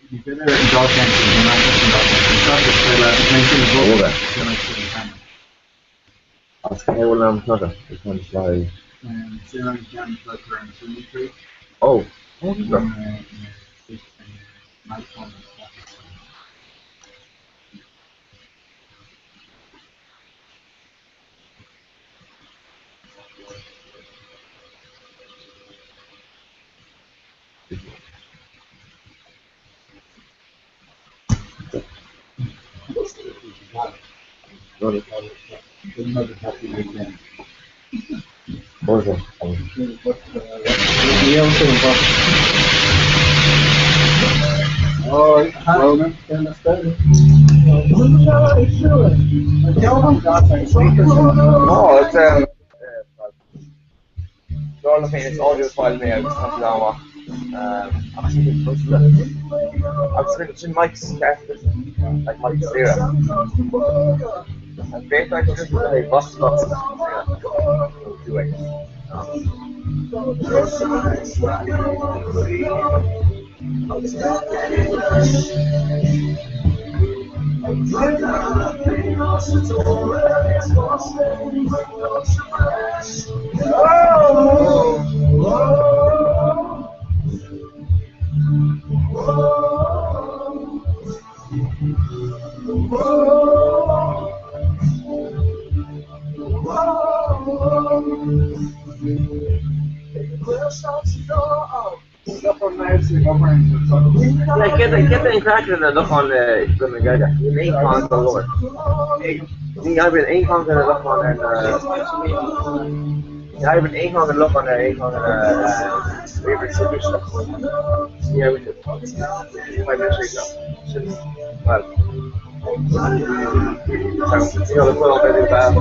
You better draw attention, you're not just Can I work on concept? It's on slide. Sarah can put her in symmetry. Oh, no. Oh, Roman, understand? No, it's all the thing is audio file mail, it's not long. I'm switching mics like Mike's there. And based on just like bus stops, do it. Yeah, get the cracker and look on the guy that you make on the lower. You have an 8 pound and look on and I have an 8 pound and look on there, 8 pound and favorite super stuff. Yeah, we did. 5 minutes ago. Well. You know, the little bit bad.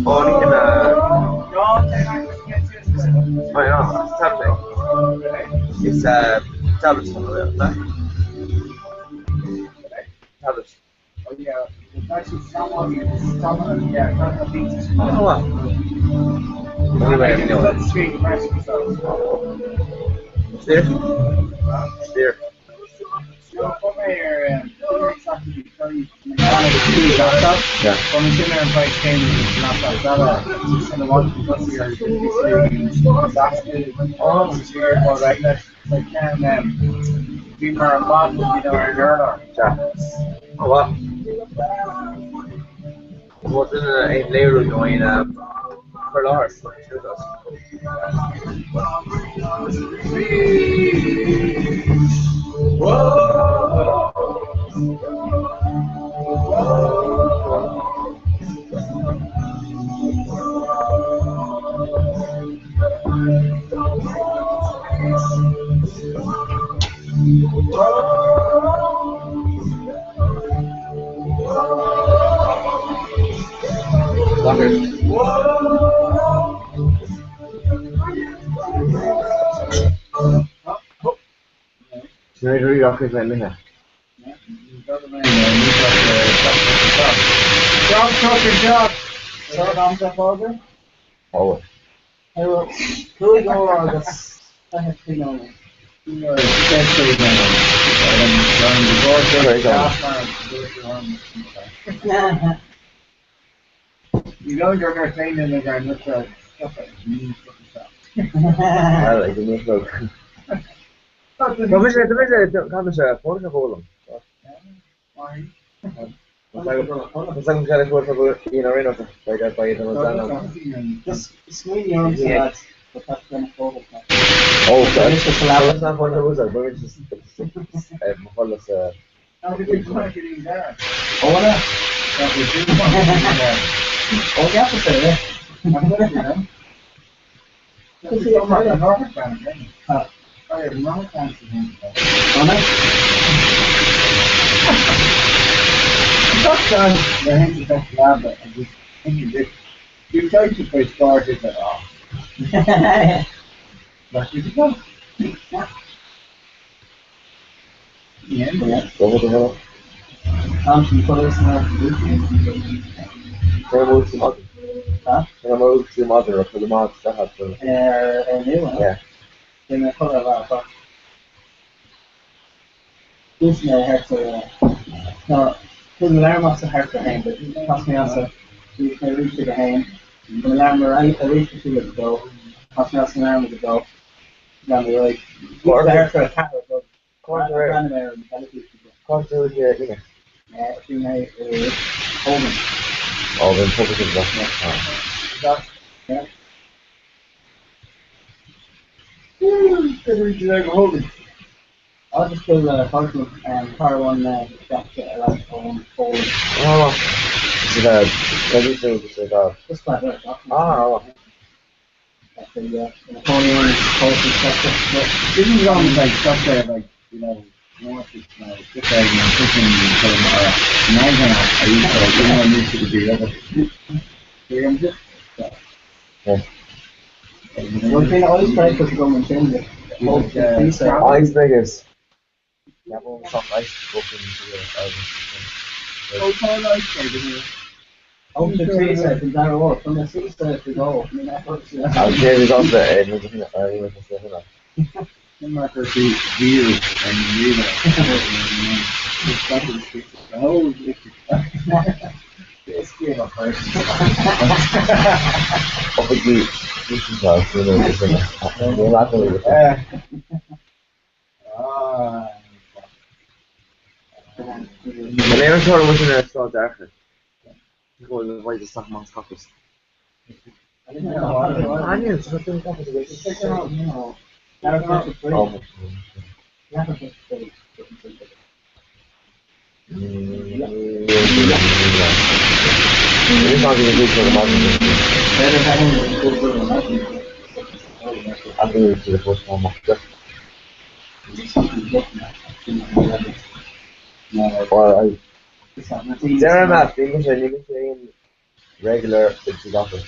Oh, you can, oh, yeah, it's tablet. It's, tablet. Tablet. Oh, yeah. It's actually someone, yeah, Oh, wow. Anyway, I know it. There. actually very laptop. Yeah. When we sit there and play games with laptop, that in the one because we are it's weird or like that like be more involved with our learner. Oh wow. What's in a layer going for Lars? Should I read off his name here? Job, talking job. Start on the folder. Oh. Hello. Who is all this? I have to know. You are essentially going to you know you're going to train in the ground with the stuff like me. I like the new look. Come here, phone call Why? It's like I'm trying to go for like that by the Just swing your arms that, but that's going to fall. Oh, that's not what it was. But it's just How did you want to get in there? Oh, that was you want to get in there. Oh, you have to say that. I'm going to do that. Because you're not a normal fan, right? Oh, you're a normal fan to him. Oh, no? Sometimes the hinges don't grab it and just thinking this. You try to play started at all. But you go. Yeah. What the hell? Some colors now. Huh? The mother for the mods that have to. A new one? Yeah. Then I color a lot of this may have to. No, the alarm was to hard to hang, but it cost me also. You can reach to the hang. The alarm, I reached to it go. Cost me also an alarm to go. Down the right. It's hard for a cat or go. Quarter yeah. Yeah, she may hold me. Oh, then focus on that. Yeah. Good to hold it. I'll just kill Horton and Car 1 back to last one forward. Oh, everything is like Just like that. oh. That's the Napoleon Horton stuff. But this is on like stuff there, like, you know, more just just like cooking imagine I used to do other. One thing I always try to go and change it. Icebreakers. Yeah, well, some ice open Oh, the tree side is that all. From the sea side to go. I'll change it on the I'm not going to be weird and real. Oh, it's good up first. Obviously, this is how it's we're not going to the name of the was in a straw darker. Because the white is stuff amongst couples. I didn't know. Onions, what the couples are no. Oh, it's not even good for the market. I think it's the first one. Well, Sarah Matt, English and English saying regular, it's the office.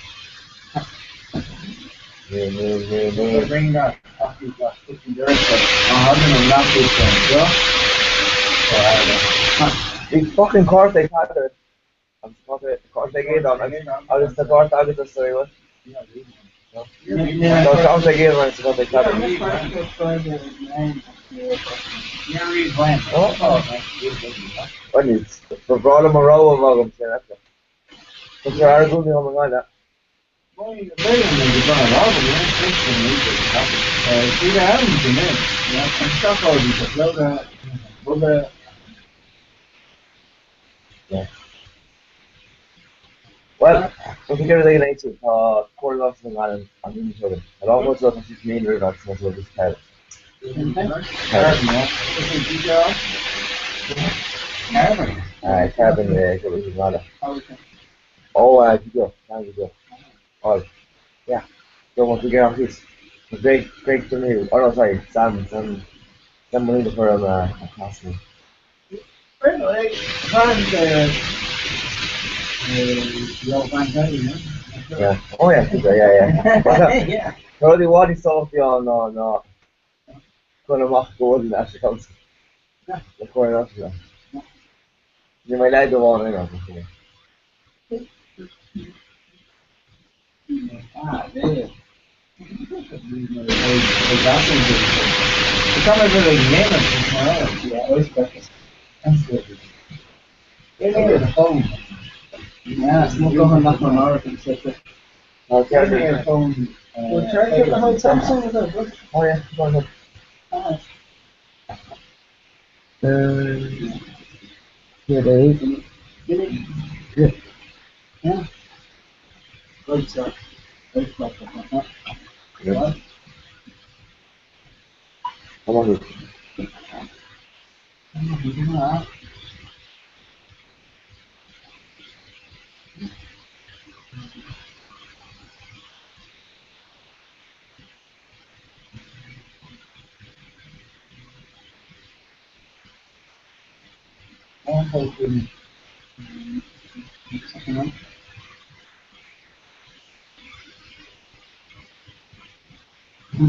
Bring that after you got cooking there. I'm going to wrap this The fucking course they had it. I'm course they gave on. I was the course I was the story one. No, sounds like it when it's about the cabin. When it's for Brawler Moreau of Ogum, say that. Because there are good on like that. Yeah. Well, we can get everything in 18. Corey loves the man and each other. And almost love his main river, so this carrot. Carbon, oh, you go. Oh, yeah. Don't want to get off this. Great to me. Oh, no, sorry. Sam Molina for a classmate. Yeah. Oh, yeah. Yeah. Probably what he saw of you no. Gonna mock golden as it comes. The corner of that. You might like the one, I know. There. Become a little name yeah, always breakfast. That's good. Yeah, the phone. Yeah, smoke on that one hour and set it. Charge your phone. Charge it the whole Samsung with it. Oh yeah, go ahead. Yeah, there is. Get it? Yeah. Yeah. Good stuff. Good stuff. Yeah. Come on.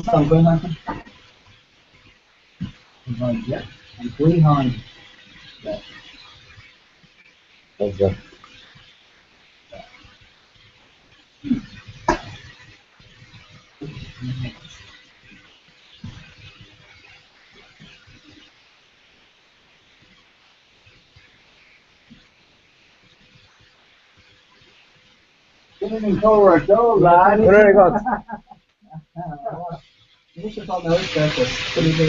Something going on? Yeah. And three high. Yeah. Thanks, sir. Get it in Comhrá, go, lad. What are you got? You should call the house breakfast. What do you do?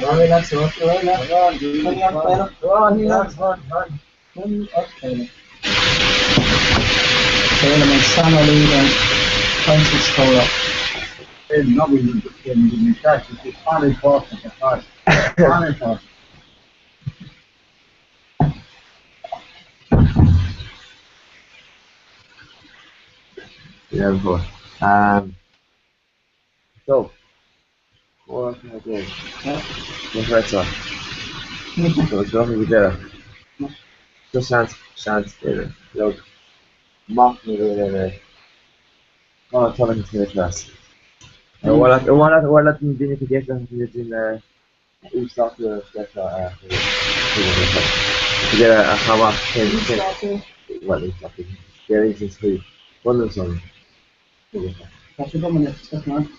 Alright, that's enough. Alright, that's on. Turn your fan up. Go on, here. Turn up, Taylor. Taylor makes Sam O'Leary and Francis Comhrá. Nobody can be touched. It's only important to touch. Only important. Yeah, before. So, what can I do? What's right, sir? So it's going to be there. Just chance there. Look, mock me there. Oh, tell me to the class. Wala din binification din usap the data to get a hama what is happening. There is this free. One of them. That's a dominant stuff, man.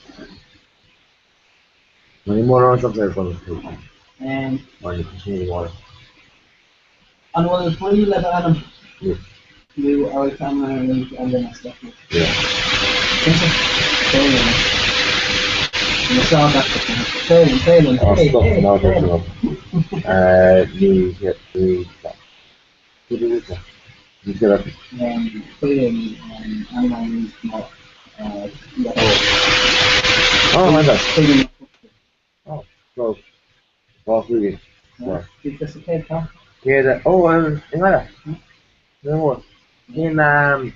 Many more on something for the And you continue water. and one of the three letter Adam. Yeah. You are a family and then stuff. Yeah. You saw that. Failing. Hey. No, you get the you get up. Failing and online more. Oh my gosh. Oh, so all three. Yeah. Did this okay, huh? Yeah, in there. No more. In Ken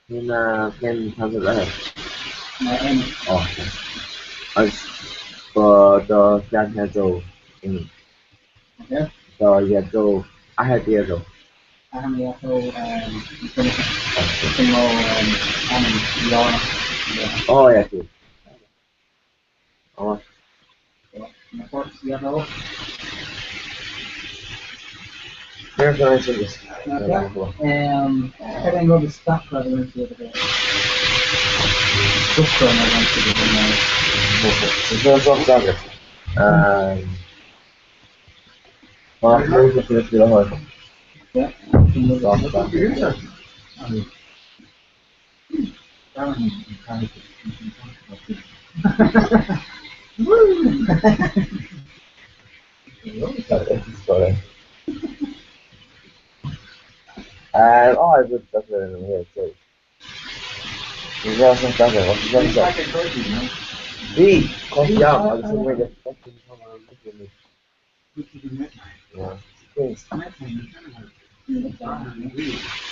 Tanzania. Oh, okay. The Jan had in Okay. so yeah, so I had the other. I have the also Oh yeah, too. Oh. Here's the nice thing. I think over stock rather than the other day. Just going I went to the other There's no song stronger. Mark, move the first bit of Yeah. I would definitely in here too. There's no song stronger. What's the song say? B! Coffee down. I was thinking like a fucking yeah. Thanks.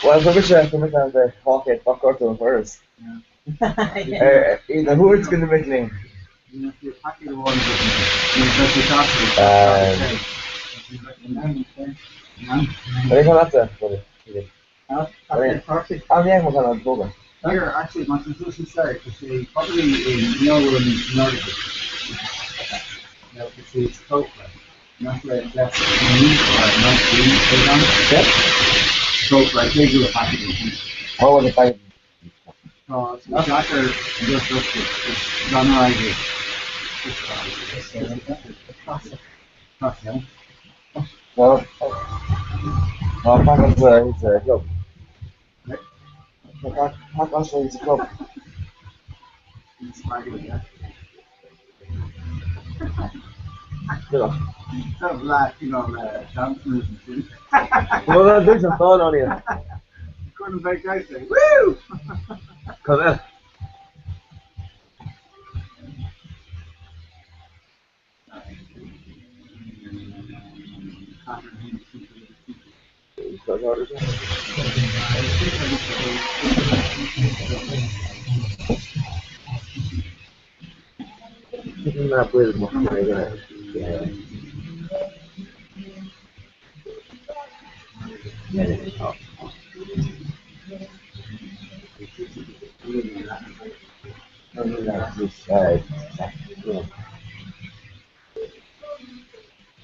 Well, for which I'm the pocket fuck or to first. The who's going to make name? I think that's it. I'm young, I'm going to go. Here, actually, my conclusion started to say probably in Northern Nordic. To see it's coke, not like that's me or not green program. Coke, like they do a packaging. What was the packaging? So it's after just it's done right here. Well, it's a joke. How much is a cup? It's my idea. Stuff like, dancers and shit. Well, there's a phone on you. Couldn't make out say, woo! Come in. No puedes mostrar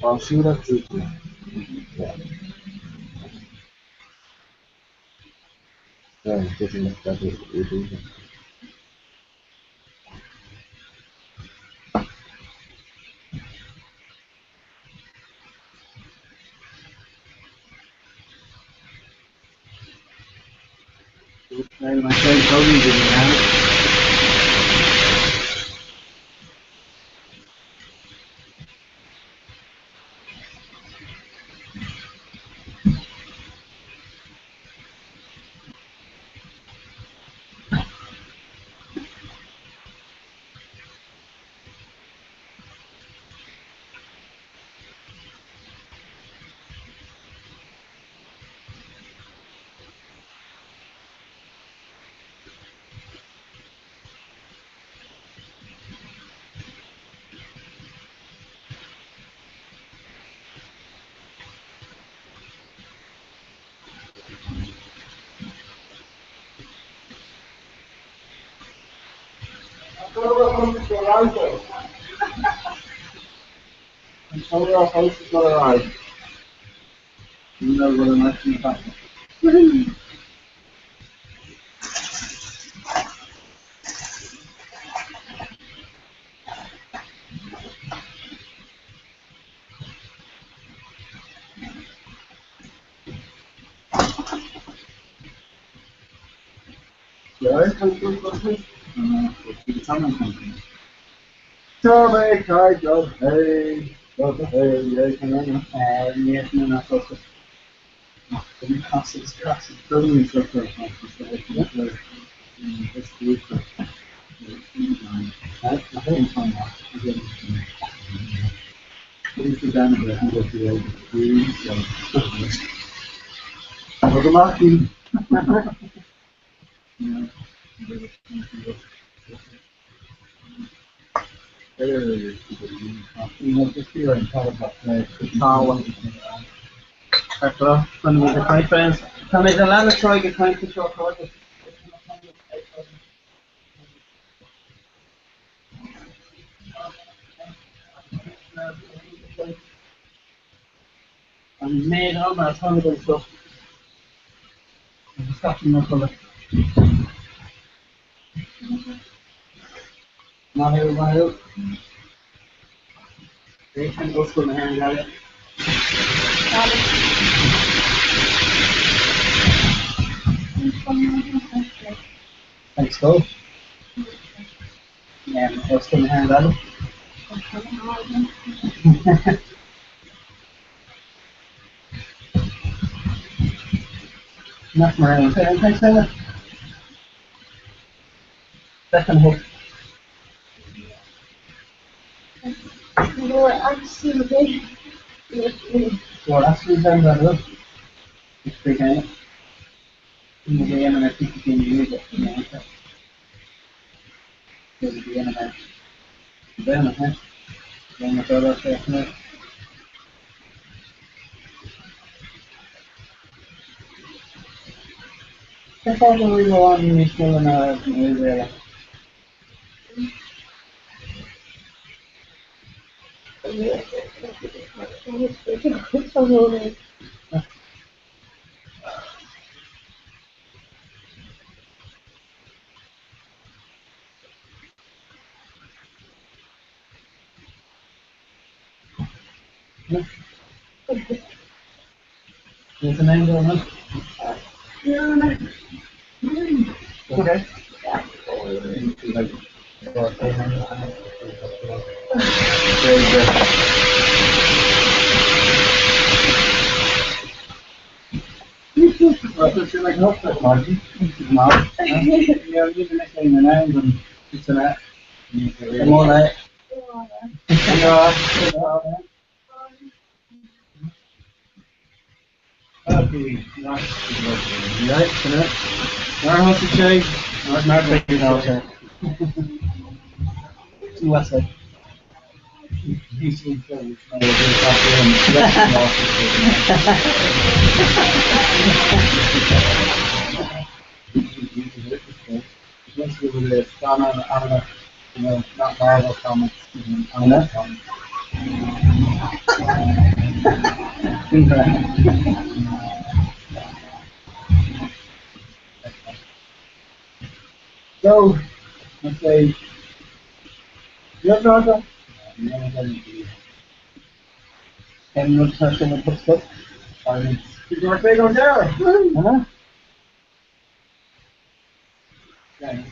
I'll shoot up to yeah. Yeah, getting the stuff with you. My friend Tony did it. I'm sorry, our house is not arrived. You know what I'm actually happening. Yeah, Tommy, kind of, hey, yeah, can I know? Yes, no, not so. The classes, building instructor, it's the I think it's on that. It's the down a bit and go to the green, so. Welcome back in. Just feel like talking about when we the kind friends, can we the land try get kind to show project? and made on a ton of good stuff. And just got some more colour. Now here we go. They can go from the hand at it. Thanks, go. Yeah, what's from the hand at it? Not my thanks, Ella. Second hook. You're absolutely. Well, that's the time that look. It's big, eh? In the game, and I think you can use it. In the game, and I. Then, eh? Then I thought I was saying it. I thought we were on me still in a area. There's an angle on it. Okay. Very good. Well, it's like not that hard. No. Yeah, you can make an angle and it's an act. Come on, eh? Okay, right, tonight. Where was the change? Not taking out there. Two less side. He's in trouble. Let's go with this. I'm not Marvel comics. I'm not comics. So, let's say, you have Georgia? Can you touch on the book stuff? You're going to say go down. Huh? Yeah.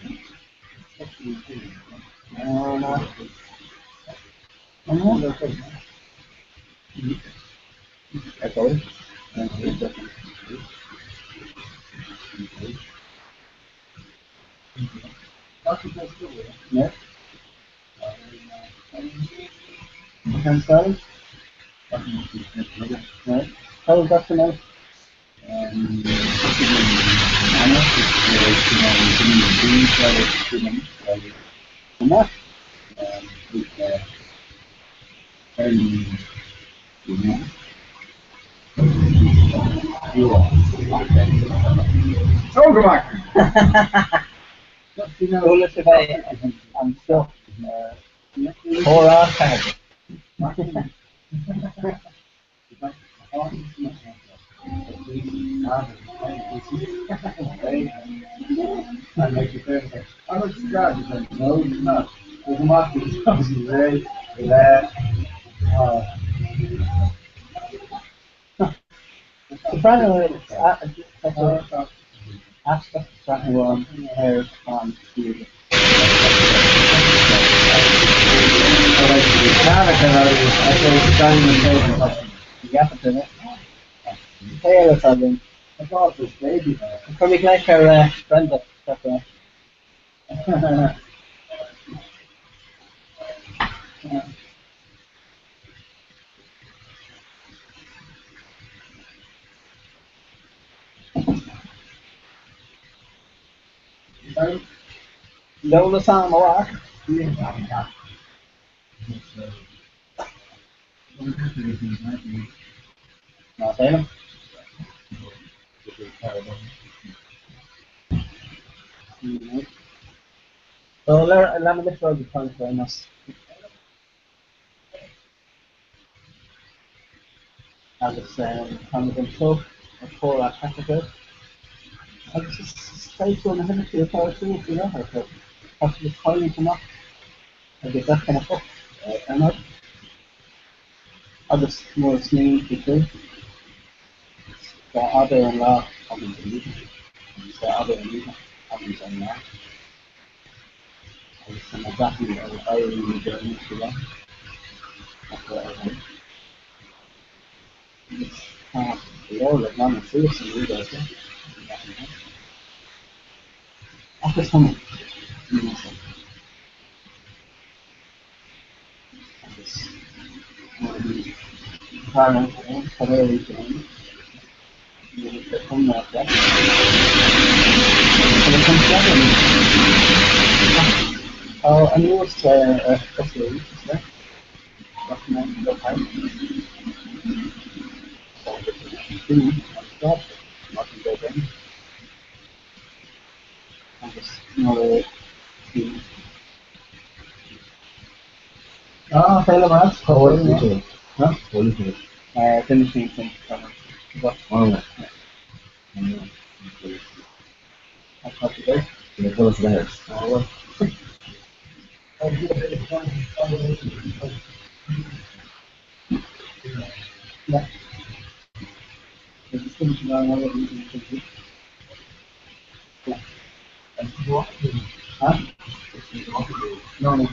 I told you. Yeah. Can start. Right. How was that tonight? You know, look at that. I'm still. Comhrá tag. I make you think. I'm not sure. No, it's not. There's a lot of stuff. Right, that. Surprisingly, aspect that one airs on TV. Hey, what's happening? I thought it was baby. Probably like her friend up. Đâu nó sao mà quá? Nó thế lắm. Let me let you the point for us. agus an an so a fór a chafe agus staú na hinna tú atá tú fi has choin amach agus kind of an agus mór sní tú other an lá agus other an lína agus an lá agus an gathi airí dearní tú lá Lord, I'm not sure some read us. After some parent from that. Oh, and you was a slave, right? Recommend the time. Stop. Nothing goes in. I just know fail mass. What is it? Huh? What is it? Finishing things. What? Oh. That's not today. Yeah, tell us that. Yeah. Just finishing on all of these. Yeah. Huh? No, no.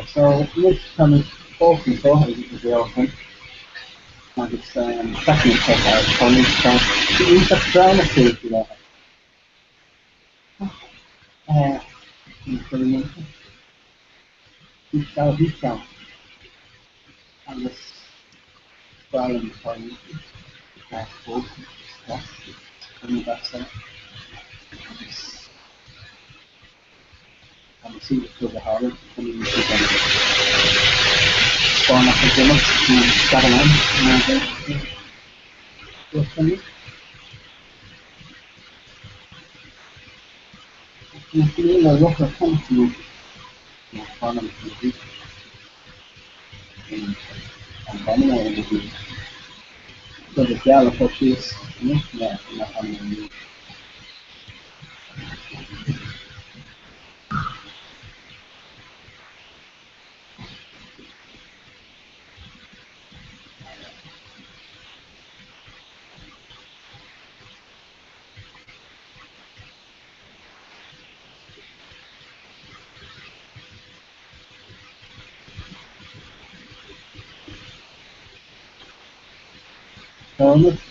So let's come and talk before the elephant. And it's second step out for me to use the brown food, you know. He's down. And this brown for me. Food. Yes. And that's it. And see it through the harder. And you see them. Spawn up the gimmick. And start on. What's for me? Misschien een logge functie van een gebied en dan een gebied. Dat is ja, dat is niet meer van een gebied. So let's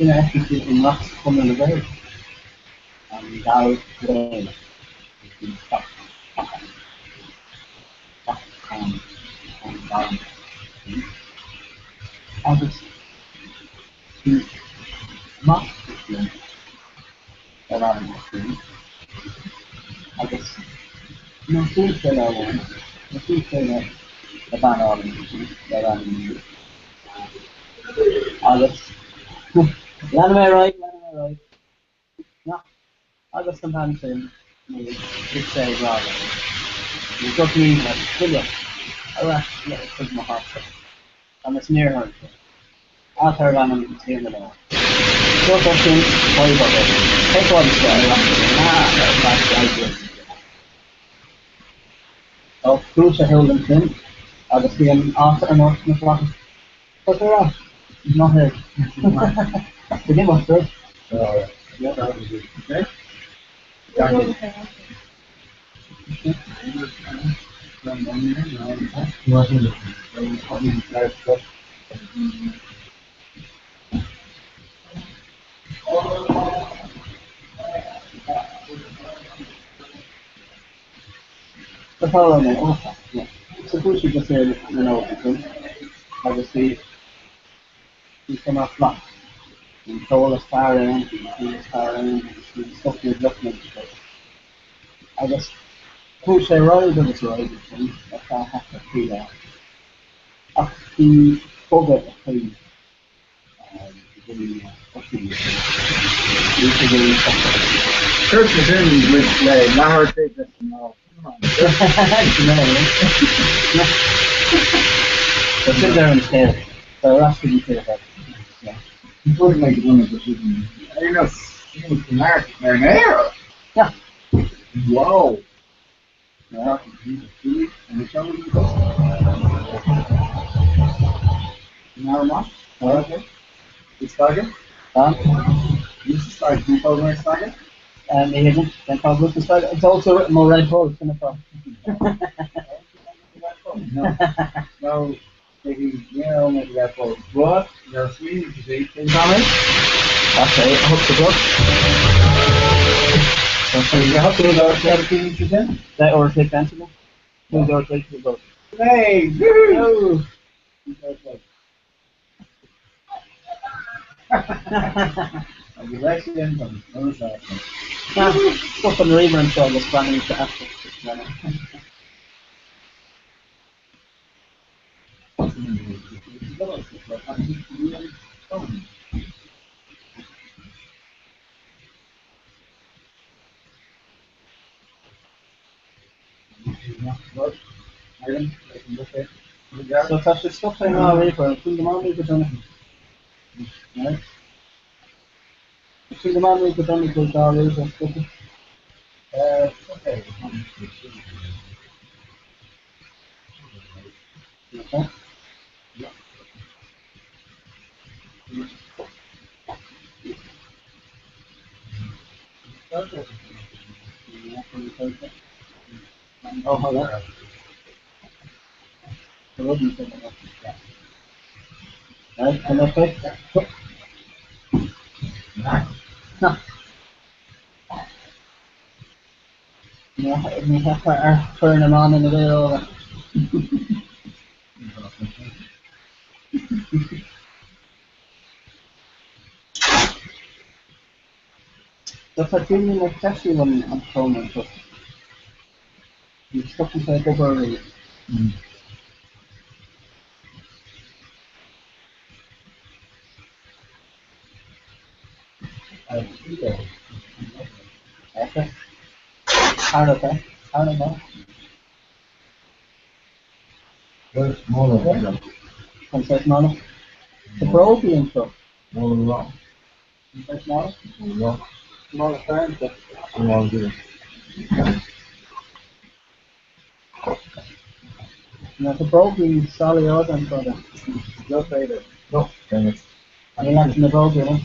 actually in lots from the way and now today and down. I just not around the screen. I just no food that I want. The food that the band audience that I'm I just land away right. No, I just sometimes say just say rather. You got me like brilliant. I left it my heart. And it's near her. I'll turn around and see him at all. Go back in, sorry about that. Take one step. That's right. So, cruise a hill and thin. I'll just be an after and off in the block. What's around? He's not here. Begin one first. Yeah, that was good. Okay? The follow me. Yeah. Suppose you just say, you know, because obviously you come off flat. You control as far in, you see as far in, you see stuff you're looking at. I just push a ride on this ride, that's how I have to feel that. After the bugger, please. Church is in with Lahore State, that's no. Come on. So sit there and stare. So that's what you say about it. You couldn't make one of the decisions. You know, you was the market there now. Yeah. Wow. Yeah, Jesus, really? And it's only now what? Okay. It's target? This is like 2000 target? Maybe, then probably it's also written more red holes in the front. No. No, maybe, maybe that goes. But, you're sweet, you see, things on it. Okay, I hook the book. So you have to do those 17 inches in? That or take sensible. Do the take the book. Hey! Woo! I'll be right in from the other side. Stuff on the river and so I was planning to ask it. So touch the stuff I know river, put them on me, put on it. Right? Put them on me, put on it, put all these and stuff. Okay. Okay. Oh, hold on. Right, and okay. No. Yeah, we have to turn them on in the middle of it. That's a feeling like actually when I'm filming, but you stuff inside over already. Okay. Hard okay. Hard enough. Very smaller. Can say smaller. The broken and stuff. Smaller rock. Can say smaller. Rock. Smaller firm stuff. Smaller good. And that's a broken solid order and sort of. Just say that. No, damn I mean that's in the broken, huh?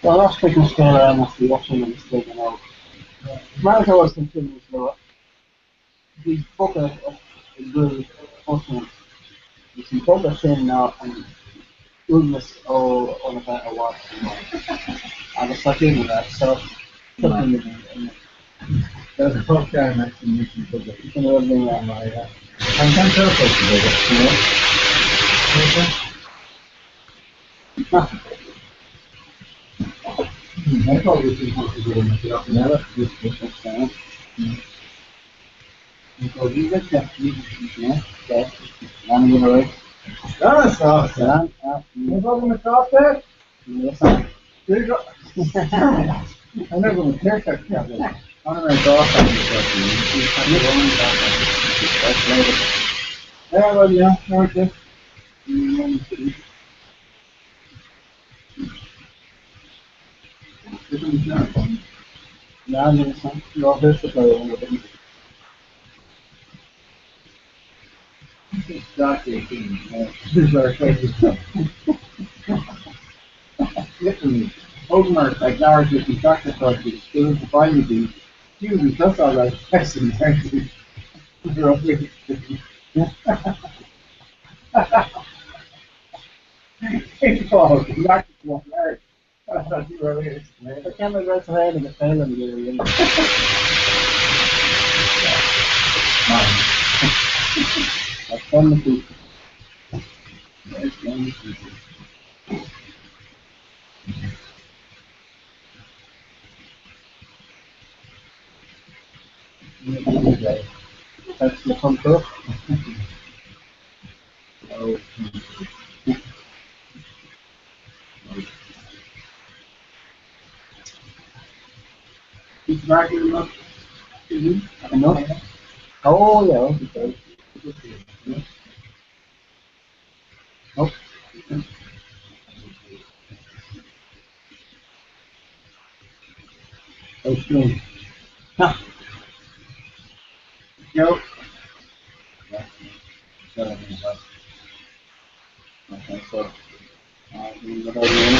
Well, last week was still around after watching them still going out. America was continuing slow. The focus of the good ultimate is the focus in now and goodness all about a watch. I was like doing that, so something in There's a top guy next to me. You can really do that. I'm kind of careful to do it. I probably think what to do when I get up and out of this. So you get that, yeah, okay. I'm going to wait. That's awesome. No problem with that there? Yes, sir. I'm never going to take that. I'm going to talk on this. Yeah, well, yeah, okay. Yeah, you're basically on the exactly. These are crazy. Literally, overnight, like now, if you contract across the school to find these, Jesus, that's all right. Excellent, thank you. You're okay. Hey, Paul, exactly what Larry. I thought you were really excited. I can't go to hell and get failed in the area. That's fun to do. That's wonderful. That's the fun stuff. Oh. He's back in the Enough? Oh, yeah, okay. Nope. Oh, sure. Ha! Yo. Okay, so, what are you doing?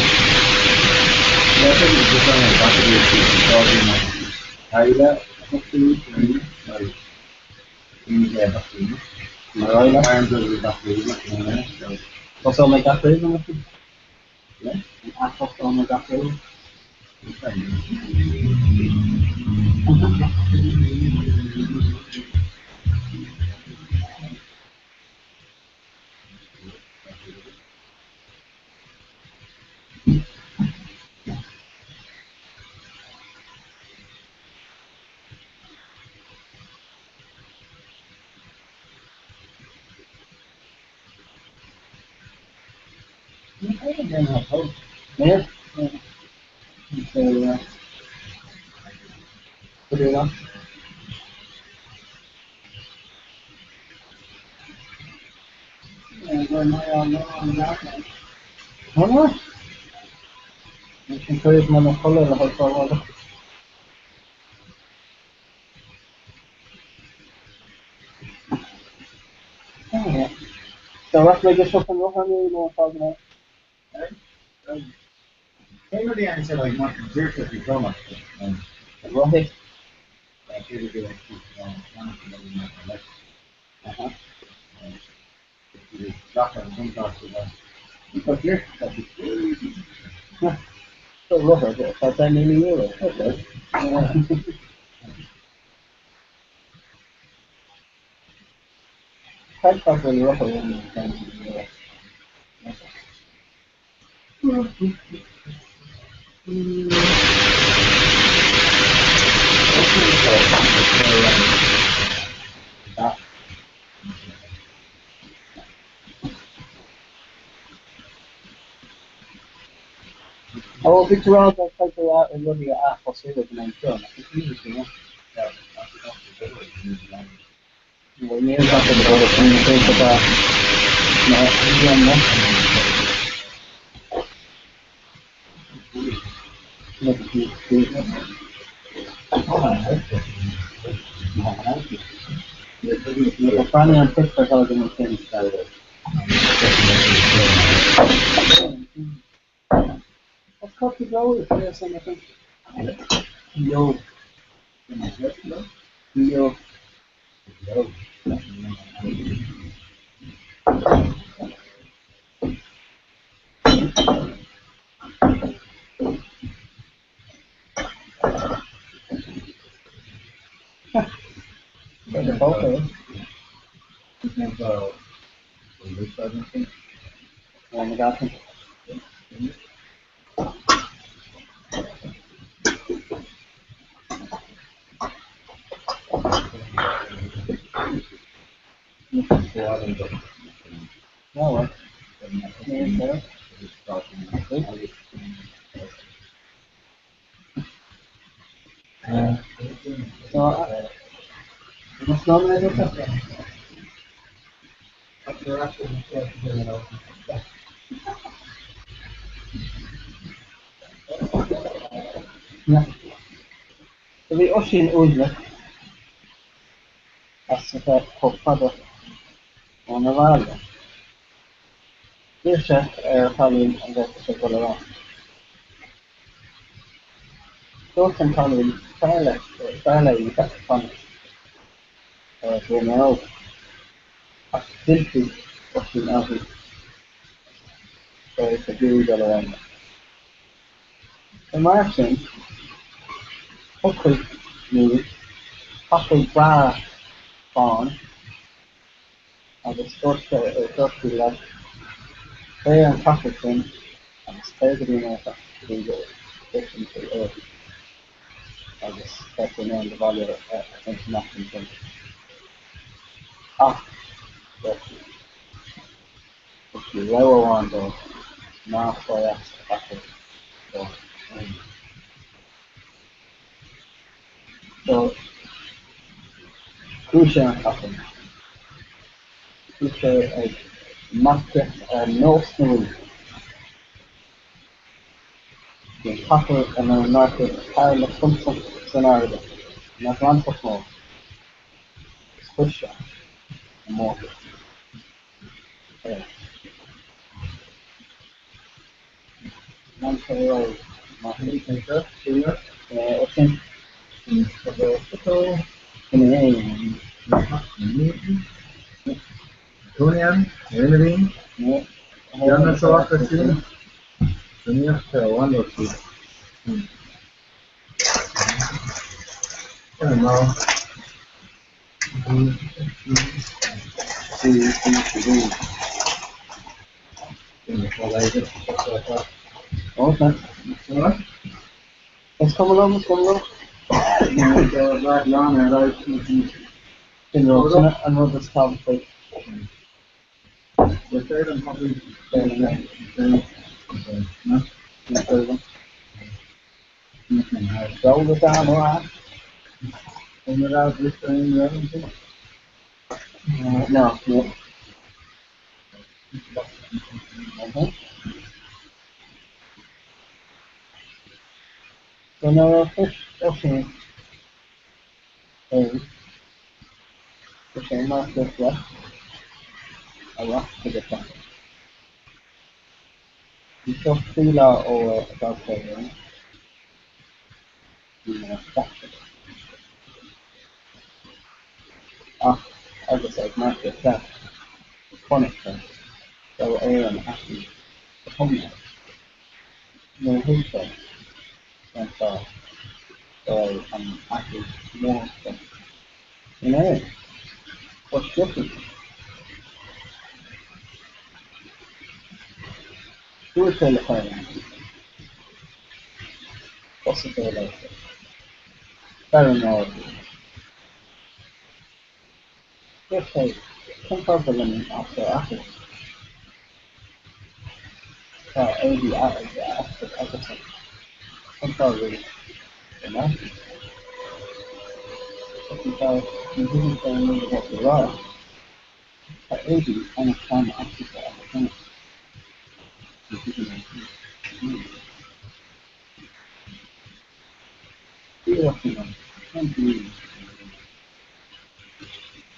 What's all my got food? Yeah? What's all my got food? Yeah? So, what do you want? Ano? Siyempre, mga color, lahat pa wala. Yeah. So, what may gusto ko mo kami mga pag na? Hey, the answer like much dear if you go much. Rohe. I should have given but here, So, rohe. Sa tayo nilingiro. Okay. Kahit pa ko rohe yung nilingiro. Oh, picture out that type of and what you ask for sale of my turn. It's easy, you know. Well, maybe that's the whole thing. Think about no, the funny and picture how the things started. What's called to go if there's anything? No. No. Okay. One got him. No, what? So, what's going on with that? Yeah. So vi Oshin Ulrich, alltså för hoppade och när var det? Det är familj om det ska kolla va. Då kan familj färla i fan. Så när jag att tillfälligt Oshin Ulrich så är det gud eller vad. Så Martin och nu har bra barn. Agus dóchúla fé an tatain agus féidirúna agus fein an de bhaile international ach le leháin do náfáach so cruise an tatain cruise ag market nósnúil den tatain an an market le function san áide na ranfach mó spuise an mór man sé má hé osin Tonian, Elvin, Janna Sawakasi, Sonia Wonderful. Now, okay. Let's come along. Right long and right And we'll just have like the third and probably roll it down, alright? and without listening everything. No. Okay. So now fish, okay. The same as this left. I want to get that. You just feel out over about the I just like market that. Funny thing. So Aaron actually the home. No who said. And so I'm actually more than you know. What's different? Do a telephone. What's the telephone? Paranoid. Just say, some problem after after. AD after. Some problem. You know? Because you didn't tell me what you are. AD kind of time after the you're working on can't believe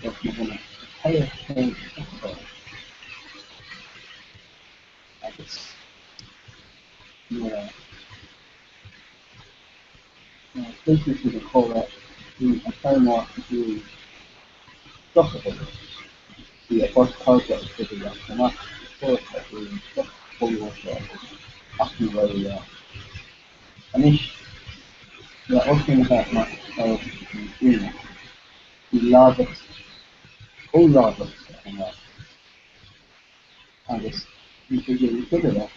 that you're gonna hire things I guess places with a call that a time off to do stuff about it. See a first project to do that and that's first that we just fully work asking very and if the opening that much of the largest all largest and it's you could really figure that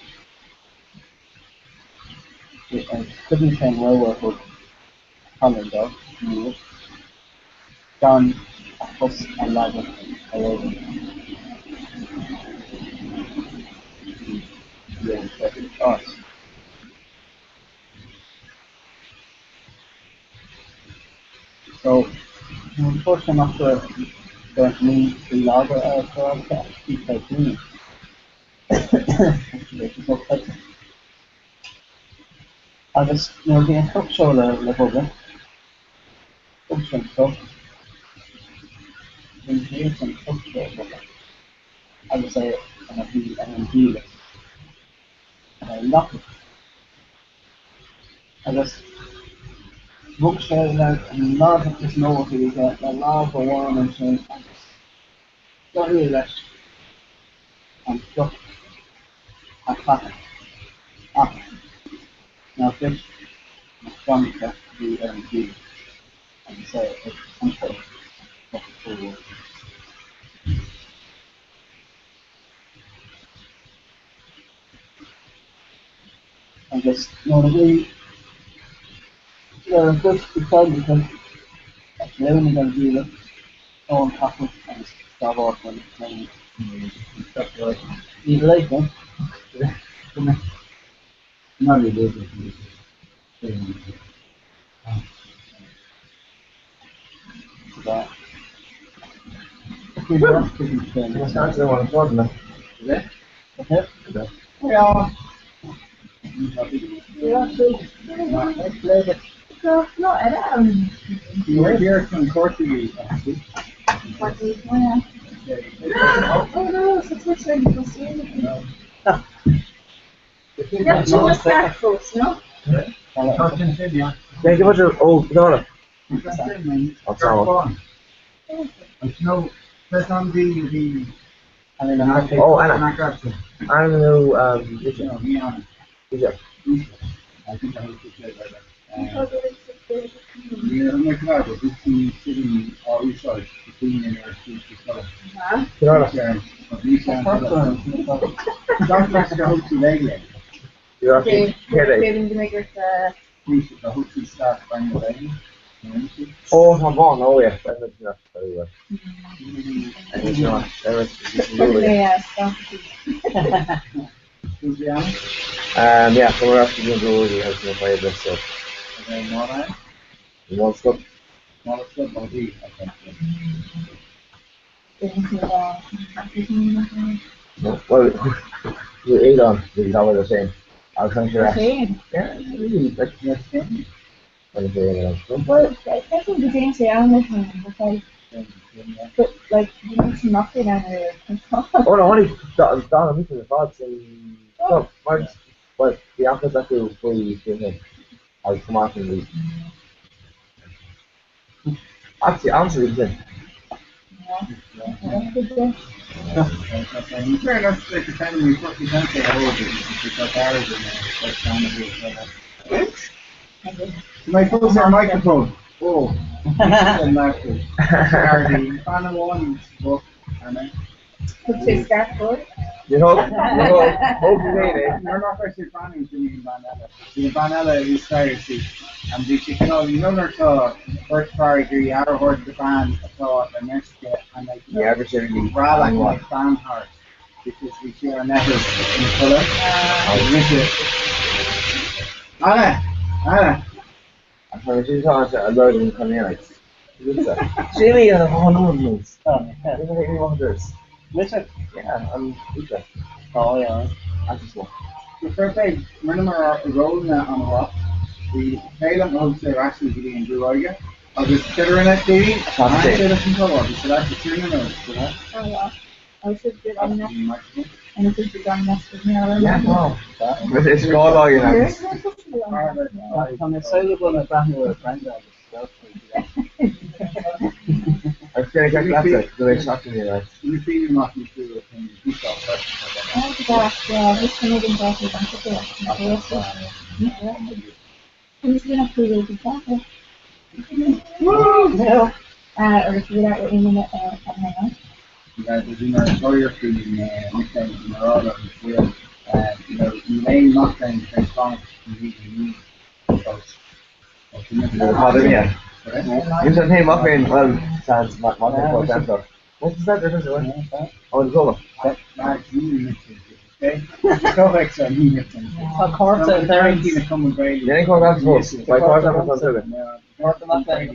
and couldn't say well work with calendar news done across 11 years us So, the first time after going to me, the lager, so I was at keep like me. I just, the cook show the whole bit. Cook some stuff. Then do some cook show. I would say, and heal it. And I love it. I just book show like a lot of this novelty we get, a lot of warm and so not really less. And stuff. I cut it. Now this from that the heal. And say it's something of the I guess normally good because living in the own happen and start off and stuff like you like them. Not really that. Okay. Yeah. No, era You were here from Portuguese, actually. Portuguese, yeah. Oh no, it's what's ready for seeing. Yeah, two respectfuls, no? Thank you much. Oh, no. I'll tell him. No, that's on the Oh, Anna. I'm new, Egypt. I think I would say that. Yeah, I'm like that, but this is sitting all inside, between in our streets to sell. Don't press the hook to leg. You're okay. Getting to make it, The hook to start by the leg. Oh, I'm on. Oh, yeah. That's not very well. And it's not. Who's the animal? Yeah, so we're actually going to go over the house and play this stuff. Okay, more man. You want stuff? More stuff, I'll be. No. Well, you ate on, you know what they're saying. I'll come to that. Yeah, really. That's the thing. Well, I think the things they are listening because, but like, you mentioned nothing on it. Oh no, only down into the thoughts and stuff. But the apples that do fully in I'll come out and leave. Actually, honestly, it's in. Fair enough, like the time we can't say how old it is because ours in there, time of it. My phone's our microphone. Oh, and Marcus. The final one book, and Could say start good. You know, hope you made it. You're not actually planning to meet Vanilla. The Vanilla is seriously, and you know, there's a first part here, you ever heard the band, the next bit, and like, you ever seen me? Rather like fan heart, because we share a necklace in colour. Anna. I'm trying to talk to a lot of them coming in. Jamie, oh no one knows. Doesn't make me wonders. Listen. Yeah, I'm Lisa. Oh yeah. I just want. The first thing, remember rolling that on a rock. The tail and hooks are actually getting in blue area. I'll just consider in that TV. I say this in color. So that's the tuning notes, you know? Oh yeah. I should get on that. And it should be done next week. Yeah, no. It's called all you know. On the side of one, I found a friend of stuff. I was going to get that, so they shot me right. You feel you must be through it and you stop questions like that. Yeah, this can even go to the I'm just going to prove it exactly. Woo! Or if you do that with internet, hang on. You guys are doing a lawyer feeling, nicknames in the order of the field. You may not think they're strong to need because You said, hey, Muffin, well, sounds Muffin for example. What's that difference? Oh, it's over. That's new okay? Go extra new Of course, very keen to come and Then he called out to us. By course, I'm not going to do it. Work them up there.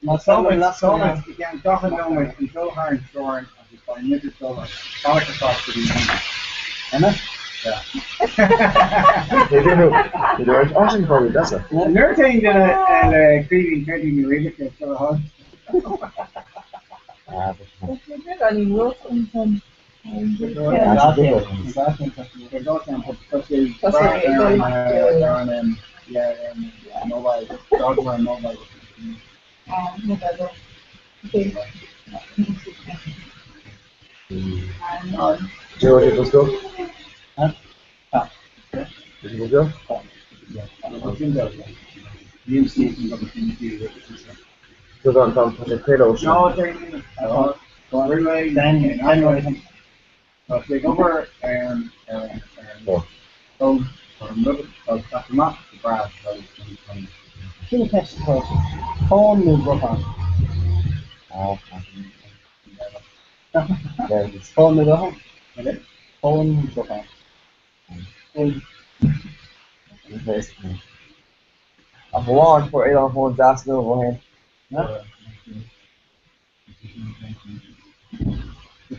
So much, again, talking down my control hard storing, and just by midget dollar, product across the Emma? Yeah. They do it. Awesome for you, that's it. Another thing that creating 30 new radio kits for the house. I mean, look, and They go down, because they they're on, mobile, dogs are on mobile. okay. Joe, let's go. Huh? Did you go? Yeah. You see it, you Go down, for the pillows. No, so everybody, then I know anything. So take over and so look at the map, the grass, Should have touched the first. Phone move up on. Oh, Phone move up on. Phone move up on. I'm on for 8 on phones, that's no way. We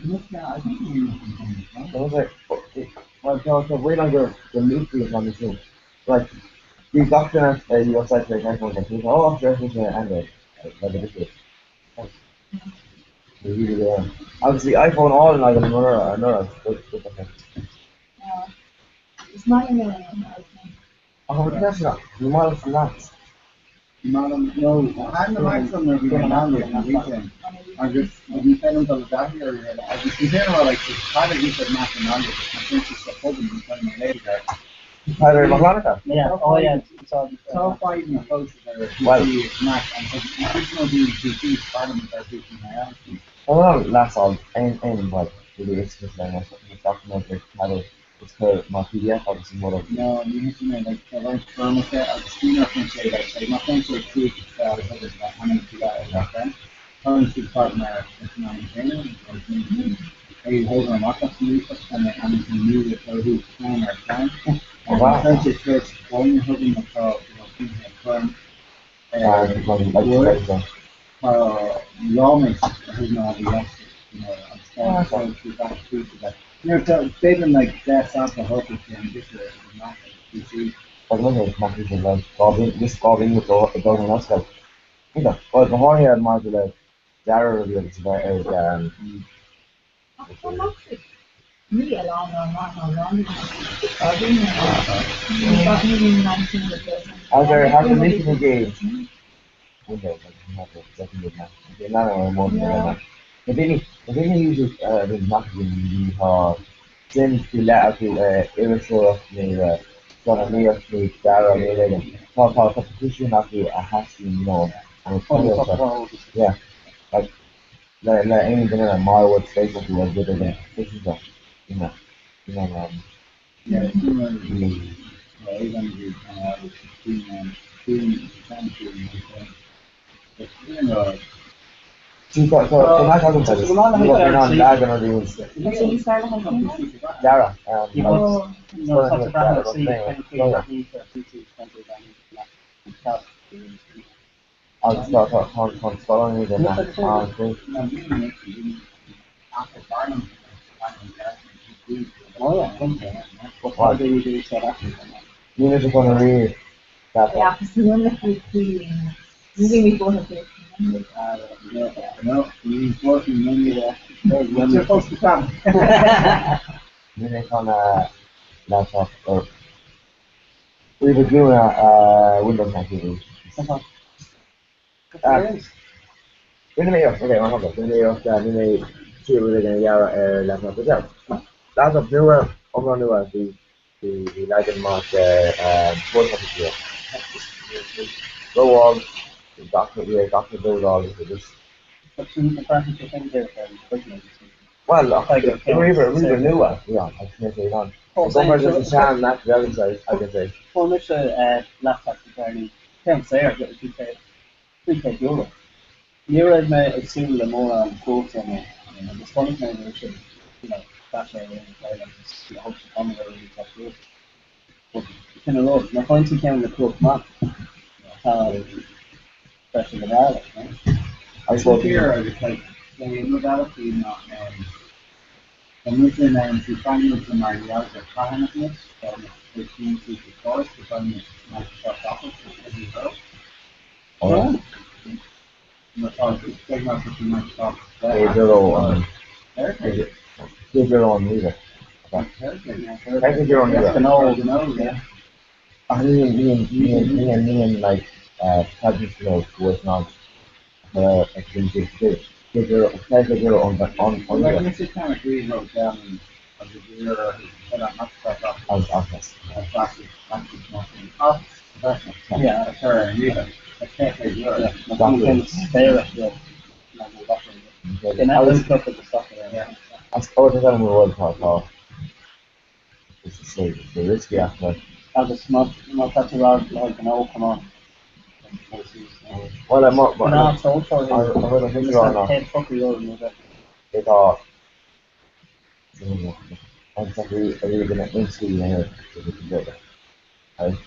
don't go the nucleus on the team. Like, you got to your site for iPhone computer, oh, sure, Android. Like, ridiculous. Obviously, iPhone all and I got another good thing. It's not in there. Oh, that's not. You might have some nuts. No, I had the maximum every day on the weekend. I just, when you said until the daddy area, I was considering like, how did you said maximum on it? I think it's the husband and telling my lady that. Tyler McLaughlin? Yeah, oh yeah, it's all. Top 5 in the house are Well, max, and the original DPC Parliament are teaching my ass. well, that's all. And like, really, it's just like a documentary title. It's called my PDF, obviously, more of. No, you need to know, like, I like thermostat, I've seen her from say, like, my friends are too, I was like, I'm going to do that, like, then. Currently, partner, it's not in training, are you holding a mock up to you, and then I'm going to use it for who's time or time. And my friends are first, going and holding the car, things like firm. Lawmakers, who's not the rest, I'm starting to back to that. They've been like that's out the hope and just not PC. I don't know if my people like gobbling with the dozen else. You know, but the horn here, Mark, like, Dara revealed it's about, Me alone or not alone. I've been in 19 years. how can make the game? Okay, not exactly now. Okay, now I'm more than that. The thing usually, not really hard. Then to let out to irritable me, so me of me, Dara, me, like, talk competition of the has to know. And yeah, like, anything in a mile would say something was better than this is the, you know, Yeah, even the so my talking about this, you know, on lag and reviews. So you started hiking? Dara, I'll start following the map. Oh yeah, okay. What do we do set up? You need to go and read that. Yeah, because the one that we using before her face. No, he's working many when you're supposed to come. You need on a laptop or we were doing Windows computer. In the mail, okay, one of them. In the mail, see whether they're going to get laptop as well. Laptop newer, overall newer, the Light Mark, board computer. Go on, the doctor build all of this. Well, we were newer, yeah, I can say that. Some versions of Shan, not the other side, I can say. Well, much laptop comparing, can't say I get a 3K euro. Euro is my similar more on quotes and the funny thing is, that's why I really play them. I hope to come there really top good. But in a road, my points came in the club map. Especially the rally, I suppose here, I was like, they modality not, and within the finance and my reality of finance, which means the course, the finance Microsoft Office, every row. oh, But it's taking up with Microsoft. give your own music. I think your own music. Yeah. I mean, like, pageants, working on, give your own, on Like, your, this is kind of really wrote down as a year, head on Microsoft as Office. Classic, nothing. Yeah, sure, yeah. I can't say good. Yeah. I suppose I'm the world part. It's the risky aspect. As a smart, that's around like an old come on. Well, I'm not, but No, it's all for him. I heard a picture on that. Head fucker over with it. They thought, I'm sorry, are you going to into you here? Right?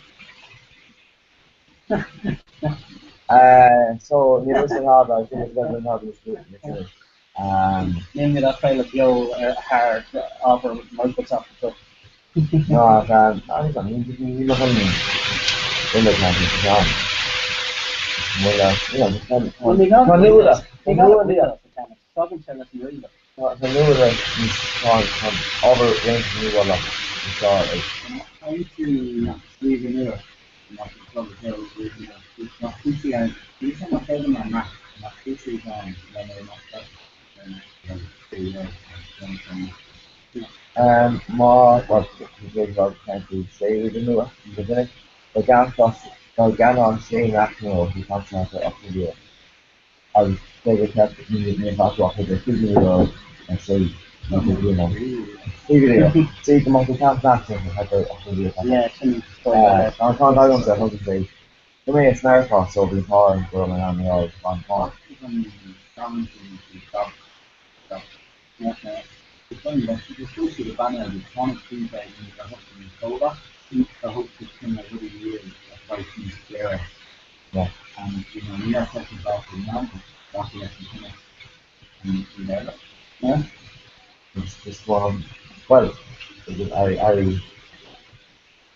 So, you know, hard, I think it's better than hard to do. Name me that file of Joe hard offer with Microsoft stuff. No, I can't. I don't know. You know what I mean? When they can't get it on. Well, you know, Well, they got it. Talking to us really. I knew that he's on overranking me well. I used to leave a mirror. Not to cover hills, it's not PC on. These are my favorite my Mac. My PC is on when they're not set. More what the about trying to say with the new beginning. The gun cost the gun on saying that he can't transfer up to the I was they kept me about to offer the 2 euro and say nothing you know. So you come out to can't back to the Yeah, I don't say how to say. To me it's not cost so the car and for my on the old on car. It's funny that you still see the banner of the tonic food bag in the hook in the soda. The hook is in over the years of fighting clear. Yeah. And you know, we are talking about the mountain, that's the lesson in there. Yeah. It's just one well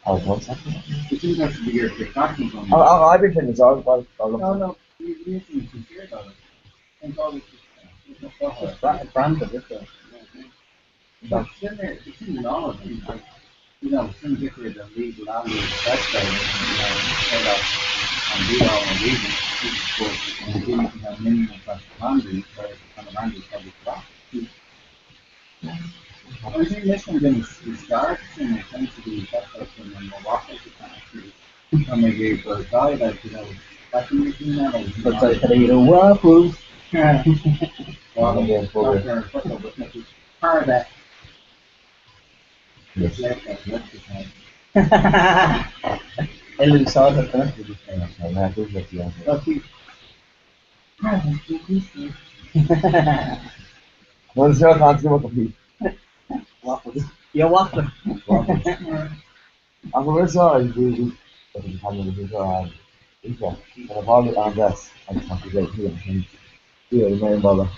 I was 1 second. It seems like the year you're talking from. I've been thinking so No, you need to be sincere about it. And all this it's branded, isn't it? But it's in the law, like, you know, some different than legal language, that's right, set up and do all the reasons, and you can have minimum class boundaries, whereas the kind of boundaries can be crossed. I think this one then is starts and it tends to be better than the more waffles you can actually. Or maybe for a guy that, you know, back in the machine now, but I can eat a waffles. Waffles, part of that. Yes. I lose all of that. Well, it's not hard to come up with Waffles. Yeah, waffles. I'm going to say, you and I've already on this, I just want to get here and do the main bother.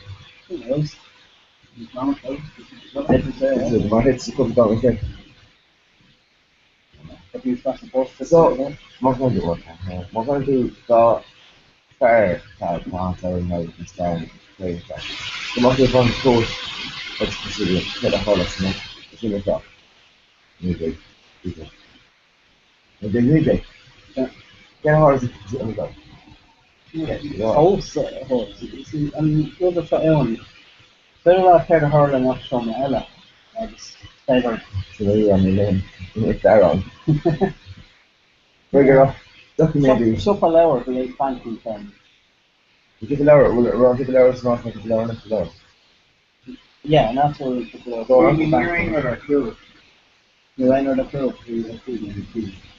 Who knows? My head's coming down again. So, what can I do? What can I do? The fair type concert and like this down play that. The market from the coast, let's consider it. Get a whole lot of smoke. It's in the top. Music. And then music. Get a whole lot of smoke. Those are for Ellen. Better not care to hurl and not show me Ella. I just stay there. So there you are, my name. It's that on. Figure out. Maybe. So for lower, we ain't fancy thing. You get the lower, will it run to the lower, it's not like the lower, next to the lower. Yeah, and that's what it's the So I'm New England or crew. New England or crew.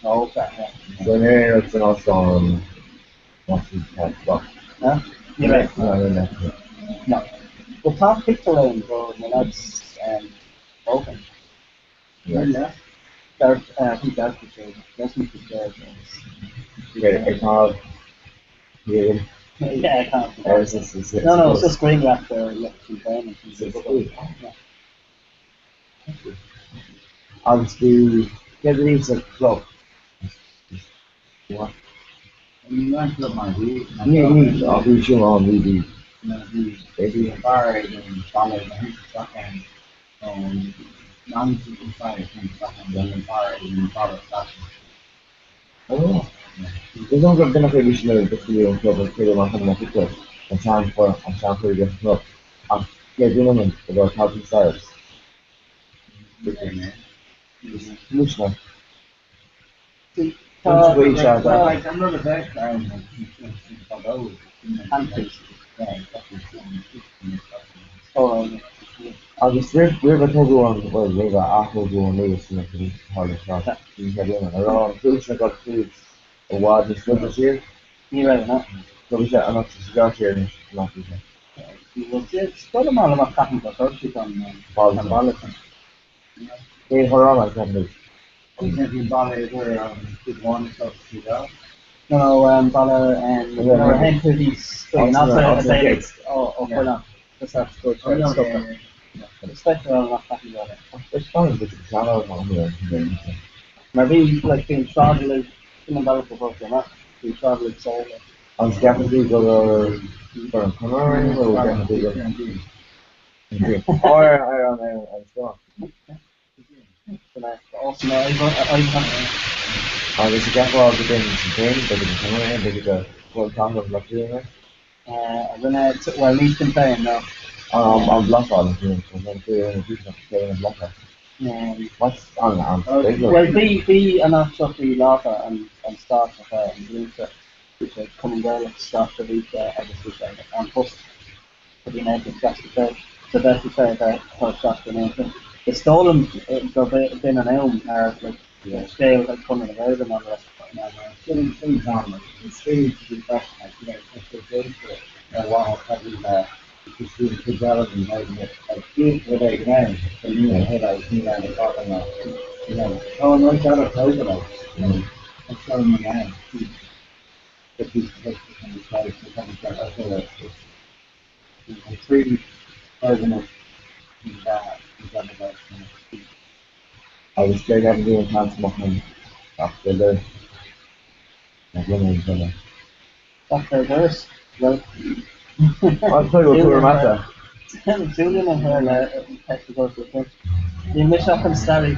Oh, okay, yeah. So here it's an also what's his head stuff. Huh? Yeah. No. The top picture line, bro, that's open. Yeah. I think that's the same. That's what the Okay, I called here. Yeah, I can't. Or is this? No, it's just screen wrap there. Look, and I'll just do get the leaves like club. What? You went to my view. Me, I'll do show on me. Maybe fire and follow the hint and non inside and stuff and then fire and follow stuff. Oh. There's no good benefit we should the video and club and kill on my picture. I'm trying for the club. I'm getting about 1,000 stars. Looks like. Like I'm not a best I'll just we're going to go on, well, later, after go on later, so I can hold a shot. You can get in and around, fruits, I got fruits, a while, just look this here. You're right, no? So we said, I'm not just got here, and not this here. It's got a man about cutting the torches on Balls. Hey, hold on, I can't move. if you buy it where good one stuff to go. No, Bala and we're heading to these gates. Oh, hold on. Just have to go try to stop it. Especially on not cutting on it. It's fine, but it's not on here. Maybe like being traveling in the Bala for both, not being traveling solo. I'm definitely going to for a Comhrá, or definitely going to I'm strong. Also, there's a gap where I'll get in some pain, they can come around, they get a full time of luck doing it. I'm gonna, well, Lee's been playing now. I'm block all of them, so I'm going to do it in a decent play and block it. What's on well, be an actual free lava and start with her and believe that which are coming down at the start of the week, I just wish and post for the United that's the third. So that's the third shot for Nathan. The stolen, they've been an elm, are like, scale like coming about and all the rest of it. Things on it. It's really to be best, if they're good for it. Wow, probably just doing fidelity and making it like deep with a ground. So you know, head out, you know, the bottom of you know, oh, no, it's out of coconut. I'm showing you again. The piece of it and the slice, the kind of stuff, I feel like it's really organized. I was straight up doing time smoking after the After verse, right? I'll tell you what we're matter. Julian and her have to go to the thing. You miss up and Starry.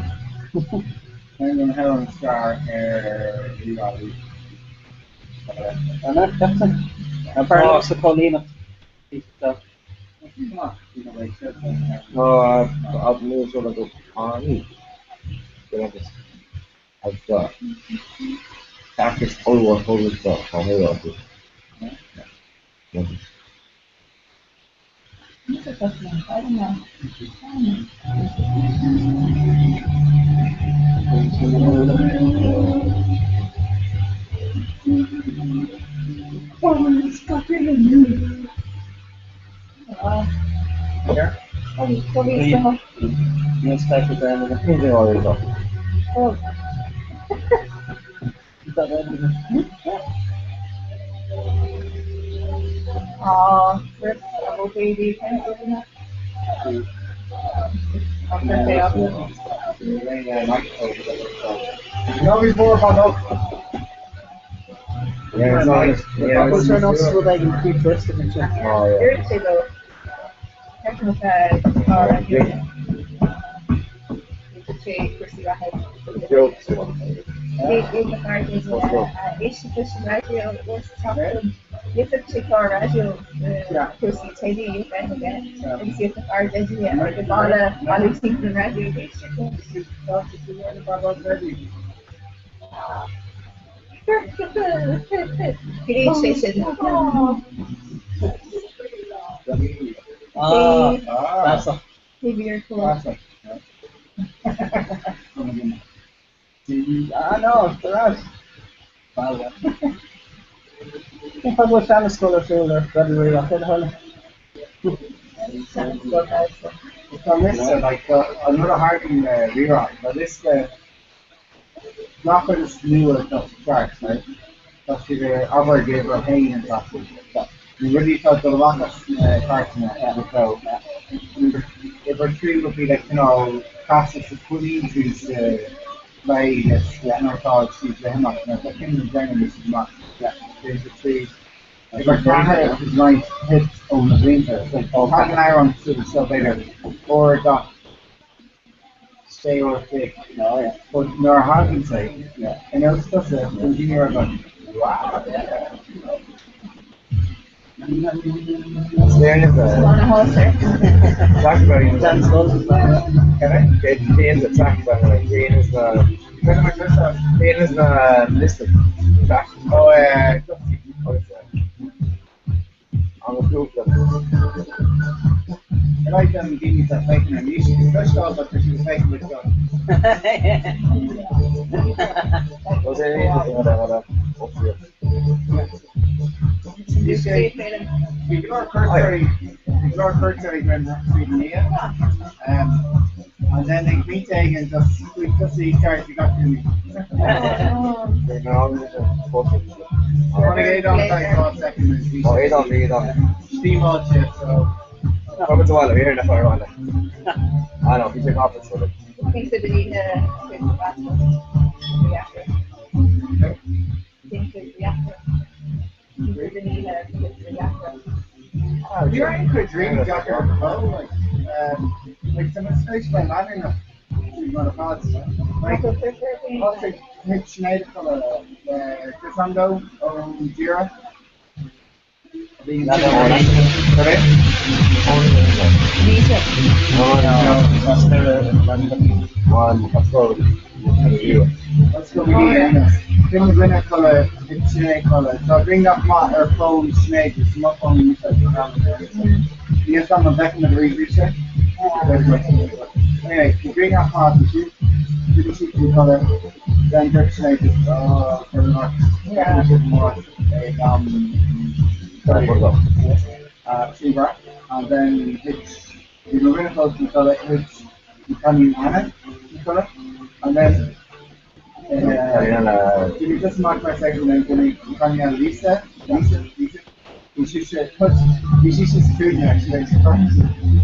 And then Helen Star, you got it. And that's it. Apparently it's the Paulina. No, I've moved sort of on me. I've got tactics all holy stuff. I'll hear about it. I don't know. Yeah. What do you say? Newspaper there with a Anything already got. Oh. Is that it? We're about baby kind of doing that. After day off. No, before about Yeah, it's not just, yeah, What's your nose so that you keep twisting and shit? Oh, yeah. You're to go. Technical car and you can take Chrissy ahead. Jokes. In the car is issue push radio was talking. You could check our radio Chrissy Teddy you can again and see if the car is or the ball is thinking radio Green station. That's a Maybe you're cool. I know, for us. If I was trying to school or two, they're very rough in the So this like another harking rewrite, but this not for this new stuff tracks, right? That's the other gave her pain and stuff. You really thought the Locust carton so number 3 would be like, process of putting these play this called Steve Lehman. I think the general is not there's the 3. If our camera is right hits on the winter, like half an hour on the so better or dot stay or thick. No, yeah. But nor hard inside. Yeah. And it's just a engineer going, wow. There is talk about it. Jane is a talk about it. Jane is the listed. Oh, on the group. I like them giving that making an issue, especially all that she was making with gun. You say, if you're cursory when reading here, and then they meet and just see start you got to me. I want to get it on like 12 seconds. Oh, you don't. Steam all shit, so. Come to while here in the fire on it. I know, he's a conference for it. Things that we need to fix the reactor. Things that reactor. Things that we need to fix the reactor. You're in for a dream, Doctor. Like some space by landing up. Like, what's the pitch made for the Crescendo or Jira? Let's go bring the winner color, color. So bring that or phone snake, it's not phone you said you get some back in the research. Anyway, you bring that part with you, the color, then grip snake is for the north. Comhrá, and then it's the winner color, it's becoming Anna color, and then can you just mark my second and then becoming a Lisa. You should put food actually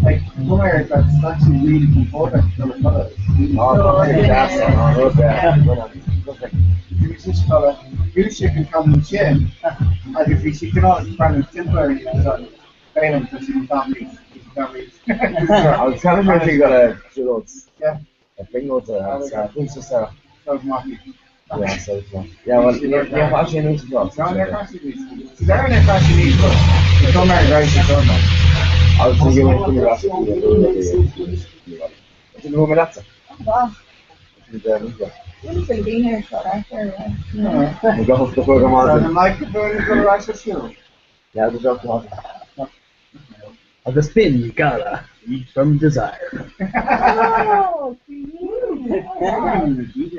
like where that's actually really important for the colors. This color, you can come in chin, as if you can always find a simpler failing because you can't read. I was telling you if you got a notes. Yeah. A big notes it's just a yeah, so yeah, well, yeah, actually I need to go. No, they're actually they're in actually needs to come out right to come out. I was thinking when you were asking you know that's Wow. You're going to be here short after. we got the program So the on. microphone is going to rise for you. Yeah, we got the Of the spin you gotta eat from desire. Oh, cute. The DJ.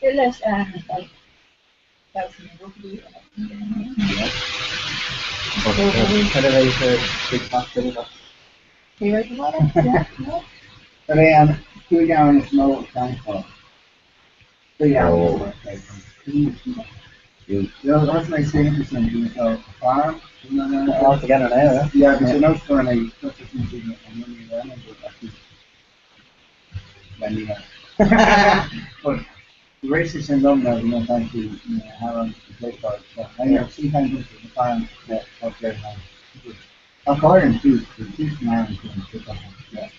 You're less, like, thousand rupee. Favorite water? Yeah. But cool down is no time for. 3 hours. That's my same percent. So farm. All together now, Yeah, but you know, for a but the races in London, you know, trying to have a play card. So I have 3 times in the farm that up there now. I'll call him too. He's married to him. Yeah.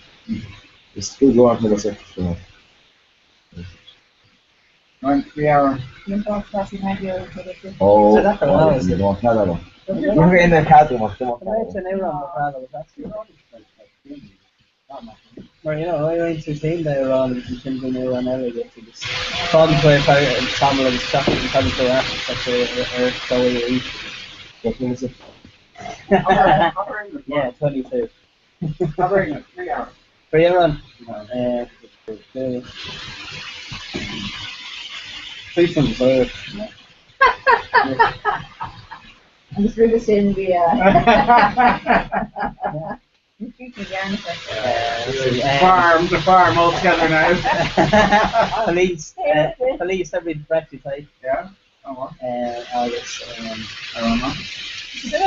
it's still going for the second. 3 hours. Oh, So that's what I was you don't have that one. You're in the cat room, come on. Well, you know, I went to team there on and continue to run out of it. Just called for if I Samuel and stuff and come to that, such a so we What is it? yeah, 22. Covering it 3 hours. For you run. Please from the I'm just really saying the The farm all together now. police every breakfast, right? Yeah. Oh, what? August, I don't know.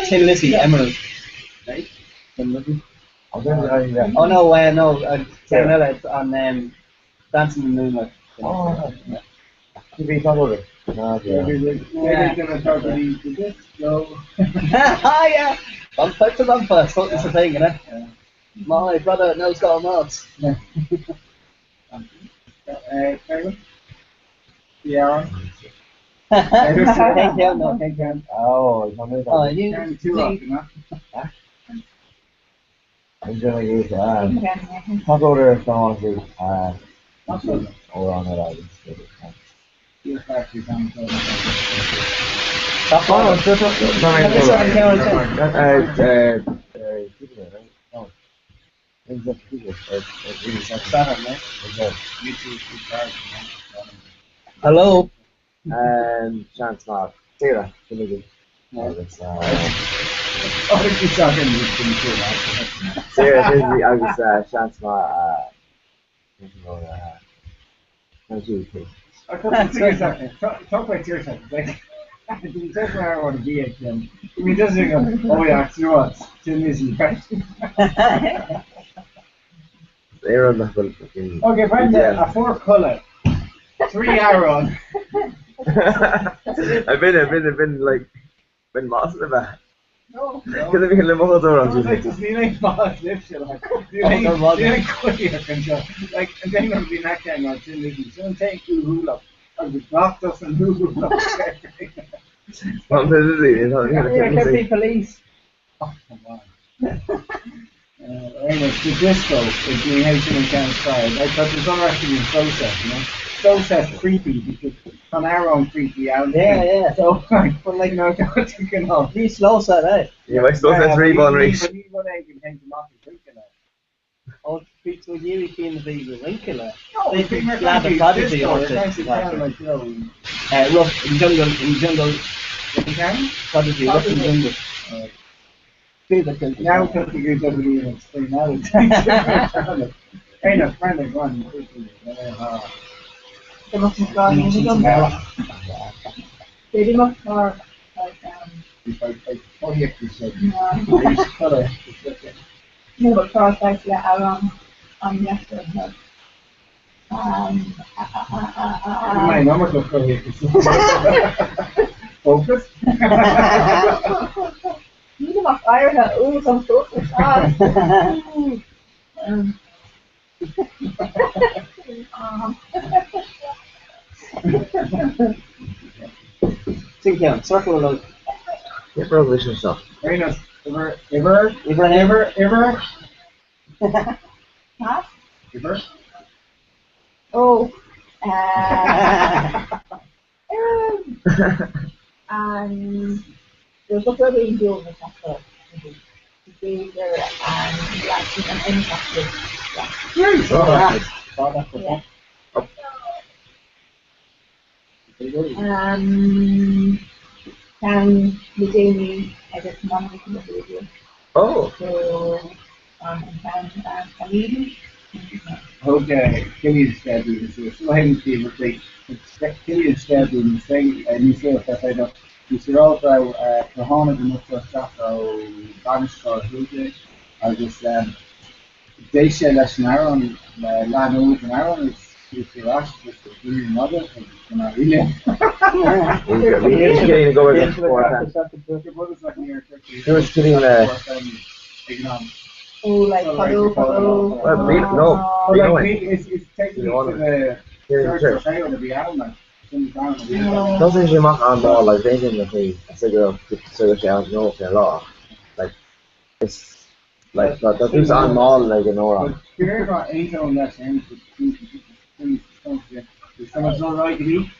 Tin Lizzy, Emerald. Right? Tin Lizzy. I don't know that. Oh no, Sarah it's on Dancing in the Moonlight. Oh, TV about it. Maybe they're gonna talk to these to this. So. Ah, yeah. Bumper to bumper, so it's a thing, innit? My brother knows going on. Kevin? Yeah. Thank you, no, thank you. Oh, it's on Oh, you Turn too often, huh? I'm gonna use talk over the song to over on it. You're actually sounds so That's Oh, fine. that's Hello. and chance mark. Sarah, Oh, she's talking to you. Sarah, I was chance mark. I thought you talk about your seconds. Like, it says where I want to be again. I mean, doesn't go, oh yeah, you know what? Tim Lizzy, right? Sarah, that's what fucking. Okay, Brenda, a 4 colour, 3 arrow. I've been like, been massive about. No. Because I mean, the more around you. Like, just like boss lips, like, you like queer control. Like, and then I'm being that kind of Tim Lizzy. So I'm taking hula. And the blocked us and hula. What is it? Deputy police. Oh, come on. Anyway, the disco is being Haitian and Chance Pride. I thought there's other actually in process, you know. Process creepy because on our own creepy out. Yeah. So, like, no, don't you know. Be slow, sir, eh? Yeah, my stuff that's rebound race. But even when I can hang them off and drinking it. Oh, speak to you, he came to be the Winkler. No, They think think Lad of Prodigy or nice and something. like, you know. Rough in jungle. Prodigy, rough in jungle. Now, don't you doesn't even explain that. Ain't a friend of one. They must have gone in the jungle. Pretty much more like, Oh, yeah, you said. no, but cross actually out on yesterday. My number goes for here. Focus. You know my fire hat. Ooh, some focus. Think yeah, circle of love. Yeah, prohibition stuff. Very nice. Ever? Huh? Ever? Oh. There's a very good factor. Behavior and reaction and empathy. Yeah. Can the Jamie edit money in the video? Oh. So, can you? Okay, Killian schedule is so heavy to replace Killian schedule is saying and you say that I don't you should also Kahana the Mutter Chaco Banish or Huge I just they say that's an Aaron Land over an Aaron it's the rush with the green mother and I really We're getting to go against 4 times. Who was killing Oh, like follow. No, like it's taking me to the church to be out like doesn't she mock on ball like they didn't think cigarette out no for a lot. Like it's like that is on ball like an aura. Here got eight on that end there's so much not right to be.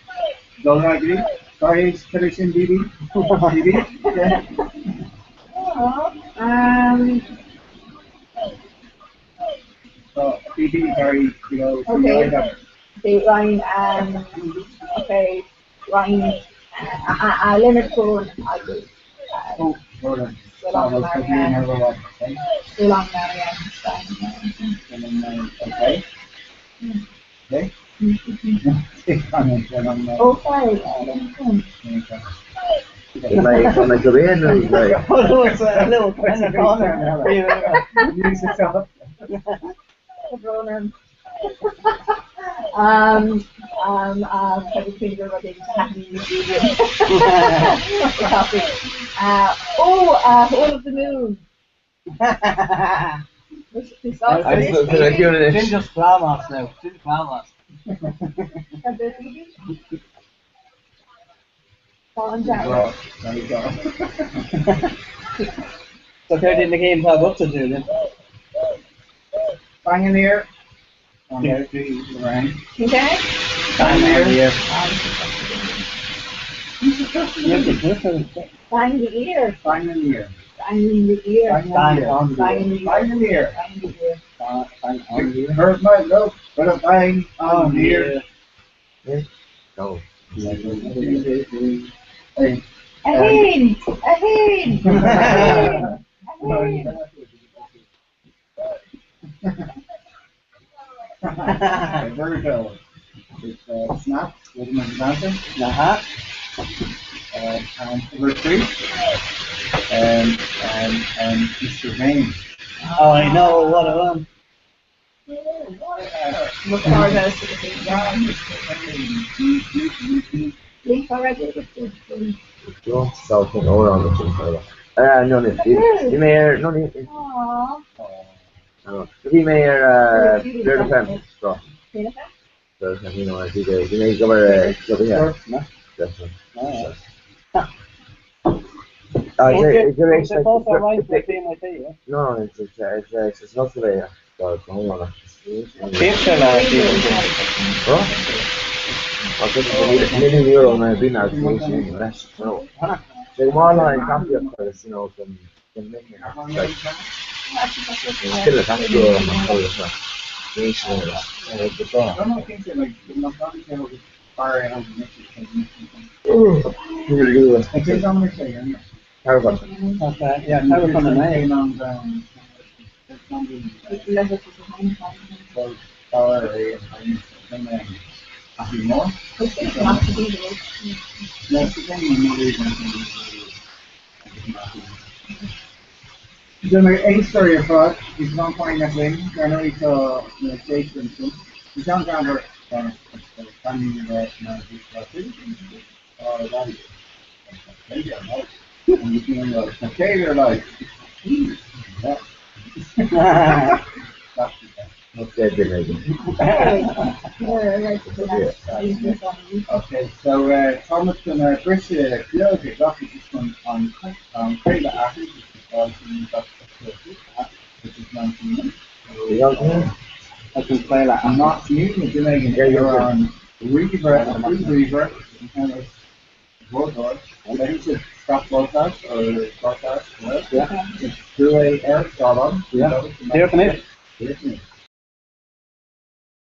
Don't like it. Sorry, it's tradition BB. So BB sorry, you know, okay. Okay, Ryan, okay, Ryan, I limit for I do. Oh, hold on. So long, Marianne. So long, Marianne. Okay. Okay. Okay, Like the rain and like. Oh, it's a little corner. Use yourself. Every finger running happy topic. Whole of the moon. This Jim just Clamas now. Jim Clamas. Fallen down. Well, there you go. So 13 the game have up to do then. Pioneer. On there, the Lorraine. Okay. Pioneer. Bang the ear. Pioneer. Bang in the ear. Bang on Bang in the the ear. ear. Bang on the ear. Hurt my love, but a bang on the ear. No. Hey. A hint. A hint. A hint. Virgo. It's Snap, William and Johnson. And number 3. And Mr. Vane. Oh, I know what I want. Look forward to Leaf already. Don't stop it all on the thing. No, you may no need. You may clear the pen. So, you know, you may go over here. No, it's not today. So, hold on. Million euro na bin out nation rest. No. So more like copy of this, you know, can make it like still a copy of my nation the I don't think that like not going to fire out the next thing. really good. I think I'm going to say anyway. How about Okay, yeah, how from the name. Happy more? That's the thing, any story of fraud, he's not finding that thing. I know he's Jake and stuff. He's not down there, finding that, and you can okay, they're like, okay, okay, so Thomas and Chris, okay, Dr. just on Taylor Ashley, which is 19 minutes. I can play like I'm not using it, you're on Reaver, and it's Roadhog. And then you should stop broadcast or broadcast, yeah. It's through a air start on. Yeah. Here, come in.